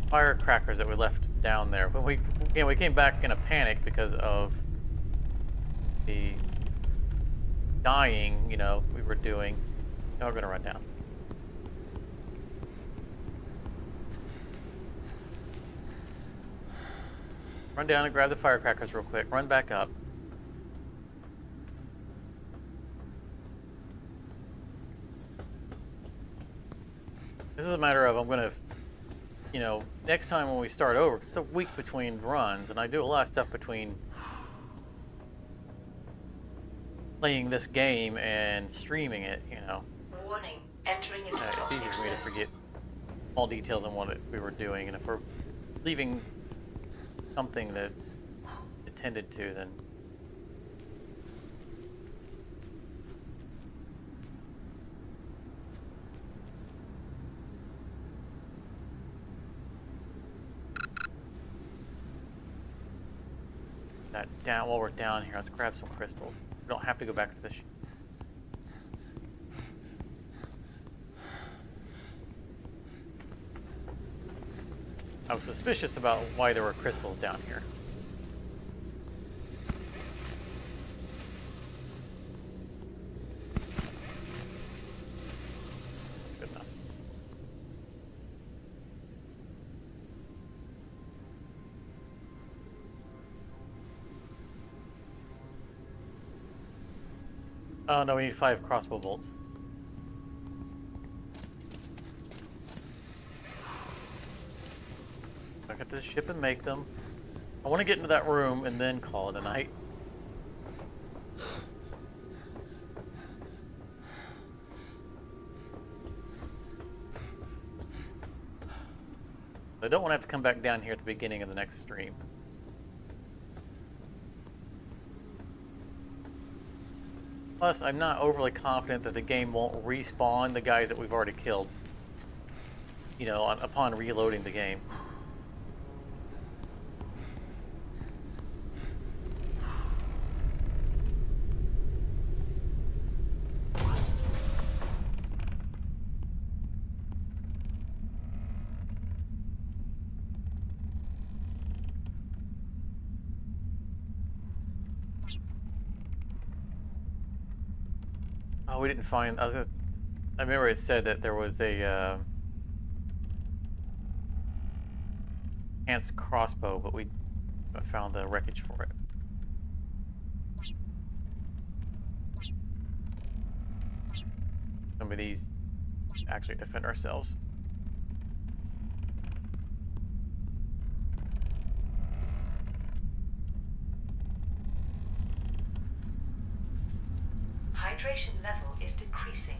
firecrackers that we left down there. But we came back in a panic because of the dying, we were doing. Now we're gonna run down. Run down and grab the firecrackers real quick. Run back up. This is a matter of I'm gonna, next time when we start over, it's a week between runs, and I do a lot of stuff between playing this game and streaming it, Warning. Entering into It's toxic easier for me zone. to forget small details on what we were doing, and if we're leaving something that intended to, then that down. While we're down here, let's grab some crystals. We don't have to go back to the. I was suspicious about why there were crystals down here. That's good enough. Oh no, we need 5 crossbow bolts. Back up to the ship and make them. I want to get into that room and then call it a night. I don't want to have to come back down here at the beginning of the next stream. Plus, I'm not overly confident that the game won't respawn the guys that we've already killed. You know, upon reloading the game. Oh, we didn't find. I remember it said that there was a enhanced crossbow, but we found the wreckage for it. Some of these actually defend ourselves. Hydration level is decreasing.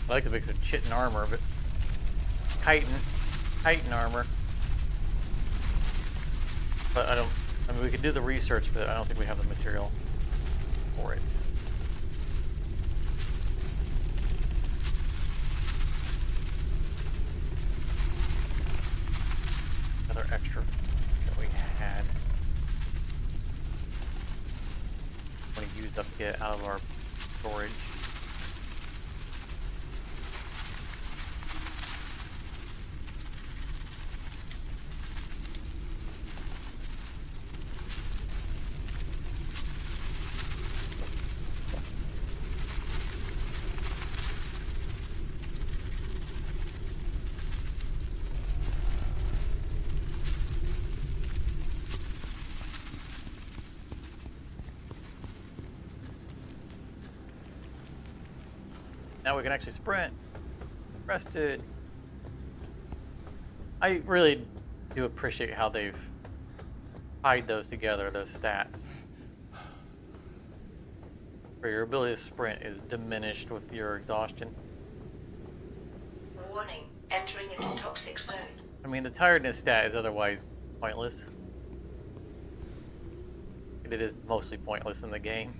I like the mix of chitin armor, but chitin armor. But I mean, we could do the research, but I don't think we have the material for it. Another extra that we had. We used up to get out of our storage. Now we can actually sprint. Rested. I really do appreciate how they've tied those together, those stats. Where your ability to sprint is diminished with your exhaustion. Warning, entering into toxic zone. I mean, the tiredness stat is otherwise pointless. It is mostly pointless in the game.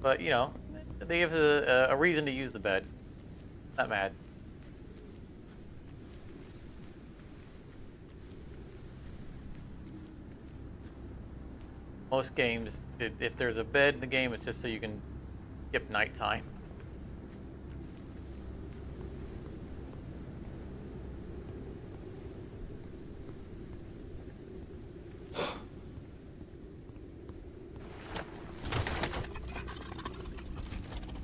But, you know, they give a reason to use the bed. Not mad. Most games, if there's a bed in the game, it's just so you can skip nighttime.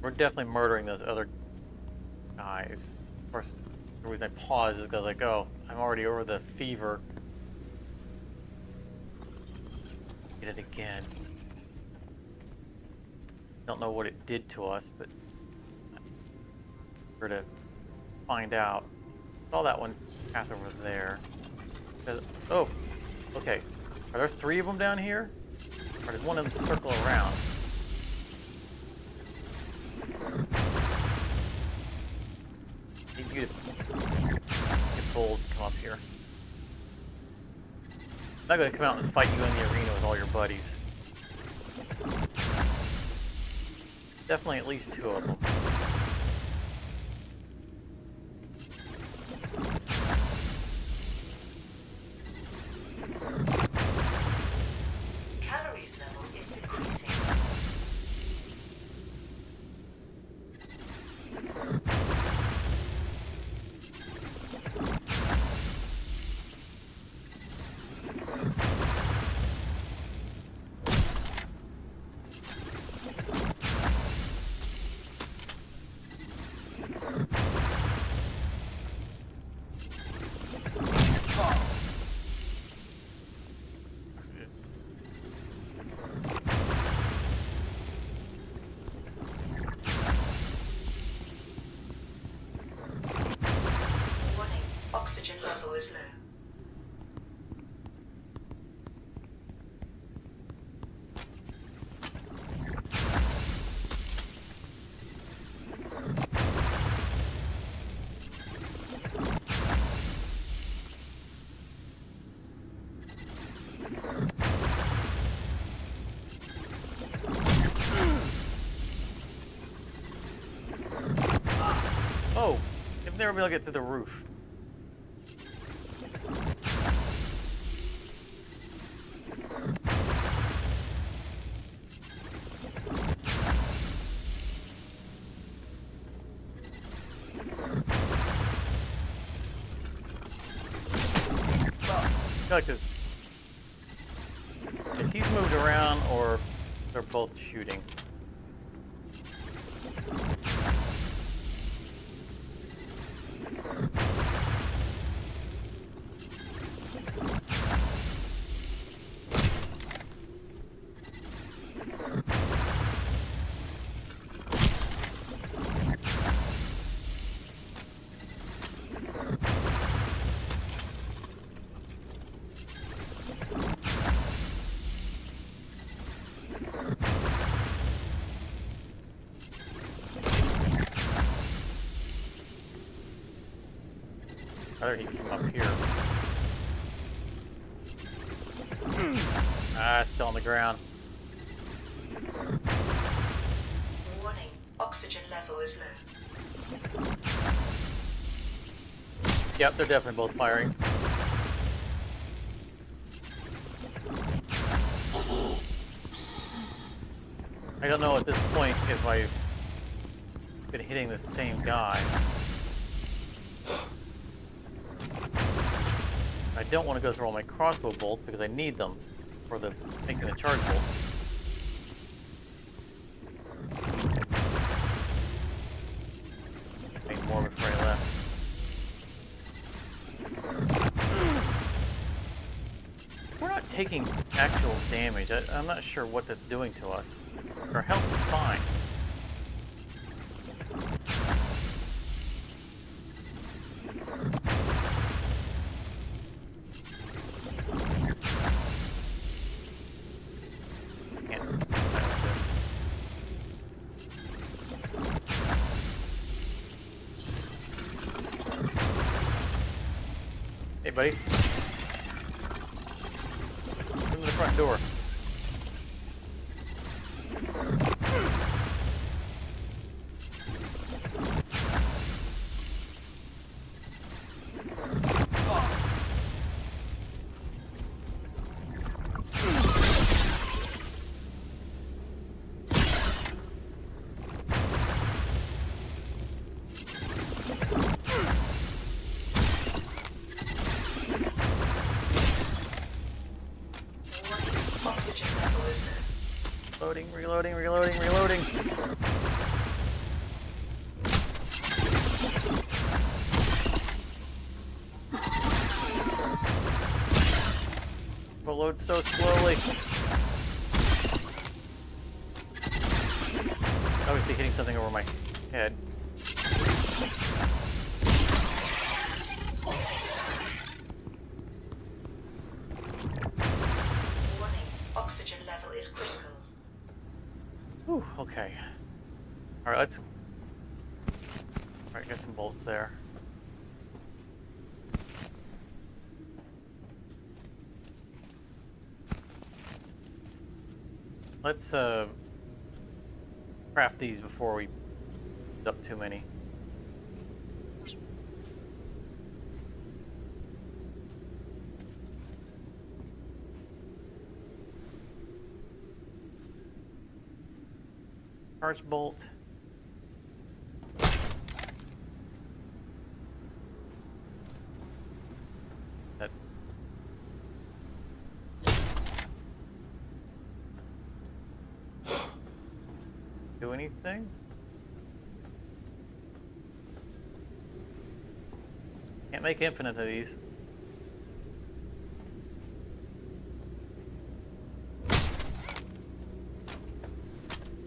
We're definitely murdering those other guys. Of course, the reason I pause is because, like, oh, I'm already over the fever. Get it again. Don't know what it did to us, but we're to find out. Saw that one path over there. Oh, okay. Are there 3 of them down here? Or did one of them circle around? Need you to get bold and come up here. I'm not going to come out and fight you in the arena with all your buddies. Definitely at least 2 of them. Calories level is decreasing. Warning, oxygen level is low. Oh, I've never been able to get to the roof. I feel like if he's moved around or they're both shooting. Rather he came up here. It's still on the ground. Warning, oxygen level is low. Yep, they're definitely both firing. I don't know at this point if I've been hitting the same guy. I don't want to go through all my crossbow bolts because I need them for the making the charge bolt. Made more before I left. We're not taking actual damage. I'm not sure what that's doing to us. Our health is fine. Hey, buddy. Come to the front door. Oxygen level is low. Loading, reloading, reloading, reloading. We'll load so slowly. obviously hitting something over my head. Warning, oxygen level is critical. Whew, okay. Alright, let's... Alright, get some bolts there. Let's, craft these before we use up too many. Charge bolt. That. Do anything? Can't make infinite of these.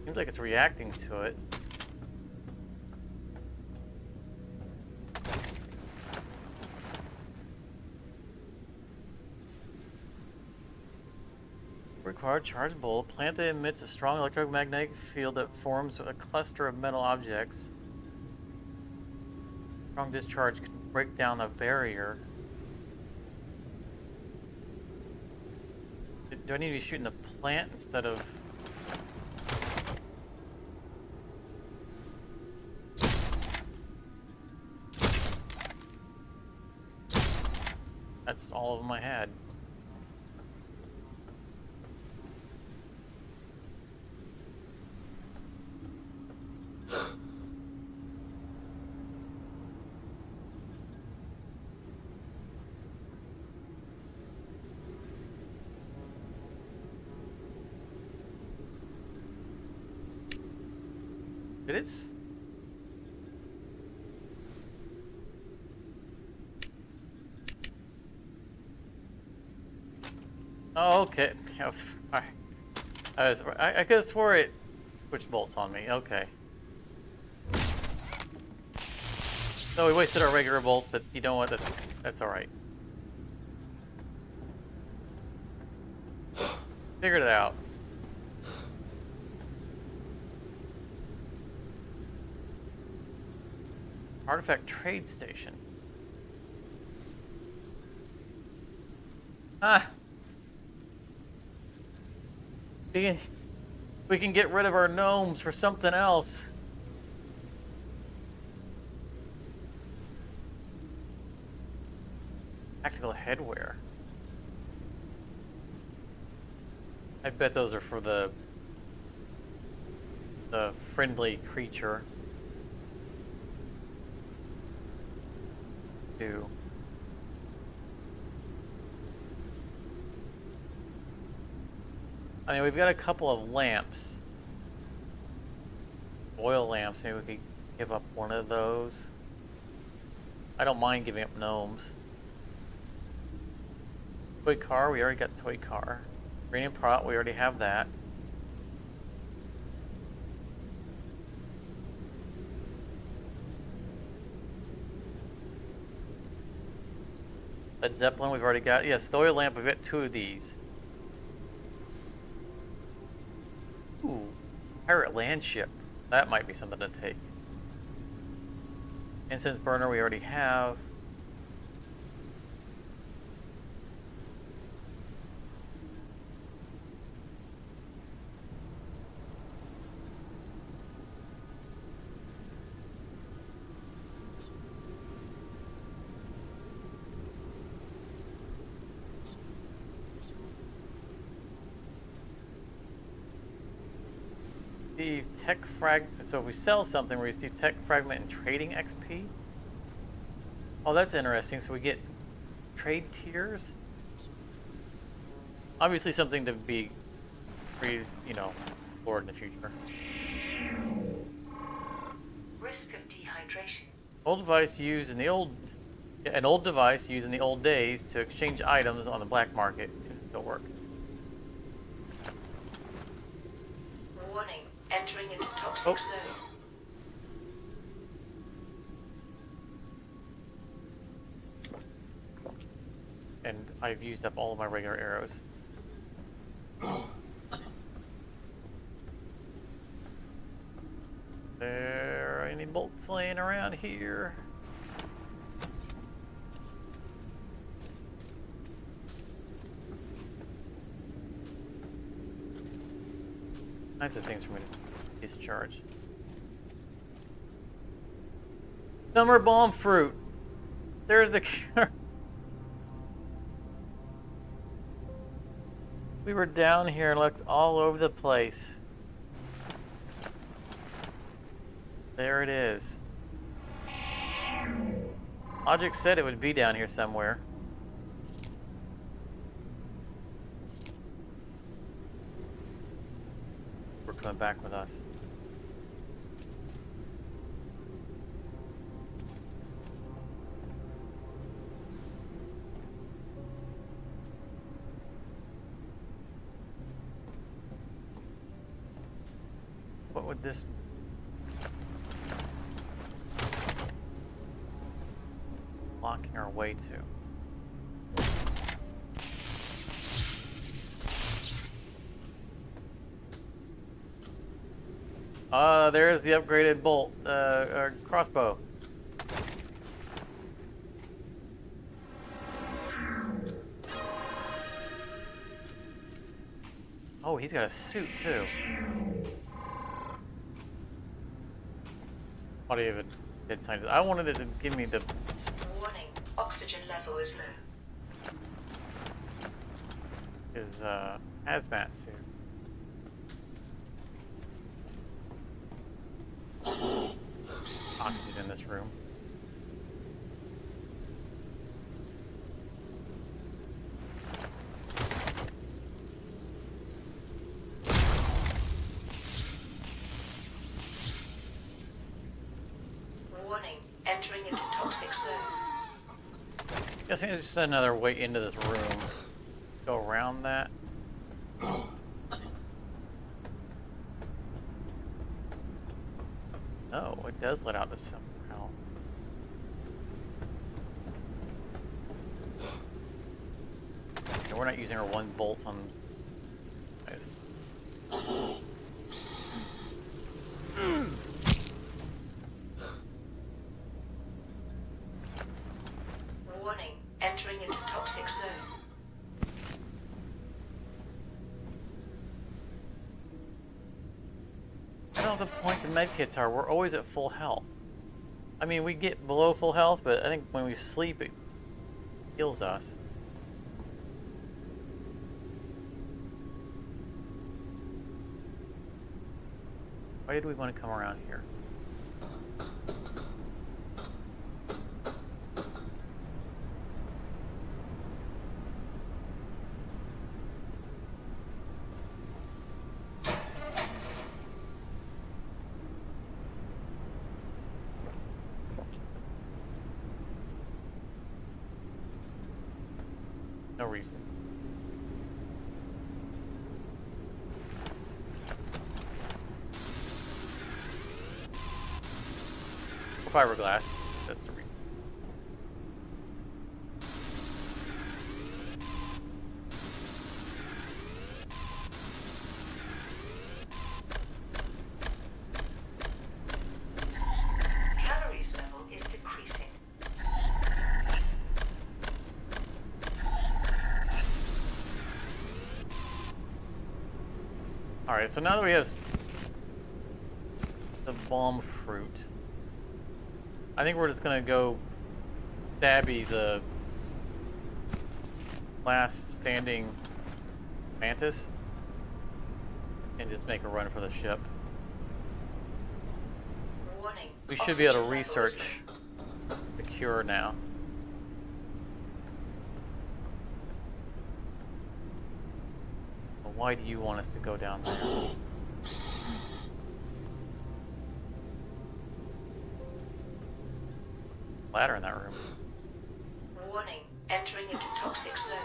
Seems like it's reacting to it. Required charge bolt. A plant that emits a strong electromagnetic field that forms a cluster of metal objects. Strong discharge can break down a barrier. Do I need to be shooting the plant instead of... That's all of them I had. It is. Oh, okay. I could have swore it switched bolts on me. Okay. So we wasted our regular bolts, but you know what? That's all right. Figured it out. Artifact trade station. Ah. We can get rid of our gnomes for something else. Tactical headwear. I bet those are for the friendly creature. Too. I mean, we've got a couple of lamps. Oil lamps, maybe we could give up one of those. I don't mind giving up gnomes. Toy car, we already got toy car. Uranium prot, we already have that. Led Zeppelin, we've already got. Yes, the oil lamp, we've got 2 of these. Ooh, pirate land ship. That might be something to take. Incense burner, we already have. Tech frag. So if we sell something, we receive tech fragment and trading XP. Oh, that's interesting. So we get trade tiers. Obviously, something to be, explored in the future. Risk of dehydration. An old device used in the old days to exchange items on the black market. It seems to still work. Warning, entering into toxic toxic Oh. zone. And I've used up all of my regular arrows. There any bolts laying around here? Kinds of things for me to discharge. Summer bomb fruit. There's the cure. We were down here and looked all over the place. There it is. Logic said it would be down here somewhere. We're coming back with us. What would this... blocking our way to? There's the upgraded bolt, crossbow. Oh, he's got a suit too. What do you even did scientist? I wanted it to give me the Warning, oxygen level is low. his hazmat suit. Oxygen in this room. Warning, entering into toxic zone. Guessing there's just another way into this room. Go around that. No, it does let out to somehow. Okay, we're not using our one bolt on. Guys. Warning, entering into toxic zone. I don't know the point the medkits are. We're always at full health. I mean, we get below full health, but I think when we sleep, it heals us. Why did we want to come around here? No reason. Fiberglass. That's the reason. Calories level is decreasing. Alright, so now that we have the bomb fruit, I think we're just gonna go stabby the last standing mantis and just make a run for the ship. Warning, We should be able to oxygen level is research low. the cure now. But why do you want us to go down there? Ladder in that room. Warning, entering into toxic zone.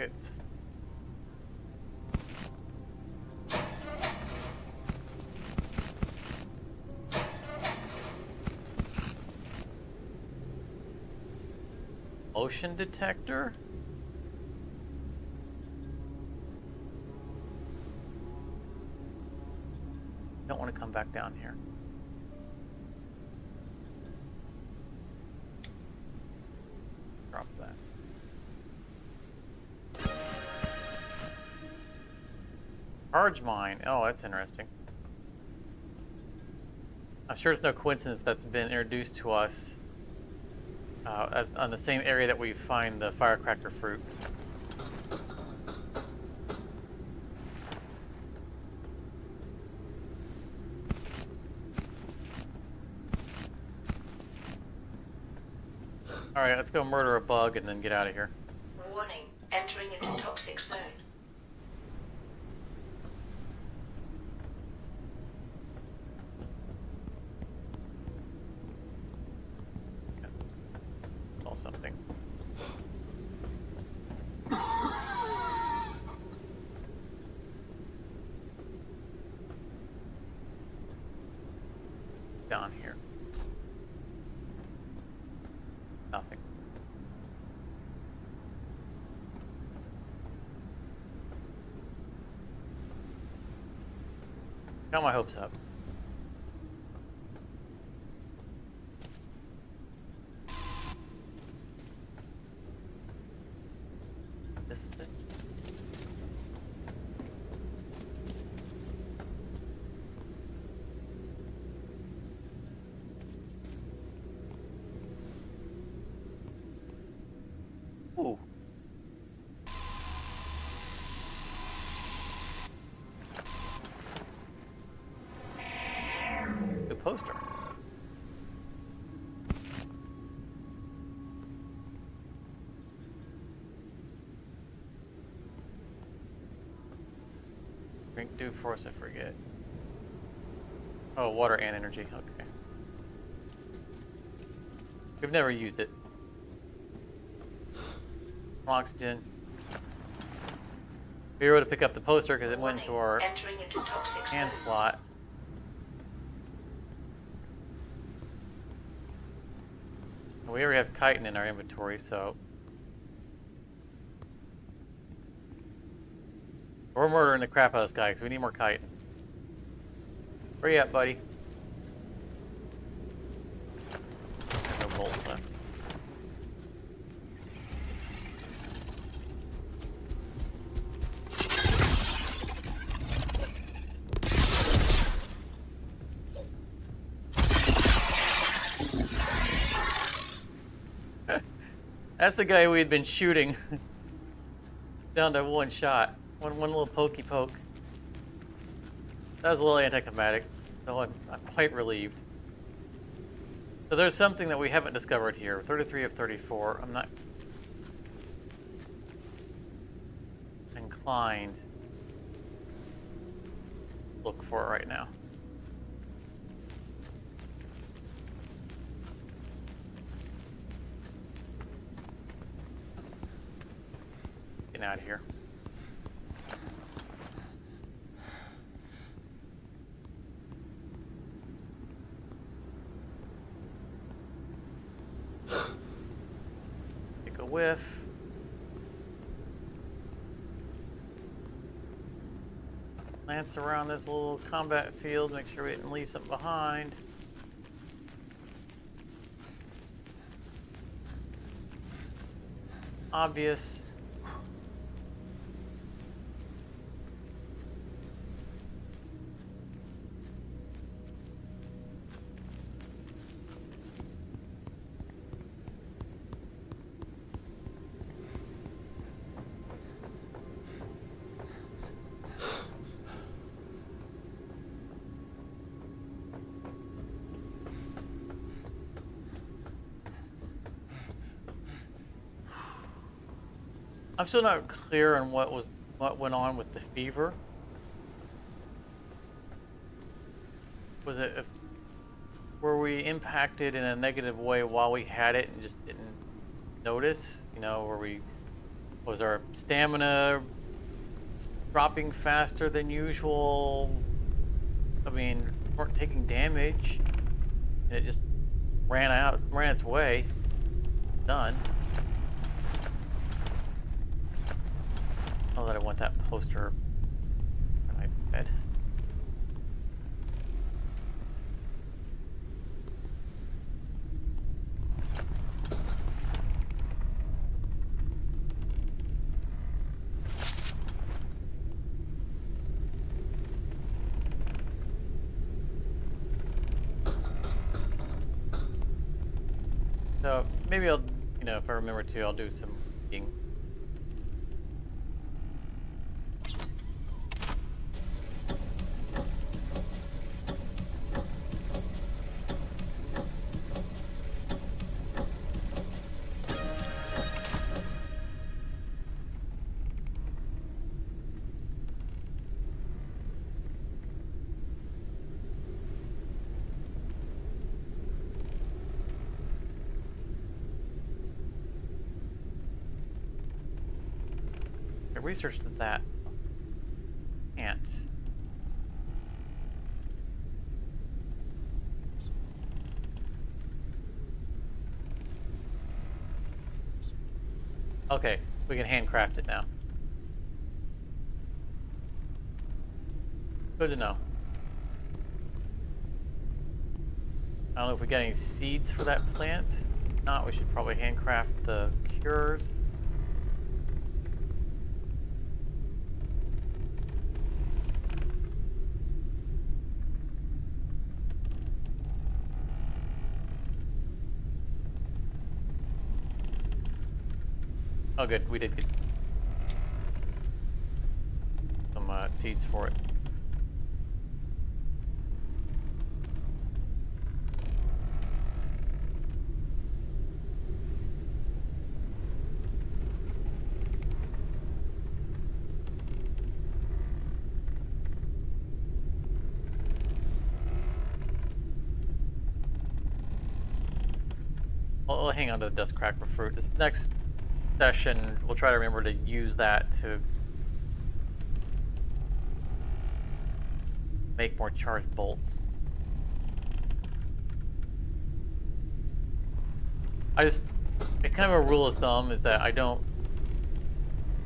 It's motion detector. Don't want to come back down here. Drop that. Charge mine. Oh, that's interesting. I'm sure it's no coincidence that's been introduced to us on the same area that we find the firecracker fruit. Alright, let's go murder a bug and then get out of here. Warning, entering into toxic zone. Saw something. Down here. Nothing. Got my hopes up. This thing. Ooh. Good poster. Drink do force, I forget. Oh, water and energy. Okay. We've never used it. Oxygen. We were able to pick up the poster because it went into our Entering into toxic hand zone. slot. We already have chitin in our inventory, so we're murdering the crap out of this guy because we need more chitin. Where you at, buddy? There's no bolts left. That's the guy we had been shooting down to one shot. One little pokey poke. That was a little anticlimactic, so I'm quite relieved. So there's something that we haven't discovered here. 33 of 34. I'm not inclined to look for it right now. Getting out of here. Take a whiff. Glance around this little combat field, make sure we didn't leave something behind. Obvious. I'm still not clear on what went on with the fever. Was it were we impacted in a negative way while we had it and just didn't notice? You know, were we Was our stamina dropping faster than usual? I mean, we weren't taking damage. And it just ran its way. Done. Oh, that I want that poster on my bed. So maybe I'll, if I remember to, I'll do some reading. I researched that. Can't. Okay, we can handcraft it now. Good to know. I don't know if we got any seeds for that plant. If not, we should probably handcraft the cures. Oh good, we did get some seeds for it. I'll hang on to the dust cracker fruit. This next session, we'll try to remember to use that to make more charged bolts. It's kind of a rule of thumb is that I don't,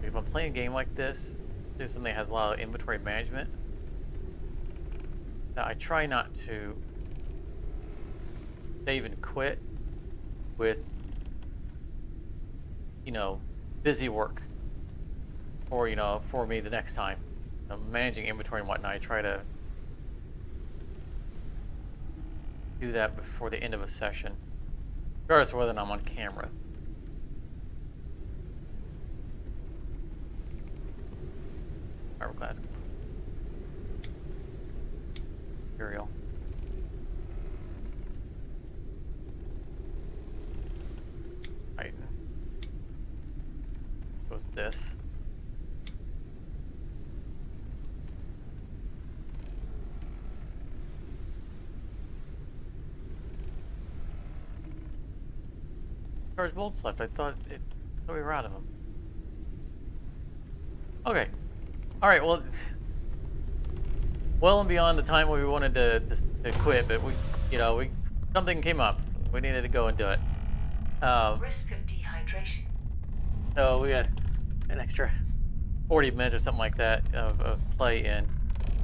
if I'm playing a game like this, do something that has a lot of inventory management, that I try not to save and quit with, busy work, or for me the next time. Managing inventory and whatnot, I try to do that before the end of a session, regardless of whether I'm on camera. Fiberglass material. Tighten. Goes this. Charge bolts left. I thought we were out of them. Okay. All right. Well and beyond the time we wanted to quit, but we something came up. We needed to go and do it. Risk of dehydration. So we got an extra 40 minutes or something like that of play in,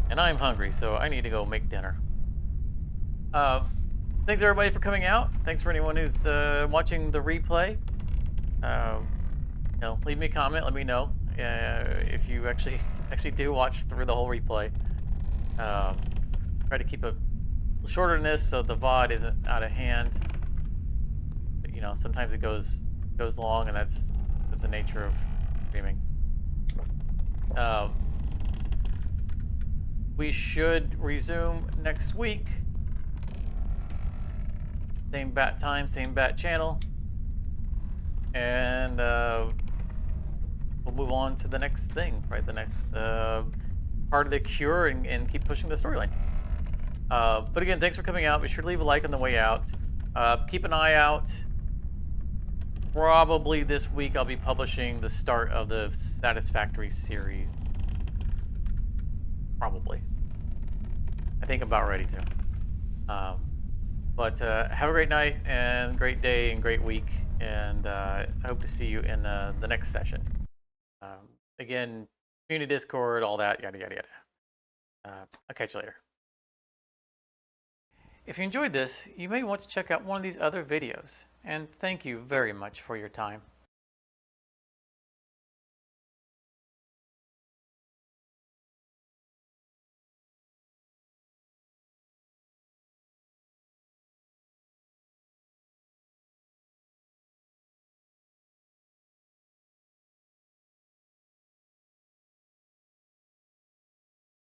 and I'm hungry, so I need to go make dinner. Thanks everybody for coming out. Thanks for anyone who's watching the replay. Leave me a comment. Let me know if you actually do watch through the whole replay. Try to keep it shorter than this so the VOD isn't out of hand. But, sometimes it goes long, and that's the nature of streaming. We should resume next week. Same bat time, same bat channel. And we'll move on to the next thing, right? The next part of the cure and keep pushing the storyline. But again, thanks for coming out. Be sure to leave a like on the way out. Keep an eye out probably this week I'll be publishing the start of the Satisfactory series. Probably. I think I'm about ready to. But have a great night and great day and great week. And I hope to see you in the next session. Again, community Discord, all that, yada, yada, yada. I'll catch you later. If you enjoyed this, you may want to check out one of these other videos. And thank you very much for your time.